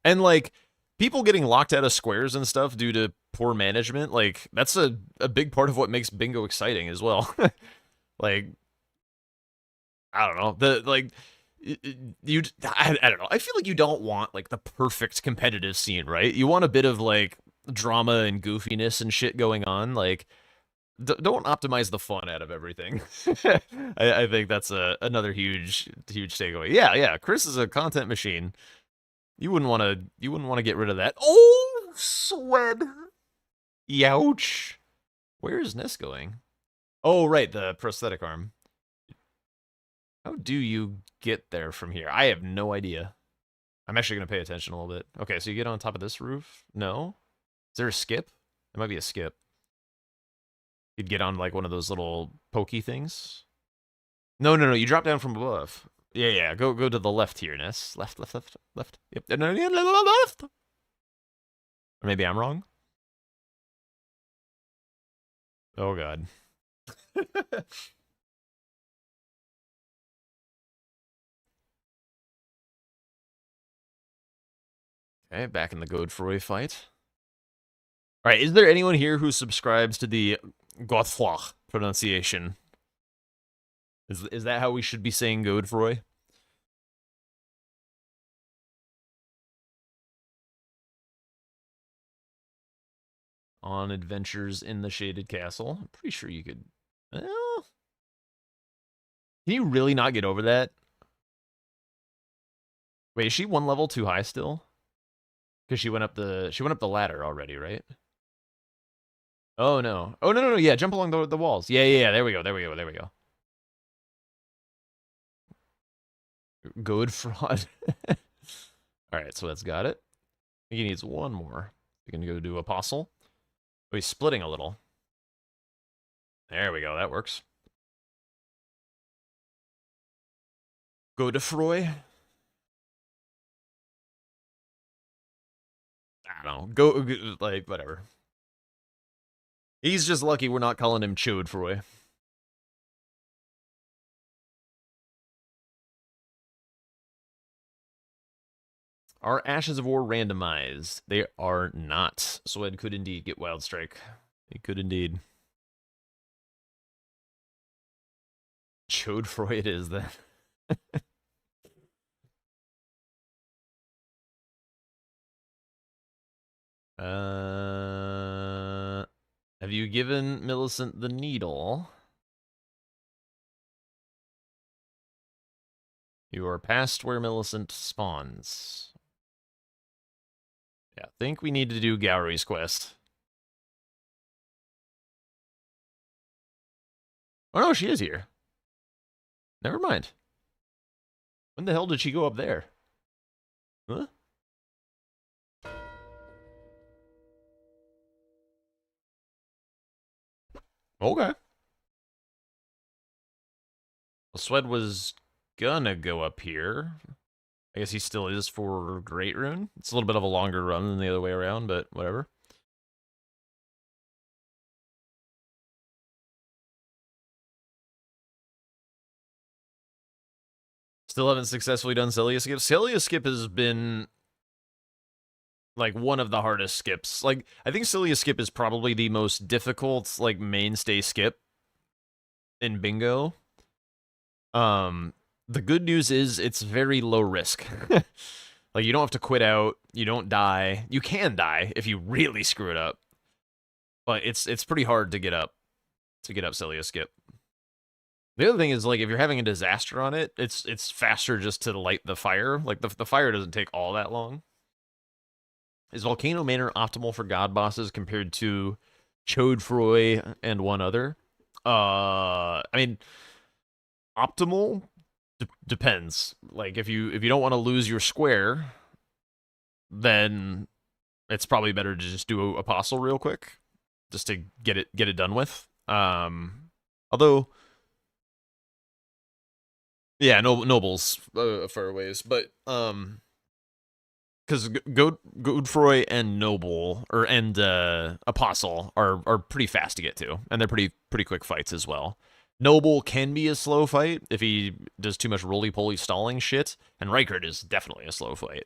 And, like, people getting locked out of squares and stuff due to poor management, like, that's a big part of what makes bingo exciting as well. Like, I don't know. I don't know. I feel like you don't want, like, the perfect competitive scene, right? You want a bit of, like, drama and goofiness and shit going on. Like, don't optimize the fun out of everything. I think that's another huge takeaway. Yeah. Chris is a content machine. You wouldn't want to get rid of that. Oh, Swed. Youch. Where is Ness going? Oh, right, the prosthetic arm. How do you get there from here? I have no idea. I'm actually going to pay attention a little bit. Okay, so you get on top of this roof? No? Is there a skip? There might be a skip. You'd get on, like, one of those little pokey things. No, you drop down from above. Yeah, go to the left here, Ness. Left. Yep, left. Or maybe I'm wrong? Oh, God. Okay, back in the Godefroy fight. All right, is there anyone here who subscribes to the Godefroy pronunciation? Is that how we should be saying Godefroy? On Adventures in the Shaded Castle. I'm pretty sure you could... Well, can you really not get over that? Wait, is she one level too high still? Because she went up the ladder already, right? Oh no. Oh no. Yeah, jump along the walls. Yeah. There we go. Good fraud. All right, so that's got it. I think he needs one more. We can go do Apostle. Oh, he's splitting a little. There we go. That works. Godefroy. I don't know. Go, like, whatever. He's just lucky we're not calling him Chodefroy. Are Ashes of War randomized? They are not. Swed could indeed get Wild Strike. He could indeed. Chodefroy it is, then. Have you given Millicent the needle? You are past where Millicent spawns. Yeah, I think we need to do Gowry's quest. Oh no, she is here. Never mind. When the hell did she go up there? Huh? Okay. Well, Swed was gonna go up here. I guess he still is for Great Rune. It's a little bit of a longer run than the other way around, but whatever. Still haven't successfully done Celia Skip. Celia Skip has been like one of the hardest skips. Like, I think Celia Skip is probably the most difficult, like, mainstay skip in Bingo. The good news is it's very low risk. Like, you don't have to quit out, you don't die. You can die if you really screw it up. But it's pretty hard to get up Celia Skip. The other thing is, like, if you're having a disaster on it, it's faster just to light the fire. Like, the fire doesn't take all that long. Is Volcano Manor optimal for god bosses compared to Chodefroy and one other? I mean, optimal depends. Like, if you don't want to lose your square, then it's probably better to just do Apostle real quick, just to get it done with. Although, yeah, Noble's far ways, but because Godefroy and Noble and Apostle are pretty fast to get to, and they're pretty quick fights as well. Noble can be a slow fight if he does too much roly-poly stalling shit, and Reichert is definitely a slow fight.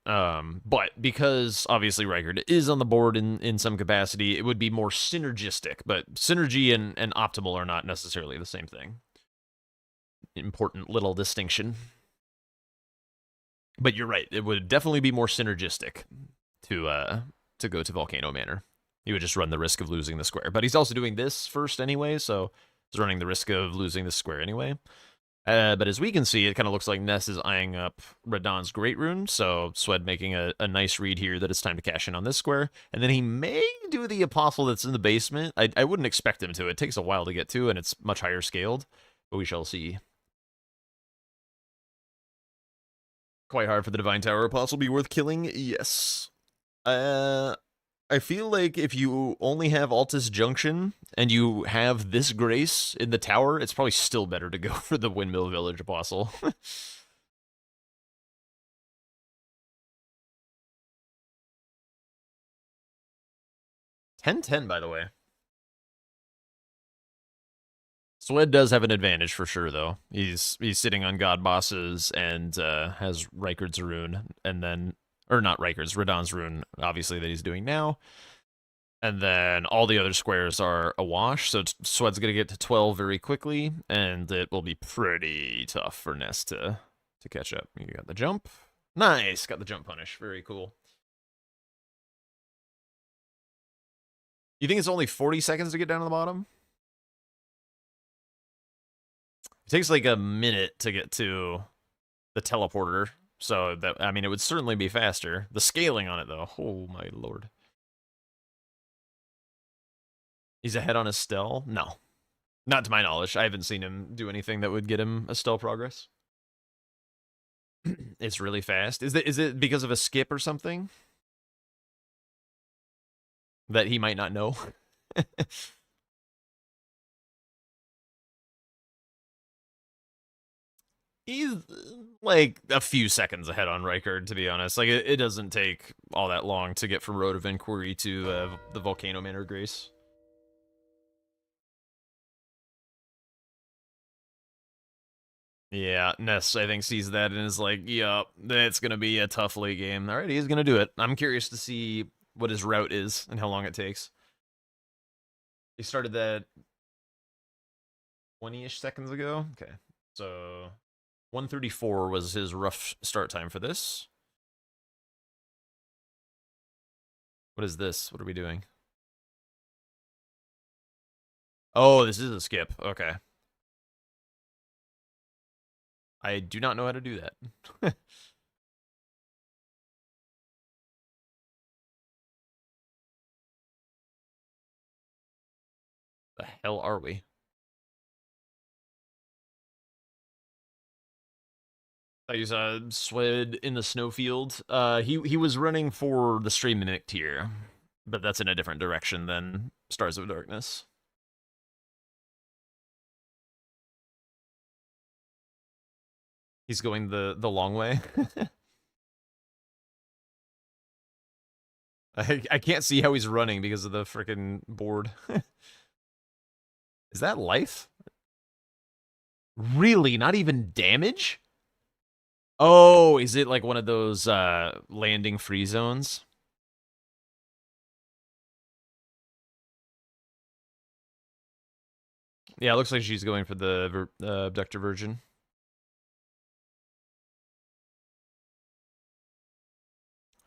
But because obviously Reichert is on the board in some capacity, it would be more synergistic, but synergy and optimal are not necessarily the same thing. Important little distinction. But you're right, it would definitely be more synergistic to go to Volcano Manor. He would just run the risk of losing the square. But he's also doing this first anyway, so he's running the risk of losing the square anyway. But as we can see, it kind of looks like Ness is eyeing up Radahn's Great Rune, so Swed making a nice read here that it's time to cash in on this square. And then he may do the Apostle that's in the basement. I wouldn't expect him to. It takes a while to get to, and it's much higher scaled, but we shall see. Quite hard for the Divine Tower Apostle be worth killing? Yes. I feel like if you only have Altus Junction and you have this Grace in the tower, it's probably still better to go for the Windmill Village Apostle. 10-10, by the way. Swed does have an advantage for sure, though. He's sitting on god bosses and has Rykard's rune, and then or not Rykard's, Radahn's rune, obviously that he's doing now. And then all the other squares are a wash, so Swed's gonna get to 12 very quickly, and it will be pretty tough for Ness to catch up. You got the jump. Nice, got the jump punish. Very cool. You think it's only 40 seconds to get down to the bottom? It takes like a minute to get to the teleporter, so that, I mean, it would certainly be faster. The scaling on it, though, oh my lord. He's ahead on Estelle? No. Not to my knowledge. I haven't seen him do anything that would get him Estelle progress. It's really fast. Is it because of a skip or something? That he might not know? He's like a few seconds ahead on Rykard, to be honest. Like, it doesn't take all that long to get from Road of Inquiry to the Volcano Manor Grace. Yeah, Ness, I think, sees that and is like, yup, it's going to be a tough late game. All right, he's going to do it. I'm curious to see what his route is and how long it takes. He started that 20-ish seconds ago. Okay, so 1:34 was his rough start time for this. What is this? What are we doing? Oh, this is a skip. Okay. I do not know how to do that. The hell are we? I use Swed in the snowfield. He was running for the Stray Mimic tier, but that's in a different direction than Stars of Darkness. He's going the long way. I can't see how he's running because of the freaking board. Is that life? Really? Not even damage? Oh, is it like one of those landing free zones? Yeah, it looks like she's going for the abductor version.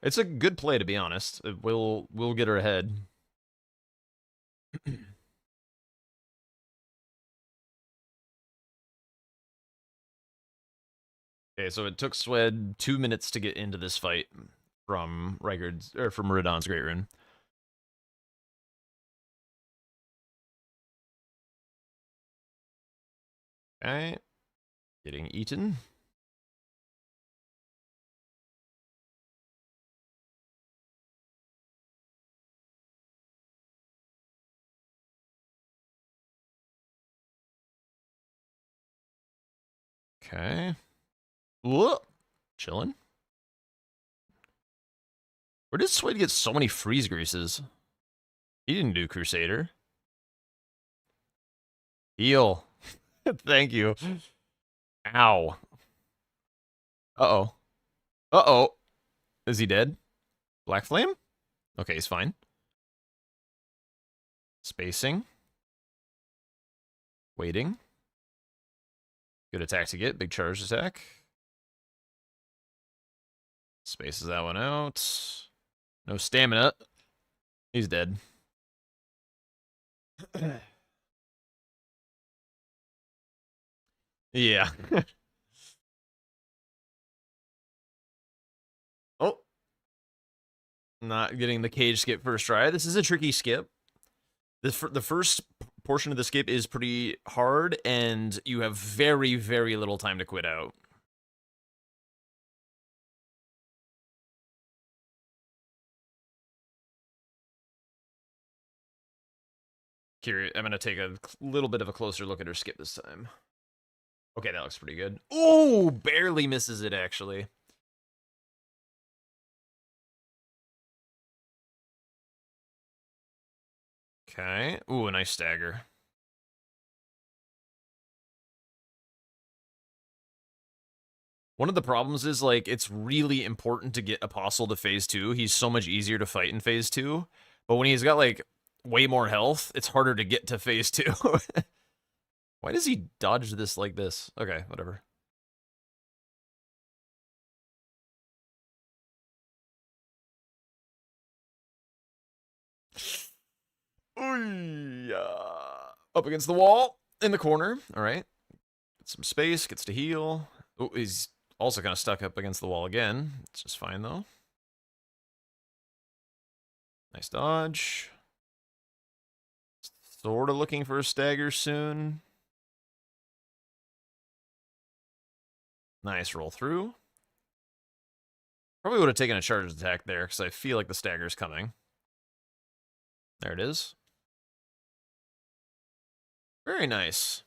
It's a good play, to be honest. We'll get her ahead. Okay, so it took Swed 2 minutes to get into this fight from Rykard's or from Radahn's Great Rune. Okay, getting eaten. Okay. Whoa. Chilling. Where did Swed get so many freeze greases? He didn't do Crusader. Heal. Thank you. Ow. Uh-oh. Uh-oh. Is he dead? Black Flame? Okay, he's fine. Spacing. Waiting. Good attack to get. Big charge attack. Spaces that one out. No stamina. He's dead. Yeah. Oh. Not getting the cage skip first try. This is a tricky skip. The first portion of the skip is pretty hard, and you have very, very little time to quit out. Curious. I'm going to take a little bit of a closer look at her skip this time. Okay, that looks pretty good. Ooh, barely misses it, actually. Okay. Ooh, a nice stagger. One of the problems is, like, it's really important to get Apostle to phase 2. He's so much easier to fight in phase 2. But when he's got, like, way more health, it's harder to get to phase 2. Why does he dodge this like this? Okay, whatever. Up against the wall, in the corner. All right. Get some space, gets to heal. Oh, he's also kind of stuck up against the wall again. It's just fine, though. Nice dodge. Sort of looking for a stagger soon. Nice roll through. Probably would have taken a charged attack there, because I feel like the stagger's coming. There it is. Very nice.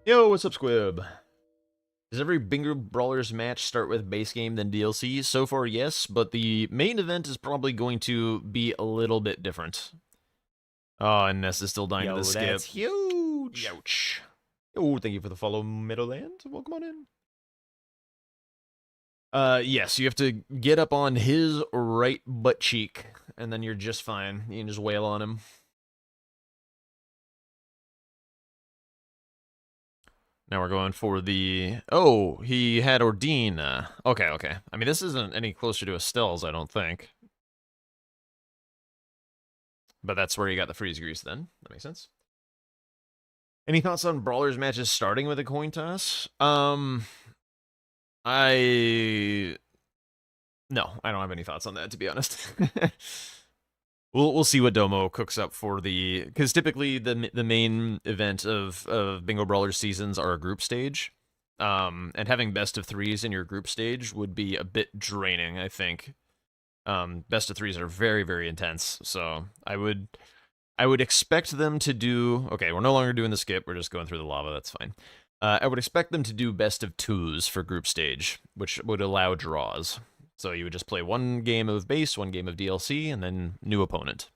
Yo, what's up, Squib? Does every Bingo Brawlers match start with base game then DLC? So far, yes, but the main event is probably going to be a little bit different. Oh, and Ness is still dying to the skip. That's huge. Ouch. Oh, thank you for the follow, Meadowland. Welcome on in. Yes, you have to get up on his right butt cheek, and then you're just fine. You can just wail on him. Now we're going for the... Oh, he had Ordean. Okay. I mean, this isn't any closer to Estelle's, I don't think. But that's where you got the freeze grease then. That makes sense. Any thoughts on Brawlers matches starting with a coin toss? No, I don't have any thoughts on that, to be honest. We'll see what Domo cooks up for the... Because typically the main event of Bingo Brawlers seasons are a group stage. And having best of threes in your group stage would be a bit draining, I think. Best of threes are very, very intense. So I would expect them to do... Okay, we're no longer doing the skip. We're just going through the lava. That's fine. I would expect them to do best of twos for group stage, which would allow draws. So you would just play one game of base, one game of DLC, and then new opponent.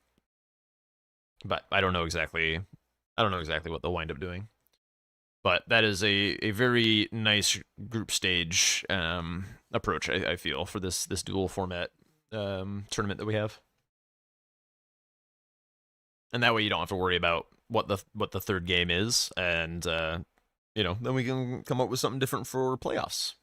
But I don't know exactly what they'll wind up doing. But that is a very nice group stage approach, I feel, for this dual format tournament that we have. And that way you don't have to worry about what the third game is, and then we can come up with something different for playoffs.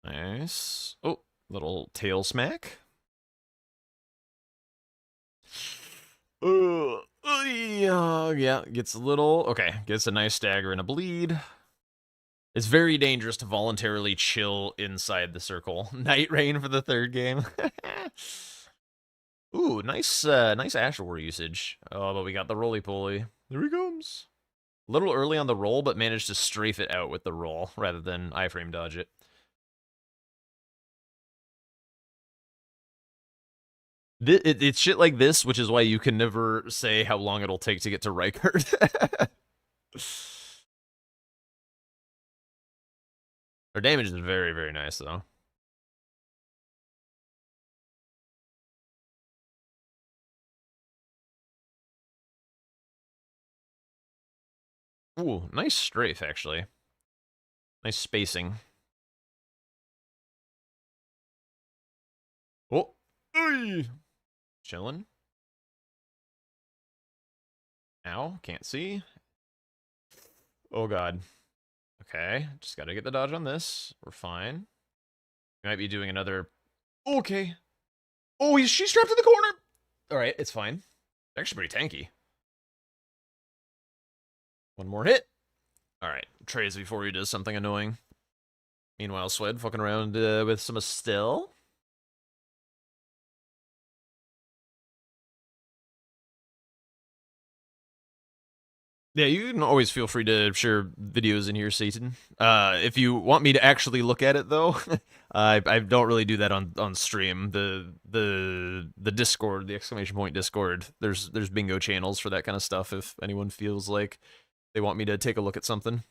Nice. Oh, little tail smack. Yeah, gets a little... Okay, gets a nice stagger and a bleed. It's very dangerous to voluntarily chill inside the circle. Night Rain for the third game. Ooh, nice Asher War usage. Oh, but we got the roly-poly. There he comes. A little early on the roll, but managed to strafe it out with the roll rather than iframe dodge it. It's shit like this, which is why you can never say how long it'll take to get to Rykard. Their damage is very, very nice, though. Ooh, nice strafe, actually. Nice spacing. Oh! Chilling. Ow, can't see. Oh god. Okay, just gotta get the dodge on this. We're fine. We might be doing another... Okay. Oh, she's trapped in the corner! Alright, it's fine. Actually pretty tanky. One more hit. Alright, trays before he does something annoying. Meanwhile, Swed fucking around with some Estelle. Yeah, you can always feel free to share videos in here, Satan. If you want me to actually look at it, though, I don't really do that on stream. The Discord, the exclamation point Discord, there's bingo channels for that kind of stuff if anyone feels like They want me to take a look at something.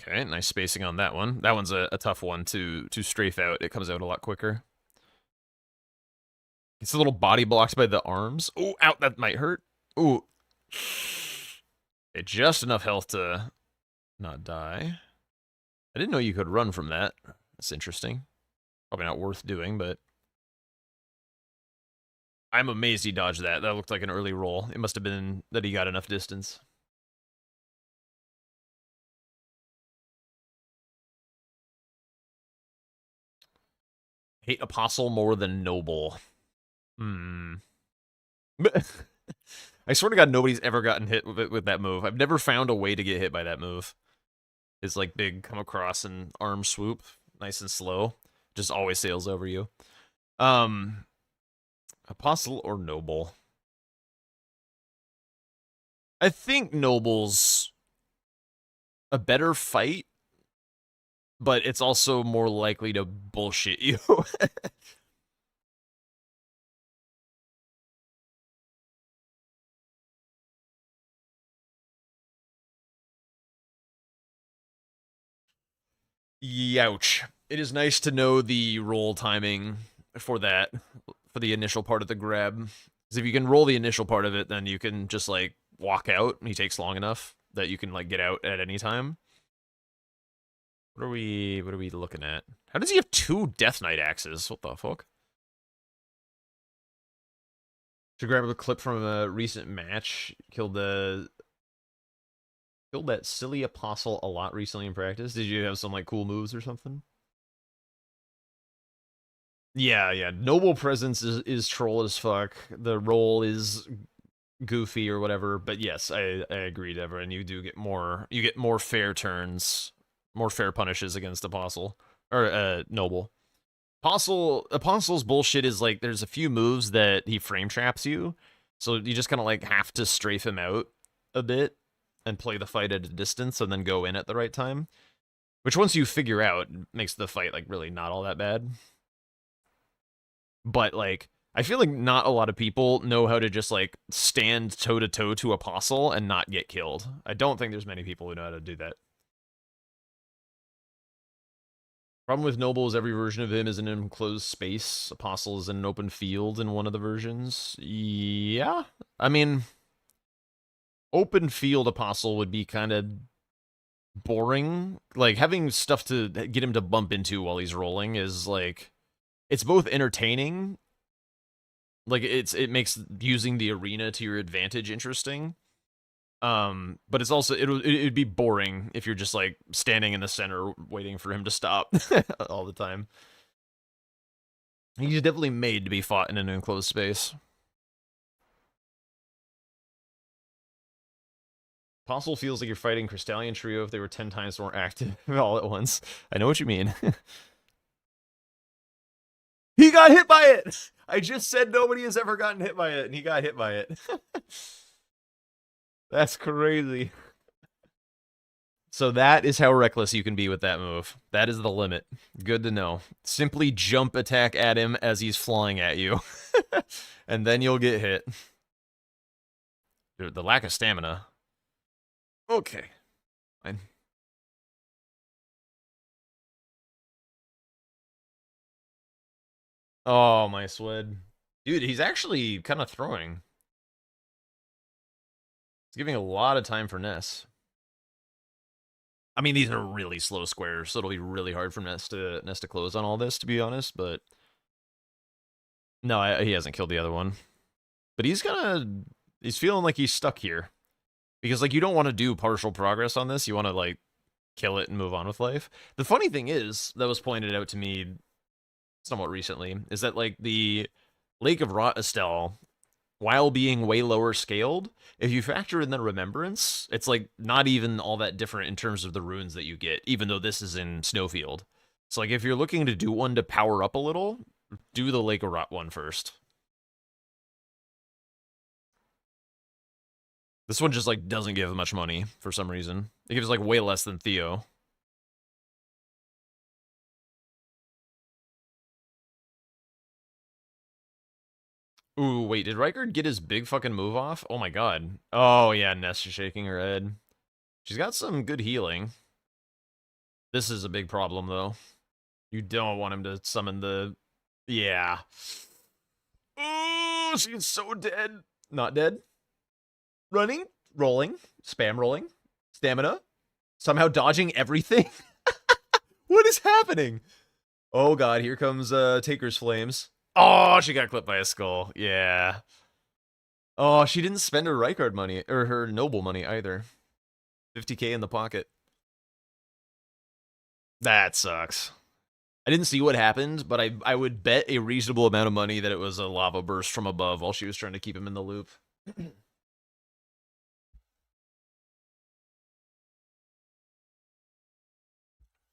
Okay, nice spacing on that one. That one's a tough one to strafe out. It comes out a lot quicker. It's a little body blocked by the arms. Oh, out, that might hurt. Ooh. Okay, just enough health to not die. I didn't know you could run from that. That's interesting. Probably not worth doing, but... I'm amazed he dodged that. That looked like an early roll. It must have been that he got enough distance. Hate Apostle more than Noble. I swear to God, nobody's ever gotten hit with that move. I've never found a way to get hit by that move. It's like big come across and arm swoop, nice and slow. Just always sails over you. Apostle or Noble? I think Noble's a better fight, but it's also more likely to bullshit you. Youch. It is nice to know the roll timing for that, for the initial part of the grab. Because if you can roll the initial part of it, then you can just, like, walk out, and he takes long enough that you can, like, get out at any time. What are we looking at? How does he have 2 Death Knight axes? What the fuck? To grab a clip from a recent match, killed that silly Apostle a lot recently in practice. Did you have some, like, cool moves or something? Yeah. Noble Presence is troll as fuck. The roll is goofy or whatever, but yes, I agree, Devin. You get more fair turns, more fair punishes against Apostle. Or, Noble. Apostle's bullshit is, like, there's a few moves that he frame traps you, so you just kind of, like, have to strafe him out a bit and play the fight at a distance and then go in at the right time. Which, once you figure out, makes the fight, like, really not all that bad. But, like, I feel like not a lot of people know how to just, like, stand toe-to-toe to Apostle and not get killed. I don't think there's many people who know how to do that. Problem with Noble is every version of him is in an enclosed space. Apostle is in an open field in one of the versions. Yeah? I mean, open field Apostle would be kind of boring. Like, having stuff to get him to bump into while he's rolling is, like... It's both entertaining, like it makes using the arena to your advantage interesting. But it's also it'd be boring if you're just like standing in the center waiting for him to stop all the time. He's definitely made to be fought in an enclosed space. Apostle feels like you're fighting Crystallian Trio if they were 10 times more active all at once. I know what you mean. He got hit by it! I just said nobody has ever gotten hit by it, and he got hit by it. That's crazy. So that is how reckless you can be with that move. That is the limit. Good to know. Simply jump attack at him as he's flying at you. And then you'll get hit. Dude, the lack of stamina. Okay. Fine. Oh, my Swed. Dude, he's actually kind of throwing. He's giving a lot of time for Ness. I mean, these are really slow squares, so it'll be really hard for Ness to close on all this, to be honest, but... No, he hasn't killed the other one. But he's feeling like he's stuck here. Because, like, you don't want to do partial progress on this, you want to, like, kill it and move on with life. The funny thing is, that was pointed out to me somewhat recently, is that, like, the Lake of Rot Estelle, while being way lower scaled, if you factor in the Remembrance, it's, like, not even all that different in terms of the runes that you get, even though this is in Snowfield. So, like, if you're looking to do one to power up a little, do the Lake of Rot one first. This one just, like, doesn't give much money for some reason. It gives, like, way less than Theo. Ooh, wait, did Rykard get his big fucking move off? Oh my god. Oh yeah, Ness is shaking her head. She's got some good healing. This is a big problem, though. You don't want him to summon the... Yeah. Oh, she's so dead. Not dead. Running, rolling, spam rolling, stamina, somehow dodging everything. What is happening? Oh god, here comes Taker's Flames. Oh, she got clipped by a skull. Yeah. Oh, she didn't spend her Rykard money, or her Noble money either. 50k in the pocket. That sucks. I didn't see what happened, but I would bet a reasonable amount of money that it was a lava burst from above while she was trying to keep him in the loop.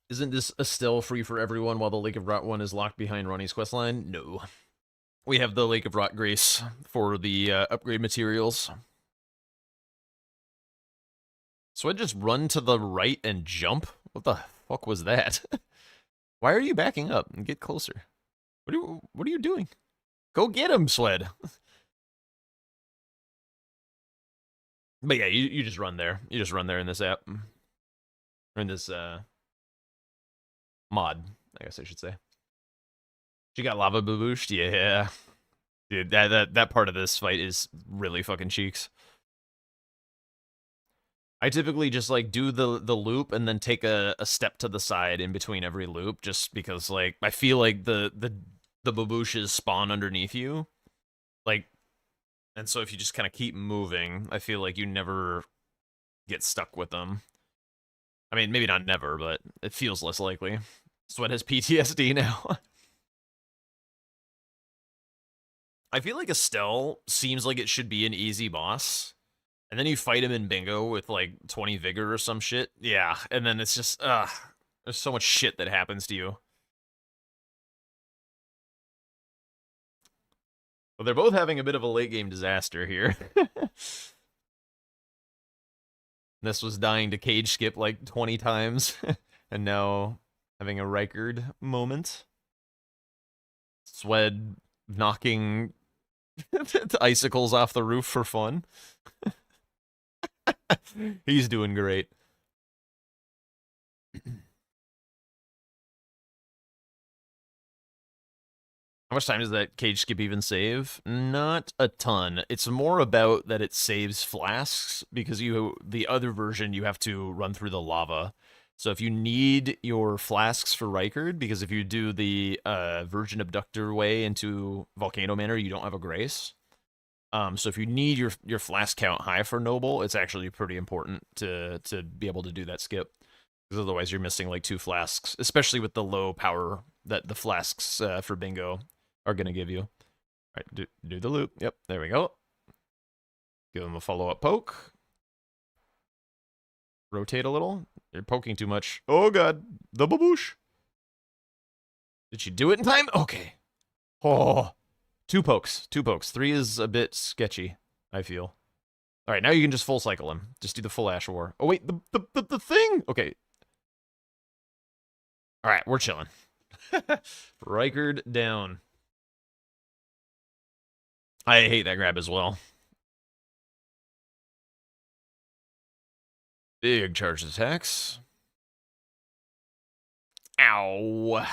Isn't this a still free for everyone while the Lake of Rot one is locked behind Ronnie's questline? No. We have the Lake of Rot Grace for the upgrade materials. So I just run to the right and jump? What the fuck was that? Why are you backing up? And get closer. What are you doing? Go get him, Swed. But yeah, you just run there. You just run there in this app. Or in this mod, I guess I should say. She got lava babooshed? Yeah. Dude, that part of this fight is really fucking cheeks. I typically just, like, do the loop and then take a step to the side in between every loop, just because, like, I feel like the babooshes spawn underneath you. Like, and so if you just kind of keep moving, I feel like you never get stuck with them. I mean, maybe not never, but it feels less likely. Sweat has PTSD now. I feel like Estelle seems like it should be an easy boss. And then you fight him in bingo with, like, 20 vigor or some shit. Yeah, and then it's just, there's so much shit that happens to you. Well, they're both having a bit of a late-game disaster here. This was dying to cage skip, like, 20 times. And now having a Rykard moment. Swed knocking icicles off the roof for fun. He's doing great. How much time does that cage skip even save? Not a ton. It's more about that it saves flasks, because the other version you have to run through the lava. So if you need your flasks for Rykard, because if you do the Virgin Abductor way into Volcano Manor, you don't have a Grace. So if you need your flask count high for Noble, it's actually pretty important to be able to do that skip. Because otherwise you're missing like 2 flasks, especially with the low power that the flasks for bingo are going to give you. All right, do the loop. Yep, there we go. Give him a follow-up poke. Rotate a little. You're poking too much. Oh god, the baboosh. Did she do it in time? Okay. Oh. 2 pokes. 2 pokes. 3 is a bit sketchy, I feel. All right, now you can just full cycle him. Just do the full Ash War. Oh, wait, the thing! Okay. All right, we're chilling. Rykard down. I hate that grab as well. Big charge attacks. Ow.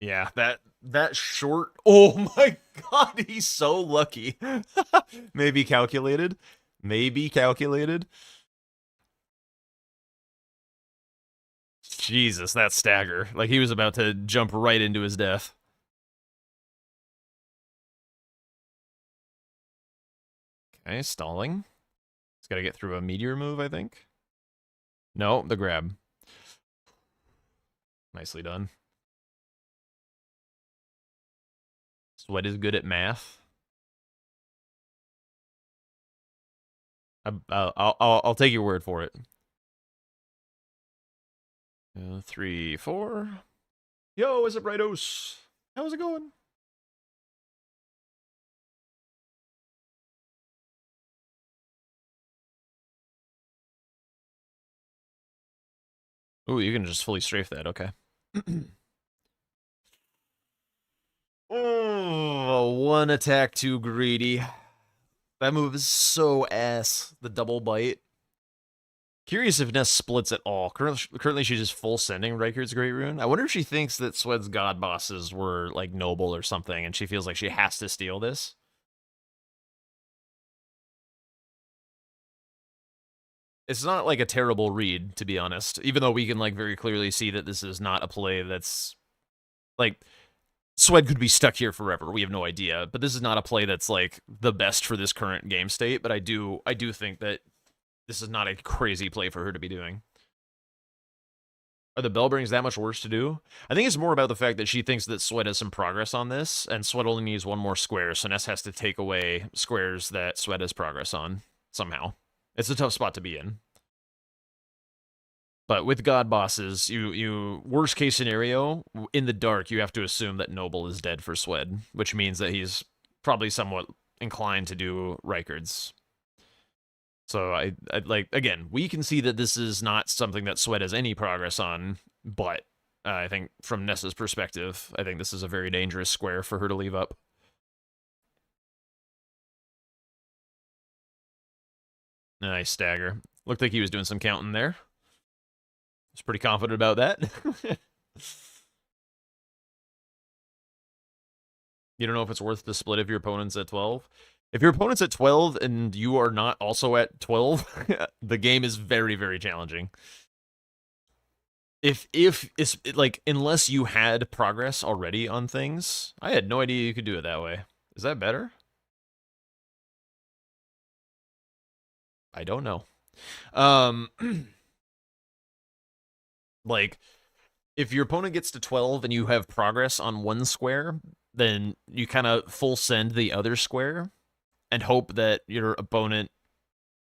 Yeah, that short... Oh my god, he's so lucky. Maybe calculated. Maybe calculated. Jesus, that stagger. Like, he was about to jump right into his death. Okay, stalling. He's got to get through a meteor move, I think. No, the grab. Nicely done. Sweat is good at math. I'll take your word for it. 3, 4. Yo, is it Brightos? How's it going? Ooh, you can just fully strafe that, okay. Oh, One attack too greedy. That move is so ass. The double bite. Curious if Ness splits at all. Currently she's just full sending Rikard's Great Rune. I wonder if she thinks that Swed's god bosses were like noble or something, and she feels like she has to steal this. It's not like a terrible read, to be honest, even though we can like very clearly see that this is not a play that's like Swed could be stuck here forever. We have no idea, but this is not a play that's like the best for this current game state. But I do think that this is not a crazy play for her to be doing. Are the Bellbrings that much worse to do? I think it's more about the fact that she thinks that Swed has some progress on this, and Swed only needs one more square, so Ness has to take away squares that Swed has progress on somehow. It's a tough spot to be in. But with god bosses, you worst case scenario, in the dark, you have to assume that Noble is dead for Swed, which means that he's probably somewhat inclined to do Rikard's. So I like, again, we can see that this is not something that Swed has any progress on, but I think from Nessa's perspective, I think this is a very dangerous square for her to leave up. Nice stagger. Looked like he was doing some counting there. I was pretty confident about that. You don't know if it's worth the split if your opponent's at 12? If your opponent's at 12 and you are not also at 12, the game is very, very challenging. If it's like, unless you had progress already on things, I had no idea you could do it that way. Is that better? I don't know. Like, if your opponent gets to 12 and you have progress on one square, then you kind of full send the other square and hope that your opponent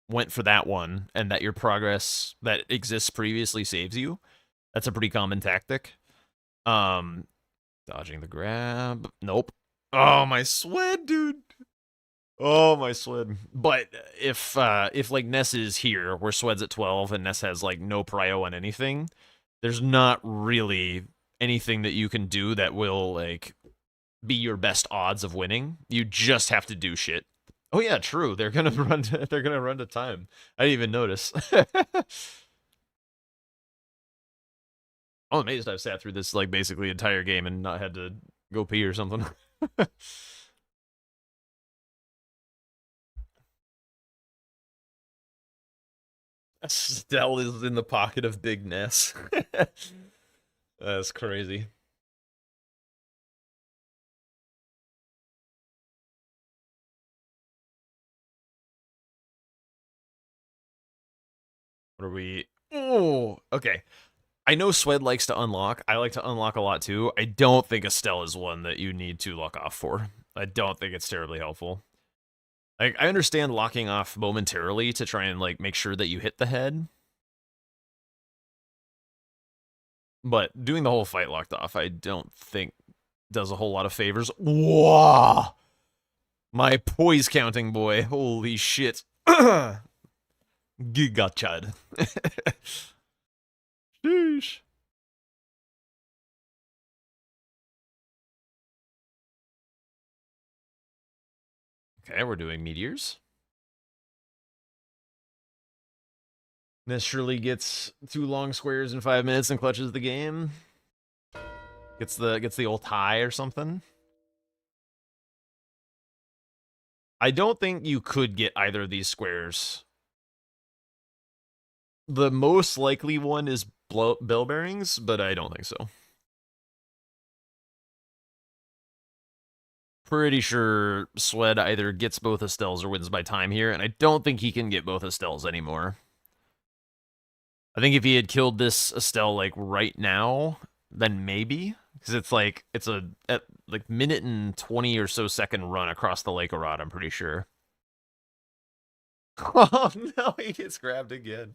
went for that one and that your progress that exists previously saves you. That's a pretty common tactic. Dodging the grab. Nope. Oh, my Swed, dude. Oh, my Swed. But if like Ness is here, where Swed's at 12 and Ness has like no prio on anything, there's not really anything that you can do that will like be your best odds of winning. You just have to do shit. Oh yeah, true. They're gonna run to time. I didn't even notice. I'm amazed I've sat through this like basically entire game and not had to go pee or something. Estelle is in the pocket of Big Ness. That's crazy. What are we? Oh, okay. I know Swed likes to unlock. I like to unlock a lot too. I don't think Estelle is one that you need to lock off for. I don't think it's terribly helpful. Like, I understand locking off momentarily to try and like make sure that you hit the head. But doing the whole fight locked off, I don't think does a whole lot of favors. Whoa! My poise counting boy. Holy shit. Gigachad. Sheesh. Okay, we're doing meteors. Ness surely gets 2 long squares in 5 minutes and clutches the game. Gets the old tie or something. I don't think you could get either of these squares. The most likely one is bell bearings, but I don't think so. Pretty sure Swed either gets both Estelles or wins by time here, and I don't think he can get both Estelles anymore. I think if he had killed this Estelle like right now, then maybe, because it's a like minute and 20 or so second run across the Lake Arad, I'm pretty sure. Oh no, he gets grabbed again.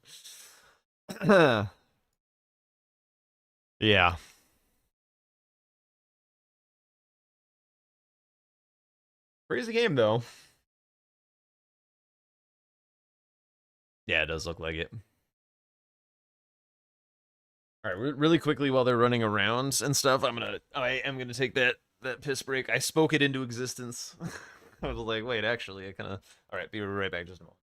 Yeah. Crazy game though. Yeah, it does look like it. All right, really quickly while they're running around and stuff, I am gonna take that that piss break. I spoke it into existence. I was like, wait, actually, I kind of. All right, be right back. Just a moment.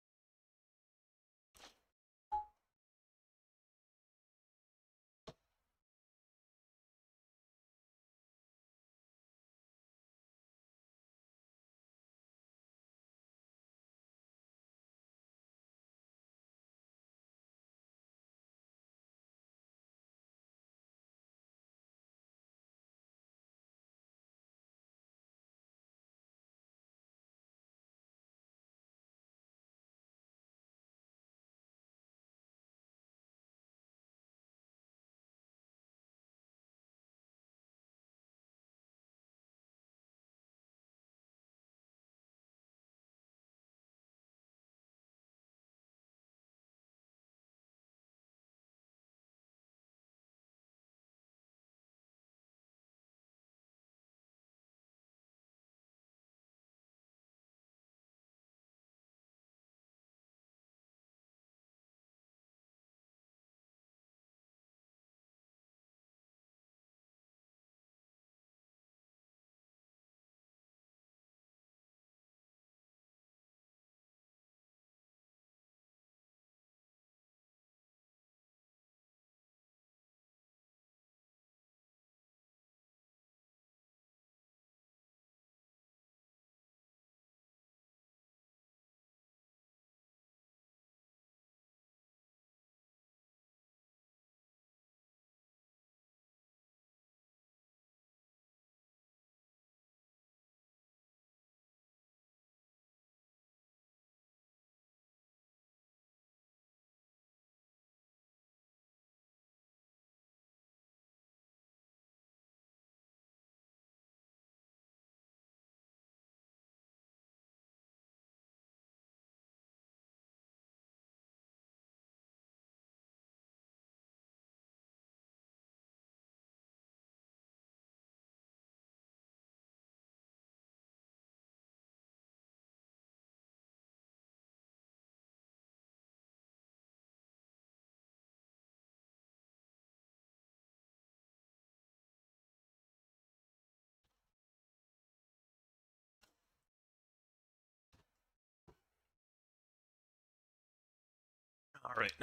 All right,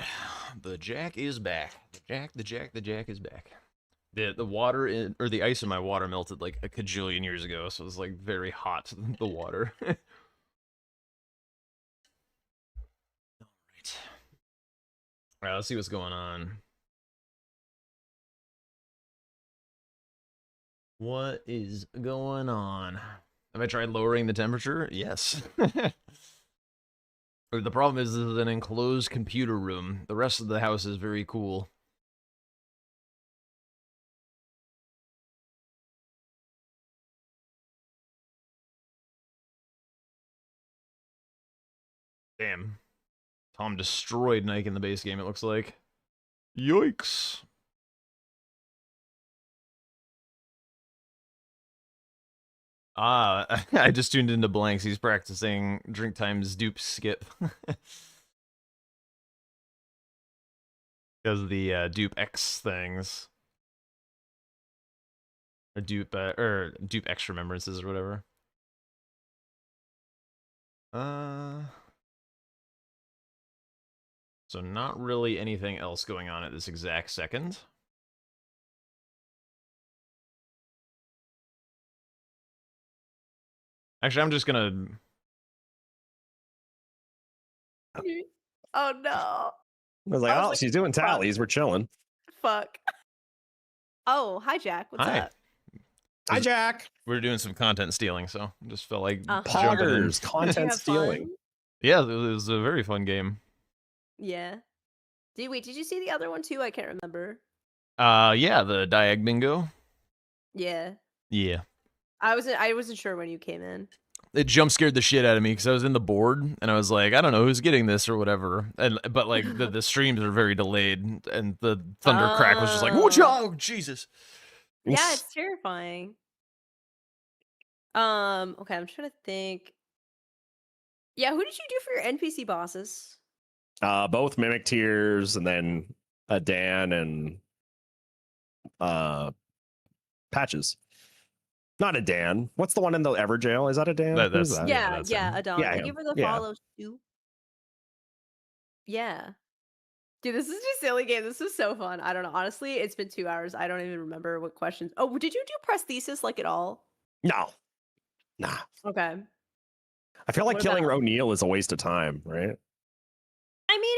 the Jack is back. The Jack is back. The water or the ice in my water melted like a cajillion years ago, so it was like very hot. The water. All right. All right, let's see what's going on. What is going on? Have I tried lowering the temperature? Yes. The problem is this is an enclosed computer room. The rest of the house is very cool. Damn. Tom destroyed Nike in the base game, it looks like. Yikes. Ah, I just tuned into Blanks. He's practicing drink times dupe skip. Because of the dupe X things. Or dupe X remembrances or whatever. So not really anything else going on at this exact second. Actually, I'm just gonna... Oh no. I was like, oh, she's doing tallies. We're chilling. Fuck. Oh, hi Jack. What's Hi. up? Hi, Jack. We're doing some content stealing, so I just felt like jumping in. Poggers, content stealing. Fun? Yeah, it was a very fun game. Yeah. Did you see the other one too? I can't remember. Yeah, the Diag Bingo. Yeah. Yeah. I wasn't sure when you came in. It jump scared the shit out of me because I was in the board and I was like, I don't know who's getting this or whatever. But like the streams are very delayed and the thunder crack was just like, oh Jesus. Yeah, it's terrifying. Okay, I'm trying to think. Yeah, who did you do for your NPC bosses? Both Mimic Tears and then Dan and Patches. Not a Dan. What's the one in the Ever Jail? Is that a Dan? Who's that? Yeah, Adam. Yeah, Thank you him. for the Yeah. follow, Stu. Yeah. Dude, this is just a silly game. This was so fun. I don't know. Honestly, it's been 2 hours. I don't even remember what questions. Oh, did you do prosthesis like at all? No. Nah. Okay. I feel like What killing about- O'Neill is a waste of time, right? I mean,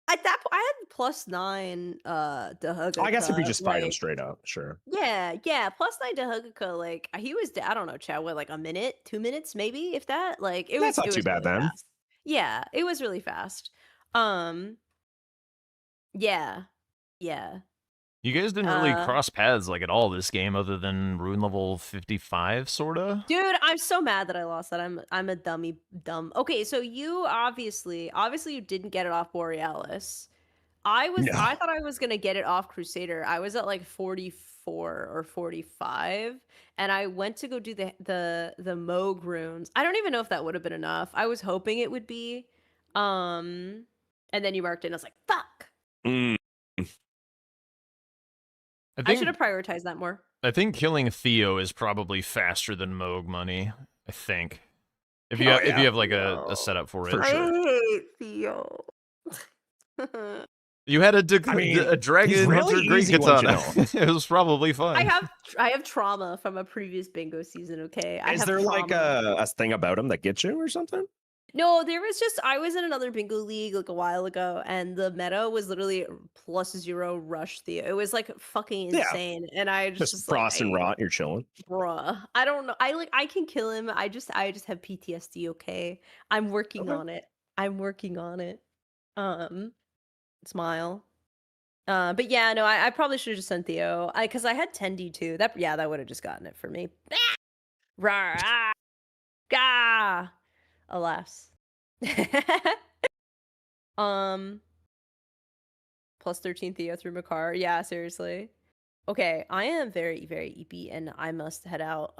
at that point, I had +9 Dahuga. I guess if you just fight him like, straight up, sure. Yeah, +9 Dahuga. Like he was, I don't know, Chad, what, like a minute, 2 minutes, maybe, if that. Like it That's was. not It too was bad really then. fast. Yeah, it was really fast. Yeah. You guys didn't really Uh, cross paths like at all this game, other than rune level 55, sorta. Dude, I'm so mad that I lost that. I'm a dumb. Okay, so you obviously you didn't get it off Borealis. I thought I was gonna get it off Crusader. I was at like 44 or 45, and I went to go do the Moog runes. I don't even know if that would have been enough. I was hoping it would be. And then you marked it, and I was like, fuck. Mm. I should have prioritized that more. I think killing Theo is probably faster than Moog money. I think. If you if you have like a setup for it. For sure. I hate Theo. You had a he's dragon really hunter great easy once you katana. It was probably fun. I have trauma from a previous bingo season. Okay, Is there like a thing about him that gets you or something? No, there was just, I was in another bingo league like a while ago, and the meta was literally +0 rush Theo. It was like fucking Yeah. insane, and I just frost like, and rot. You're chilling. bruh. I don't know. I can kill him. I just have PTSD. Okay, I'm working on it. Smile. But yeah, no, I probably should have just sent Theo. Because I had 10D2. That would have just gotten it for me. Rawr, ah, gah. Alas. +13 Theo through Makar. Yeah, seriously. Okay, I am very, very EP and I must head out.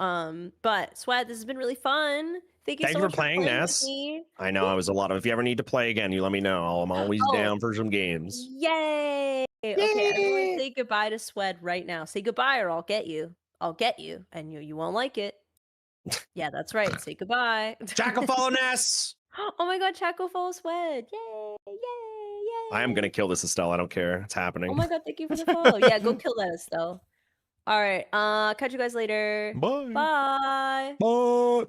But Swad, this has been really fun. Thank you Thank so you for much playing, with Ness. me. I know I was a lot of. If you ever need to play again, you let me know. I'm always Oh. down for some games. Yay! Okay, everyone say goodbye to Swed right now. Say goodbye or I'll get you. And you won't like it. Yeah, that's right. Say goodbye. Jack will follow Ness. Oh my god, Chaco follow Swed. Yay! I am gonna kill this Estelle. I don't care. It's happening. Oh my god, thank you for the follow. Yeah, go kill that Estelle. All right. Catch you guys later. Bye. Bye. Bye.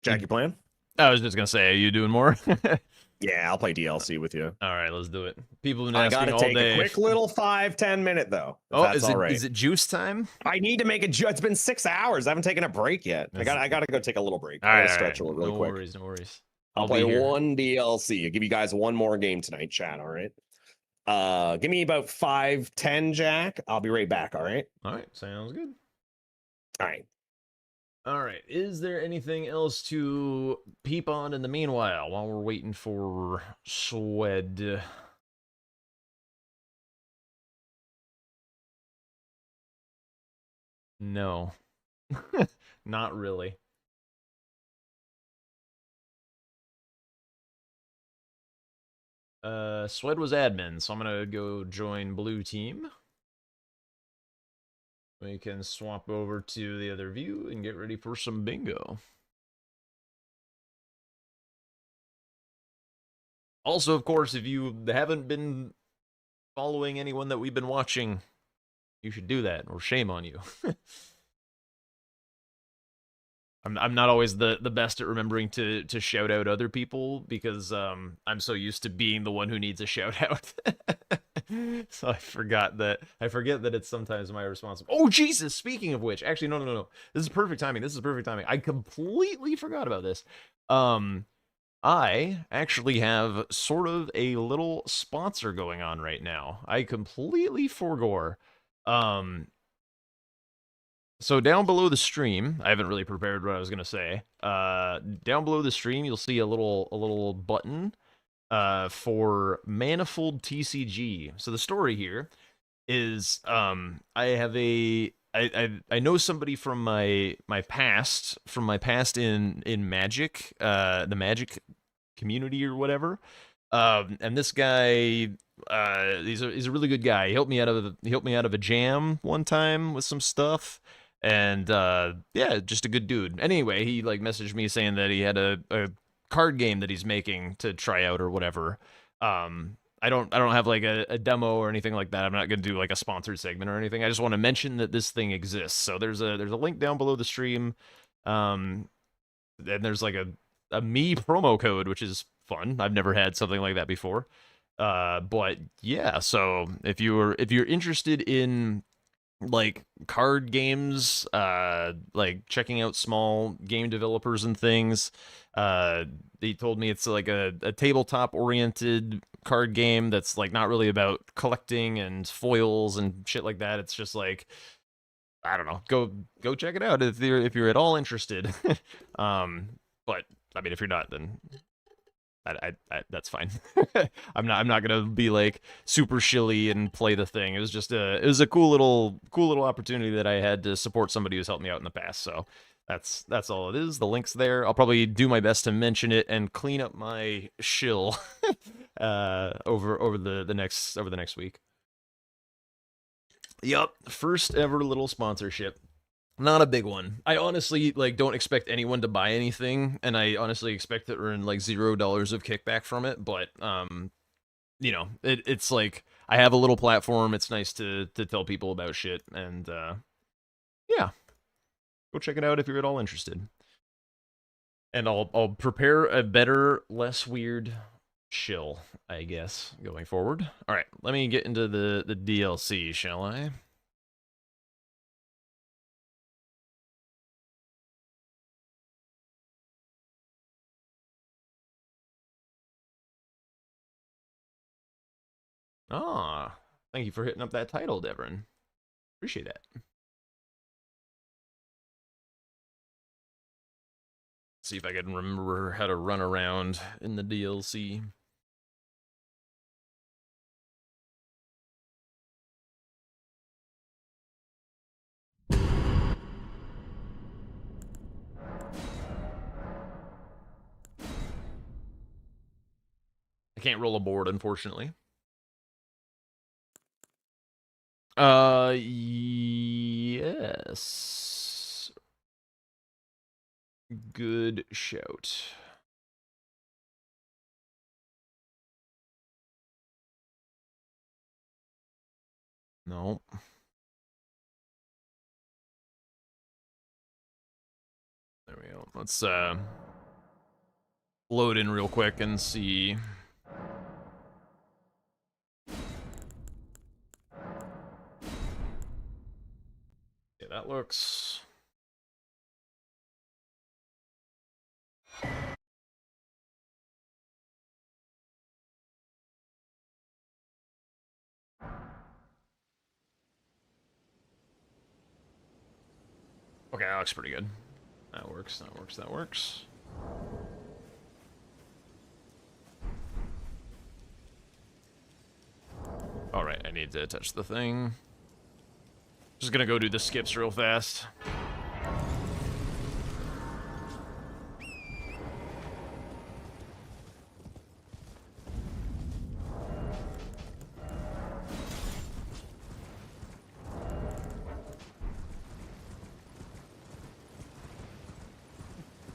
Jack, you playing? I was just gonna say, are you doing more? Yeah, I'll play DLC with you. All right, let's do it. People have been I asking gotta all take day. a quick little 5-10 minute though. If Oh, that's is all it right. is it juice time? I need to make a. It's been 6 hours. I haven't taken a break yet. I gotta go take a little break. All I right, gotta all stretch right. a little really quick. No worries. I'll be play here. one DLC. I'll give you guys one more game tonight, chat. All right. Give me about 5-10, Jack. I'll be right back. All right. All right, sounds good. All right. All right. Is there anything else to peep on in the meanwhile while we're waiting for Swed? No. Not really. Swed was admin, so I'm gonna go join blue team. We can swap over to the other view and get ready for some bingo. Also, of course, if you haven't been following anyone that we've been watching, you should do that, or shame on you. I'm not always the best at remembering to shout out other people because I'm so used to being the one who needs a shout out. So I forget that it's sometimes my responsibility. Oh Jesus! Speaking of which, actually no. This is perfect timing. I completely forgot about this. I actually have sort of a little sponsor going on right now. I completely forgot. So down below the stream, I haven't really prepared what I was gonna say. Down below the stream, you'll see a little button for Manifold TCG. So the story here is I know somebody from my past in Magic, the Magic community or whatever. And this guy, he's a really good guy. He helped me out of a jam one time with some stuff. And yeah, just a good dude. Anyway, he like messaged me saying that he had a card game that he's making to try out or whatever. I don't have like a demo or anything like that. I'm not gonna do like a sponsored segment or anything. I just want to mention that this thing exists. So there's a link down below the stream. And there's like a me promo code, which is fun. I've never had something like that before. But yeah, so if you're interested in like card games, like checking out small game developers and things, they told me it's like a tabletop oriented card game that's like not really about collecting and foils and shit like that. It's just like, I don't know, go check it out if you're at all interested. But I mean, if you're not, then I that's fine. I'm not gonna be like super shilly and play the thing. It was just it was a cool little opportunity that I had to support somebody who's helped me out in the past. So that's all it is. The link's there. I'll probably do my best to mention it and clean up my shill over the next week. Yup, first ever little sponsorship. Not a big one. I honestly like don't expect anyone to buy anything, and I honestly expect to earn like $0 of kickback from it. But you know, it's like I have a little platform. It's nice to tell people about shit, and yeah, go check it out if you're at all interested. And I'll prepare a better, less weird shill, I guess, going forward. All right, let me get into the DLC, shall I? Ah, thank you for hitting up that title, Devin. Appreciate that. See if I can remember how to run around in the DLC. I can't roll a board, unfortunately. Yes. Good shout. No. There we go. Let's load in real quick and see. Yeah, that looks... Okay, that looks pretty good. That works, that works, that works. Alright, I need to touch the thing. Just gonna go do the skips real fast.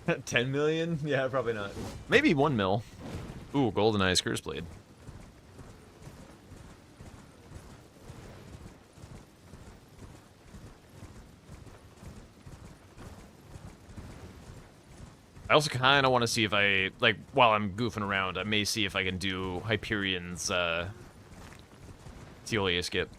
$10 million? Yeah, probably not. Maybe 1 mil. Ooh, GoldenEye Curse Blade. I also kind of want to see if I, like, while I'm goofing around, I may see if I can do Hyperion's Teolia skip.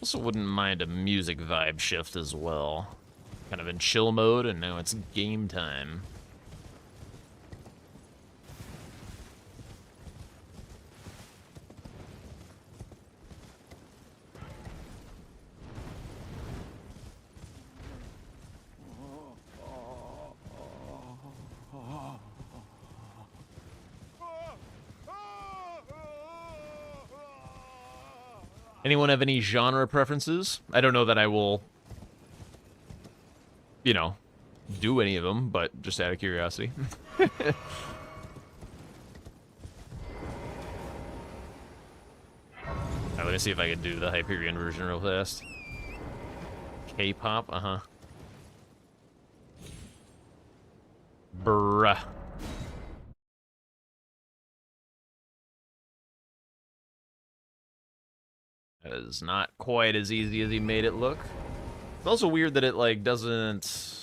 Also wouldn't mind a music vibe shift as well. Kind of in chill mode, and now it's game time. Anyone have any genre preferences? I don't know that I will, you know, do any of them, but just out of curiosity. Let me see if I can do the Hyperion version real fast. K-pop, Bruh. That is not quite as easy as he made it look. It's also weird that it, like, doesn't...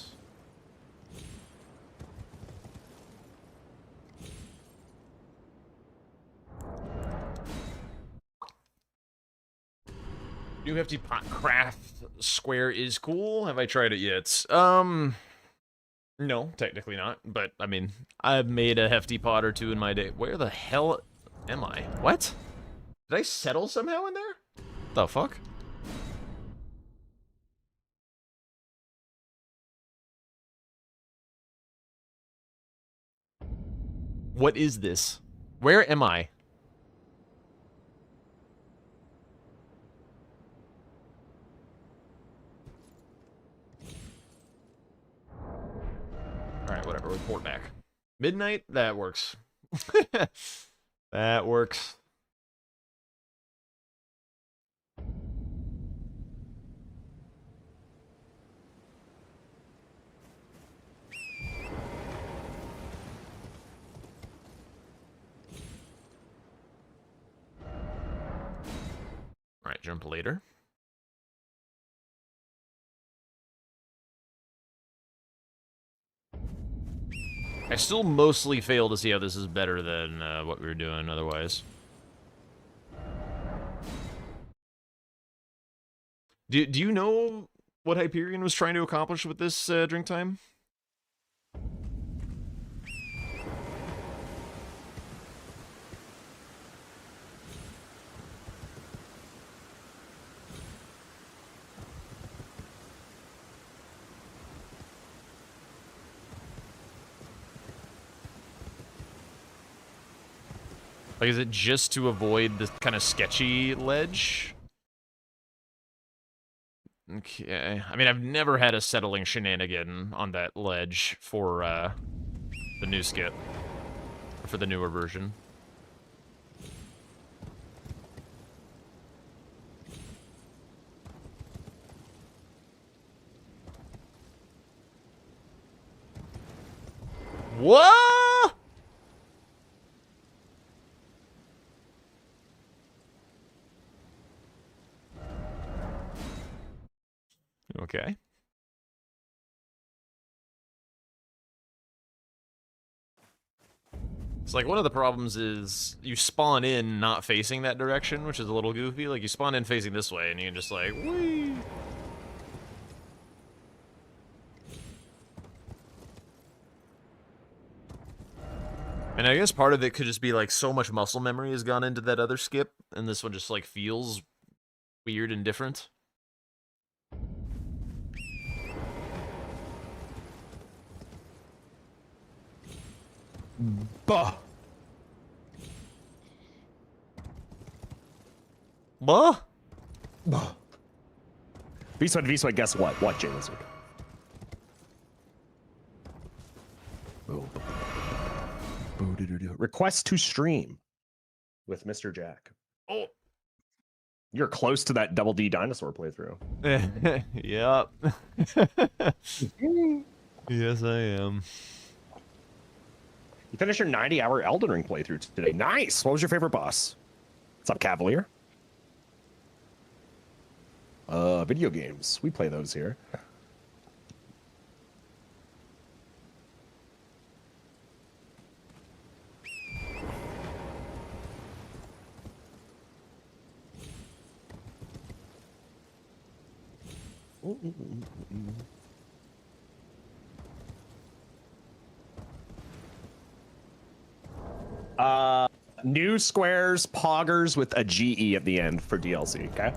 New Hefty Pot Craft Square is cool. Have I tried it yet? No, technically not. But, I mean, I've made a Hefty Pot or two in my day. Where the hell am I? What? Did I settle somehow in there? The fuck? What is this? Where am I? Alright, whatever, report back. Midnight? That works. That works. Alright, jump later. I still mostly fail to see how this is better than what we were doing otherwise. Do you know what Hyperion was trying to accomplish with this drink time? Like, is it just to avoid this kind of sketchy ledge? Okay. I mean, I've never had a settling shenanigan on that ledge for the new skip. For the newer version. What? Okay. It's like one of the problems is you spawn in not facing that direction, which is a little goofy. Like you spawn in facing this way and you can just like, whee! And I guess part of it could just be like so much muscle memory has gone into that other skip, and this one just like feels weird and different. Bah. Bah? Bah. V-Sweat, guess what? What, Jay Lizard? Request to stream with Mr. Jack. Oh. You're close to that Double D dinosaur playthrough. Yep. Yes, I am. You finished your 90-hour Elden Ring playthrough today. Nice! What was your favorite boss? What's up, Cavalier? Video games. We play those here. New squares, poggers with a GE at the end for DLC, okay?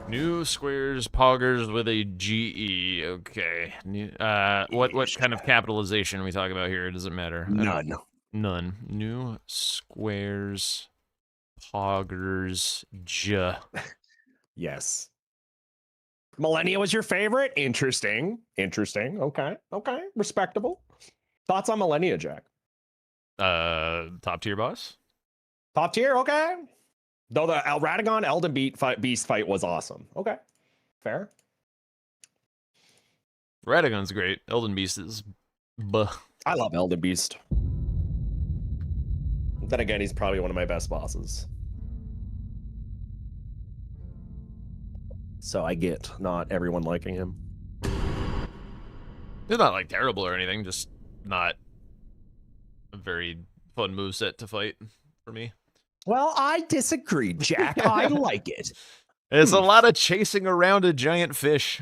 New squares, poggers with a GE. Okay. New, what kind of capitalization are we talking about here? Does it matter? None. None. New squares, poggers, J. Yes. Millennia was your favorite? Interesting. Interesting. Okay. Okay. Respectable. Thoughts on Millennia, Jack? Top tier boss. Top tier. Okay. Though the Radagon Elden Beast fight was awesome. Okay. Fair. Radagon's great. Elden Beast is buh. I love Elden Beast. Then again, he's probably one of my best bosses. So I get not everyone liking him. It's not like terrible or anything, just not a very fun moveset to fight for me. Well, I disagree, Jack. I like it. It's a lot of chasing around a giant fish.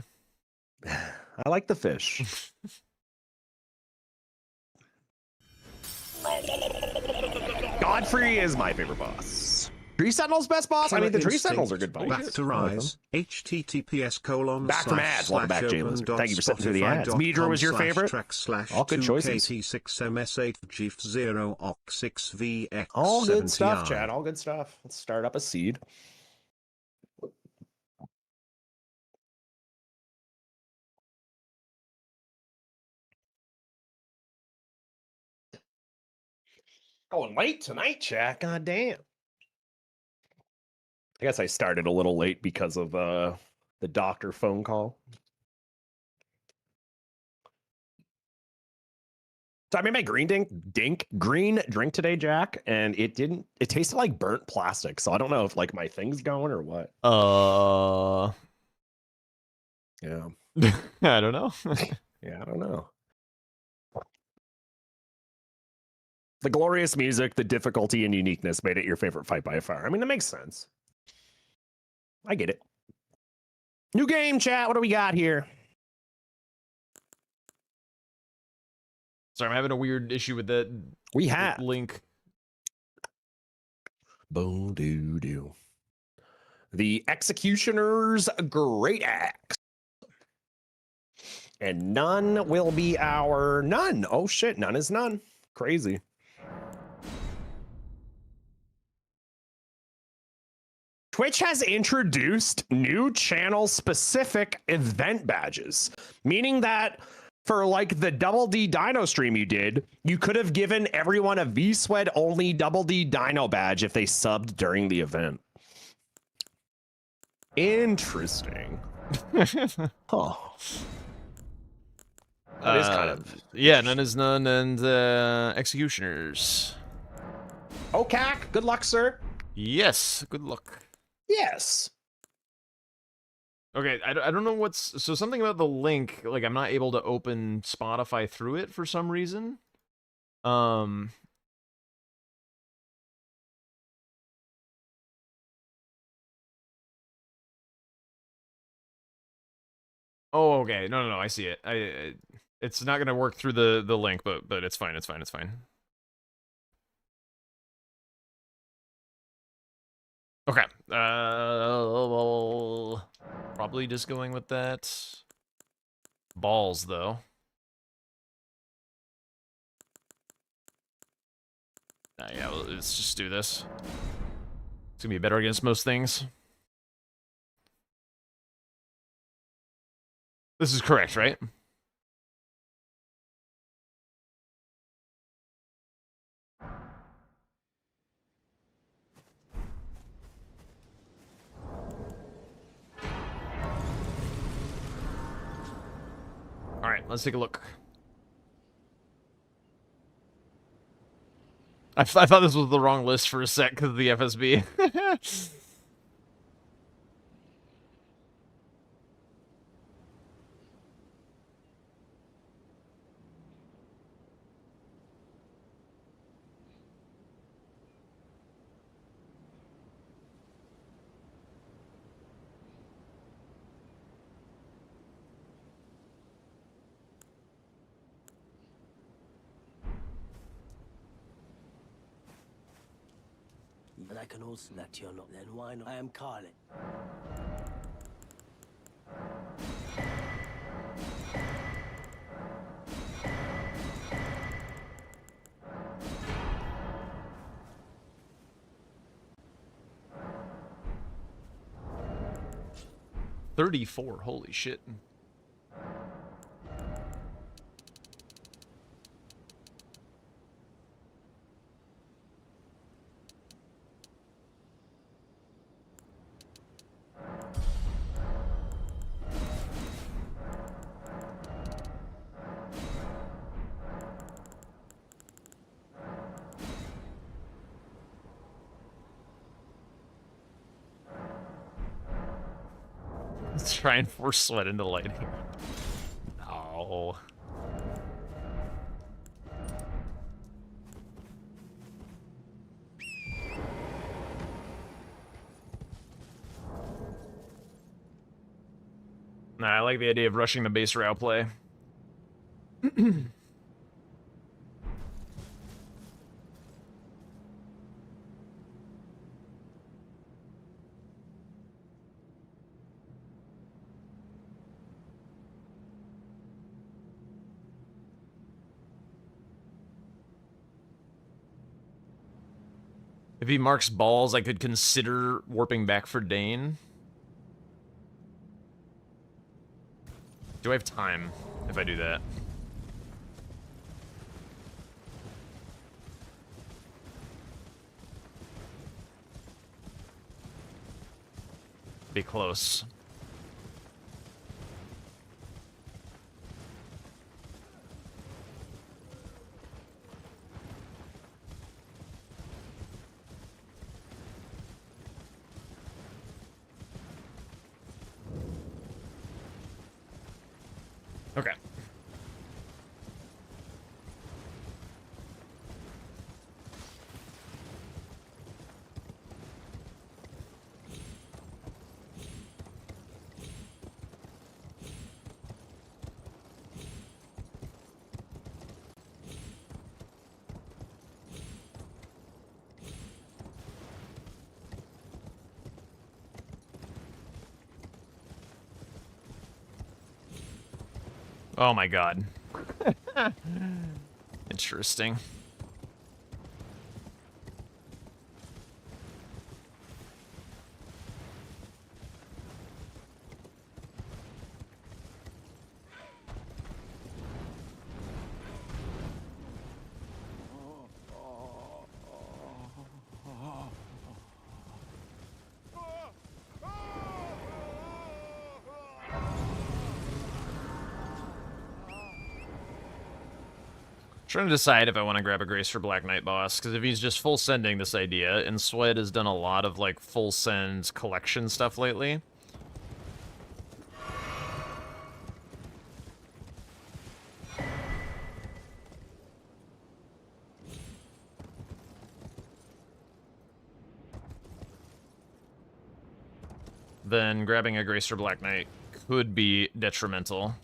I like the fish. Godfrey is my favorite boss. Tree Sentinel's best boss? I mean, the Tree Sentinels are good Back fights. to Rise. HTTPS:// Back from ads. Welcome back, James. Thank you for sitting through the ads. Meadra was your favorite? All good choices. KT6MS8G0OX6VX. All good stuff, Chad. All good stuff. Let's start up a seed. Going late tonight, Jack. God damn. I guess I started a little late because of the doctor phone call. So I made my green drink today, Jack, and it tasted like burnt plastic. So I don't know if like my thing's going or what. Yeah. I don't know. Yeah, I don't know. The glorious music, the difficulty and uniqueness made it your favorite fight by far. I mean, that makes sense. I get it. New game, chat. What do we got here? Sorry, I'm having a weird issue with that. We have link. Boom doo doo. The Executioner's Great Axe. And none will be our none. Oh shit, none is none. Crazy. Twitch has introduced new channel-specific event badges, meaning that for like the Double D Dino stream you did, you could have given everyone a VSWED only Double D Dino badge if they subbed during the event. Interesting. Huh. That is kind of... Yeah, none is none and Executioners. Okay, good luck, sir. Yes, good luck. Yes. Okay, I don't know what's... So something about the link, like I'm not able to open Spotify through it for some reason. Oh, okay. No, I see it. It's not gonna work through the link, but it's fine. It's fine. Okay. Probably just going with that. Balls, though. Yeah, let's just do this. It's gonna be better against most things. This is correct, right? All right, let's take a look. I thought this was the wrong list for a sec because of the FSB. And I can also let you know then why not? I am Carly. 34. Holy shit. Let's try and force sweat into lighting. No. Nah, I like the idea of rushing the base route play. If he marks balls, I could consider warping back for Dane. Do I have time if I do that? Be close. Okay. Oh my god. Interesting. Trying to decide if I want to grab a Grace for Black Knight boss, because if he's just full sending this idea, and Sweat has done a lot of like full send collection stuff lately. Then grabbing a Grace for Black Knight could be detrimental.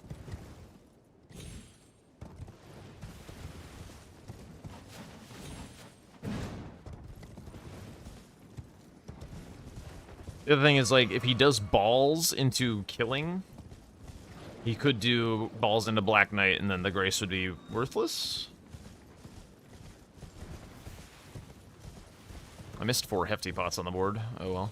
The other thing is, like, if he does balls into killing, he could do balls into Black Knight, and then the Grace would be worthless. I missed 4 hefty pots on the board. Oh well.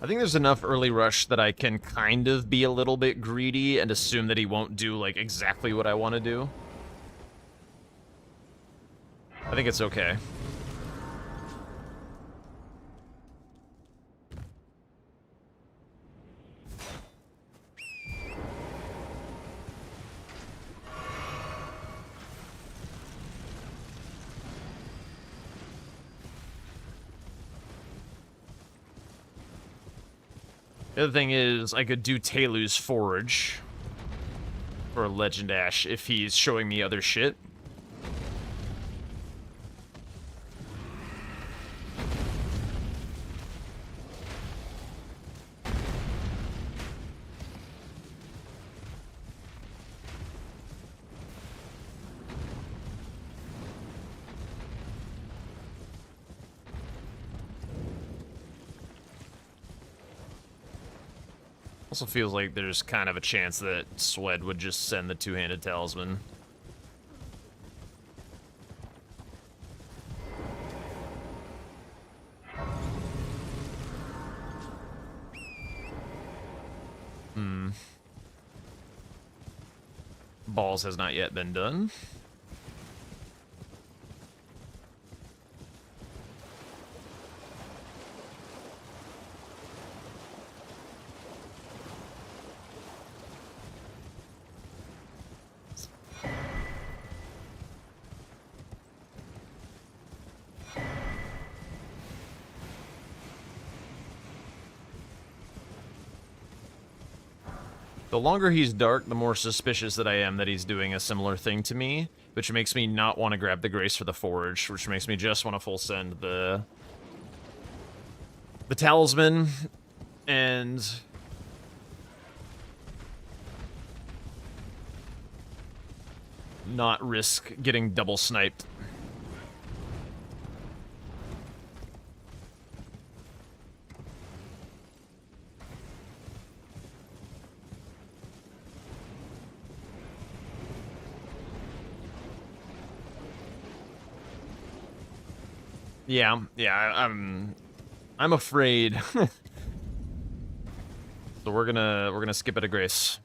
I think there's enough early rush that I can kind of be a little bit greedy and assume that he won't do, like, exactly what I want to do. I think it's okay. The other thing is, I could do Telu's Forge for Legend Ash if he's showing me other shit. Also feels like there's kind of a chance that Swed would just send the two-handed talisman. Balls has not yet been done. The longer he's dark, the more suspicious that I am that he's doing a similar thing to me, which makes me not want to grab the Grace for the Forge, which makes me just want to full send the Talisman, and not risk getting double sniped. Yeah, I'm afraid. So we're gonna skip it a Grace.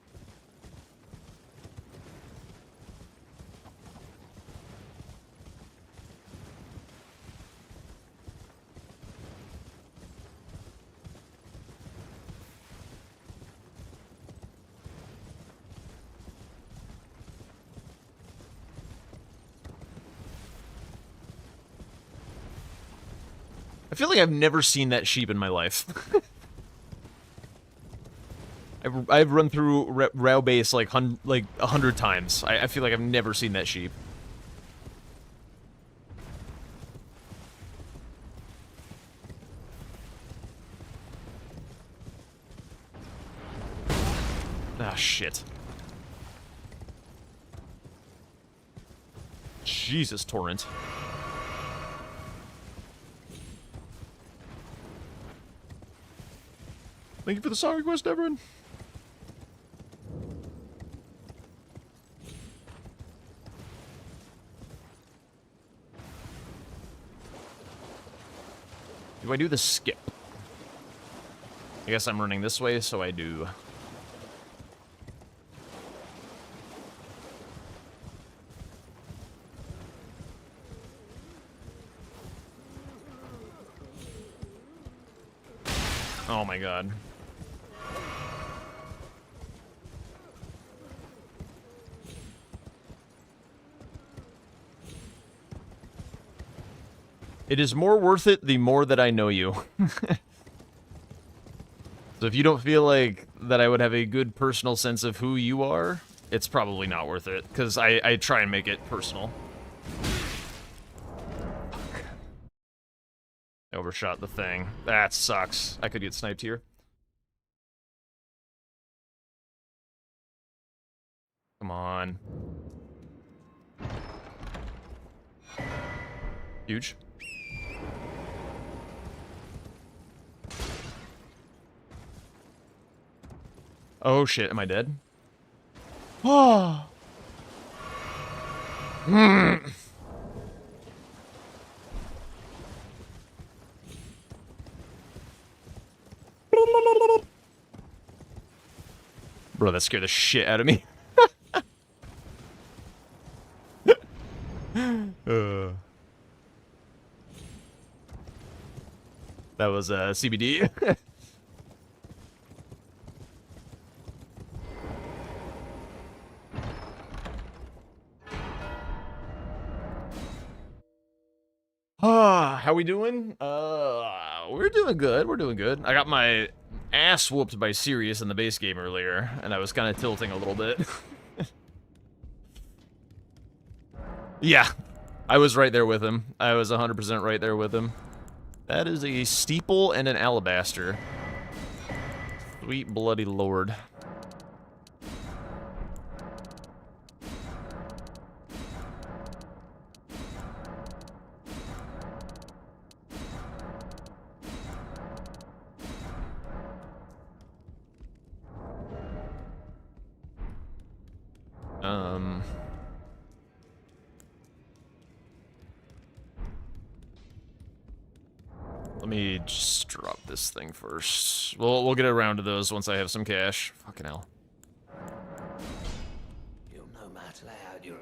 I feel like I've never seen that sheep in my life. I've run through Rao base like 100 times. I feel like I've never seen that sheep. Ah, shit. Jesus, Torrent. Thank you for the song request, everyone. Do I do the skip? I guess I'm running this way, so I do. Oh my god. It is more worth it the more that I know you. So if you don't feel like that I would have a good personal sense of who you are, it's probably not worth it, because I try and make it personal. Fuck. I overshot the thing. That sucks. I could get sniped here. Come on. Huge. Oh shit, am I dead? Oh. Bro, that scared the shit out of me. That was CBD. How we doing? We're doing good. We're doing good. I got my ass whooped by Sirius in the base game earlier, and I was kind of tilting a little bit. Yeah, I was right there with him. I was 100% right there with him. That is a steeple and an alabaster. Sweet bloody lord. Let me just drop this thing first. We'll get around to those once I have some cash. Fucking hell. You'll no matter how you're.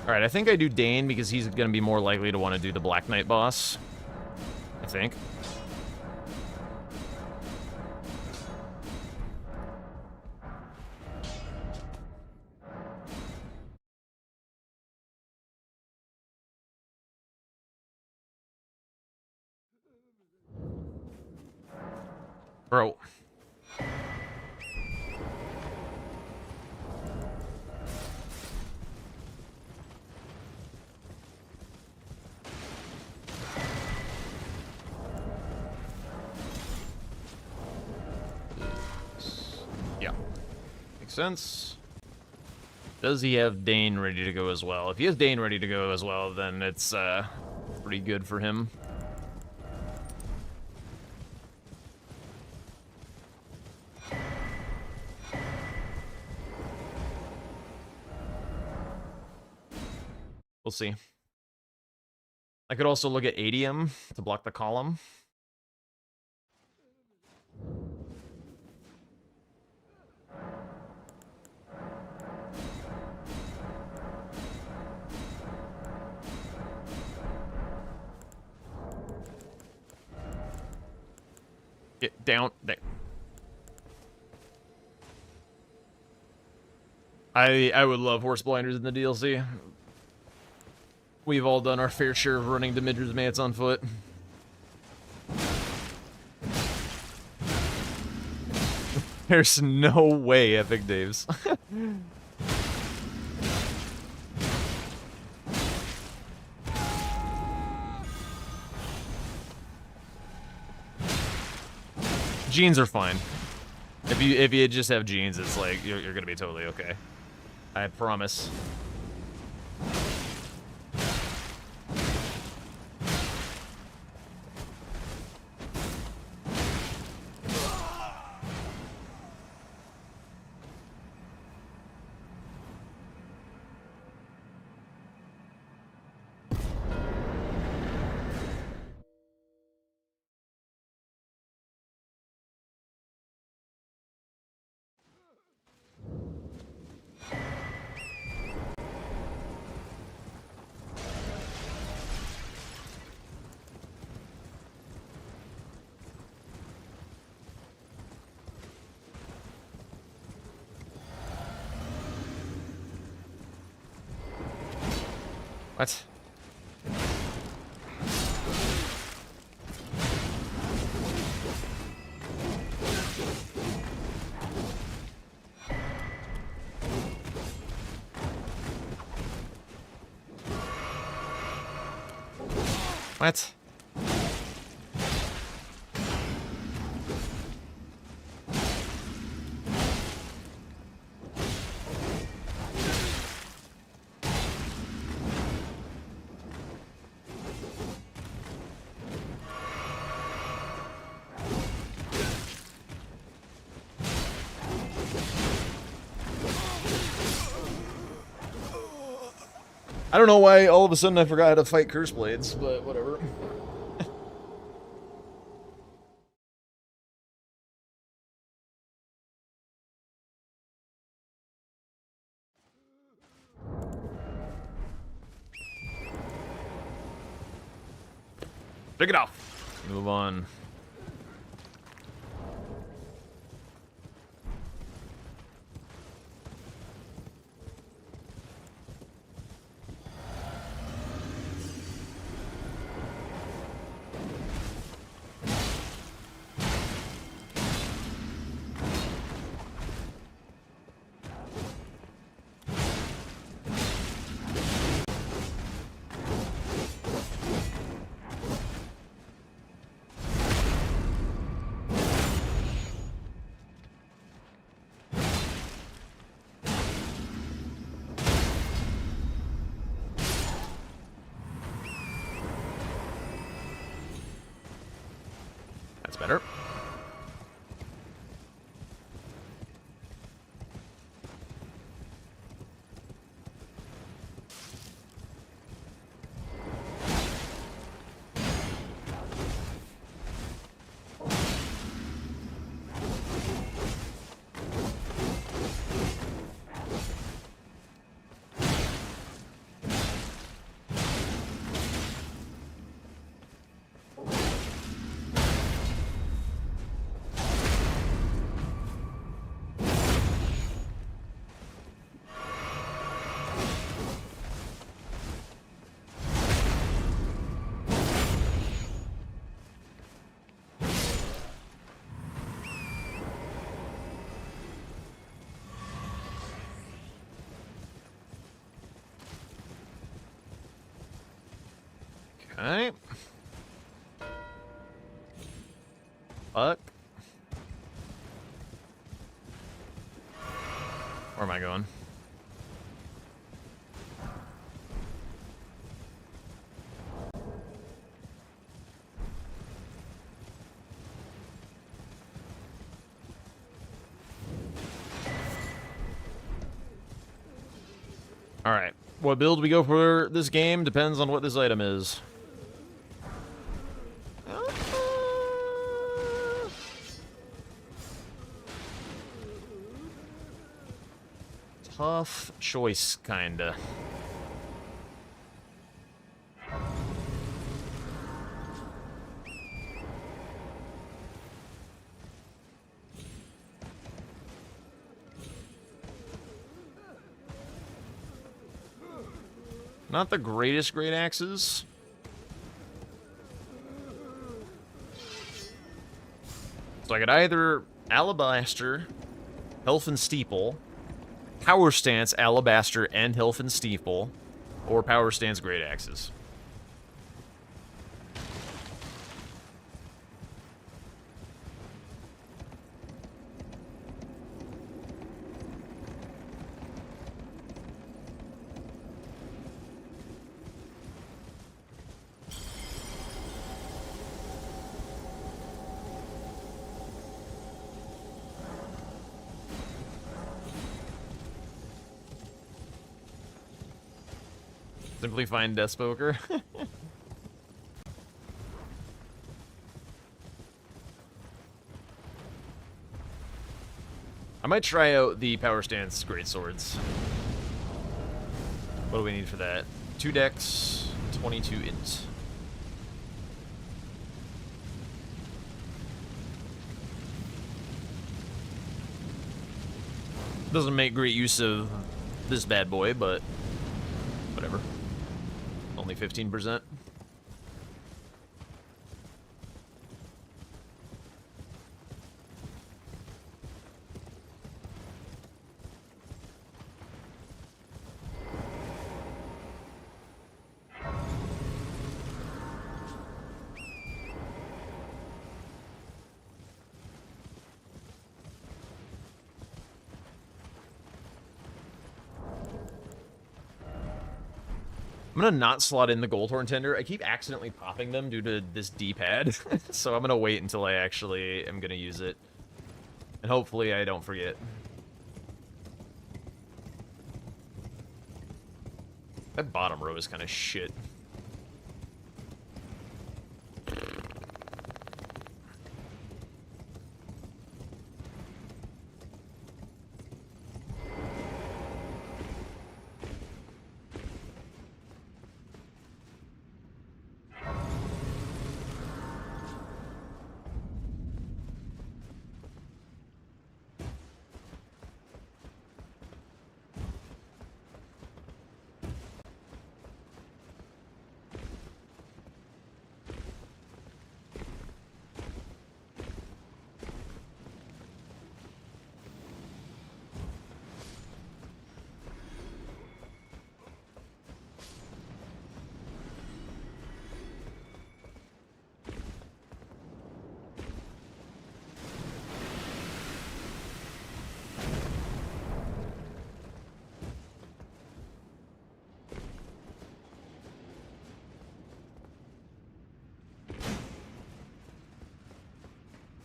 Alright, I think I do Dane because he's going to be more likely to want to do the Black Knight boss. I think. Bro. Yeah. Makes sense. Does he have Dane ready to go as well? If he has Dane ready to go as well, then it's pretty good for him. We'll see. I could also look at ADM to block the column. Get down there. I would love horse blinders in the DLC. We've all done our fair share of running to Midra's Mats on foot. There's no way, Epic Daves. Jeans are fine. If you just have jeans, it's like you're gonna be totally okay. I promise. What? What? I don't know why all of a sudden I forgot how to fight Curse Blades, but whatever. Pick it off. Move on. Okay. Fuck. Where am I going? Alright. What build we go for this game depends on what this item is. Tough choice, kinda. Not the greatest great axes. So I could either Alabaster, Elfin Steeple, Power Stance, Alabaster, and Elfin Steeple, or Power Stance Great Axes. Simply find Deathspoker. I might try out the Power Stance Great Swords. What do we need for that? 2 decks, 22 int. Doesn't make great use of this bad boy, but whatever. Only 15%. I'm gonna not slot in the Goldhorn Tender. I keep accidentally popping them due to this D-pad, so I'm gonna wait until I actually am gonna use it. And hopefully I don't forget. That bottom row is kind of shit.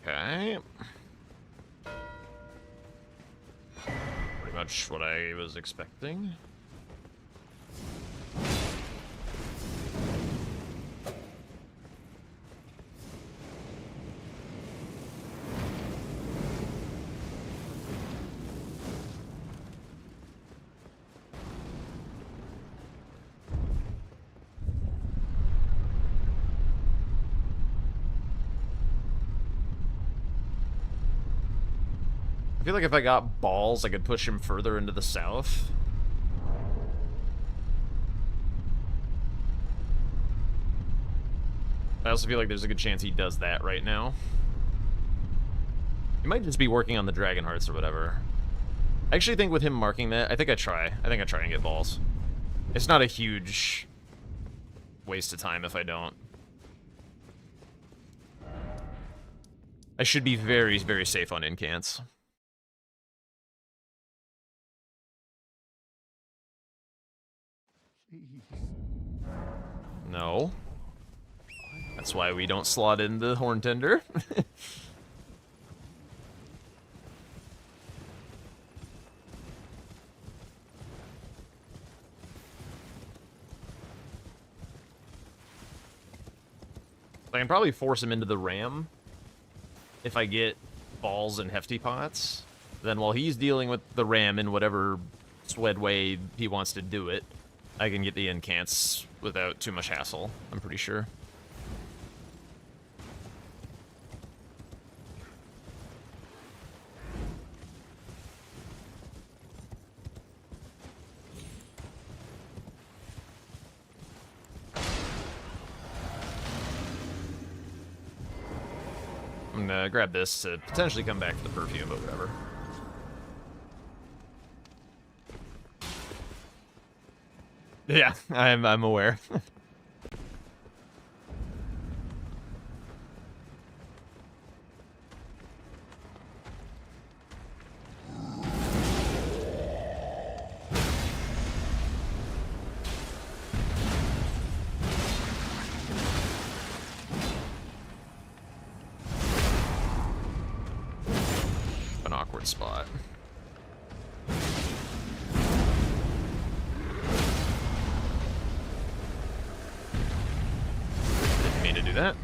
Okay. Pretty much what I was expecting. I feel like if I got balls, I could push him further into the south. I also feel like there's a good chance he does that right now. He might just be working on the Dragon Hearts or whatever. I actually think with him marking that, I think I try and get balls. It's not a huge waste of time if I don't. I should be very, very safe on incants. No. That's why we don't slot in the Horn Tender. I can probably force him into the ram if I get balls and hefty pots. Then while he's dealing with the ram in whatever swed way he wants to do it, I can get the incants without too much hassle, I'm pretty sure. I'm gonna grab this to potentially come back to the perfume, but whatever. Yeah, I'm aware. An awkward spot. Didn't mean to do that.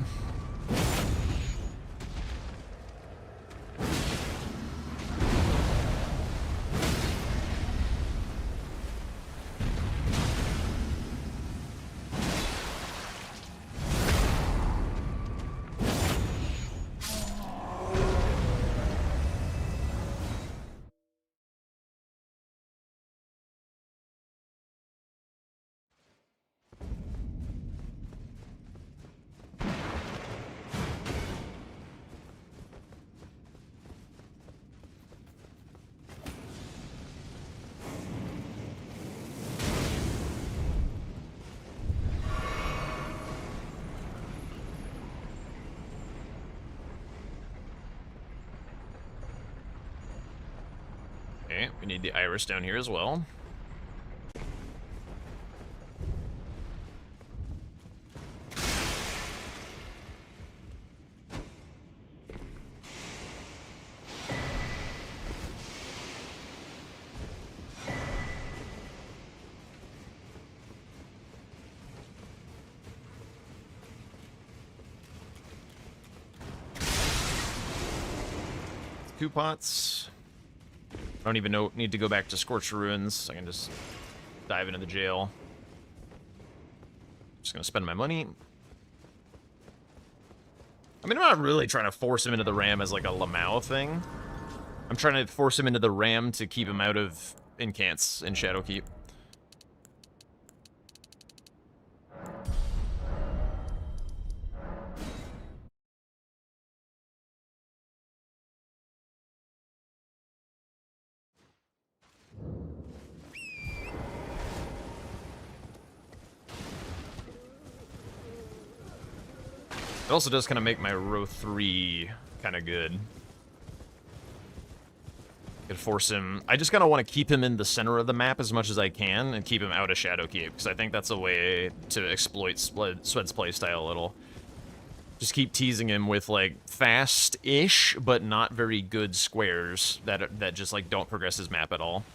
Okay, we need the iris down here as well. Two pots. I don't even need to go back to Scorched Ruins. I can just dive into the jail. Just gonna spend my money. I mean, I'm not really trying to force him into the ram as like a Lamau thing. I'm trying to force him into the ram to keep him out of incants in Shadowkeep. It also does kind of make my row 3 kind of good. Could force him. I just kind of want to keep him in the center of the map as much as I can and keep him out of Shadowkeep, because I think that's a way to exploit Swed's playstyle a little. Just keep teasing him with like fast-ish but not very good squares that just like don't progress his map at all.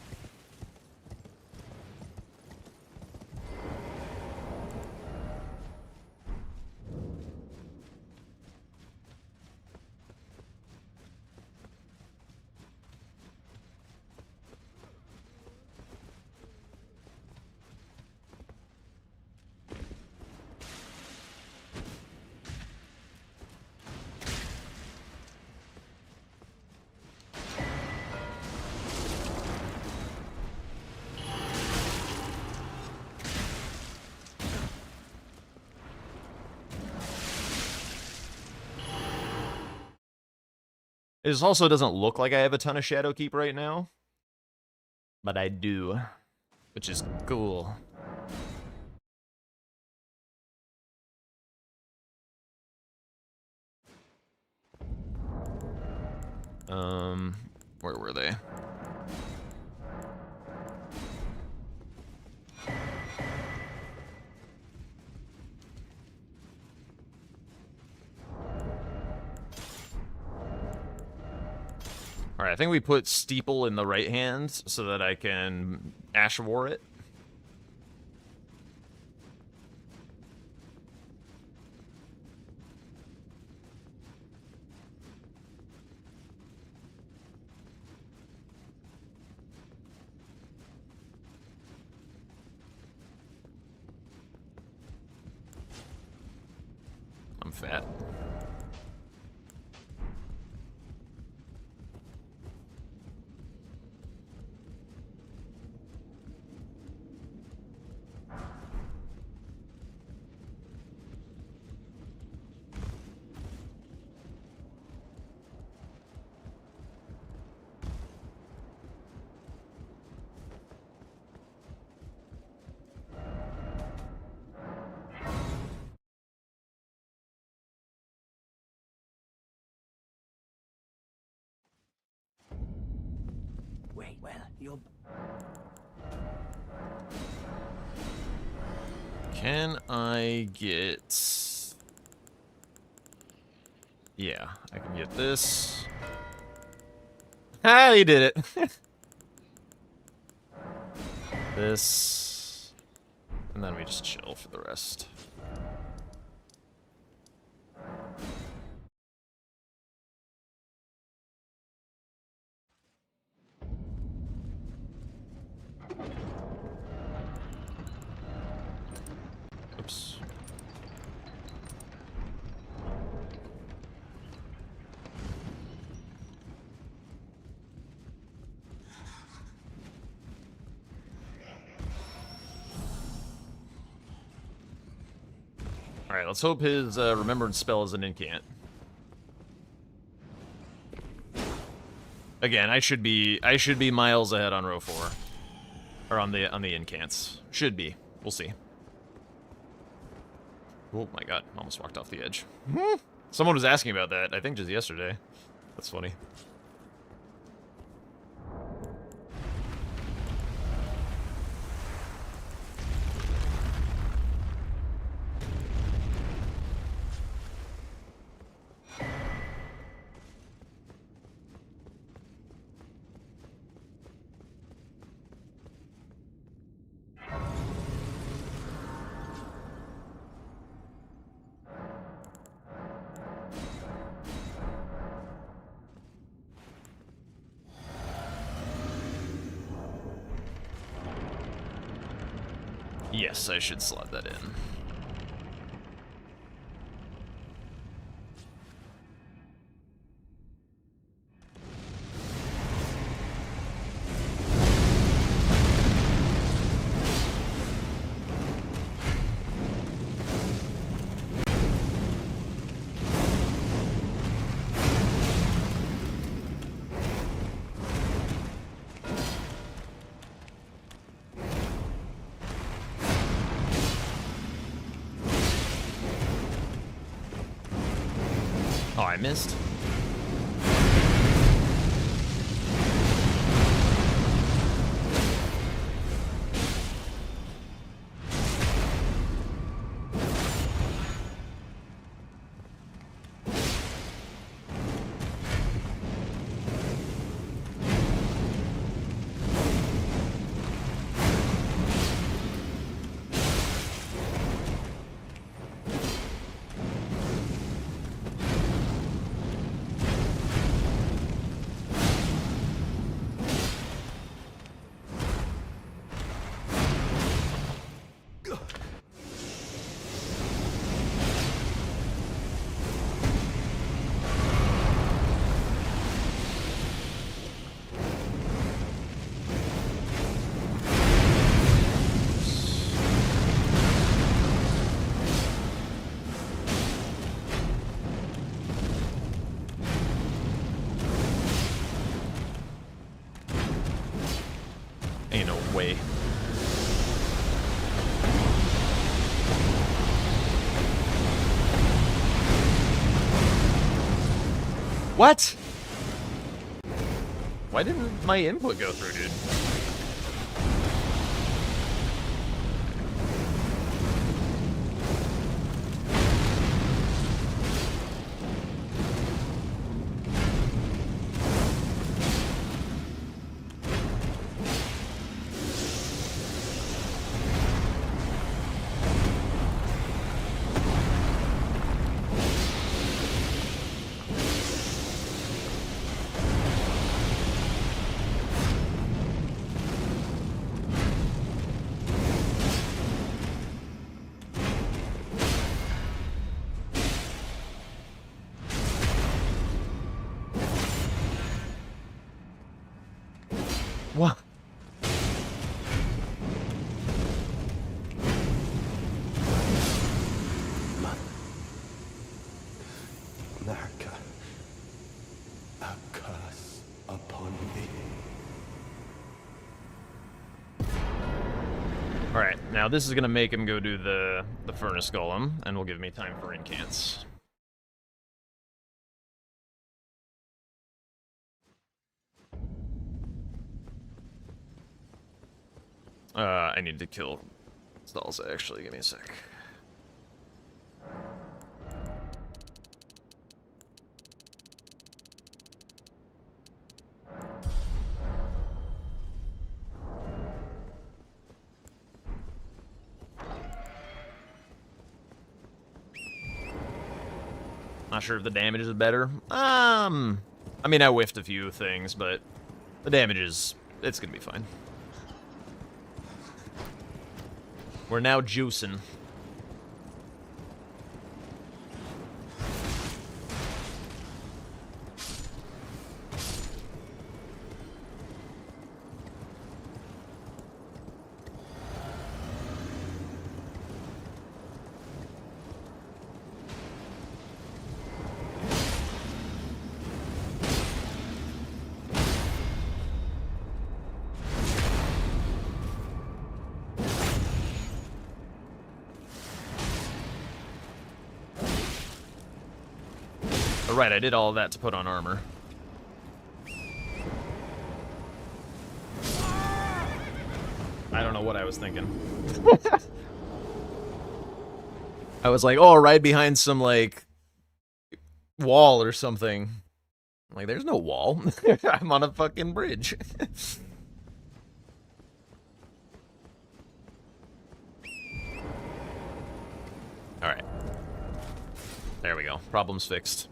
It also doesn't look like I have a ton of Shadowkeep right now, but I do, which is cool. Where were they? Alright, I think we put Steeple in the right hand so that I can Ash War it. I'm fat. Wait, well, you're... Can I get... Yeah, I can get this. Ah, you did it. This. And then we just chill for the rest. Oops. Alright, let's hope his remembrance spell is an incant. Again, I should be miles ahead on row 4. Or on the incants. Should be. We'll see. Oh my god, almost walked off the edge. Someone was asking about that, I think just yesterday. That's funny. Yes, I should slot that in. Oh, I missed. Ain't no way. What? Why didn't my input go through, dude? What? America, a curse upon thee. Alright, now this is gonna make him go do the furnace golem, and will give me time for incants. I need to kill stalls, actually. Give me a sec. Not sure if the damage is better. I mean, I whiffed a few things, but the damage is... it's gonna be fine. We're now juicing. Right, I did all of that to put on armor. I don't know what I was thinking. I was like, oh, right behind some, like, wall or something. I'm like, there's no wall. I'm on a fucking bridge. Alright. There we go. Problem's fixed.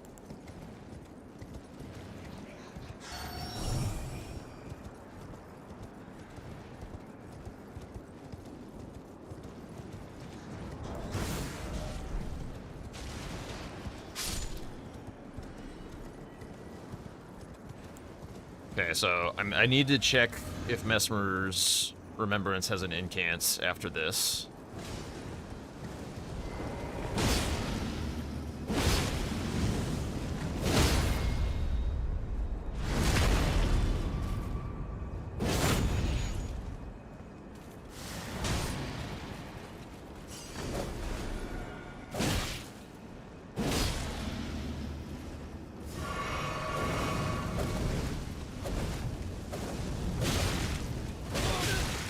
Okay, so I need to check if Mesmer's Remembrance has an incant after this.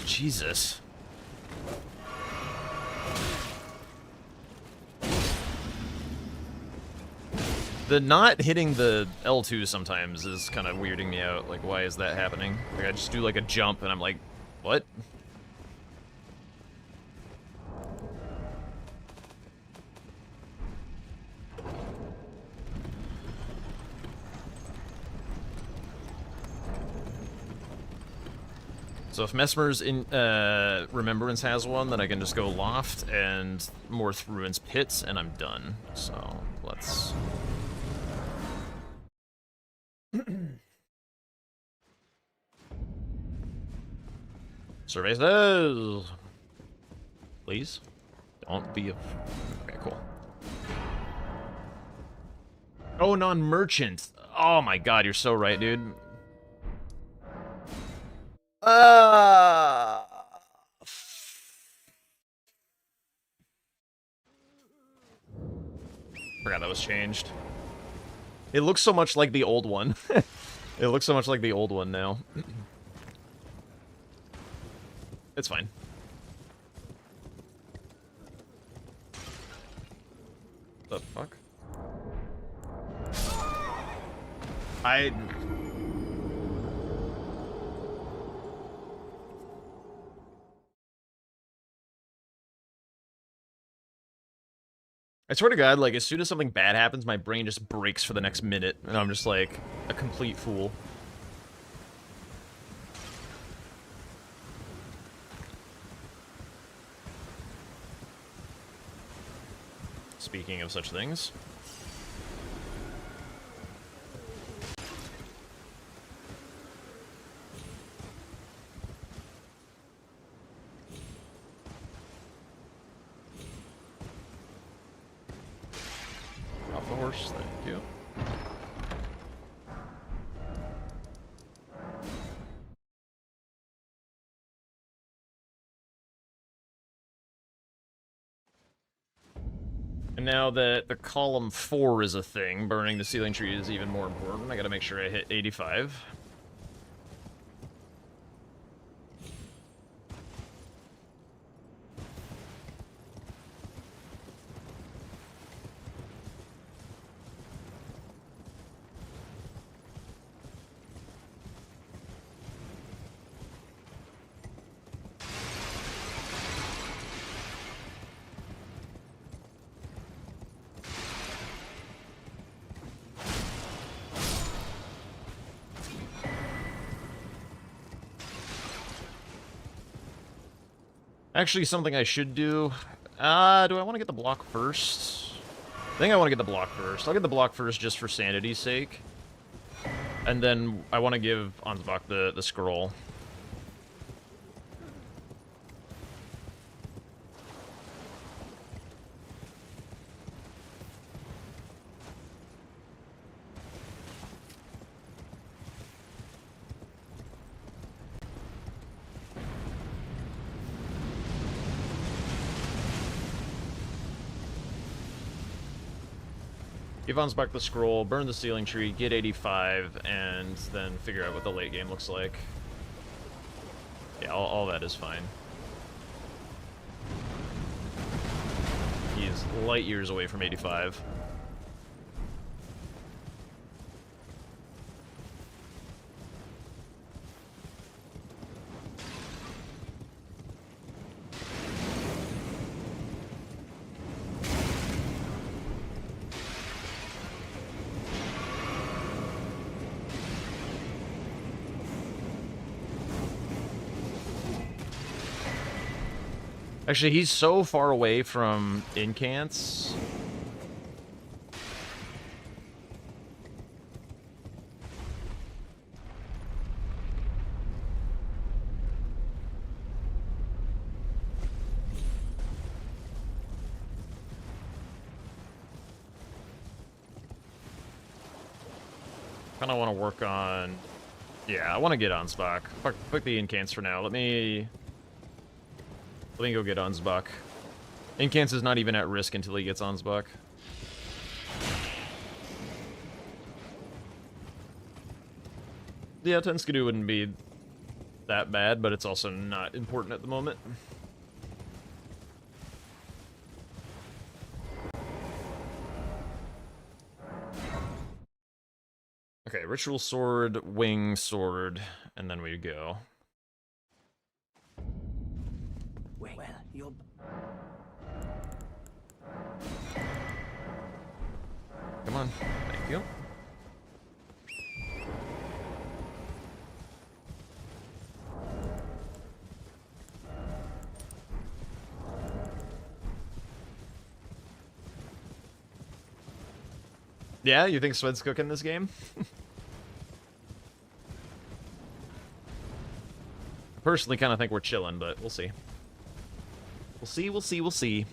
Jesus. The not hitting the L2 sometimes is kind of weirding me out. Like, why is that happening? Like, I just do, like, a jump, and I'm like, what? So if Mesmer's in Remembrance has one, then I can just go Loft and Morth Ruins Pits, and I'm done. So let's... Survey says... Please? Don't be a... Okay, cool. Oh, non-merchant! Oh my god, you're so right, dude. Forgot that was changed. It looks so much like the old one. It looks so much like the old one now. It's fine. The fuck? I swear to God, like, as soon as something bad happens, my brain just breaks for the next minute, and I'm just, like, a complete fool. Speaking of such things. Off the horse, thank you. And now that the column 4 is a thing, burning the ceiling tree is even more important. I gotta make sure I hit 85. Actually, something I should do. Do I want to get the block first? I think I want to get the block first. I'll get the block first just for sanity's sake. And then I want to give Ansbach the scroll. Give Ansbach the scroll, burn the ceiling tree, get 85, and then figure out what the late game looks like. Yeah, all that is fine. He is light years away from 85. Actually, he's so far away from incants. Kind of want to work on... Yeah, I want to get Ansbach. Fuck the incants for now. Let me go get Ansbach. Incants is not even at risk until he gets Ansbach. Yeah, 10 Skidoo wouldn't be that bad, but it's also not important at the moment. Okay, Ritual Sword, Wing Sword, and then we go. Well, you're... Come on, thank you. Yeah, you think Sved's cooking this game? I personally kind of think we're chilling, but we'll see. We'll see, we'll see, we'll see.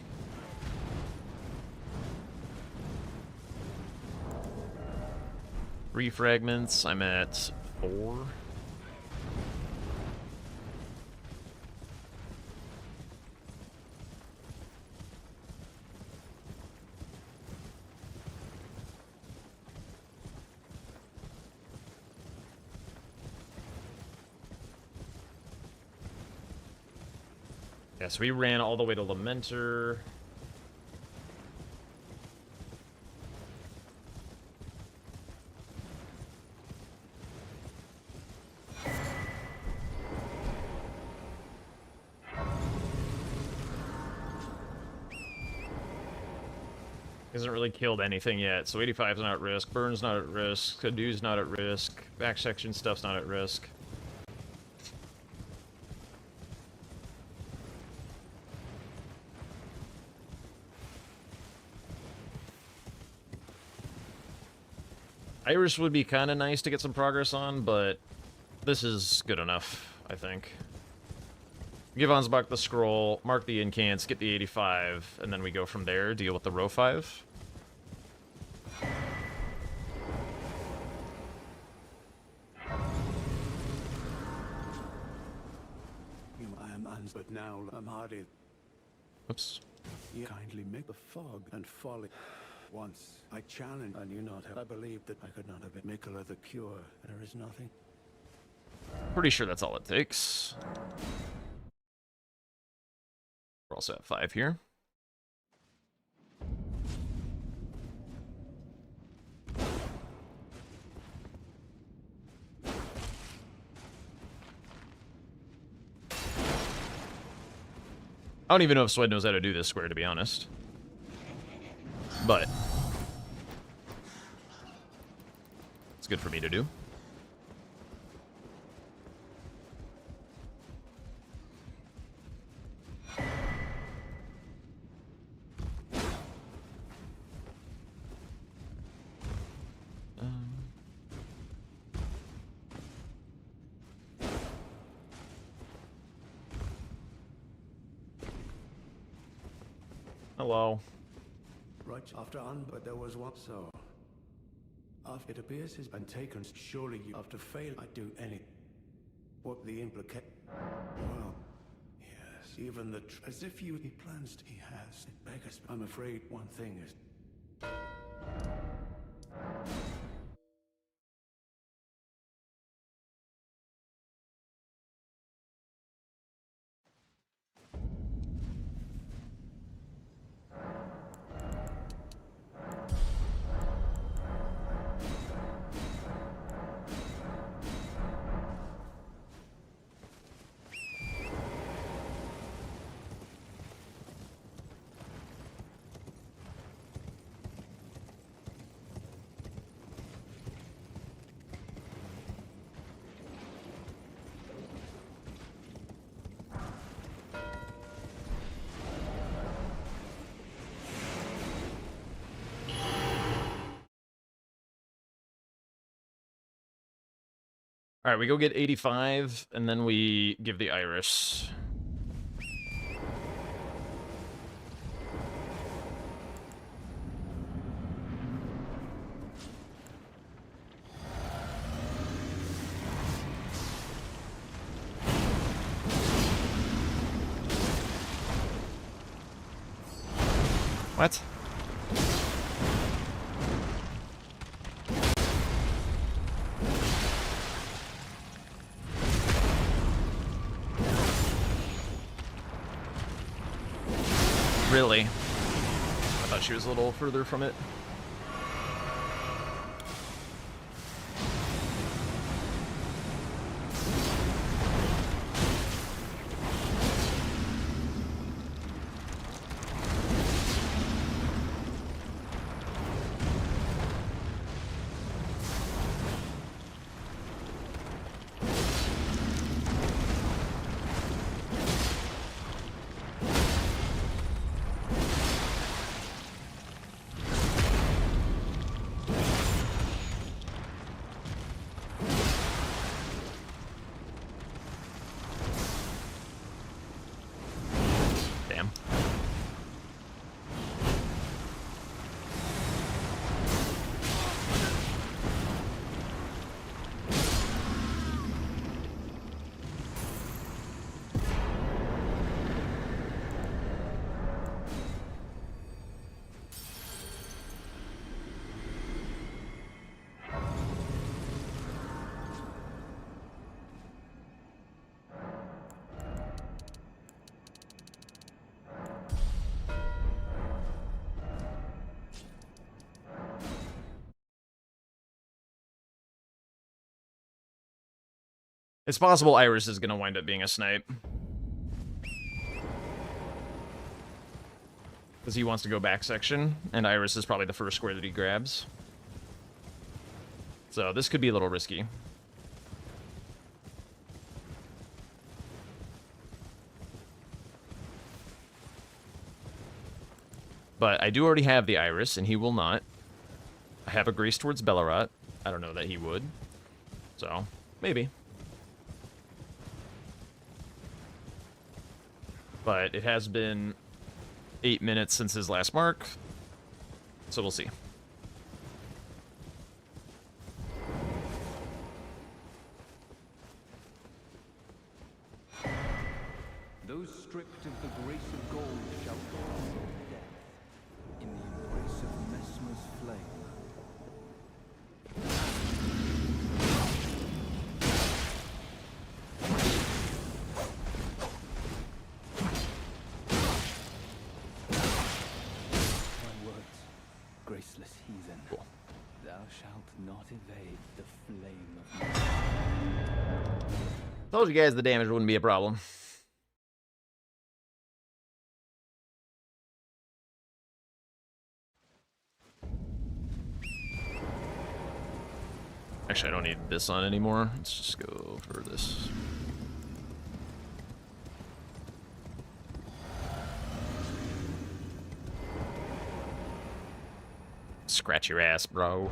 Three fragments, I'm at 4. Yeah, so we ran all the way to Lamenter. Hasn't really killed anything yet, so 85's not at risk, Burn's not at risk, Cadoo's not at risk, back section stuff's not at risk. Irish would be kind of nice to get some progress on, but this is good enough, I think. Give Ansbach the scroll, mark the incants, get the 85, and then we go from there, deal with the row 5. I am Ans, but now I'm hardy. Oops. You kindly make the fog and folly. Once I challenged, and you not. I believed that I could not have been Mikola the cure. There is nothing. Pretty sure that's all it takes. We're also at 5 here. I don't even know if Swed knows how to do this square, to be honest. But it's good for me to do. Hello. Right after on, but there was one so. After it appears has been taken, surely you have to fail. I do any. What the implicate? Well, yes, even the as if you he plans to, he has. It beggars. I'm afraid one thing is. All right, we go get 85, and then we give the Iris. What? Really? I thought she was a little further from it. It's possible Iris is going to wind up being a snipe. Because he wants to go back section, and Iris is probably the first square that he grabs. So this could be a little risky. But I do already have the Iris, and he will not. I have a Grace towards Bellarot. I don't know that he would. So, maybe. But it has been 8 minutes since his last mark, so we'll see. Those stripped of the grace of gold shall fall to death in the embrace of Messmer's flame. My words, graceless heathen, thou shalt not evade the flame of Told you guys the damage wouldn't be a problem. Actually, I don't need this on anymore. Let's just go for this. Scratch your ass, bro.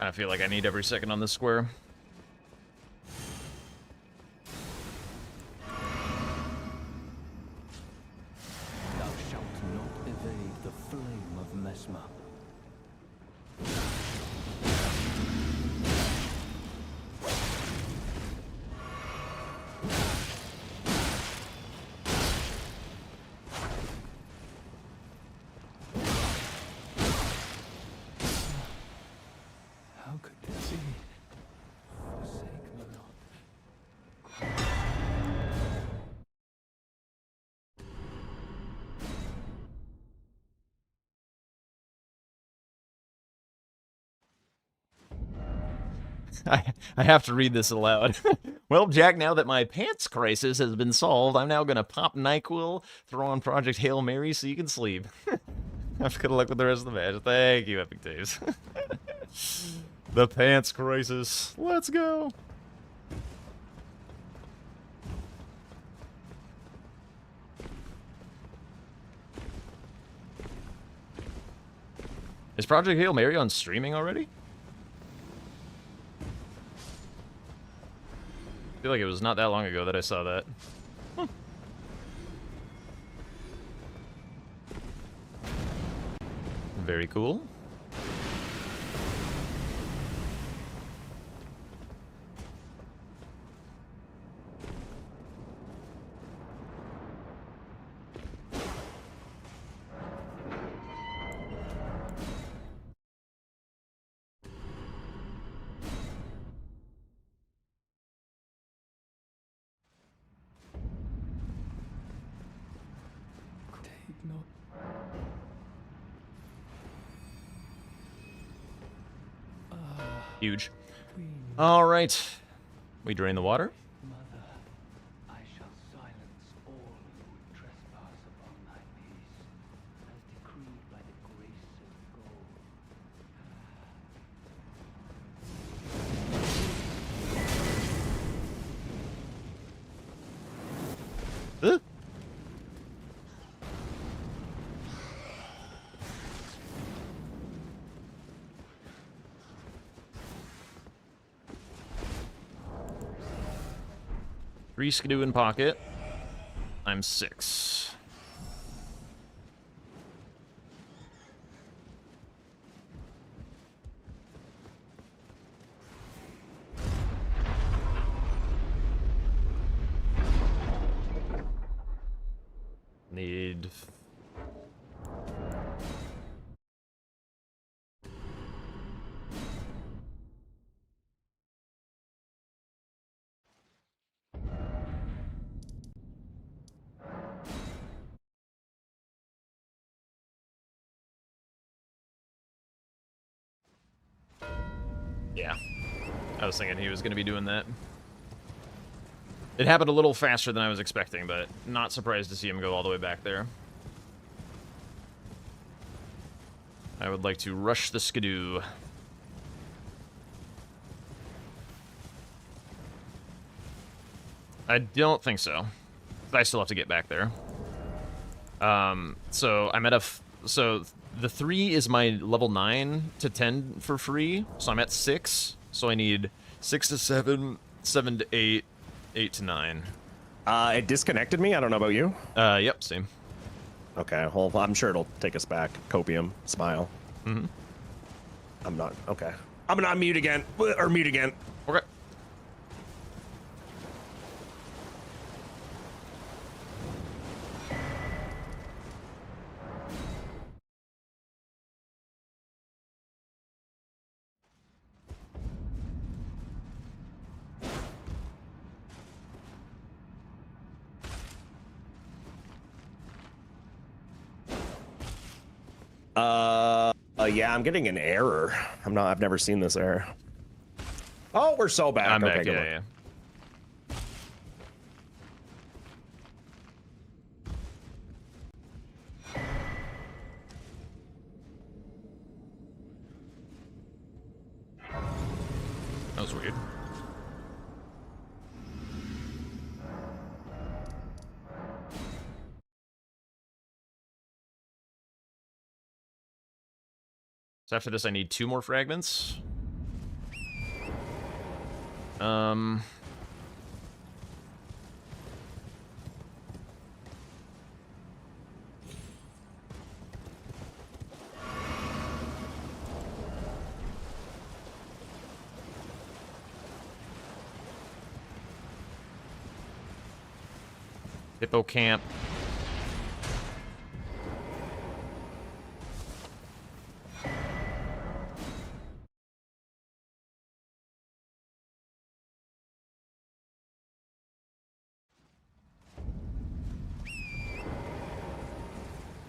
I feel like I need every second on this square. Thou shalt not evade the flame of Messmer. How could this be? Forsake me not. I have to read this aloud. Well, Jack, now that my pants crisis has been solved, I'm now gonna pop NyQuil, throw on Project Hail Mary so you can sleep. Have good luck with the rest of the match. Thank you, Epic Days. The pants crisis. Let's go. Is Project Hail Mary on streaming already? I feel like it was not that long ago that I saw that. Very cool. Take no. Huge. All right. We drain the water. Mother, I shall silence all who trespass upon thy peace, as decreed by the grace of God. Huh? Three skidoo in pocket. I'm 6. Need... Yeah. I was thinking he was going to be doing that. It happened a little faster than I was expecting, but not surprised to see him go all the way back there. I would like to rush the skidoo. I don't think so. I still have to get back there. So I'm at a... So the 3 is my level 9 to 10 for free. So I'm at 6. So I need 6 to 7, 7 to 8, 8 to 9. It disconnected me. I don't know about you. Yep, same. Okay, well, I'm sure it'll take us back. Copium, smile. Mm-hmm. I'm not. Okay. I'm gonna unmute again. Or mute again. Okay. Yeah, I'm getting an error. I've never seen this error. Oh, we're so back. I'm okay, back, good yeah, one. yeah. That was weird. So after this, I need 2 more fragments. Hippo camp.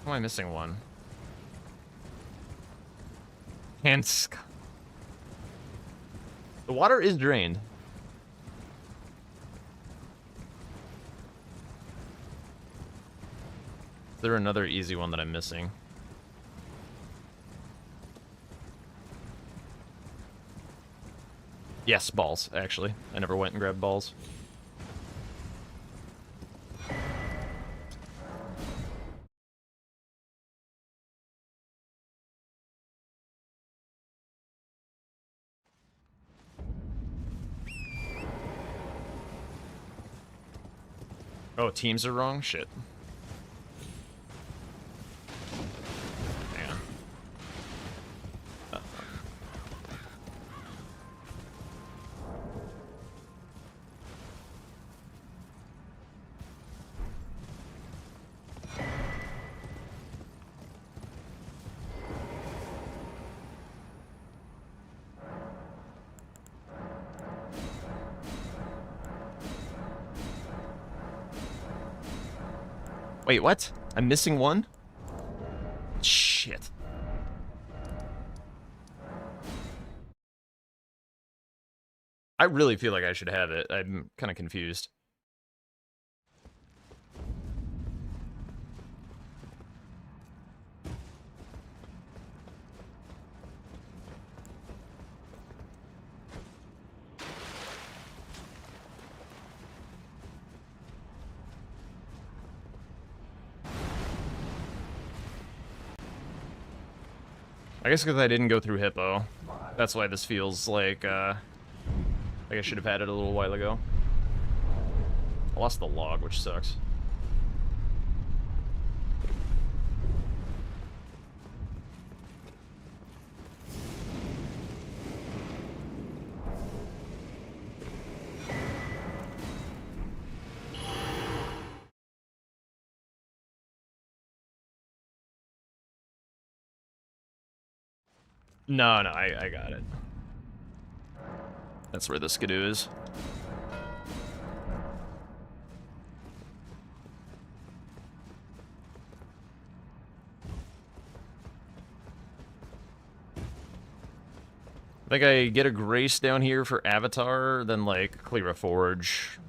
Why am I missing one? Hence. The water is drained. Is there another easy one that I'm missing? Yes, balls, actually. I never went and grabbed balls. Oh, teams are wrong? Shit. Hang on. Wait, what? I'm missing one? Shit. I really feel like I should have it. I'm kind of confused. I guess because I didn't go through Hippo. That's why this feels like I should have had it a little while ago. I lost the log, which sucks. No, I got it. That's where the skidoo is. I think I get a grace down here for Avatar, then like clear a forge.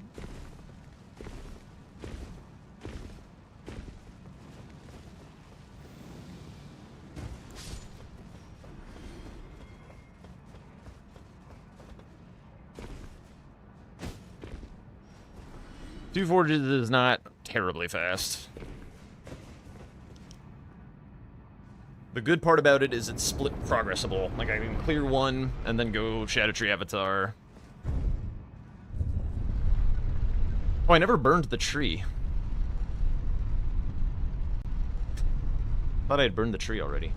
Two forges is not terribly fast. The good part about it is it's split progressable. Like I can clear one and then go Shadow Tree Avatar. Oh, I never burned the tree. Thought I had burned the tree already.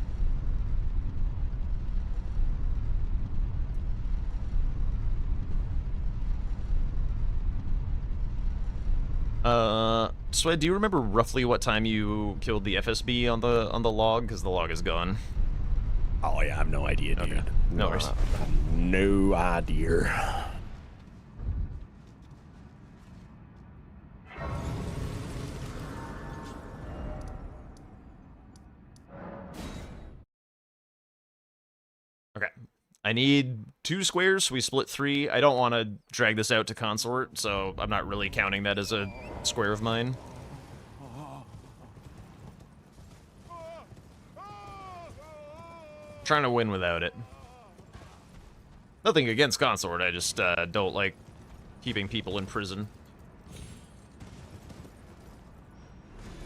Swed, do you remember roughly what time you killed the FSB on the log? Because the log is gone. Oh yeah, I have no idea, dude. Okay. No worries. No idea. Okay. I need 2 squares, so we split 3. I don't want to drag this out to consort, so I'm not really counting that as a square of mine. Trying to win without it. Nothing against consort, I just don't like keeping people in prison.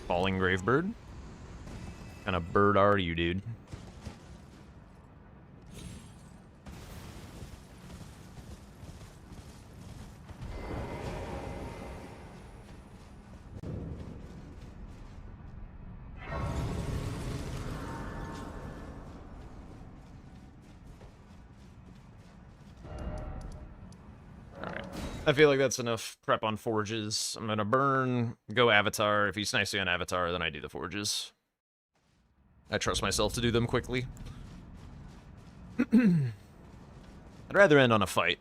Falling Gravebird? What kind of bird are you, dude? I feel like that's enough prep on forges. I'm gonna burn, go Avatar. If he's nicely on Avatar, then I do the forges. I trust myself to do them quickly. I'd rather end on a fight.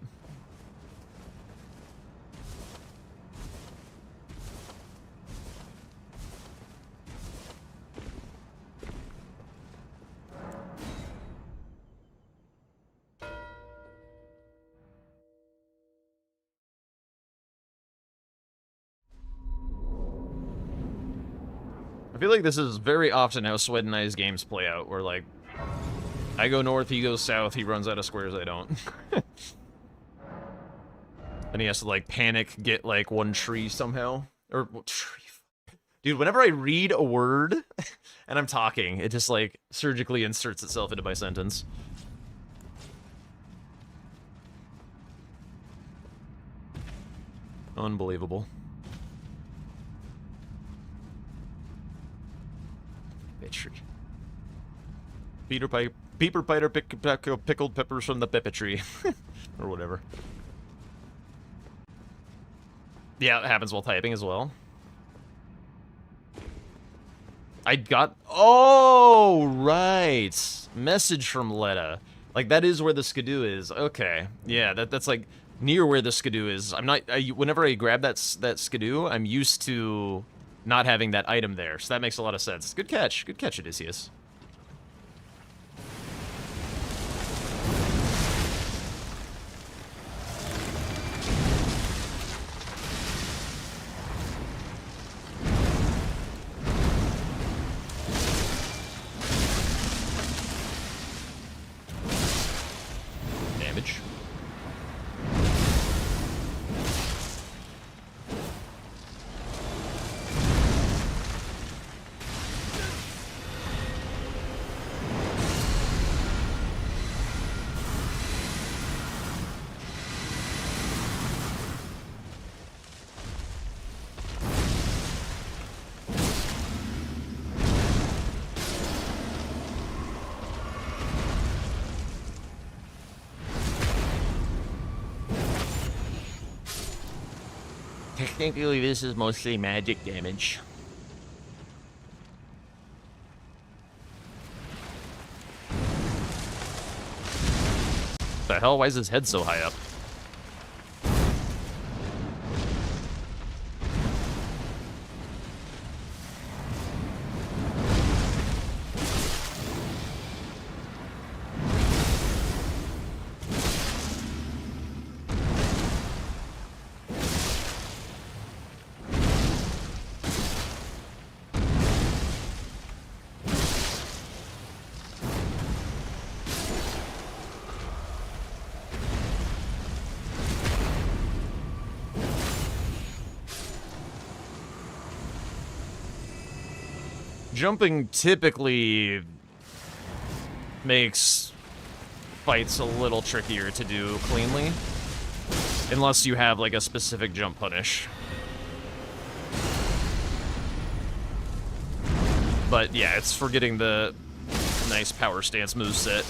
I feel like this is very often how Swed and I's games play out, where, like, I go north, he goes south, he runs out of squares, I don't. Then he has to, like, panic, get, like, one tree somehow. Or, well, tree. Dude, whenever I read a word, and I'm talking, it just, like, surgically inserts itself into my sentence. Unbelievable. Tree. Peter Piper pickled peppers from the pepper tree. Or whatever. Yeah, it happens while typing as well. I got... Oh, right. Message from Letta. Like, that is where the skidoo is. Okay. Yeah, that's like near where the skidoo is. I'm not... whenever I grab that skidoo, I'm used to not having that item there, so that makes a lot of sense. Good catch, Odysseus. Technically, this is mostly magic damage. The hell? Why is his head so high up? Jumping typically makes fights a little trickier to do cleanly, unless you have like a specific jump punish. But yeah, it's for getting the nice power stance moveset.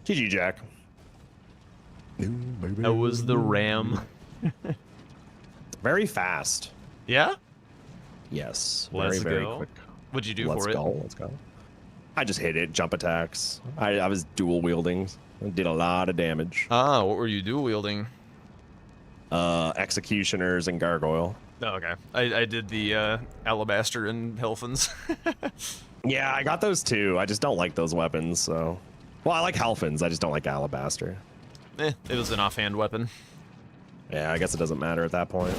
GG, Jack. That was the ram. Very fast. Yeah? Yes. Let's very, go. very quick. What'd you do Let's for it? go. Let's go. I just hit it. Jump attacks. I was dual wielding. I did a lot of damage. Ah, what were you dual wielding? Executioners and gargoyle. Oh, okay. I did the alabaster and Helfins. Yeah, I got those too. I just don't like those weapons, so... Well, I like Helfins. I just don't like alabaster. It was an offhand weapon. Yeah, I guess it doesn't matter at that point.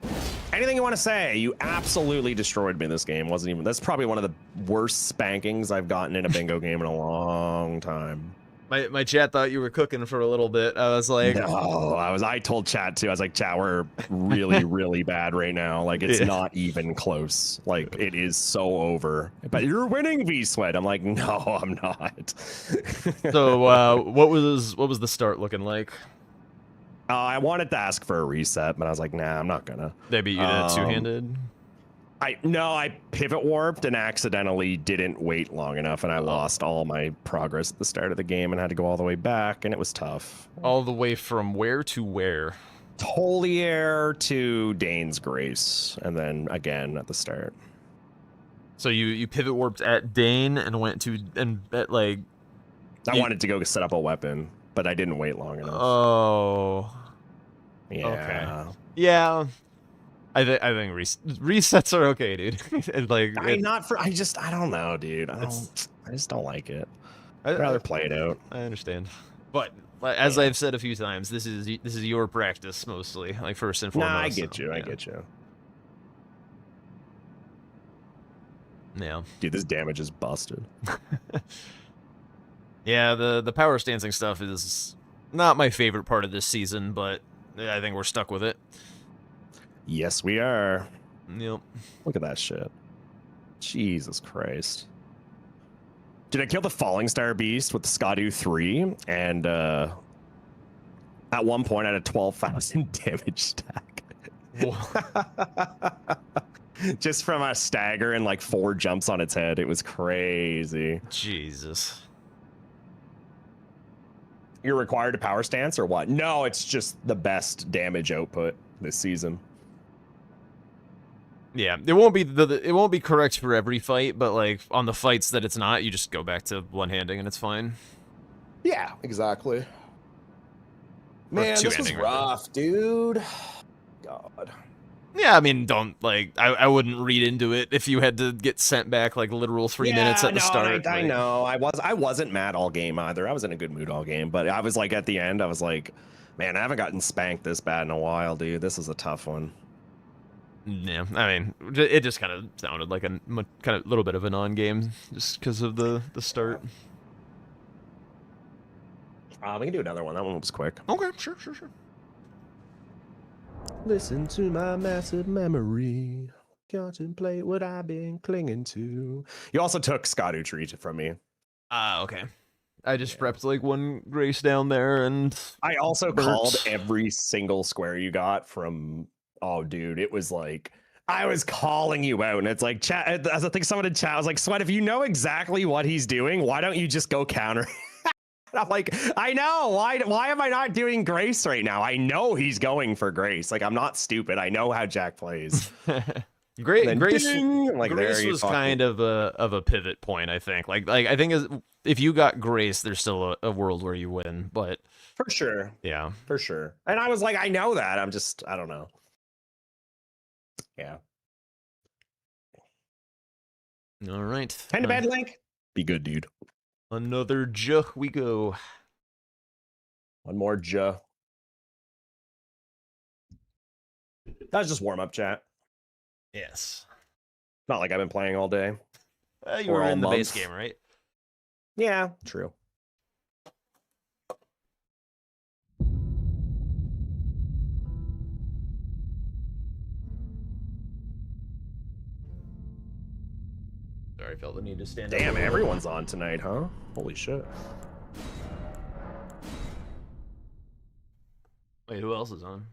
Yep. Anything you want to say? You absolutely destroyed me this game. Wasn't even... That's probably one of the worst spankings I've gotten in a bingo game in a long time. My chat thought you were cooking for a little bit. I was like, no, I told chat too. I was like, chat, we're really, really bad right now. Like, it's not even close. Like, it is so over. But you're winning, V-Sweat. I'm like, no, I'm not. So, what was the start looking like? I wanted to ask for a reset, but I was like, nah, I'm not gonna. They beat you to two-handed? I pivot warped and accidentally didn't wait long enough, and I lost all my progress at the start of the game and had to go all the way back, and it was tough. All the way from where to where? Tolier to Dane's Grace, and then again at the start. So you pivot warped at Dane and went to like. I wanted to go set up a weapon, but I didn't wait long enough. Oh. Yeah. Okay. Yeah. I think resets are okay, dude. I don't know, dude. I just don't like it. I'd rather play it out. I understand, but as I've said a few times, this is your practice mostly, like first and foremost. Nah, I get you. I get you. Yeah, dude, this damage is busted. Yeah, the power stancing stuff is not my favorite part of this season, but I think we're stuck with it. Yes, we are. Yep. Look at that shit. Jesus Christ. Did I kill the Falling Star Beast with the Skadu 3? And at one point I had a 12,000 damage stack. Just from a stagger and like 4 jumps on its head. It was crazy. Jesus. You're required to power stance or what? No, it's just the best damage output this season. Yeah, it won't be correct for every fight, but like on the fights that it's not, you just go back to one-handing and it's fine. Yeah, exactly. Man, this was two-handing, rough, dude. God. Yeah, I mean, don't like I wouldn't read into it if you had to get sent back like literal 3 minutes at the start. I know. I wasn't mad all game either. I was in a good mood all game, but I was like at the end, I was like, man, I haven't gotten spanked this bad in a while, dude. This is a tough one. Yeah, I mean, it just kind of sounded like a kind of little bit of a non-game just because of the start. We can do another one. That one was quick. Okay, sure. Listen to my massive memory. Contemplate what I've been clinging to. You also took Skadu Tree from me. Okay. I just prepped like one Grace down there, and I also called every single square you got from Oh, dude, it was like I was calling you out, and it's like chat. As I think someone in chat was like, "Sweat, if you know exactly what he's doing, why don't you just go counter?" And I'm like, I know. Why am I not doing Grace right now? I know he's going for Grace. Like, I'm not stupid. I know how Jack plays. Grace, Like, Grace was kind of a pivot point, I think. Like I think if you got Grace, there's still a world where you win, but for sure, yeah, for sure. And I was like, I know that. I don't know. Yeah. All right. Head to bed, Link. Be good, dude. Another juh we go. One more juh. That was just warm up chat. Yes. Not like I've been playing all day. You were in the base game, right? Yeah, true. Sorry, I felt the need to stand up. Damn, everyone's on tonight, huh? Holy shit. Wait, who else is on?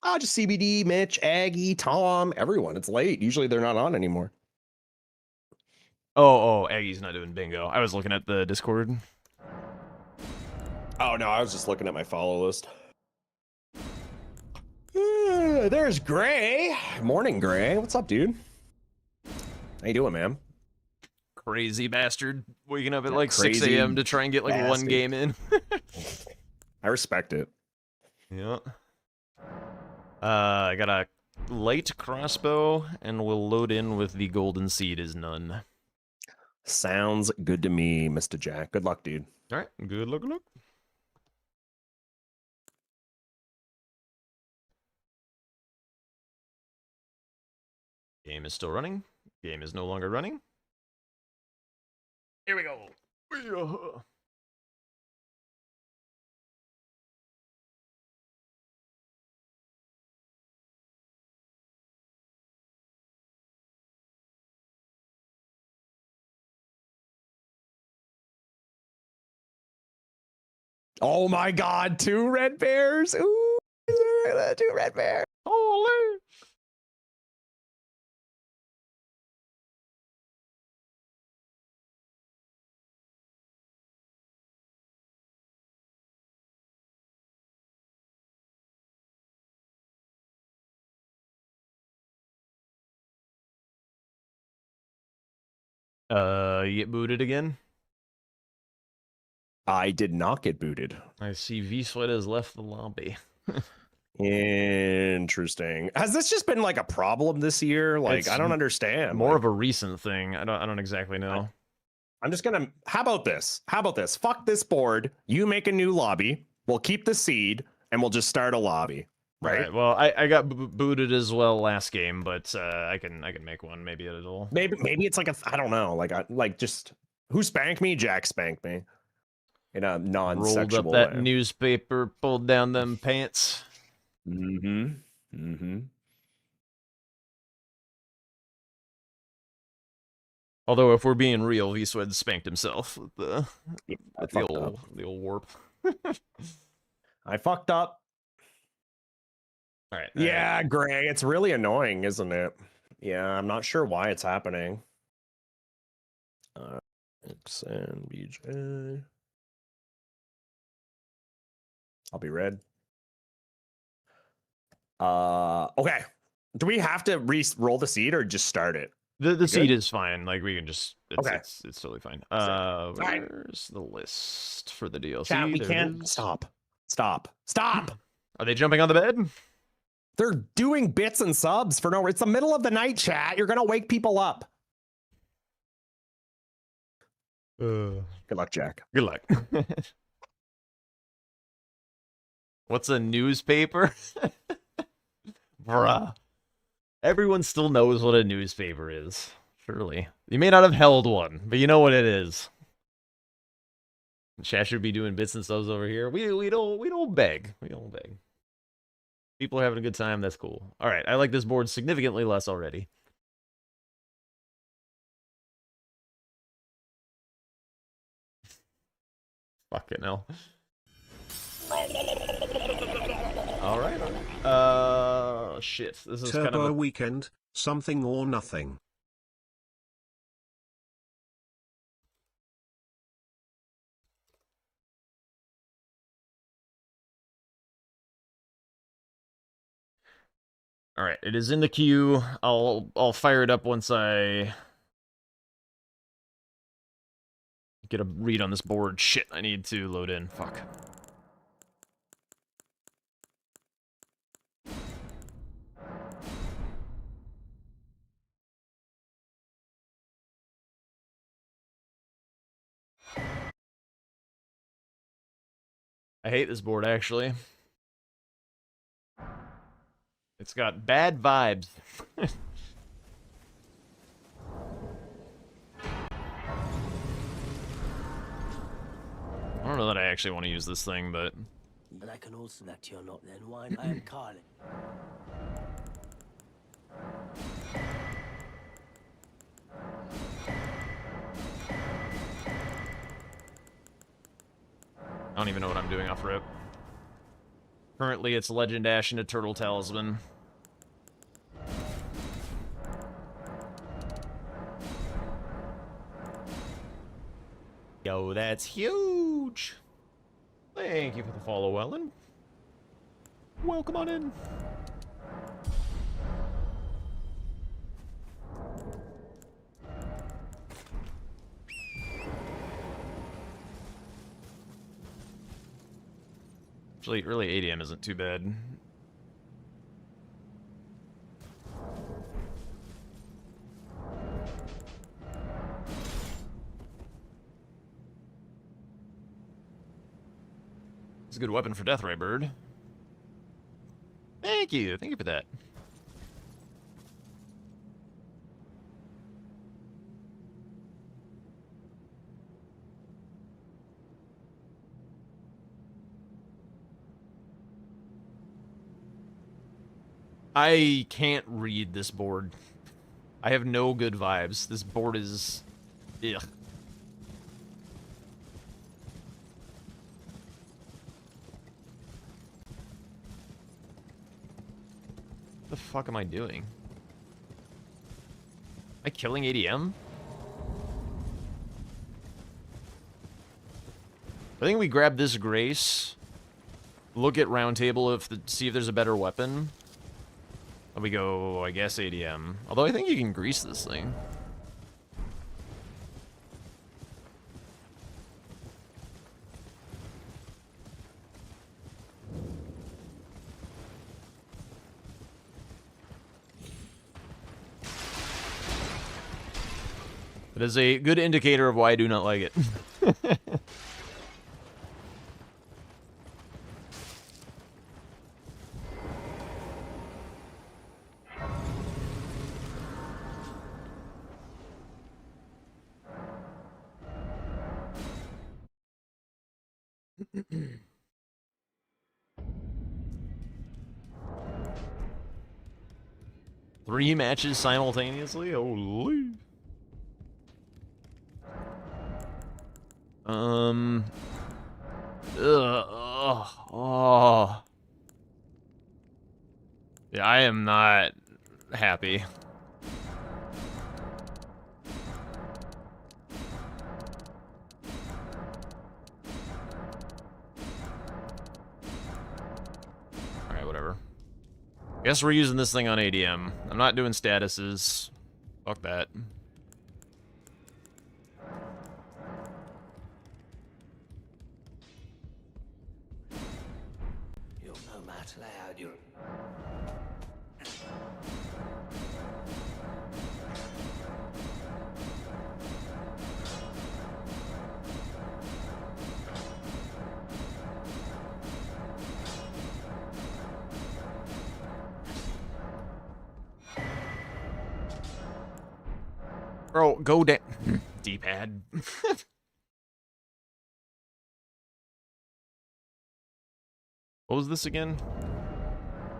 Oh, just CBD, Mitch, Aggie, Tom, everyone. It's late. Usually they're not on anymore. Oh, Aggie's not doing bingo. I was looking at the Discord. Oh, no, I was just looking at my follow list. There's Gray. Morning, Gray. What's up, dude? How you doing, man? Crazy bastard. Waking up at like 6 crazy a.m. to try and get like one bastard. game in. I respect it. Yeah. I got a light crossbow, and we'll load in with the golden seed is none. Sounds good to me, Mr. Jack. Good luck, dude. All right. Good luck. Good luck. Game is still running. Game is no longer running. Here we go. Oh my God, 2 red bears. Ooh, 2 red bears. Holy. You get booted again? I did not get booted. I see V-Sweat has left the lobby. Interesting. Has this just been like a problem this year? Like, It's I don't understand. More Like, of a recent thing. I don't exactly know. I'm just gonna. How about this? Fuck this board. You make a new lobby. We'll keep the seed, and we'll just start a lobby. Right. Well, I got booted as well last game, but I can make one. Maybe it'll. Maybe it's like I don't know. Like just who spanked me? Jack spanked me. In a non-sexual rolled up that way. newspaper, pulled down them pants. Although, if we're being real, V-Swed spanked himself with the old warp. I fucked up. All right. Yeah, Gray, it's really annoying, isn't it? Yeah, I'm not sure why it's happening. X and BJ. I'll be red. Okay. Do we have to roll the seed or just start it? The seed is fine. Like we can just. Okay. It's totally fine. Right. Where's the list for the DLC? Chat, we There it can't is. stop. Are they jumping on the bed? They're doing bits and subs for no. It's the middle of the night, chat. You're gonna wake people up. Good luck, Jack. Good luck. What's a newspaper? Bruh. Everyone still knows what a newspaper is. Surely. You may not have held one, but you know what it is. Chat should be doing bits and subs over here. We don't beg. We don't beg. People are having a good time. That's cool. All right. I like this board significantly less already. Fucking hell. All right. Shit. This is Turbo kind of a... Weekend, something or nothing. All right, it is in the queue. I'll fire it up once I get a read on this board. Shit, I need to load in. Fuck. I hate this board, actually. It's got bad vibes. I don't know that I actually want to use this thing, but... And I can also that you're not then why I am Carly. I don't even know what I'm doing off rip. Currently, it's Legend Ash into Turtle Talisman. Yo, that's huge! Thank you for the follow, Ellen. Welcome on in. Actually, early ADM isn't too bad. It's a good weapon for Deathray Bird. Thank you for that. I can't read this board. I have no good vibes. This board is... Ugh. What the fuck am I doing? Am I killing ADM? I think we grab this Grace, look at round table see if there's a better weapon. And we go, I guess, ADM. Although I think you can grease this thing. It is a good indicator of why I do not like it. Three matches simultaneously? Holy. Oh. Yeah, I am not happy. Alright, whatever. Guess we're using this thing on ADM. I'm not doing statuses. Fuck that. You're no match loud, you're... Bro, go down. D-pad. What was this again?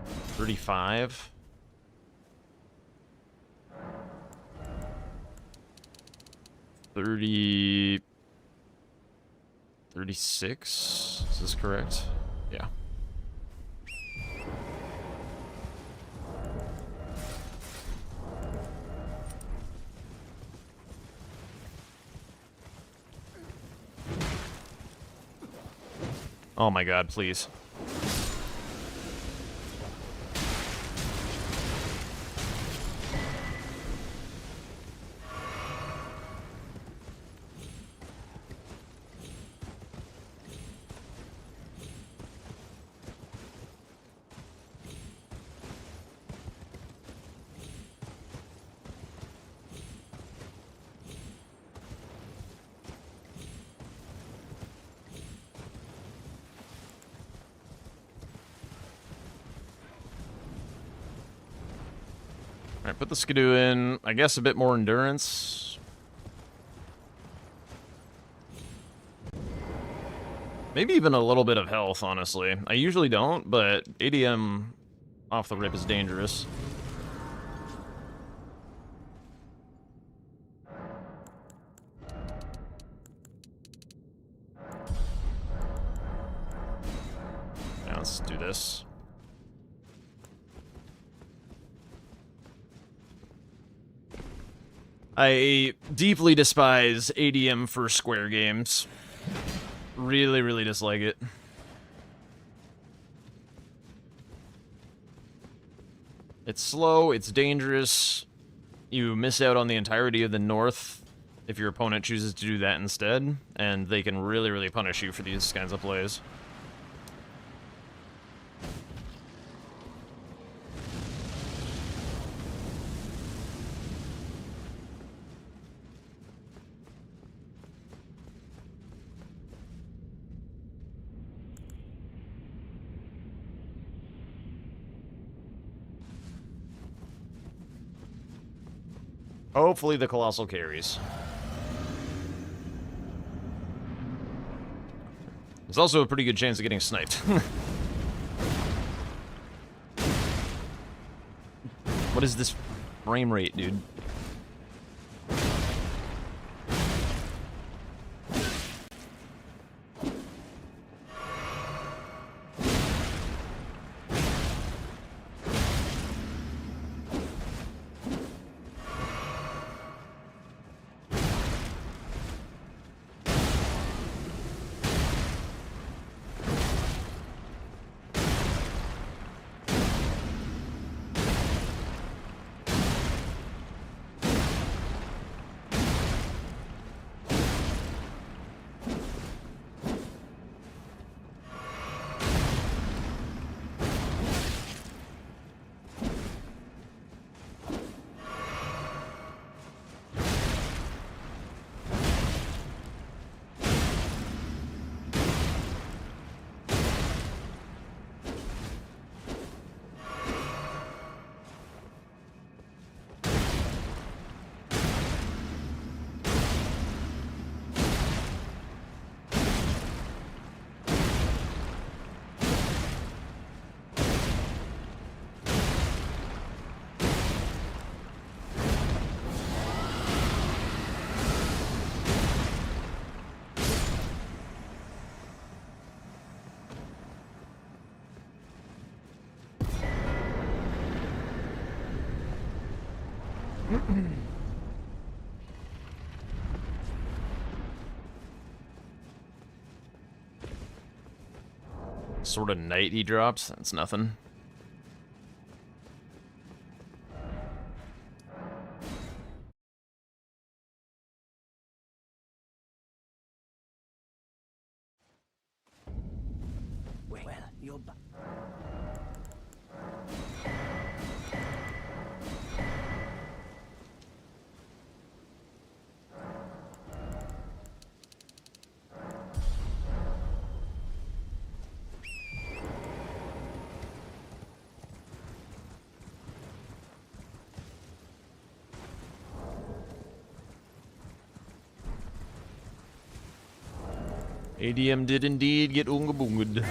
35? 30... 36? Is this correct? Yeah. Oh my god, please. Alright, put the skidoo in. I guess a bit more endurance. Maybe even a little bit of health, honestly. I usually don't, but ADM off the rip is dangerous. Now let's do this. I deeply despise ADM for square games. Really, really dislike it. It's slow, it's dangerous. You miss out on the entirety of the north if your opponent chooses to do that instead, and they can really, really punish you for these kinds of plays. Hopefully the Colossal carries. There's also a pretty good chance of getting sniped. What is this frame rate, dude? Sort of knight he drops, that's nothing. Well, you're back. ADM did indeed get oonga boonged.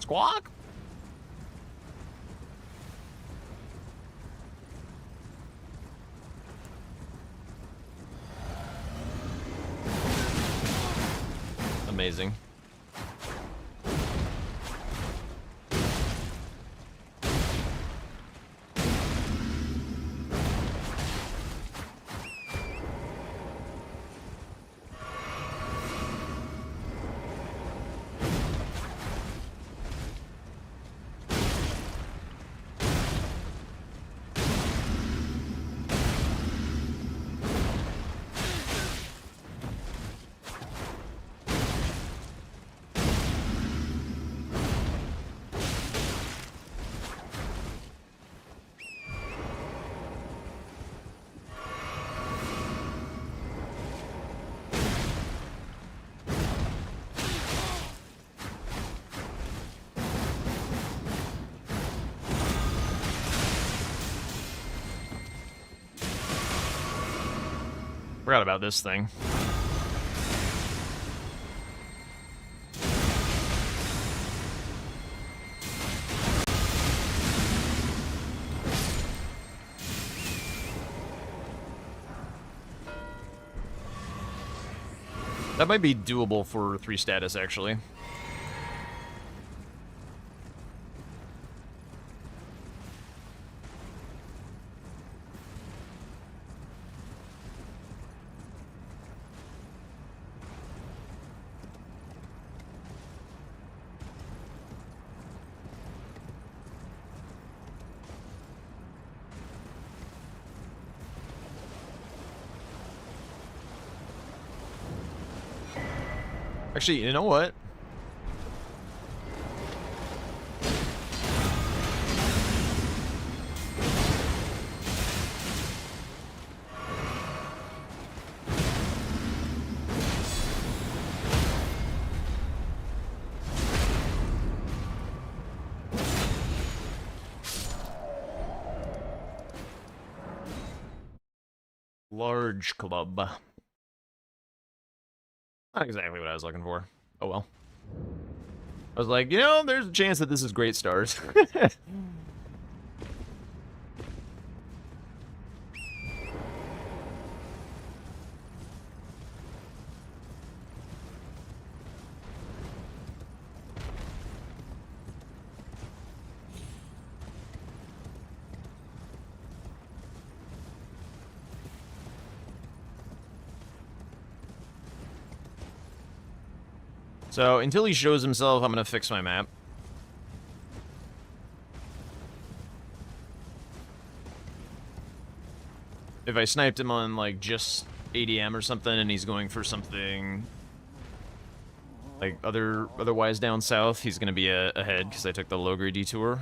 Squawk! Amazing. Forgot about this thing. That might be doable for 3 status, actually. Actually, you know what? Large club. Not exactly what I was looking for. Oh well. I was like, you know, there's a chance that this is great stars. So, until he shows himself, I'm gonna fix my map. If I sniped him on, like, just ADM or something, and he's going for something, like, otherwise down south, he's gonna be ahead, because I took the low-grade detour.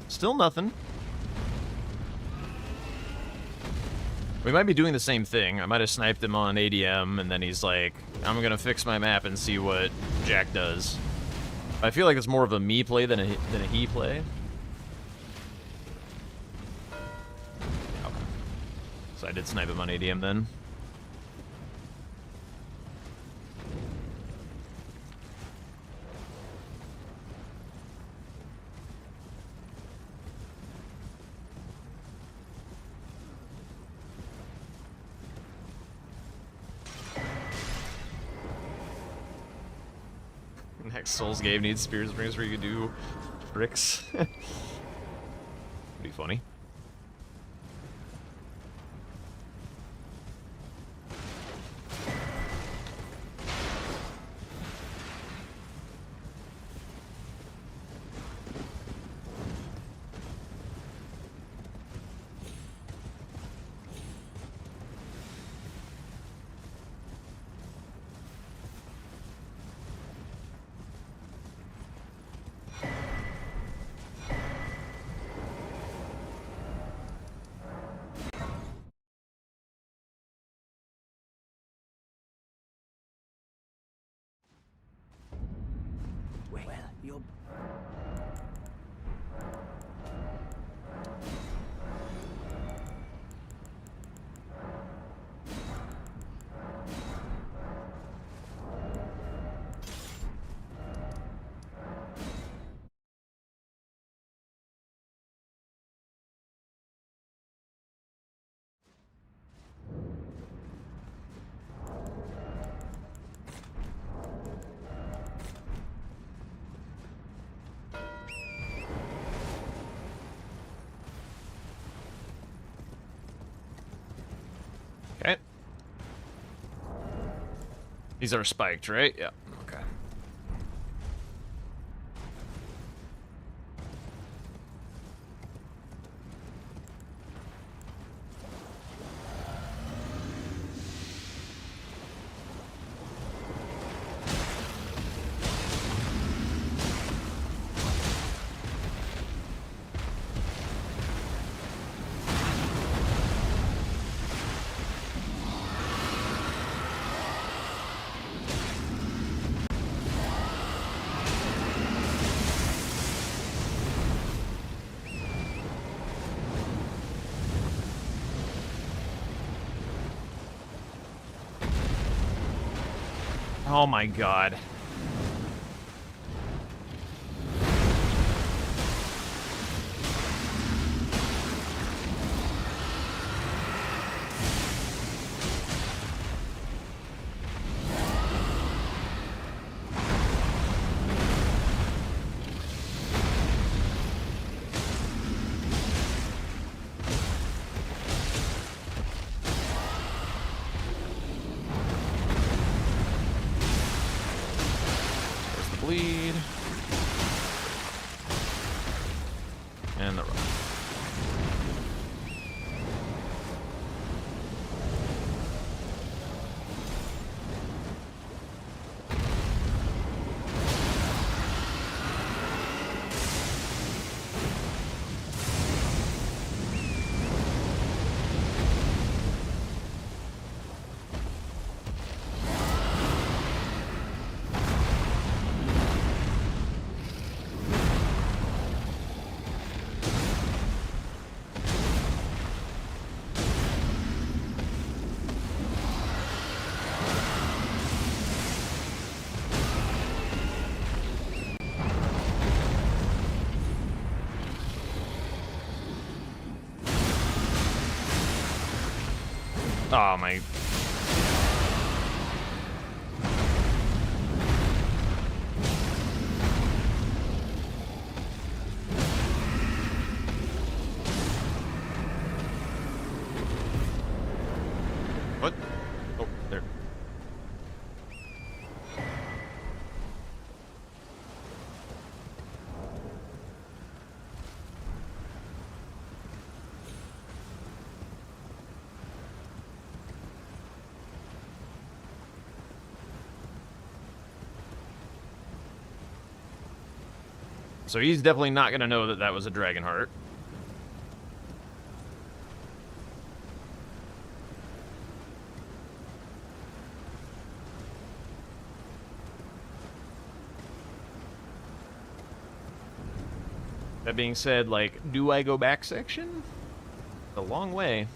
Still nothing. We might be doing the same thing. I might have sniped him on ADM, and then he's like, I'm gonna fix my map and see what Jack does. I feel like it's more of a me play than a he play. Okay. So I did snipe him on ADM then. Next Souls game needs Spirit Springs where you can do tricks. Would be funny. Okay. These are spiked, right? Yeah. Okay. Oh my god. Bleed. And the run. Oh my. What? Oh, there. So he's definitely not going to know that that was a dragon heart. That being said, like, do I go back section? A long way.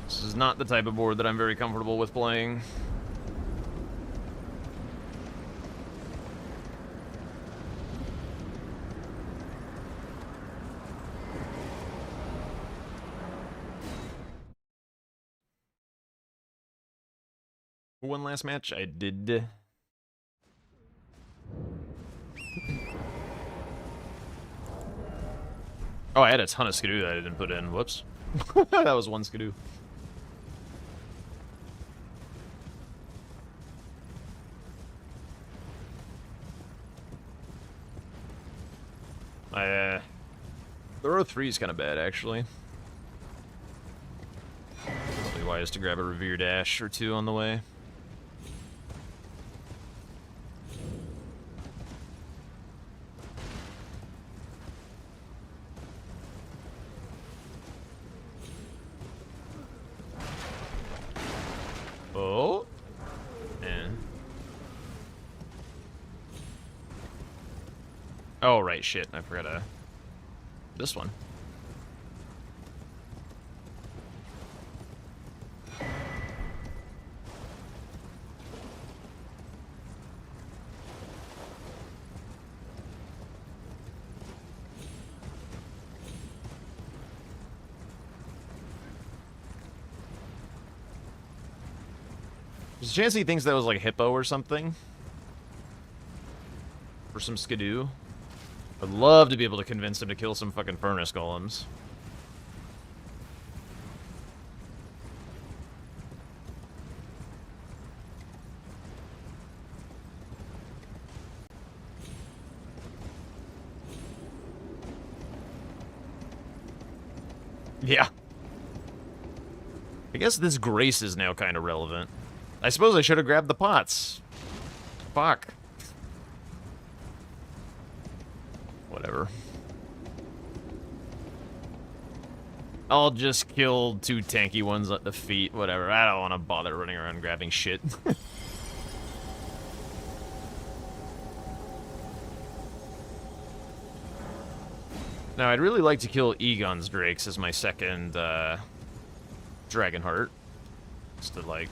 This is not the type of board that I'm very comfortable with playing. Who won last match? I did. Oh, I had a ton of skidoo that I didn't put in. Whoops. That was one skidoo. The row 3 is kind of bad, actually. Probably wise to grab a Revere Dash or two on the way. Oh. And. Oh, right, shit. I forgot this one. There's a chance he thinks that was like hippo or something. For some skidoo. I'd love to be able to convince him to kill some fucking furnace golems. Yeah. I guess this grace is now kind of relevant. I suppose I should have grabbed the pots. Fuck. Whatever. I'll just kill 2 tanky ones at the feet. Whatever. I don't want to bother running around grabbing shit. Now, I'd really like to kill Egon's Drakes as my second, Dragonheart. Just to, like,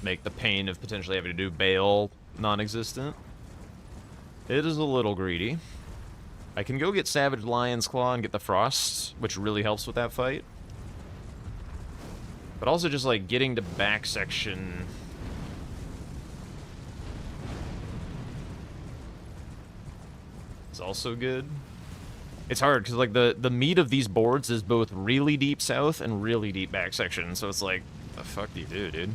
make the pain of potentially having to do Bale non-existent. It is a little greedy. I can go get Savage Lion's Claw and get the Frost, which really helps with that fight. But also just, like, getting to back section... is also good. It's hard, because, like, the meat of these boards is both really deep south and really deep back section, so it's like, what the fuck do you do, dude?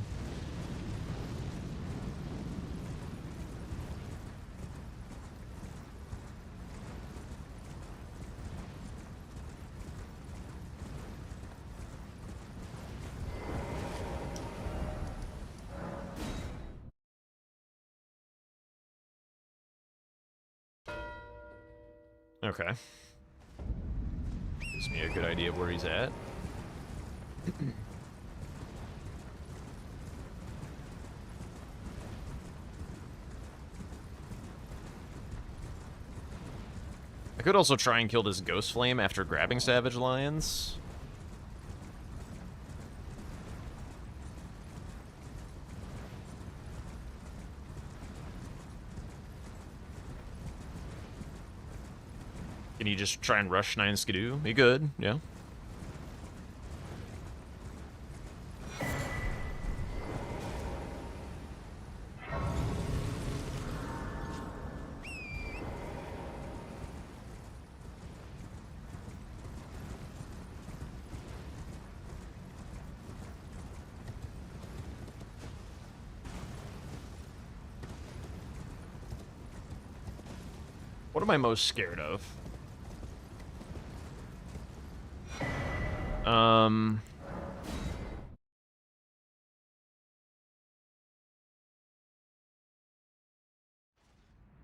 Okay. Gives me a good idea of where he's at. I could also try and kill this Ghost Flame after grabbing Savage Lions. Can you just try and rush 9 Skidoo? Be good, yeah. What am I most scared of?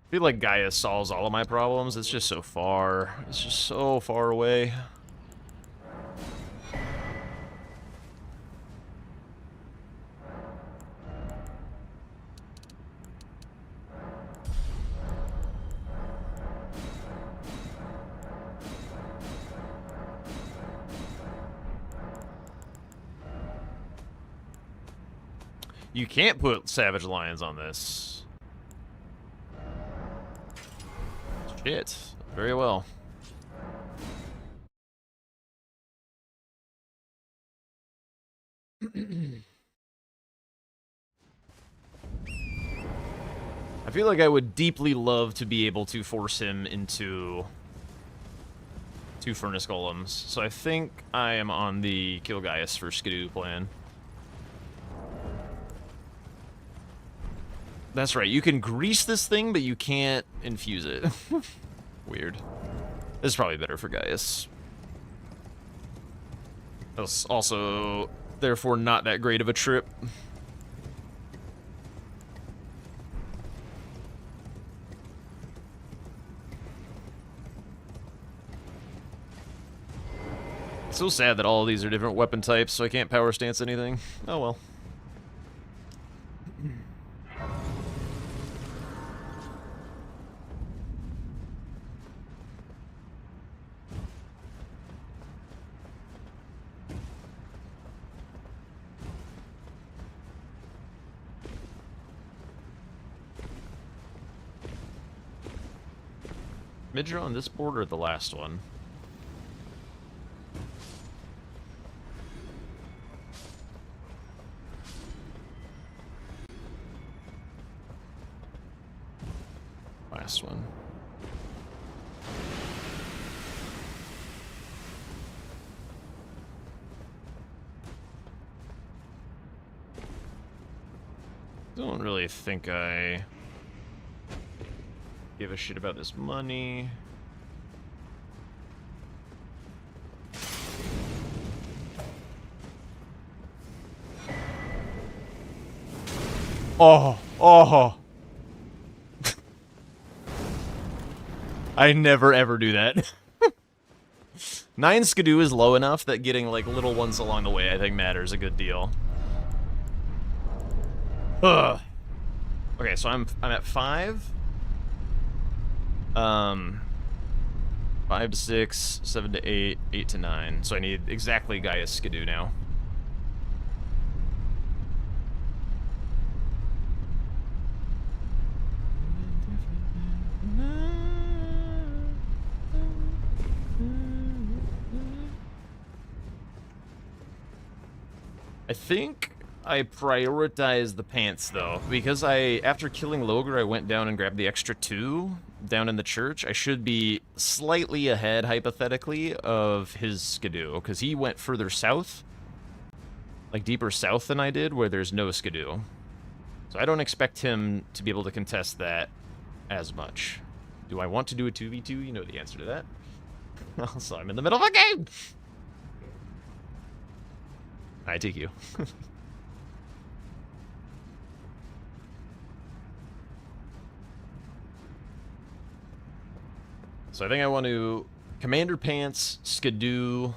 I feel like Gaia solves all of my problems. It's just so far. It's just so far away. You can't put Savage Lions on this. Shit. Very well. I feel like I would deeply love to be able to force him into 2 Furnace Golems. So I think I am on the Kill Gaius for Skidoo plan. That's right, you can grease this thing, but you can't infuse it. Weird. This is probably better for Gaius. That's also, therefore, not that great of a trip. It's so sad that all of these are different weapon types, so I can't power stance anything. Oh well. Midra on this board or the last one? last one. Don't really think I give a shit about this money. Oh. I never ever do that. 9 skidoo is low enough that getting like little ones along the way I think matters a good deal. Ugh. Okay, so I'm at 5. 5 to 6, 7 to 8, 8 to 9. So I need exactly Gaia's skidoo now. I think I prioritized the pants, though, because after killing Logar, I went down and grabbed the extra 2 down in the church. I should be slightly ahead, hypothetically, of his skidoo, because he went further south, like deeper south than I did, where there's no skidoo. So I don't expect him to be able to contest that as much. Do I want to do a 2v2? You know the answer to that. Also, I'm in the middle of a game! I take you. So I think I want to Commander Pants, Skidoo,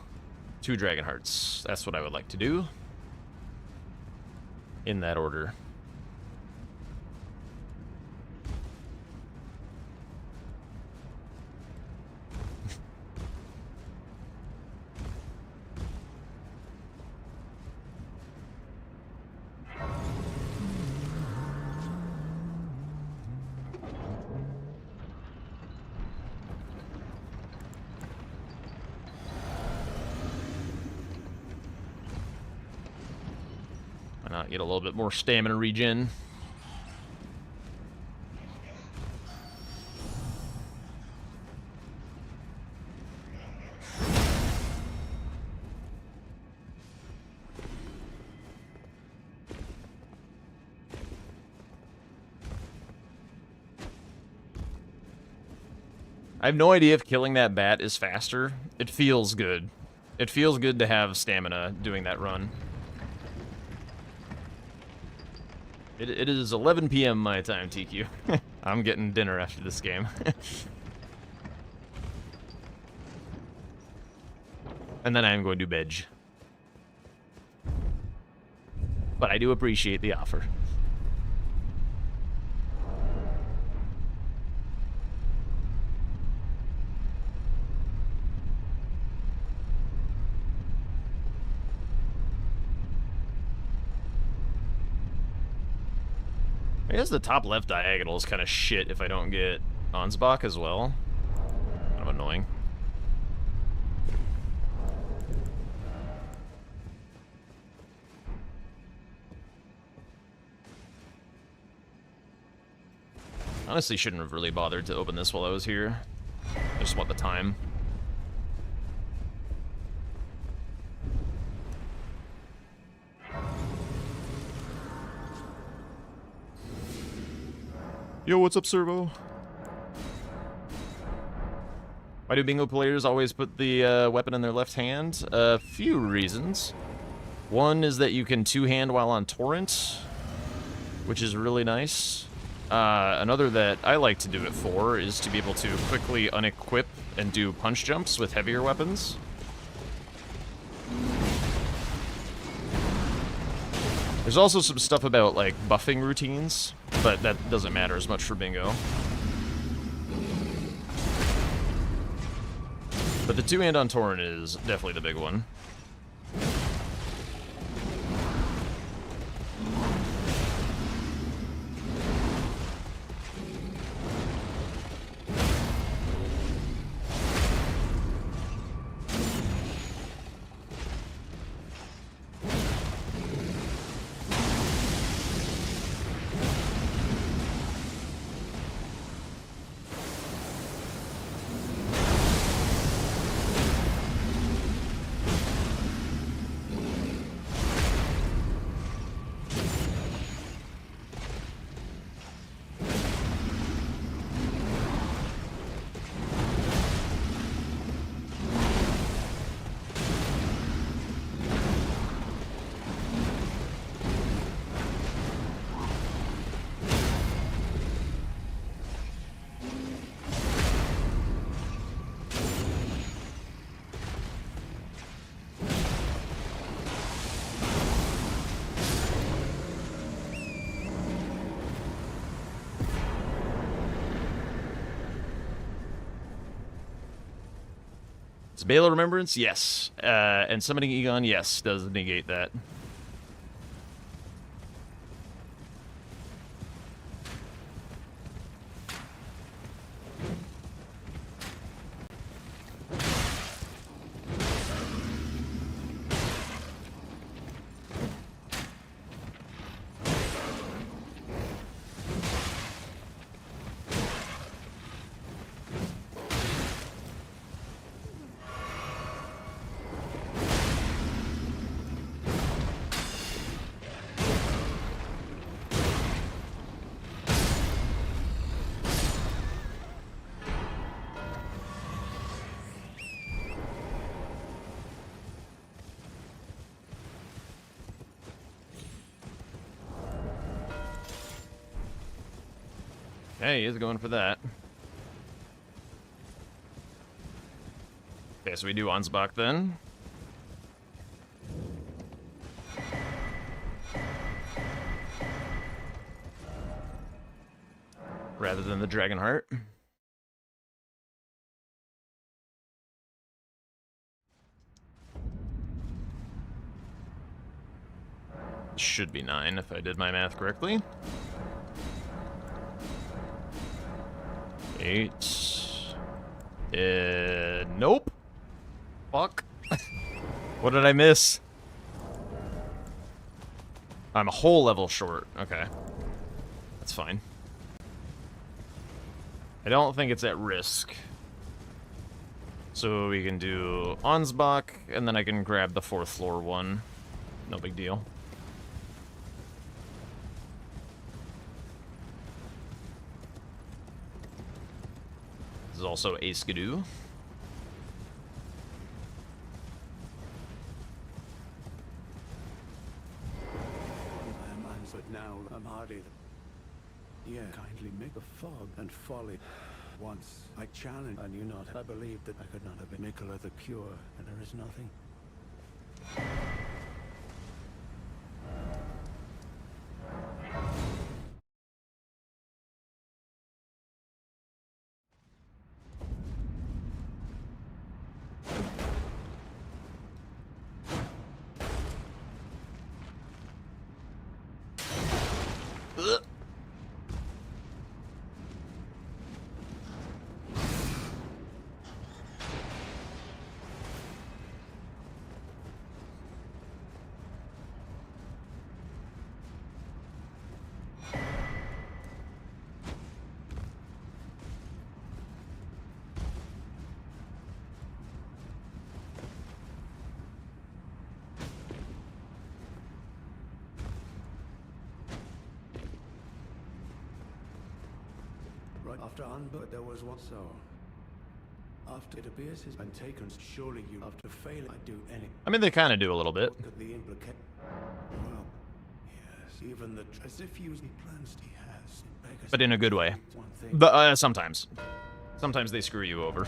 2 Dragon Hearts. That's what I would like to do. In that order. Get a little bit more stamina regen. I have no idea if killing that bat is faster. It feels good. It feels good to have stamina doing that run. It is 11 p.m. my time, TQ. I'm getting dinner after this game. And then I am going to bed. But I do appreciate the offer. I guess the top left diagonal is kind of shit if I don't get Ansbach as well. Kind of annoying. Honestly, shouldn't have really bothered to open this while I was here. I just want the time. Yo, what's up, Servo? Why do bingo players always put the weapon in their left hand? A few reasons. One is that you can two-hand while on torrent, which is really nice. Another that I like to do it for is to be able to quickly unequip and do punch jumps with heavier weapons. There's also some stuff about, like, buffing routines, but that doesn't matter as much for bingo. But the two-hand on torrent is definitely the big one. It's Bale Remembrance, yes. And Summoning Egon, yes, does negate that. Okay, he is going for that. Okay, so we do Ansbach then. Rather than the Dragonheart. Should be 9 if I did my math correctly. 8. Nope. Fuck. What did I miss? I'm a whole level short. Okay. That's fine. I don't think it's at risk. So we can do Ansbach, and then I can grab the 4th floor one. No big deal. This is also a Skidoo. But now I'm hardly. Yeah, kindly make a fog and folly. Once I challenged, I knew not. I believed that I could not have been Nicola the Pure, and there is nothing. After Unbut, there was one so. After it appears has been taken, surely you, after failing, I do any. I mean, they kind of do a little bit. What could the implicate? Well, yes, even the as if using plans he has. But in a good way. Sometimes. Sometimes they screw you over.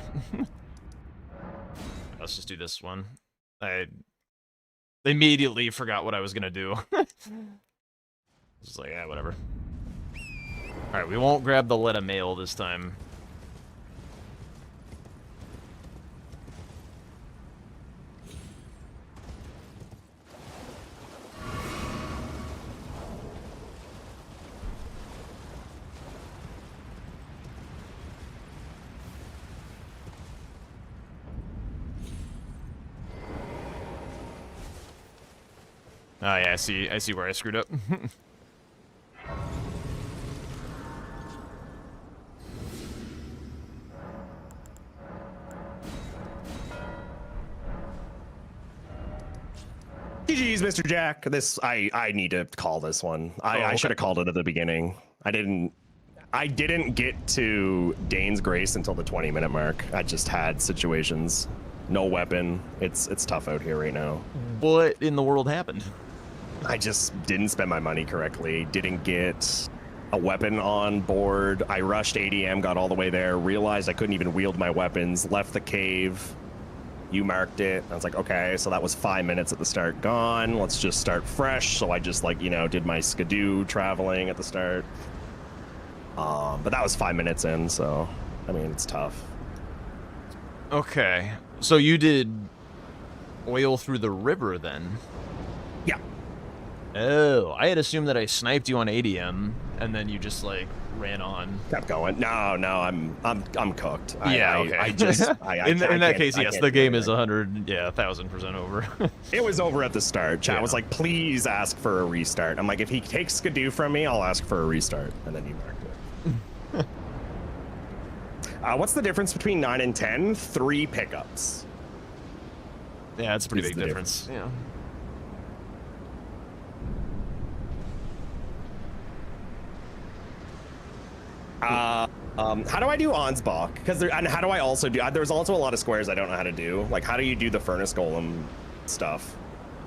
Let's just do this one. I immediately forgot what I was gonna do. Just like, yeah, whatever. Alright, we won't grab the Letta Mail this time. Oh yeah, I see where I screwed up. GG's, Mr. Jack. This I need to call this one. I should have called it at the beginning. I didn't get to Dane's Grace until the 20-minute mark. I just had situations. No weapon. It's tough out here right now. What in the world happened? I just didn't spend my money correctly. Didn't get a weapon on board. I rushed ADM, got all the way there, realized I couldn't even wield my weapons, left the cave. You marked it. I was like, okay, so that was 5 minutes at the start gone. Let's just start fresh. So I just did my skidoo traveling at the start. But that was 5 minutes in, so I mean, it's tough. Okay, So you did oil through the river then? Yeah. Oh, I had assumed that I sniped you on ADM and then you just like ran on. Kept going. No, I'm cooked. Yeah, I okay. just in that case, yes, the game is 1,000% over. It was over at the start. Chat Yeah. was like, please ask for a restart. I'm like, if he takes Skidoo from me, I'll ask for a restart. And then you marked it. What's the difference between 9 and 10? 3 pickups. Yeah, it's a pretty Is big the difference. Yeah. How do I do Ansbach? And how do I also do? There's also a lot of squares I don't know how to do. Like, how do you do the furnace golem stuff?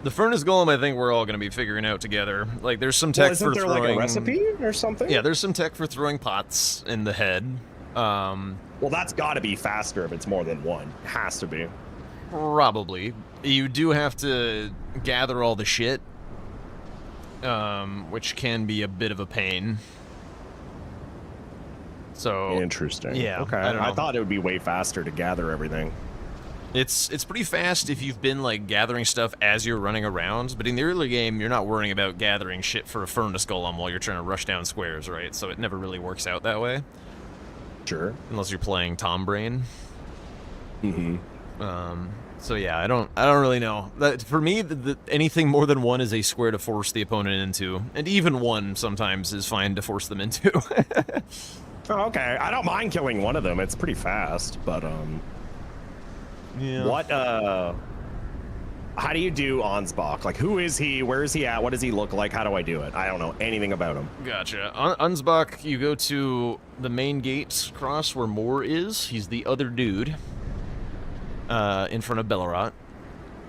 The furnace golem, I think we're all going to be figuring out together. Like, there's some tech Isn't for there throwing. like a recipe or something? Yeah, there's some tech for throwing pots in the head. Well, that's got to be faster if it's more than one. It has to be. Probably. You do have to gather all the shit, which can be a bit of a pain. So interesting. Yeah. Okay. I don't know. I thought it would be way faster to gather everything. It's pretty fast if you've been like gathering stuff as you're running around, but in the early game you're not worrying about gathering shit for a furnace golem while you're trying to rush down squares, right? So it never really works out that way. Sure. Unless you're playing Tom Brain. Mm-hmm. So yeah, I don't really know. For me, anything more than one is a square to force the opponent into, and even one sometimes is fine to force them into. Oh, okay. I don't mind killing one of them. It's pretty fast, but yeah. What how do you do Ansbach? Like, who is he? Where is he at? What does he look like? How do I do it? I don't know anything about him. Gotcha. Ansbach, you go to the main gate cross where Moore is. He's the other dude in front of Bellerot.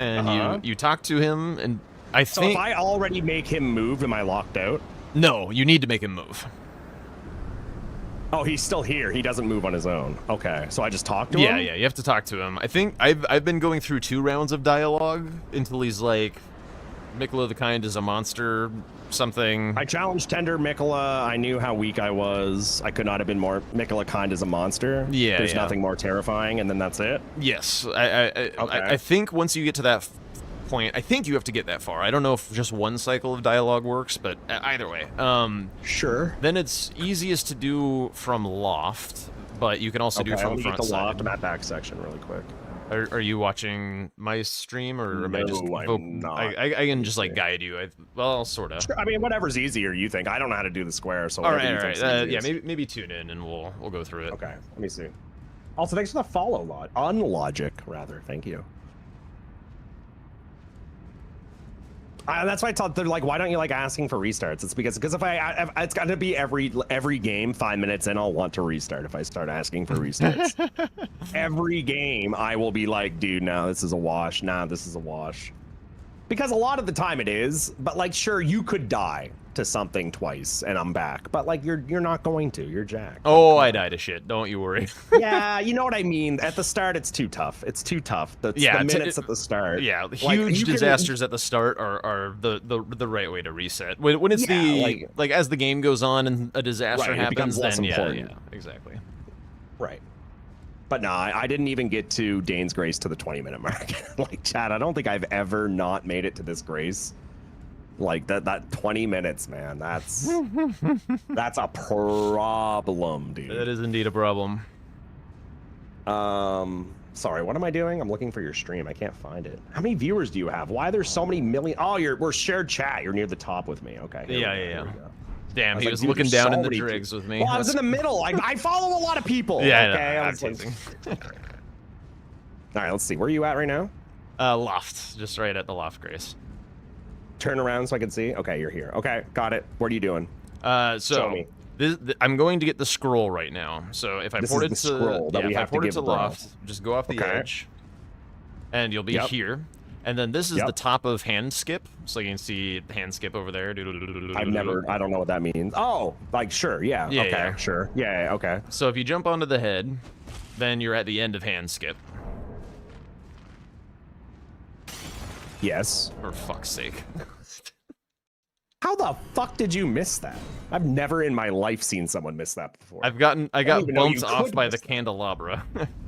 And you talk to him, and I So think... if I already make him move, am I locked out? No, you need to make him move. Oh, he's still here. He doesn't move on his own. Okay, so I just talk to him? Yeah, you have to talk to him. I think I've been going through 2 rounds of dialogue until he's like, Mikola the Kind is a monster, something. I challenged Tender Mikola. I knew how weak I was. I could not have been more Mikola Kind is a monster. Yeah, There's yeah. nothing more terrifying, and then that's it? Yes, I think once you get to that point, I think you have to get that far. I don't know if just one cycle of dialogue works, but either way. Sure. Then it's easiest to do from Loft, but you can also do from let me get front the side. loft in that back section really quick. Are you watching my stream, or am I just... I'm not. I can just like guide you. Well, sort of. Sure, I mean, whatever's easier you think. I don't know how to do the square, so All whatever right, you all think's right. Yeah, easiest. maybe tune in and we'll go through it. Okay, let me see. Also, thanks for the follow, Unlogic, rather. Thank you. That's why I thought they're like, why don't you like asking for restarts? It's because if it's got to be every game 5 minutes in, I'll want to restart if I start asking for restarts. Every game, I will be like, dude, no, this is a wash. Nah, this is a wash. Because a lot of the time it is, but like, sure, you could die to something twice and I'm back, but like, you're not going to. You're Jack. Oh, I die to shit. Don't you worry. Yeah, you know what I mean. At the start, it's too tough. It's too tough. The minutes at the start. Yeah, Like, huge you can- disasters at the start are the right way to reset. When it's like as the game goes on and a disaster Right, it becomes happens, less then important. yeah, exactly. Right. But no, I didn't even get to Dane's Grace to the 20-minute mark. Like, Chad, I don't think I've ever not made it to this Grace. Like, that 20 minutes, man, that's a problem, dude. That is indeed a problem. Sorry, what am I doing? I'm looking for your stream. I can't find it. How many viewers do you have? Why there's so many million? Oh, we're shared chat. You're near the top with me. Okay. Here Yeah. we go. Damn, I he like, was dude, looking there's down so in the many dregs with me. Well, I was in the middle. I follow a lot of people. Yeah, okay. I I know, was like... teasing. All right, let's see. Where are you at right now? Loft, just right at the Loft, Grace. Turn around so I can see. Okay, you're here. Okay, got it. What are you doing? Show So me. I'm going to get the scroll right now. So if I This port is it the scroll that we if I have to port it give to the bro. Loft, just go off the Okay. edge, and you'll be Yep. here. And then this is Yep. the top of hand skip, so you can see hand skip over there. I don't know what that means. Oh, like, sure, yeah. Yeah, okay, yeah. sure. Yeah, okay. So if you jump onto the head, then you're at the end of hand skip. Yes. For fuck's sake. How the fuck did you miss that? I've never in my life seen someone miss that before. I got even know you bumped off could by miss the candelabra.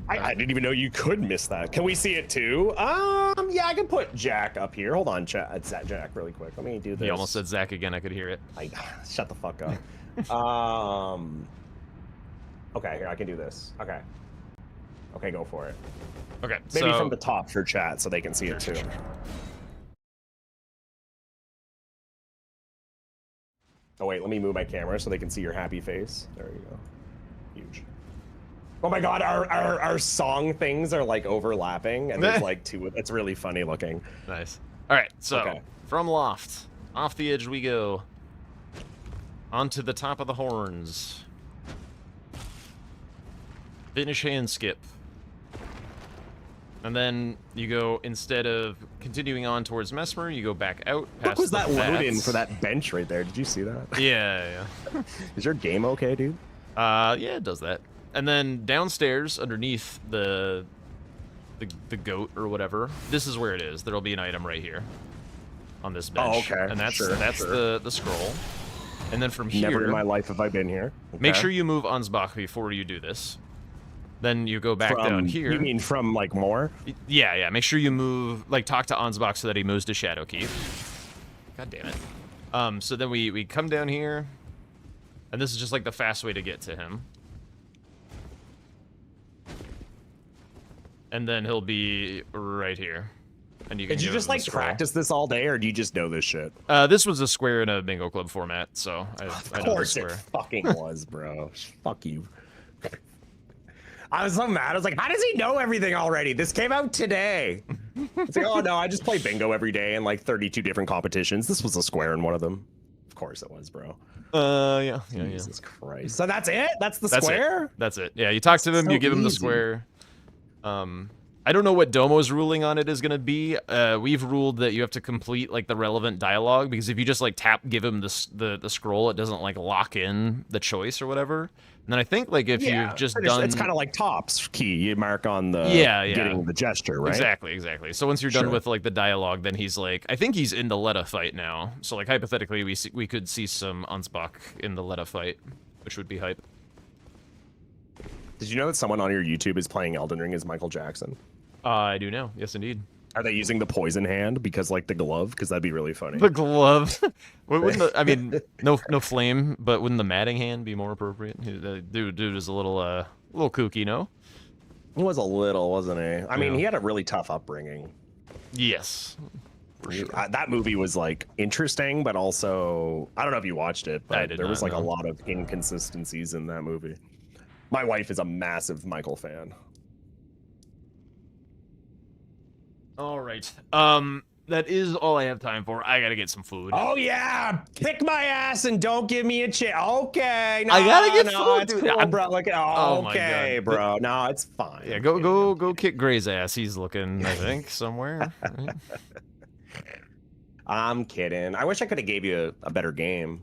I didn't even know you could miss that. Can we see it too? Yeah, I can put Jack up here. Hold on, Jack, really quick. Let me do this. He almost said Zach again. I could hear it. Shut the fuck up. Okay, here I can do this. Okay. Okay, go for it. Okay, maybe so... from the top for chat so they can see it too. Oh wait, let me move my camera so they can see your happy face. There you go. Huge. Oh my god, our song things are like overlapping, and there's like two. It's really funny looking. Nice. All right, so from loft, off the edge we go, onto the top of the horns. Finish hand skip. And then you go, instead of continuing on towards Mesmer, you go back out. What was that load in for that bench right there? Did you see that? Yeah. Is your game okay, dude? Yeah, it does that. And then downstairs, underneath the goat or whatever, this is where it is. There'll be an item right here on this bench. Oh, okay. And that's sure. the scroll. And then from here, Never in my life have I been here. Okay. Make sure you move Ansbach before you do this. Then you go back down here. You mean from like more? Yeah. Make sure you move, like talk to Ansbach so that he moves to Shadowkeep. God damn it. So then we come down here, and this is just like the fast way to get to him. And then he'll be right here. And you can Did you just like practice this all day, or do you just know this shit? This was a square in a bingo club format, so I know the Of course square. it fucking was, bro. Fuck you. I was so mad. I was like, how does he know everything already? This came out today. It's like, oh no, I just play bingo every day in like 32 different competitions. This was a square in one of them. Of course it was, bro. Yeah. Jesus Christ. So that's it? That's the square? That's it. Yeah, you talk to him, So you give him the easy. square. I don't know what Domo's ruling on it is going to be. We've ruled that you have to complete like the relevant dialogue, because if you just like give him the scroll, it doesn't like lock in the choice or whatever. And then I think like if you've just done, it's kind of like tops key. You mark on the getting the gesture, right? Exactly. So once you're done with like the dialogue, then he's like, I think he's in the Letta fight now. So like hypothetically, we could see some Ansbach in the Letta fight, which would be hype. Did you know that someone on your YouTube is playing Elden Ring as Michael Jackson? I do know. Yes, indeed. Are they using the poison hand because like the glove? Because that'd be really funny. The glove. I mean, no flame, but wouldn't the matting hand be more appropriate? Dude is a little kooky, no? He was a little, wasn't he? I mean, he had a really tough upbringing. Yes. For sure. That movie was like interesting, but also I don't know if you watched it, but there was like a lot of inconsistencies in that movie. My wife is a massive Michael fan. All right. That is all I have time for. I gotta get some food. Oh yeah, kick my ass and don't give me a chance. Okay, no, I gotta get food, it's dude. cool, bro. Look at Oh my okay, God. bro. No, it's fine. Yeah, go kick Gray's ass. He's looking, I think, somewhere. Right? I'm kidding. I wish I could have gave you a better game.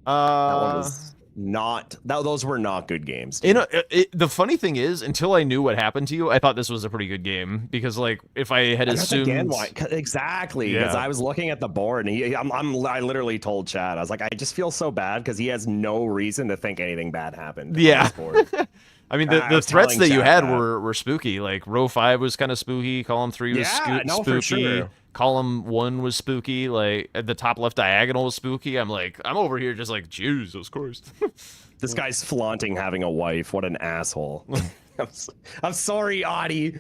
That one was not. Those were not good games. You know, the funny thing is, until I knew what happened to you, I thought this was a pretty good game, because like if I had assumed, again, why? Exactly, because I was looking at the board and I literally told Chad, I was like, I just feel so bad because he has no reason to think anything bad happened. Yeah. I mean, the threats that you Chad had that. were spooky. Like row 5 was kind of spooky. Column 3 was spooky. For sure. Column 1 was spooky. Like at the top left diagonal was spooky. I'm over here just like, Jesus Christ. This guy's flaunting having a wife. What an asshole. I'm sorry, Audie.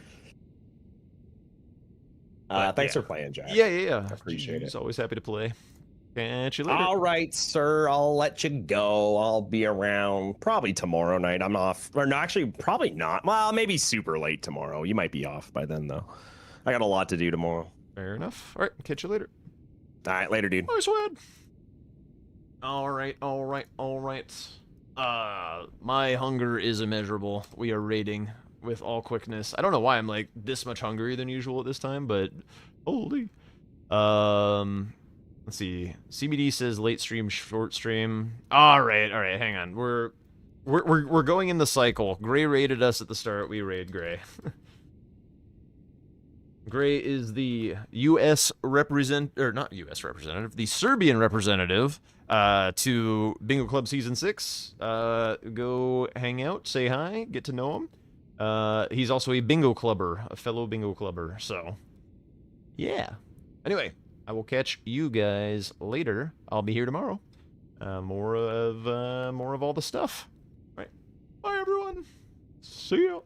Thanks for playing, Jack. Yeah. I appreciate it. He's always happy to play. Catch you later. All right, sir. I'll let you go. I'll be around probably tomorrow night. I'm off. Or no, actually, probably not. Well, maybe super late tomorrow. You might be off by then, though. I got a lot to do tomorrow. Fair enough. All right. Catch you later. All right, later, dude. Nice one. All right. My hunger is immeasurable. We are raiding with all quickness. I don't know why I'm like this much hungrier than usual at this time, but holy. Let's see. CBD says late stream, short stream. All right. Hang on. We're going in the cycle. Gray raided us at the start. We raid Gray. Gray is the U.S. not U.S. representative, the Serbian representative to Bingo Club Season 6. Go hang out, say hi, get to know him. He's also a bingo clubber, a fellow bingo clubber. So, yeah. Anyway, I will catch you guys later. I'll be here tomorrow. More of all the stuff. All right. Bye, everyone. See ya.